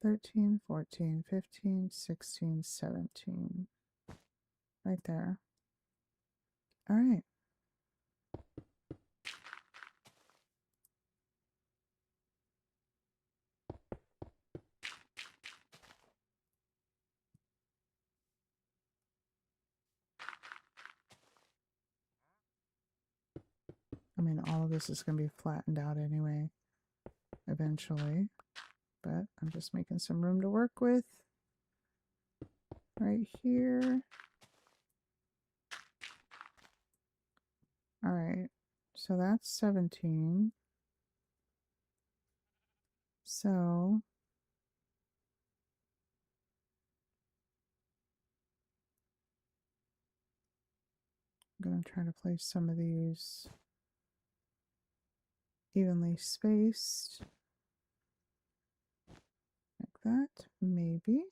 13, 14, 15, 16, 17. Right there. All right. I mean, all of this is going to be flattened out anyway, eventually. But I'm just making some room to work with right here. All right. So that's 17. So I'm going to try to place some of these evenly spaced. Like that, maybe.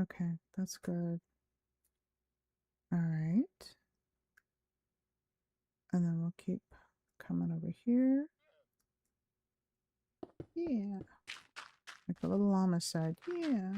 Okay, that's good. All right. And then we'll keep coming over here. Yeah. Like a little llama said, yeah.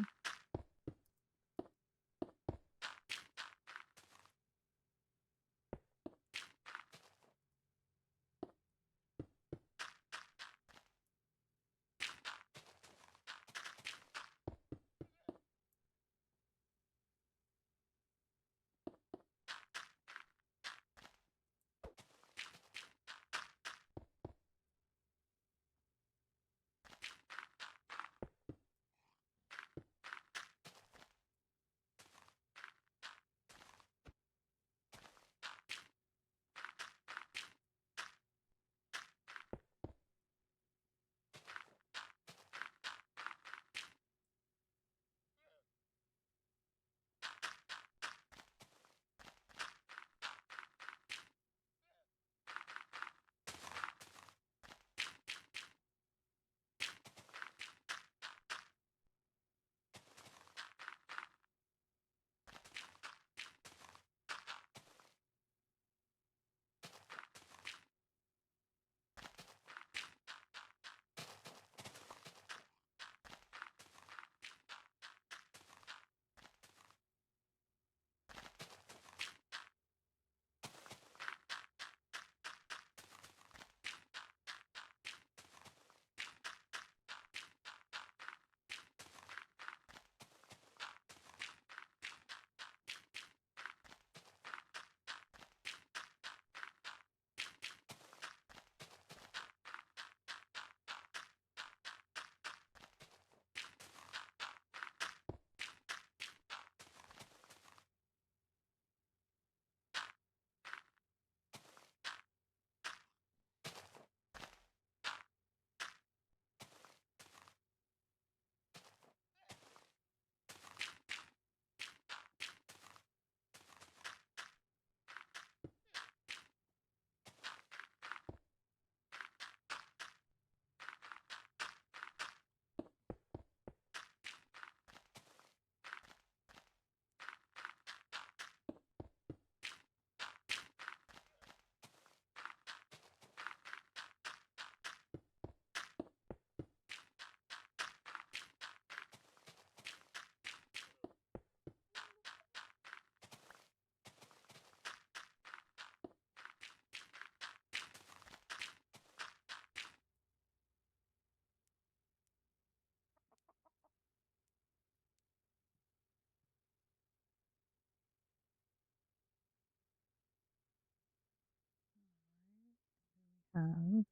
Um,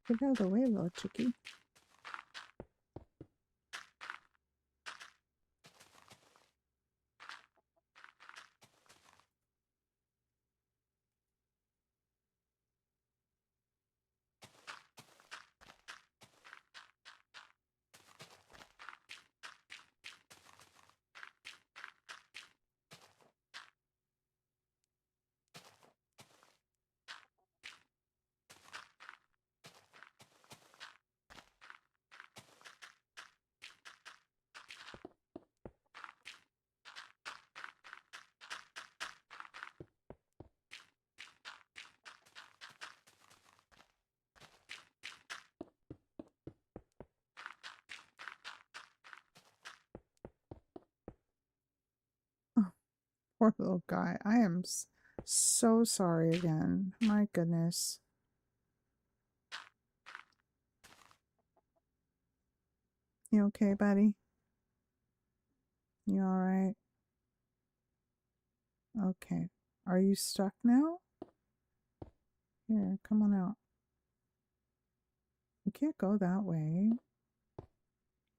Get out of the way, little chickie. Oh, poor little guy. I am so sorry again. My goodness. You okay, buddy? You alright? Okay. Are you stuck now? Here, come on out. You can't go that way.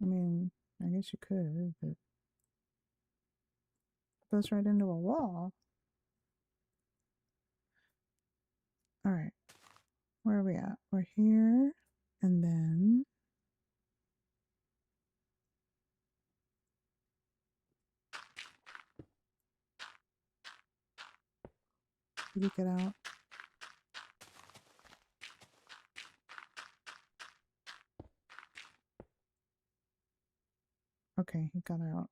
I mean, I guess you could, but it goes right into a wall. Alright. Where are we at? We're here. And then... Did he get out? Okay, he got out.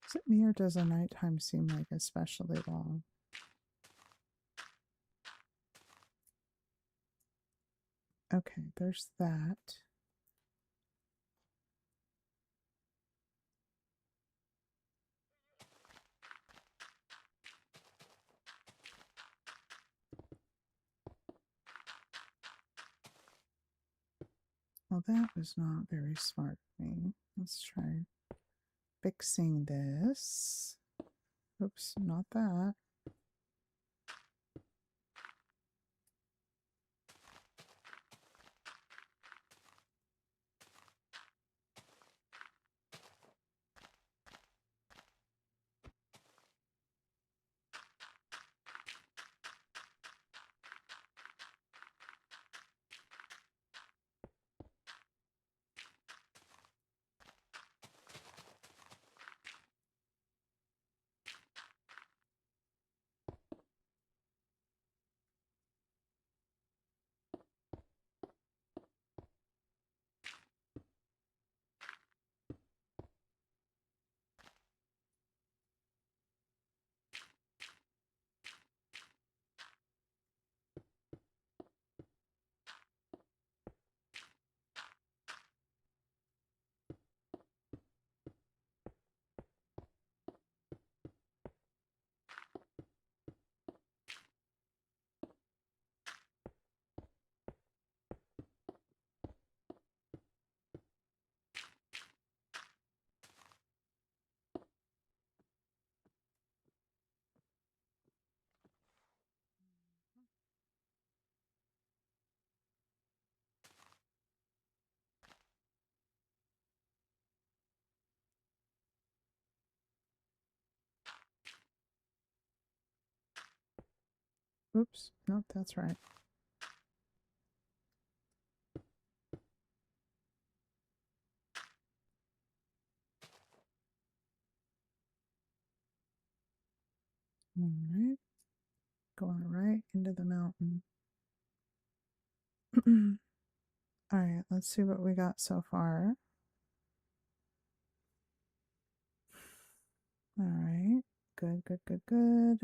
Is it me or does the nighttime seem like especially long? Okay, there's that. Well, that was not very smart of me. Let's try fixing this. Oops, not that. Oops. Nope, that's right. All right. Going right into the mountain. All right, let's see what we got so far. All right. Good, good, good, good.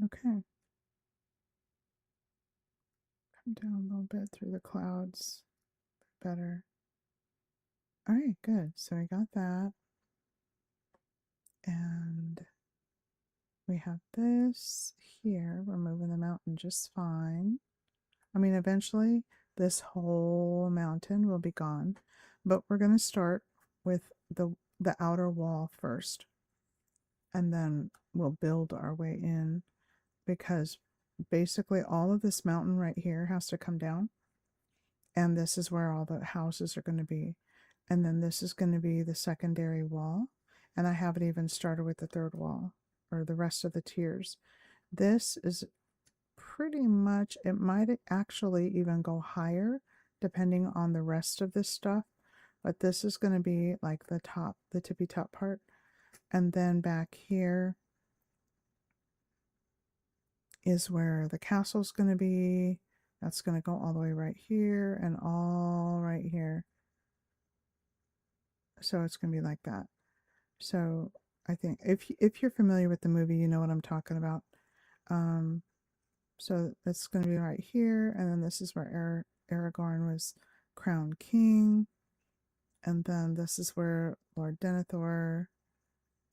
Okay. Come down a little bit through the clouds. Better. All right, good. So we got that. And we have this here. We're moving the mountain just fine. I mean, eventually this whole mountain will be gone, but we're going to start with the outer wall first, and then we'll build our way in, because basically all of this mountain right here has to come down, and this is where all the houses are going to be, and then this is going to be the secondary wall, and I haven't even started with the third wall or the rest of the tiers. This is pretty much, it might actually even go higher depending on the rest of this stuff, but this is going to be like the top, the tippy top part. And then back here is where the castle's going to be. That's going to go all the way right here and all right here. So it's going to be like that. So I think if you're familiar with the movie, you know what I'm talking about. So it's going to be right here, and then this is where Aragorn was crowned king, and then this is where Lord Denethor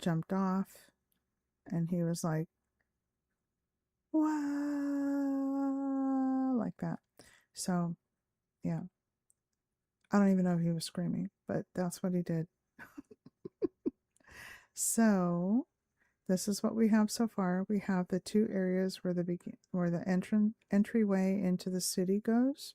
jumped off, and he was like, "Wow," like that. So, yeah, I don't even know if he was screaming, but that's what he did. So, this is what we have so far. We have the two areas where the entryway into the city goes.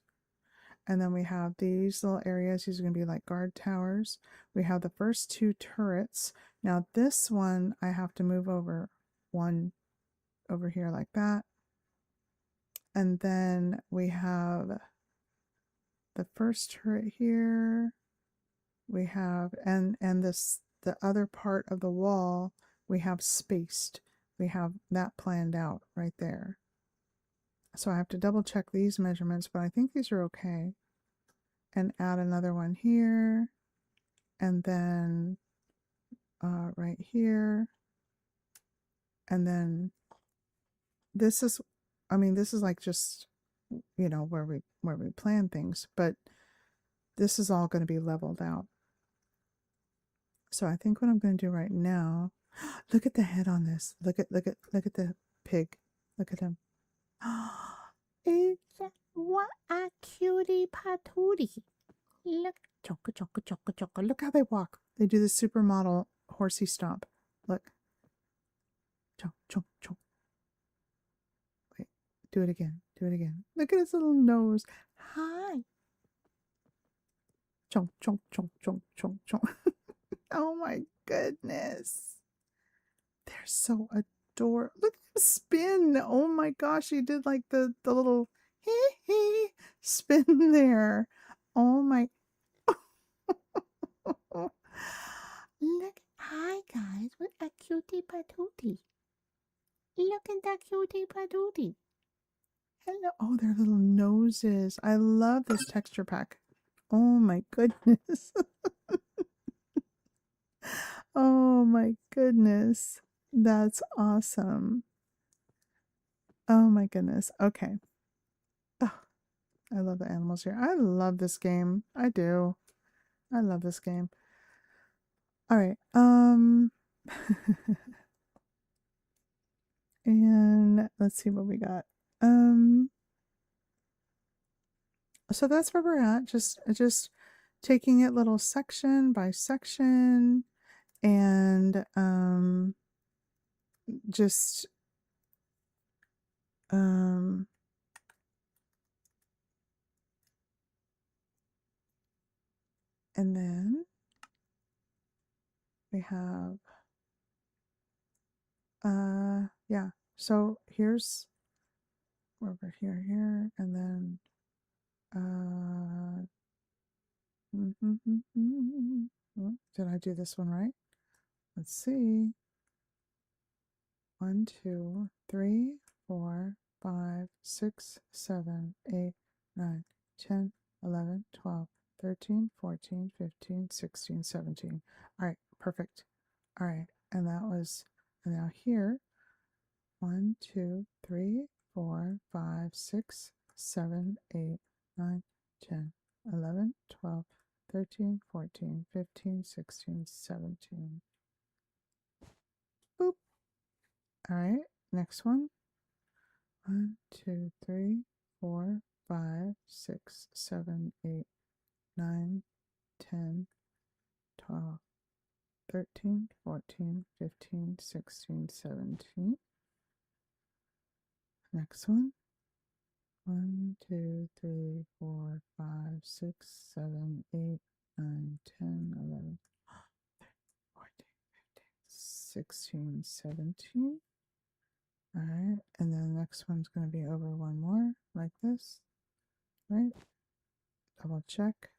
And then we have these little areas. These are going to be like guard towers. We have the first two turrets. Now this one I have to move over one over here like that. And then we have the first turret here. We have, and this, the other part of the wall we have spaced. We have that planned out right there. So I have to double check these measurements, but I think these are okay. And add another one here. And then right here. And then this is, I mean, this is like just, you know, where we plan things, but this is all going to be leveled out. So I think what I'm going to do right now, look at the head on this. Look at the pig. Look at him. It's what a cutie patootie. Look, choka choka choka choka. Look how they walk. They do the supermodel horsey stomp. Look. Chomp chomp chomp. Wait, do it again. Do it again. Look at his little nose. Hi. Chomp chomp chomp chomp chomp chomp. Oh my goodness. They're so adorable. Look at him spin. Oh my gosh, he did like the little hee hee spin there. Oh my. Look, hi guys, what a cutie patootie. Look at that cutie patootie. Hello. Oh, their little noses. I love this texture pack. Oh my goodness. Oh my goodness. That's awesome. Oh my goodness. Okay. Oh, I love the animals here. I love this game. I do. I love this game. All right. And let's see what we got. So that's where we're at. Just taking it little section by section, and just And then we have, yeah. So here's over here, and then, did I do this one right? Let's see. 1, 2, 3, 4, 5, 6, 7, 8, 9, 10, 11, 12, 13, 14, 15, 16, 17. All right, perfect. All right, and that was, and now here, 1, 2, 3, 4, 5, 6, 7, 8, 9, 10, 11, 12, 13, 14, 15, 16, 17. Boop. All right, next one. 1, 2, 3, 4, 5, 6, 7, 8, 9, 10, 12, 13, 14, 15, 16, 17. Next one. 1, 2, 3, 4, 5, 6, 7, 8, 9, 10, 11, 14, 15, 16, 17. All right, and then the next one's going to be over one more, like this, right? Double check.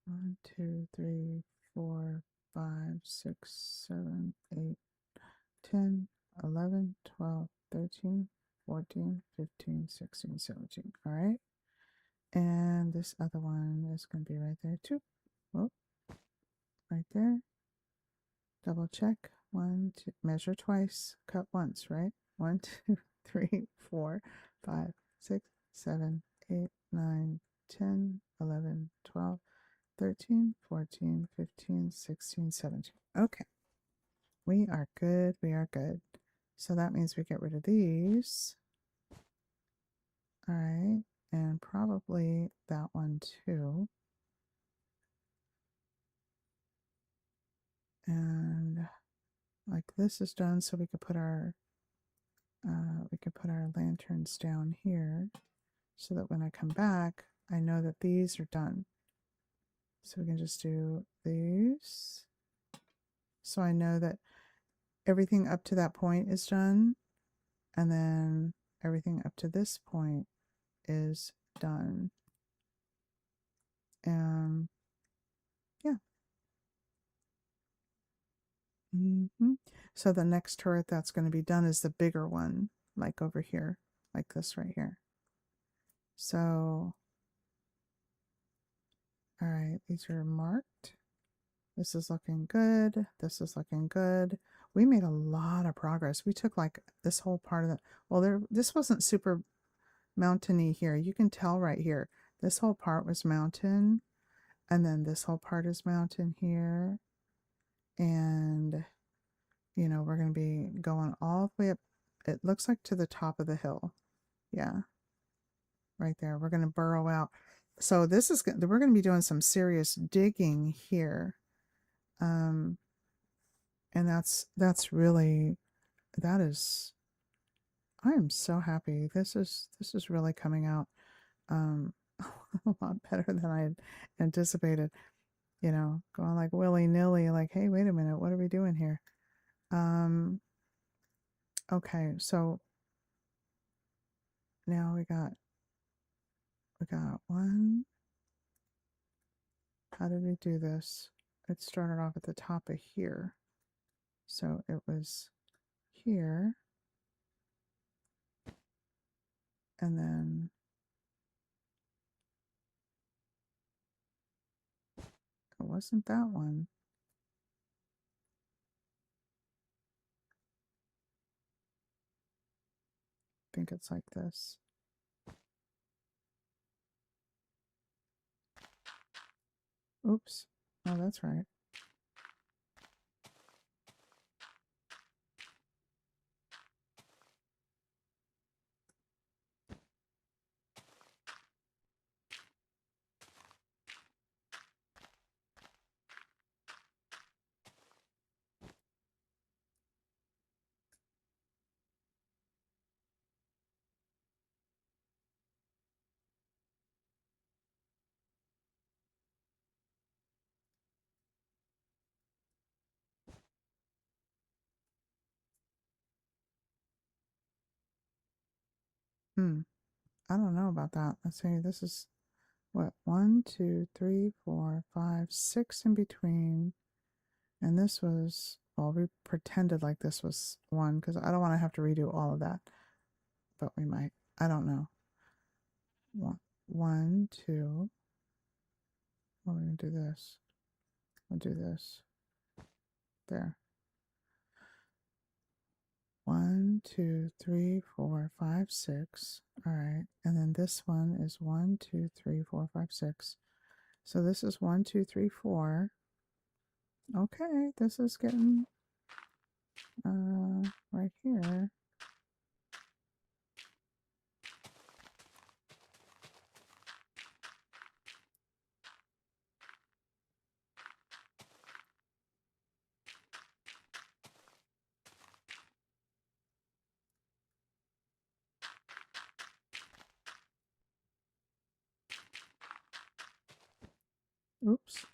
1, 2, 3, 4, 5, 6, 7, 8, 10, 11, 12, 13, 14, 15, 16, 17. All right. And this other one is going to be right there too. Oh, right there. Double check. 1, 2, measure twice, cut once, right? 1, 2, 3, 4, 5, 6, 7, 8, 9, 10, 11, 12, 13, 14, 15, 16, 17. Okay. We are good. We are good. So that means we get rid of these. All right. And probably that one too. And like this is done, so we could put our lanterns down here so that when I come back, I know that these are done. So we can just do these. So I know that everything up to that point is done. And then everything up to this point is done. Yeah. So the next turret that's going to be done is the bigger one, like over here, like this right here. So, all right, these are marked. This is looking good. This is looking good. We made a lot of progress. We took like this whole part of the, well, this wasn't super mountainy here. You can tell right here. This whole part was mountain, and then this whole part is mountain here. And, you know, we're going to be going all the way up. It looks like to the top of the hill. Yeah, right there. We're going to burrow out. So this is, we're going to be doing some serious digging here. And that's really, that is, I am so happy. This is really coming out a lot better than I had anticipated. You know, going like willy-nilly, like, hey, wait a minute, what are we doing here? Okay, so now we got one. How did we do this? It started off at the top of here. So it was here. And then it wasn't that one. I think it's like this. Oops. Oh, that's right. I don't know about that. Let's see. This is what? 1, 2, 3, 4, 5, 6 in between. And this was, well, we pretended like this was 1 because I don't want to have to redo all of that. But we might. I don't know. 1, 2. Well, we're going to do this. We'll do this. There. 1, 2, 3, 4, 5, 6. All right. And then this one is 1, 2, 3, 4, 5, 6. So this is 1, 2, 3, 4. Okay, this is getting right here. Oops.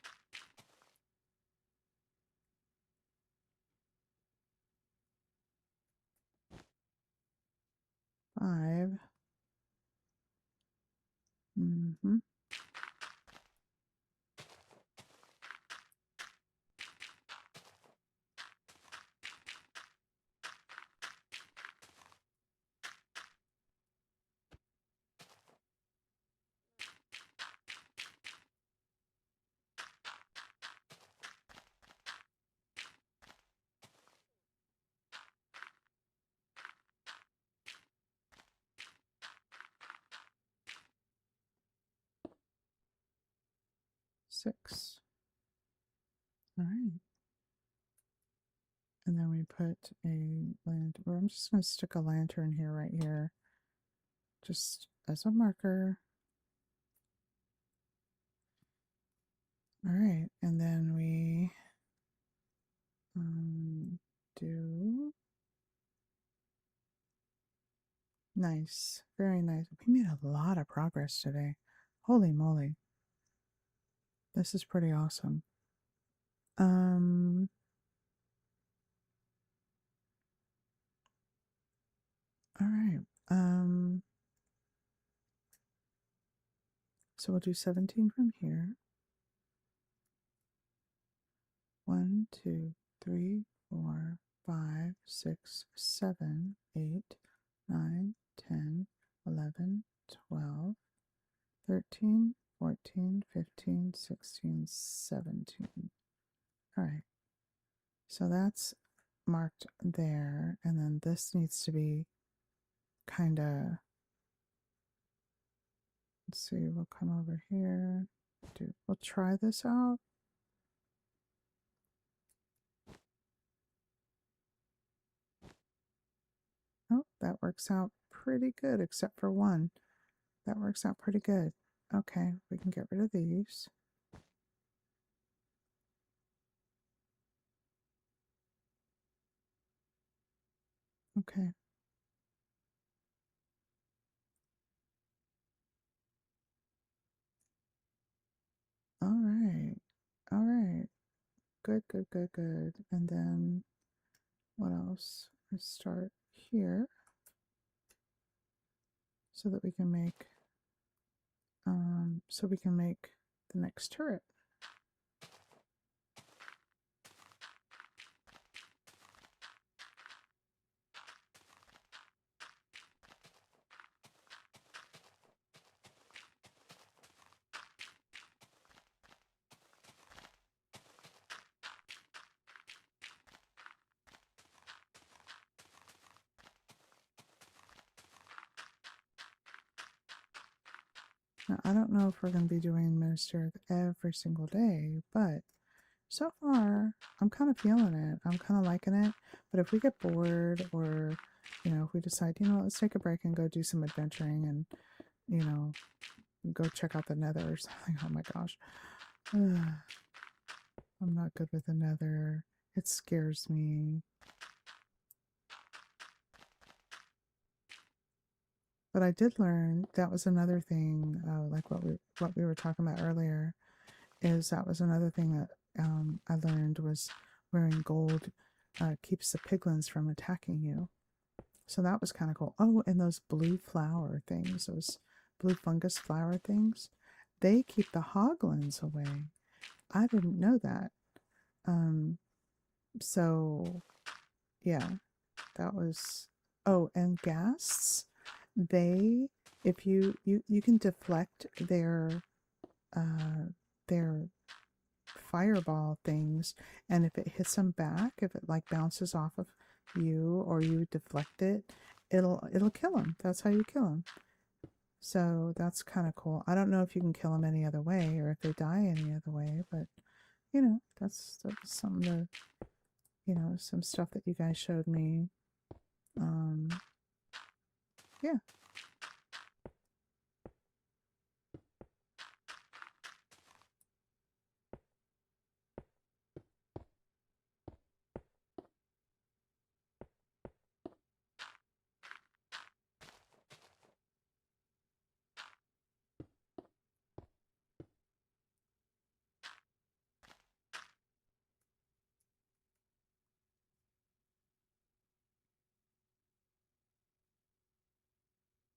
Five. Mm-hmm. Six. All right. And then we put a lantern. Or I'm just going to stick a lantern here, right here, just as a marker. All right. And then we do. Nice. Very nice. We made a lot of progress today. Holy moly. This is pretty awesome. All right. So we'll do 17 from here. 1, 2, 3, 4, 5, 6, 7, 8, 9, 10, 11, 12, 13, 14, 15, 16, 17. All right. So that's marked there. And then this needs to be kind of, let's see, we'll come over here. We'll try this out. Oh, that works out pretty good, except for one. That works out pretty good. Okay, we can get rid of these. Okay. All right. All right. Good, good, good, good. And then what else? Let's start here so that we can make the next turret. Now, I don't know if we're going to be doing Minister every single day, but so far, I'm kind of feeling it. I'm kind of liking it. But if we get bored or, if we decide, let's take a break and go do some adventuring and, go check out the nether or something. Oh my gosh. I'm not good with the nether. It scares me. But I did learn that was another thing, like what we were talking about earlier, is that was another thing that I learned was wearing gold keeps the piglins from attacking you. So that was kind of cool. Oh, and those blue flower things, those blue fungus flower things, they keep the hoglins away. I didn't know that. Um, so yeah, that was. Oh, and ghasts, they, if you can deflect uh their fireball things, and if it hits them back, if it like bounces off of you or you deflect it, it'll kill them. That's how you kill them. So that's kind of cool. I don't know if you can kill them any other way or if they die any other way, but that's something to, some stuff that you guys showed me. um yeah.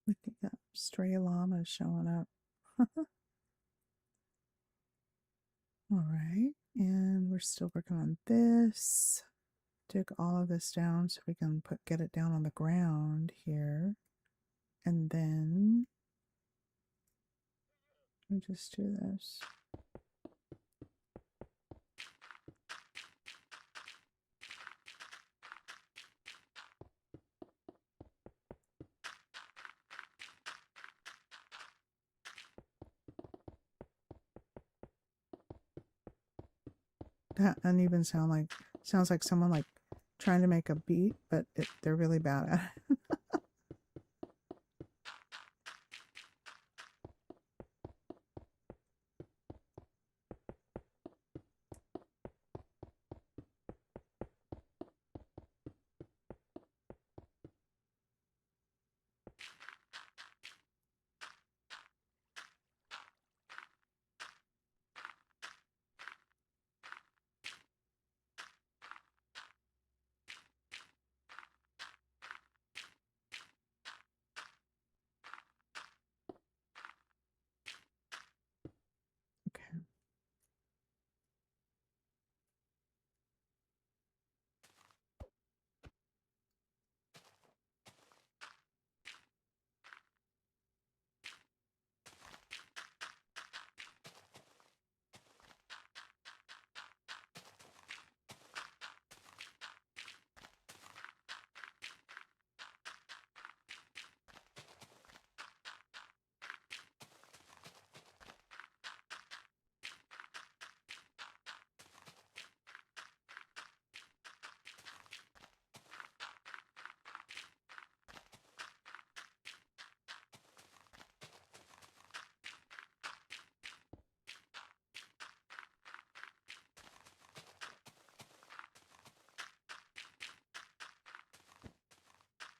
Look at that stray llama showing up. All right, and we're still working on this. Dig all of this down so we can get it down on the ground here. And then we just do this. That uneven sound sounds like someone like trying to make a beat, but they're really bad at it. Okay.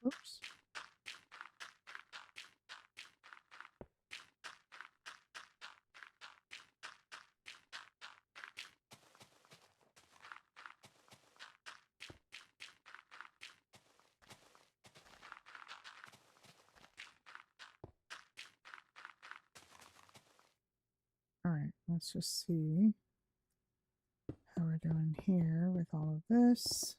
Oops. All right, let's just see how we're doing here with all of this.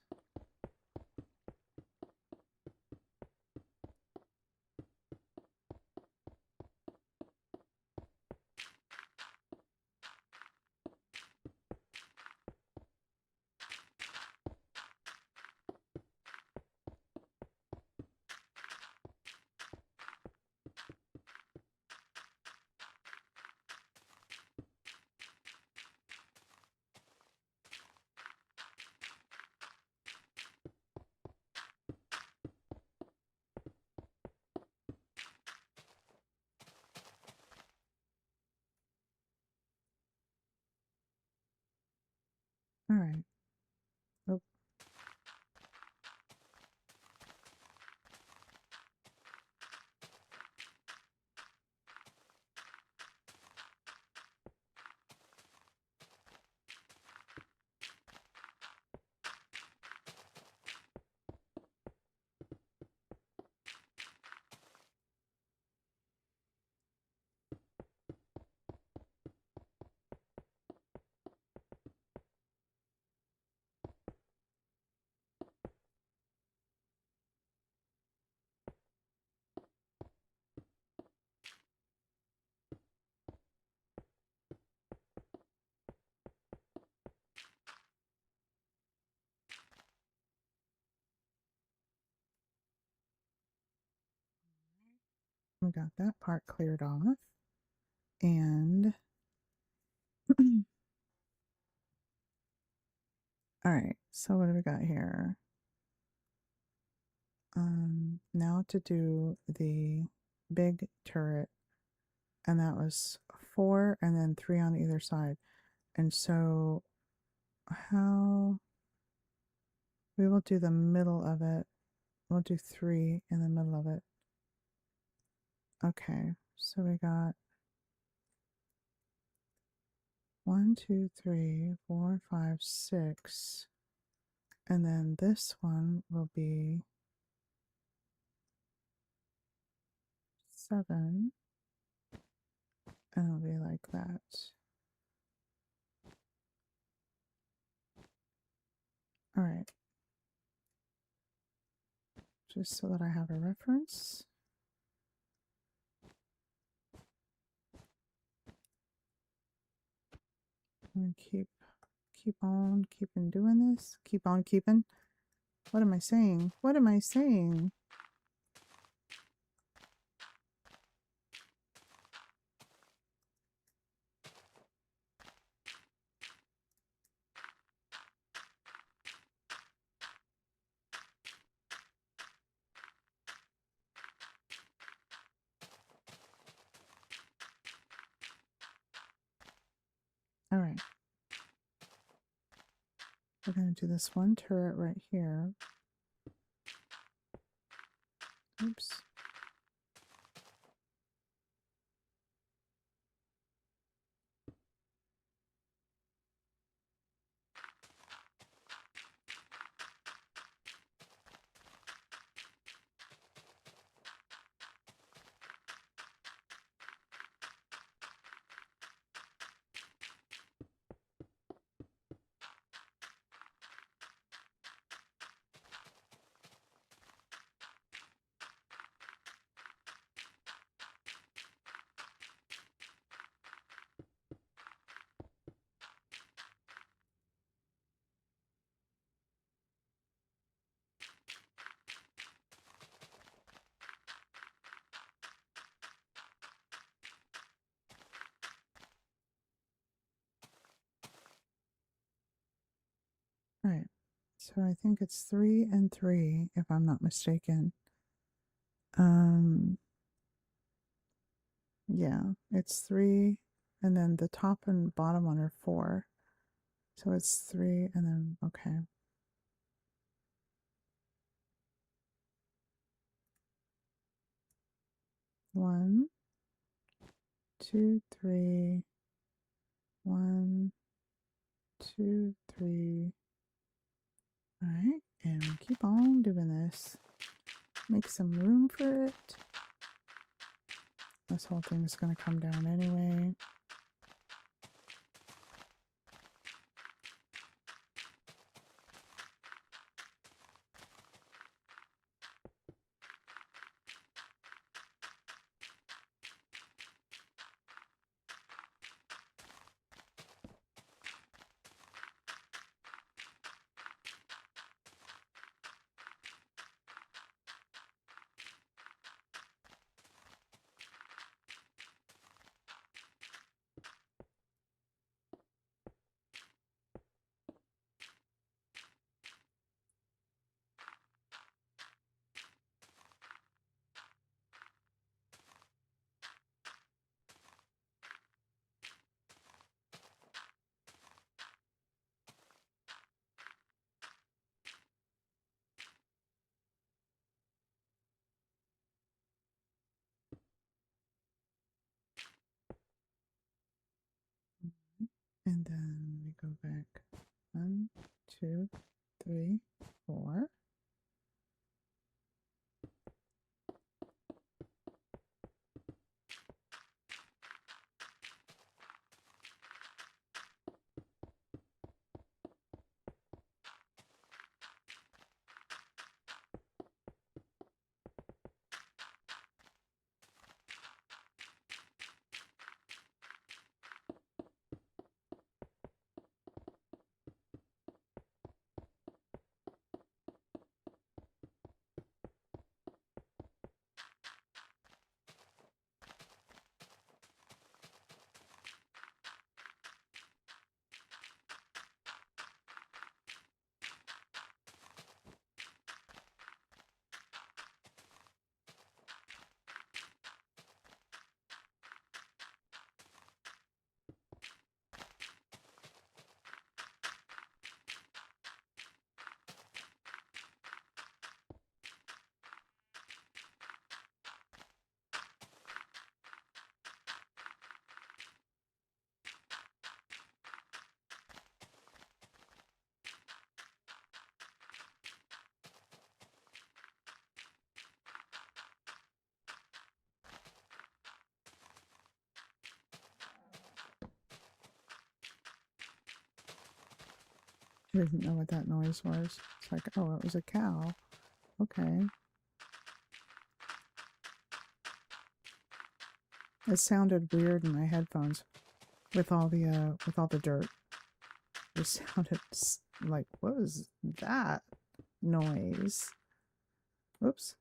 We got that part cleared off. And all right, so what do we got here? Now to do the big turret, and that was 4 and then 3 on either side. And so how we will do the middle of it. We'll do 3 in the middle of it. Okay, so we got 1, 2, 3, 4, 5, 6. And then this one will be 7. And it'll be like that. All right. Just so that I have a reference. And keep on keeping doing this. Keep on keeping. What am I saying? What am I saying? All right. We're going to do this one turret right here. Oops. All right. So I think it's 3 and 3, if I'm not mistaken. Yeah, it's 3, and then the top and bottom one are 4. So it's 3, and then, okay. One, 2, 3. 1, 2, 3. All right, and we keep on doing this. Make some room for it. This whole thing is going to come down anyway. And then we go back 1, 2, 3, 4. I didn't know what that noise was. It's like, oh, it was a cow. Okay. It sounded weird in my headphones with all the dirt. It sounded like, what was that noise? Whoops.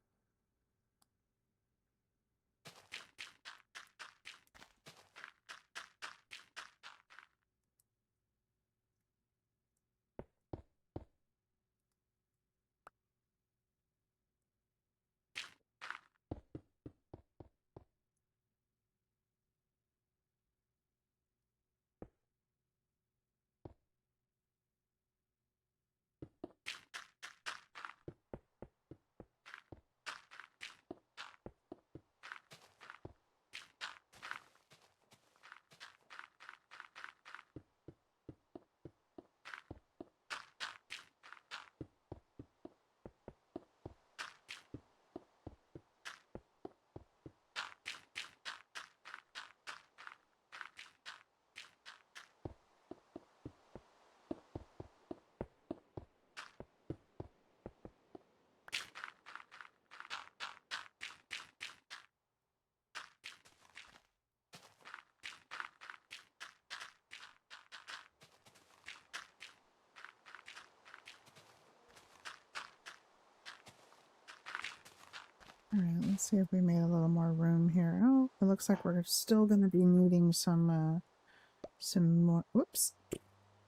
All right, let's see if we made a little more room here. Oh, it looks like we're still going to be needing some more, whoops,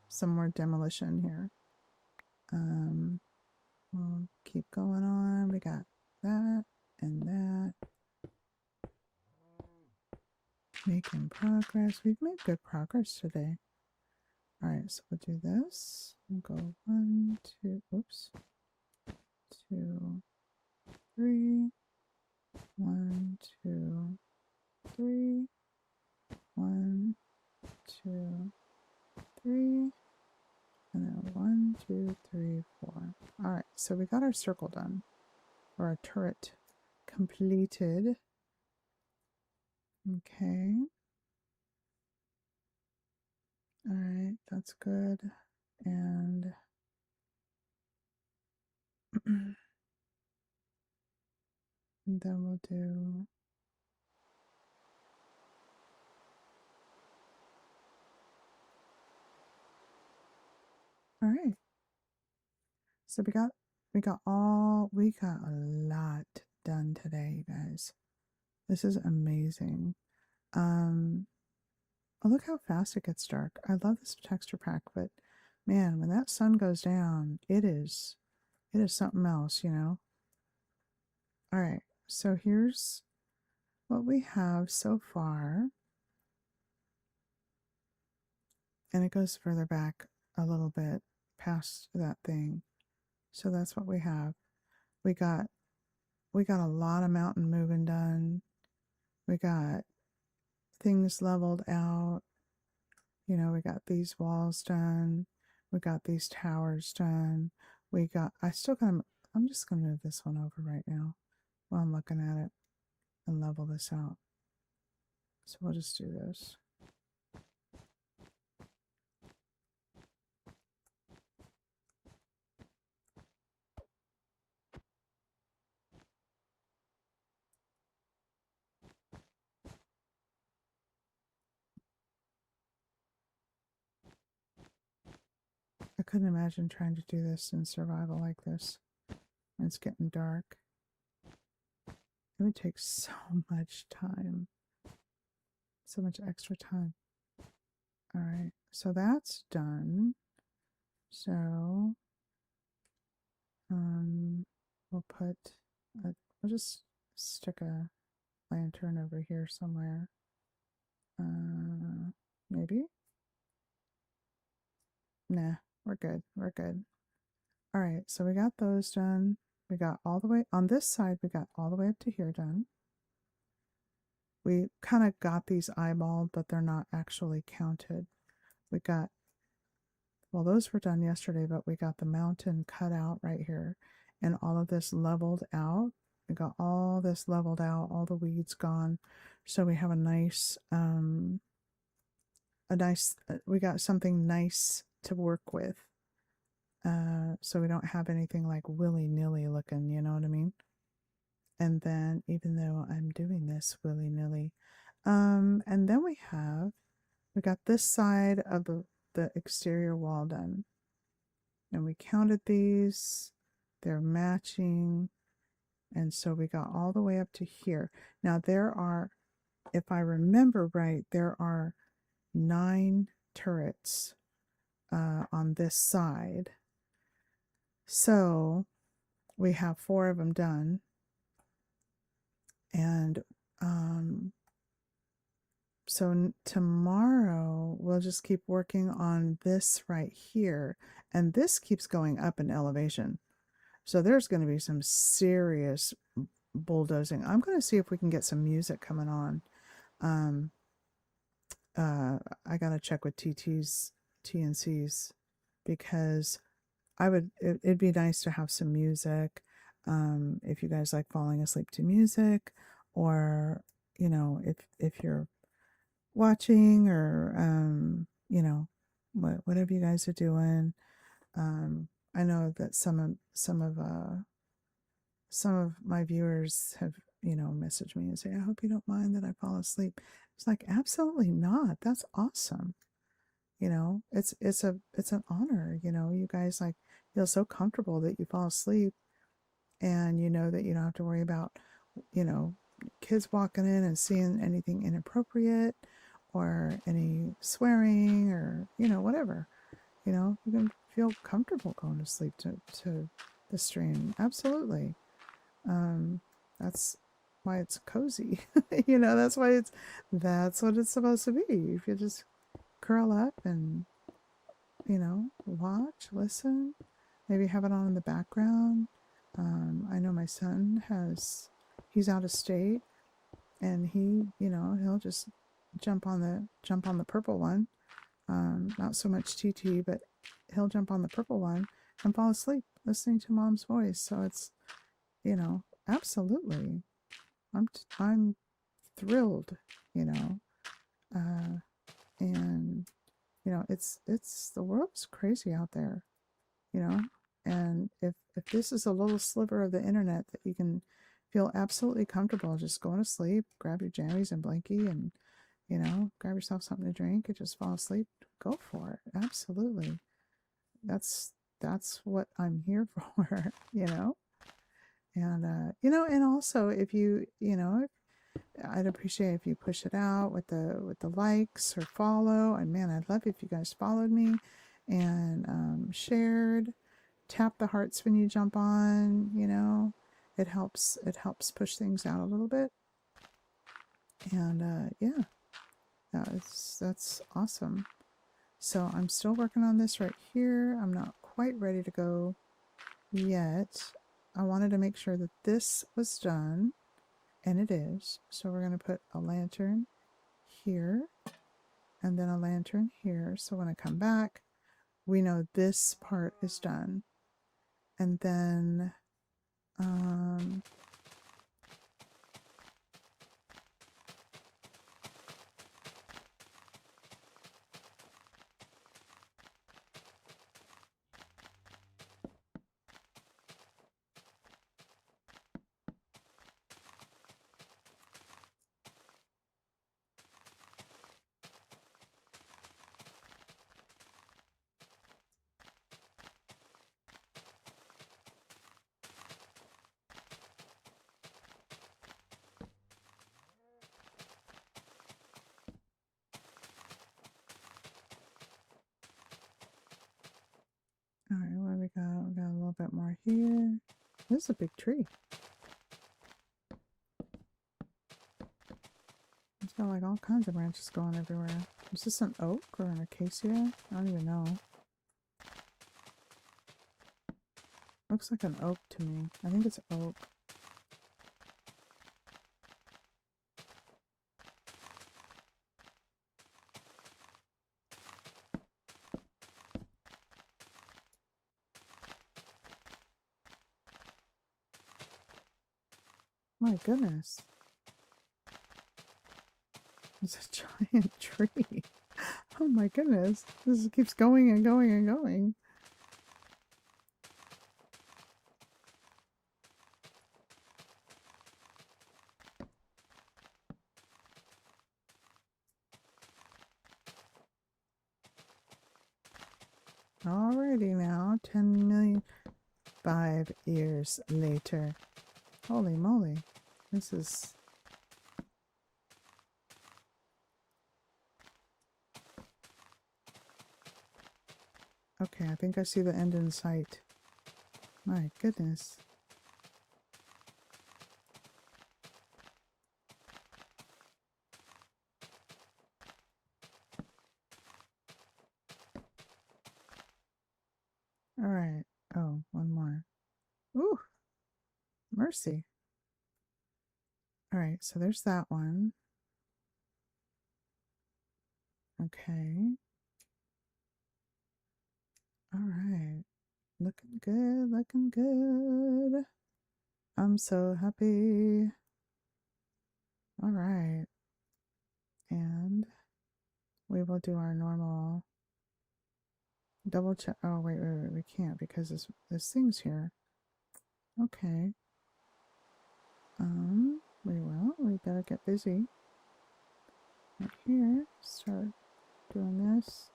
some more demolition here. We'll keep going on. We got that and that. Making progress. We've made good progress today. All right, so we'll do this. We'll go 1, 2, oops, 2, 3. 1, 2, 3. 1, 2, 3. And then 1, 2, 3, 4. All right, so we got our circle done, or our turret completed. Okay. All right, that's good. And then we'll do all right. So we got a lot done today, guys. This is amazing. Oh, look how fast it gets dark. I love this texture pack, but man, when that sun goes down, it is something else, you know. All right, so here's what we have so far. And it goes further back a little bit past that thing. So that's what we have. We got a lot of mountain moving done. We got things leveled out. You know, we got these walls done. We got these towers done. I'm just gonna move this one over right now while I'm looking at it and level this out. So we'll just do this. I couldn't imagine trying to do this in survival like this when it's getting dark. It would take so much time. So much extra time. All right, so that's done. So we'll just stick a lantern over here somewhere. Maybe. Nah, we're good. We're good. All right, so we got those done. We got all the way on this side. We got all the way up to here done. We kind of got these eyeballed, but they're not actually counted. We got, well, those were done yesterday, but we got the mountain cut out right here and all of this leveled out. We got all this leveled out, all the weeds gone. So we have we got something nice to work with. So we don't have anything like willy-nilly looking, you know what I mean? And then even though I'm doing this willy-nilly, and then we got this side of the exterior wall done. And we counted these, they're matching. And so we got all the way up to here. Now there are, if I remember right, there are 9 turrets on this side. So we have 4 of them done. And so tomorrow we'll just keep working on this right here. And this keeps going up in elevation. So there's going to be some serious bulldozing. I'm going to see if we can get some music coming on. I got to check with TNCs because it'd be nice to have some music. If you guys like falling asleep to music, or, you know, if you're watching, or, you know, whatever you guys are doing. I know that some of my viewers have, you know, messaged me and say, I hope you don't mind that I fall asleep. It's like, absolutely not. That's awesome. You know, it's an honor, you know, you guys like feel so comfortable that you fall asleep, and you know that you don't have to worry about, you know, kids walking in and seeing anything inappropriate or any swearing, or, you know, whatever. You know, you can feel comfortable going to sleep to the stream. Absolutely. That's why it's cozy. You know, that's what it's supposed to be. If you just curl up and, you know, watch, listen, maybe have it on in the background. I know my son he's out of state, and he, you know, he'll just jump on the purple one. Not so much TT, but he'll jump on the purple one and fall asleep listening to mom's voice. So it's, you know, absolutely. I'm thrilled, you know. And you know, it's the world's crazy out there, you know. And if this is a little sliver of the internet that you can feel absolutely comfortable just going to sleep, grab your jammies and blankie, and, you know, grab yourself something to drink and just fall asleep, go for it. Absolutely. That's what I'm here for, you know. And you know, and also if you know, I'd appreciate if you push it out with the likes or follow. And man, I'd love if you guys followed me and shared. Tap the hearts when you jump on, you know. It helps push things out a little bit. And yeah, that's awesome. So I'm still working on this right here. I'm not quite ready to go yet. I wanted to make sure that this was done, and it is. So we're going to put a lantern here and then a lantern here. So when I come back, we know this part is done. And then all right, what we got? We got a little bit more here. This is a big tree. It's got like all kinds of branches going everywhere. Is this an oak or an acacia? I don't even know. Looks like an oak to me. I think it's oak. My goodness. It's a giant tree. Oh my goodness. This keeps going and going and going. Alrighty now, 10 million, 5 years later. Holy moly. This is... Okay, I think I see the end in sight. My goodness. Alright. Oh, one more. Ooh, mercy. Alright, so there's that one. Okay. Alright. Looking good, looking good. I'm so happy. Alright. And we will do our normal double check. Oh, wait, we can't because this thing's here. Okay. We better get busy. Right here, start doing this.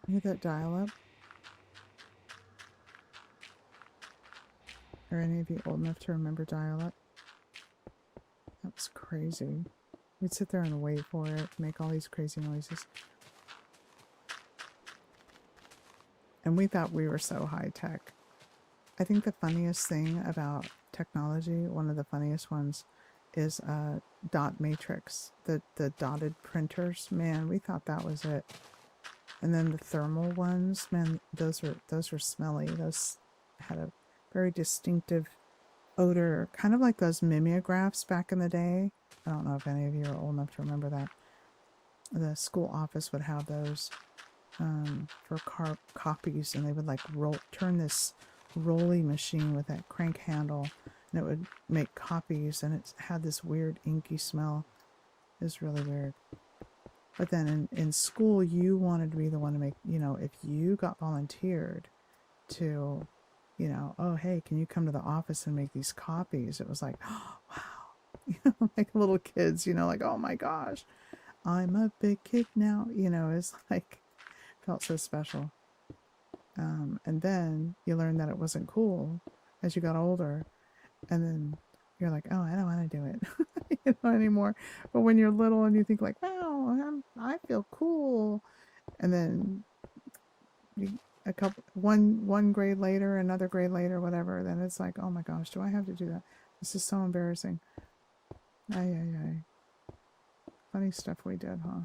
You hear that dial up? Are any of you old enough to remember dial up? That was crazy. We'd sit there and wait for it, make all these crazy noises. And we thought we were so high tech. I think the funniest thing about technology, one of the funniest ones, is dot matrix. The dotted printers. Man, we thought that was it. And then the thermal ones, man, those were smelly. Those had a very distinctive odor, kind of like those mimeographs back in the day. I don't know if any of you are old enough to remember that. The school office would have those for copies, and they would like turn this rolly machine with that crank handle, and it would make copies, and it had this weird inky smell. It was really weird. But then in school, you wanted to be the one to make, if you got volunteered to, oh, hey, can you come to the office and make these copies? It was like, oh, wow. Like little kids, like, oh my gosh, I'm a big kid now. It's like, felt so special. And then you learn that it wasn't cool as you got older. And then you're like, oh, I don't want to do it anymore. But when you're little and you think like, wow, I feel cool. And then one grade later, another grade later, whatever, then it's like, oh my gosh, do I have to do that? This is so embarrassing. Ay. Funny stuff we did, huh?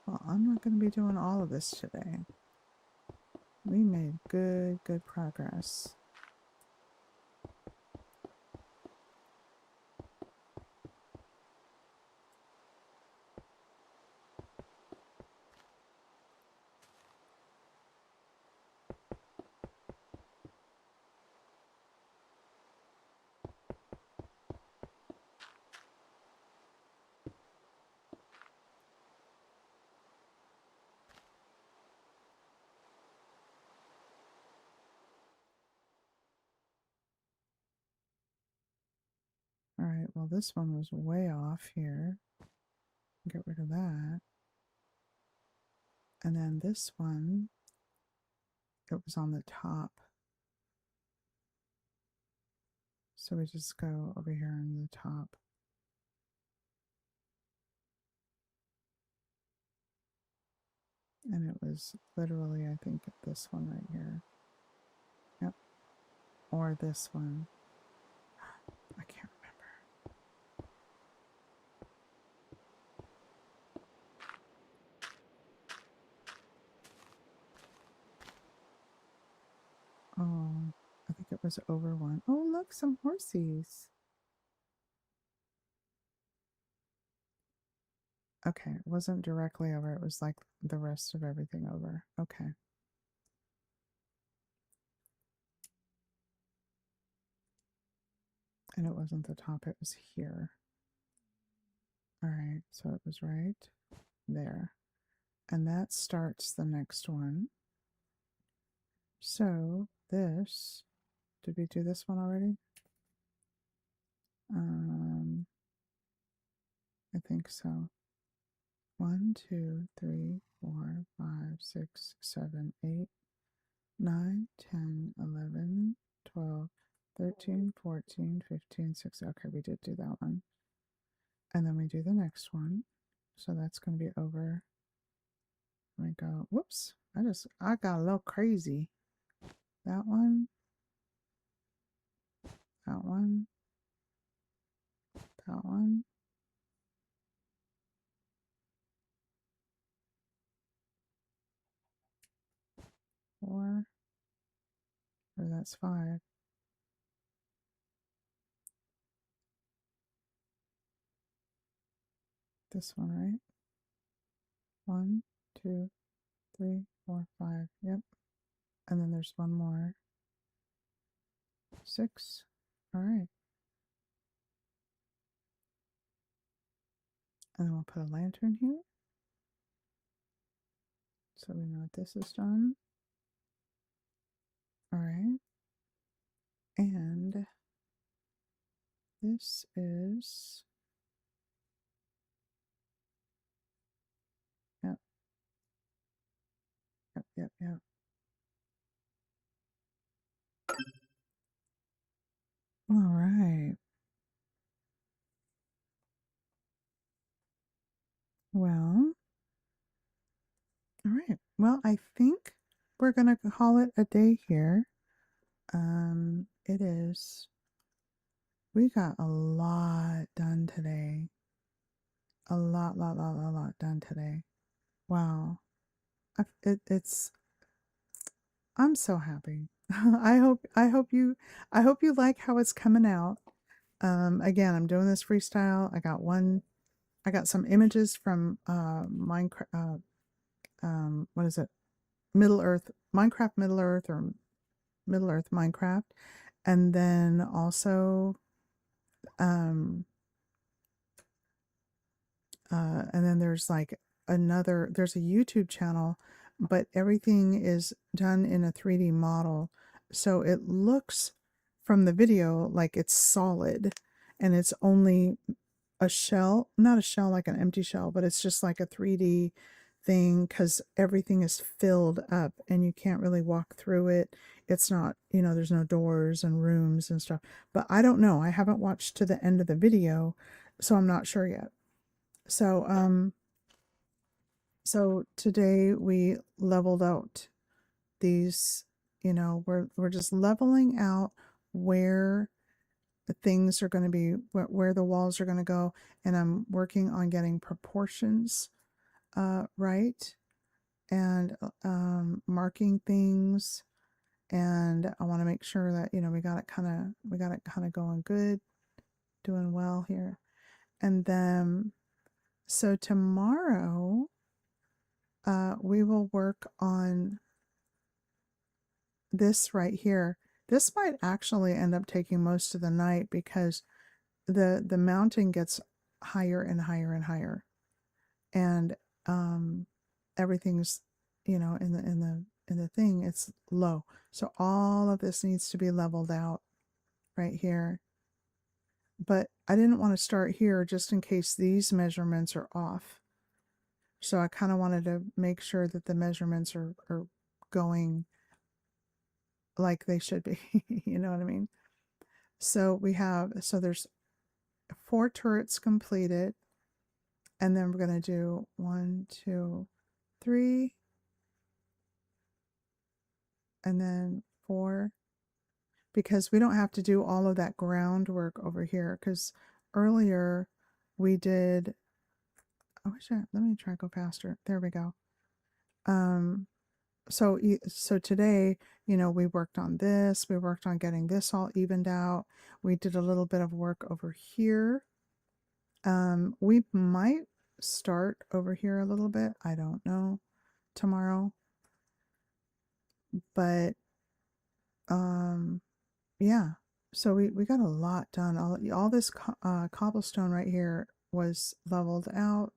Well, I'm not going to be doing all of this today. We made good progress. right, well, this one was way off here. Get rid of that. And then this one, it was on the top. So we just go over here on the top. And it was literally, I think, this one right here. Yep. Or this one. I can't remember. Oh, I think it was over one. Oh, look, some horsies. Okay, it wasn't directly over. It was like the rest of everything over. Okay. And it wasn't the top, it was here. All right, so it was right there. And that starts the next one. So this, did we do this one already? I think so. 1, 2, 3, 4, 5, 6, 7, 8, 9, 10, 11, 12, 13, 14, 15, 16. Okay, we did do that one. And then we do the next one. So that's going to be over. Let me go. Whoops. I got a little crazy. That one. That one. That one. 4. Or that's 5. This one, right? 1, 2, 3, 4, 5. Yep. And then there's one more. 6. All right. And then we'll put a lantern here. So we know that this is done. All right. And this is, yep. Yep, yep, yep. All right. Well, all right. Well, I think we're going to call it a day here. It is, we got a lot done today. A lot done today. Wow. It's, I'm so happy. I hope you like how it's coming out. Again, I'm doing this freestyle. I got some images from Minecraft, what is it? Minecraft Middle Earth, or Middle Earth Minecraft. And then also and then there's like there's a YouTube channel, but everything is done in a 3D model. So it looks from the video like it's solid, and it's only a shell, not a shell like an empty shell, but it's just like a 3D thing, because everything is filled up and you can't really walk through it. It's not, there's no doors and rooms and stuff. But I don't know. I haven't watched to the end of the video, so I'm not sure yet. So so today we leveled out these, we're just leveling out where the things are going to be, where the walls are going to go, and I'm working on getting proportions right, and marking things, and I want to make sure that we got it kind of going good, doing well here. And then so tomorrow we will work on this right here. This might actually end up taking most of the night, because the mountain gets higher and higher and higher, and everything's in the thing, it's low, so all of this needs to be leveled out right here. but I didn't want to start here just in case these measurements are off. So I kind of wanted to make sure that the measurements are going like they should be. You know what I mean? So there's 4 turrets completed. And then we're going to do 1, 2, 3, and then 4, because we don't have to do all of that groundwork over here, because earlier we did, let me try to go faster. There we go. So today, we worked on this, we worked on getting this all evened out. We did a little bit of work over here. We might start over here a little bit, I don't know, tomorrow. But yeah, so we got a lot done. All this cobblestone right here was leveled out.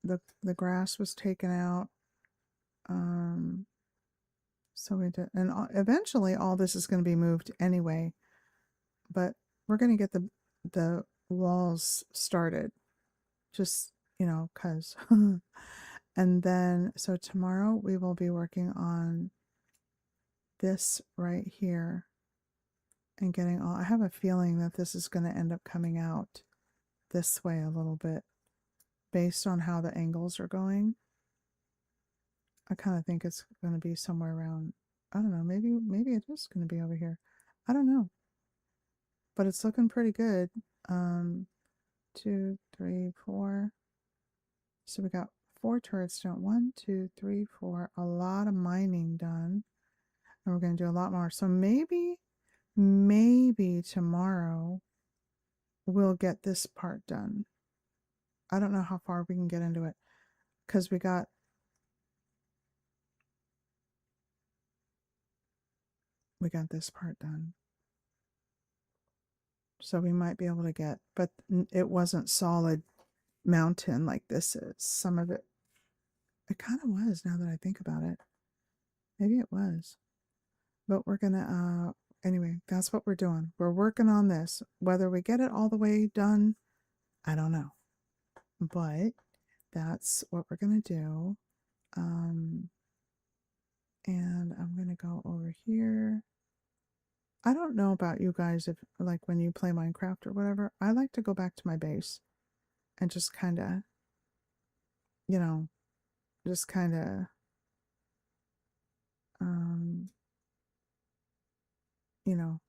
The grass was taken out. So we did, and eventually all this is going to be moved anyway. But we're going to get the walls started, just cause. And then so tomorrow we will be working on this right here and getting all. I have a feeling that this is going to end up coming out this way a little bit based on how the angles are going. I kind of think it's going to be somewhere around, I don't know, maybe it is going to be over here. I don't know. But it's looking pretty good. 2, 3, 4. So we got 4 turrets done. 1, 2, 3, 4. A lot of mining done. And we're going to do a lot more. So maybe tomorrow we'll get this part done. I don't know how far we can get into it, because we got this part done. So we might be able to get, but it wasn't solid mountain like this is. Some of it kind of was, now that I think about it. Maybe it was. But we're gonna anyway, that's what we're doing. We're working on this. Whether we get it all the way done, I don't know. But that's what we're gonna do. And I'm gonna go over here. I don't know about you guys, if like when you play Minecraft or whatever, I like to go back to my base and just kind of, just kind of, you know,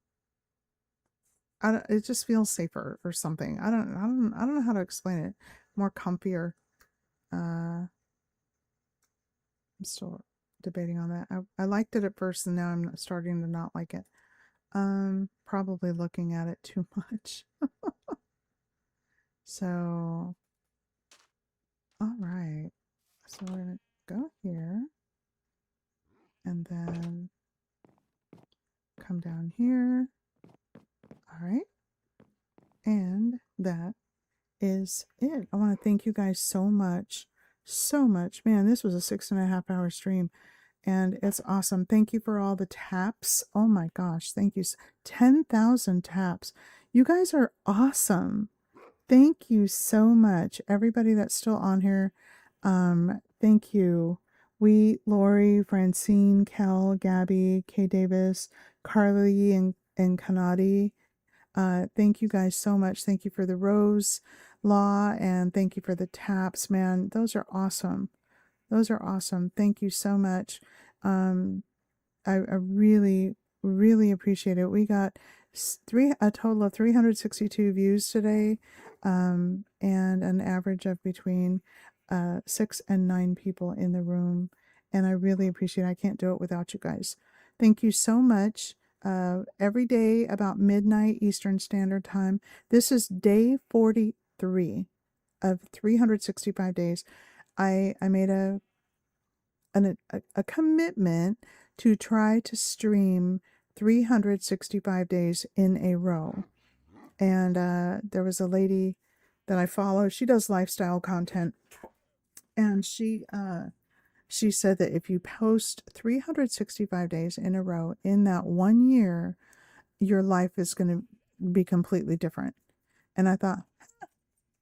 it just feels safer or something. I don't know how to explain it. More comfier. I'm still debating on that. I liked it at first, and now I'm starting to not like it. Probably looking at it too much. So, all right. So we're gonna go here, and then come down here. All right. And that is it. I want to thank you guys so much. So much. Man, this was a 6.5-hour stream, and it's awesome. Thank you for all the taps. Oh my gosh. Thank you. 10,000 taps. You guys are awesome. Thank you so much. Everybody that's still on here. Thank you. Lori, Francine, Kel, Gabby, Kay Davis, Carly, and Kanadi. Thank you guys so much. Thank you for the rose law, and thank you for the taps, man. Those are awesome. Those are awesome. Thank you so much. I really, really appreciate it. We got a total of 362 views today, and an average of between 6 and 9 people in the room. And I really appreciate it. I can't do it without you guys. Thank you so much. Every day about midnight Eastern Standard Time. This is day 43 of 365 days. I made a commitment to try to stream 365 days in a row. And there was a lady that I follow. She does lifestyle content, and she said that if you post 365 days in a row in that 1 year, your life is going to be completely different. And I thought,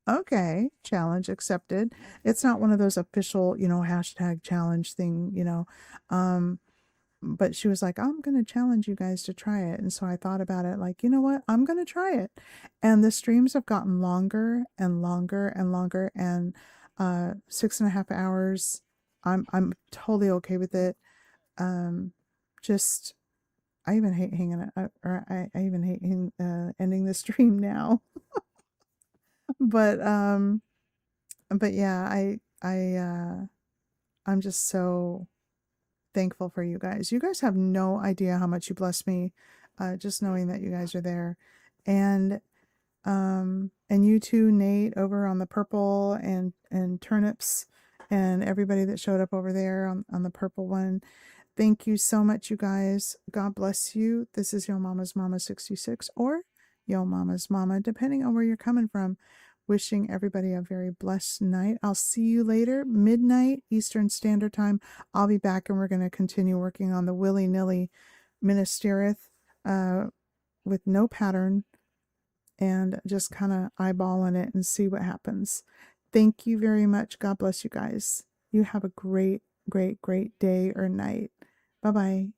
okay, challenge accepted. It's not one of those official, hashtag challenge thing, but she was like, I'm going to challenge you guys to try it. And so I thought about it like, you know what? I'm going to try it. And the streams have gotten longer and longer and longer. And 6.5 hours, I'm totally okay with it. Um, just, I even hate hanging or I even hate ending the stream now. But, but yeah, I'm just so thankful for you guys. You guys have no idea how much you bless me, just knowing that you guys are there. And you too, Nate, over on the purple, and turnips, and everybody that showed up over there on the purple one. Thank you so much, you guys. God bless you. This is Yo Mama's Mama 66, or Yo Mama's Mama, depending on where you're coming from. Wishing everybody a very blessed night. I'll see you later, midnight Eastern Standard Time. I'll be back and we're going to continue working on the willy-nilly Minas Tirith with no pattern, and just kind of eyeballing it and see what happens. Thank you very much. God bless you guys. You have a great, great, great day or night. Bye-bye.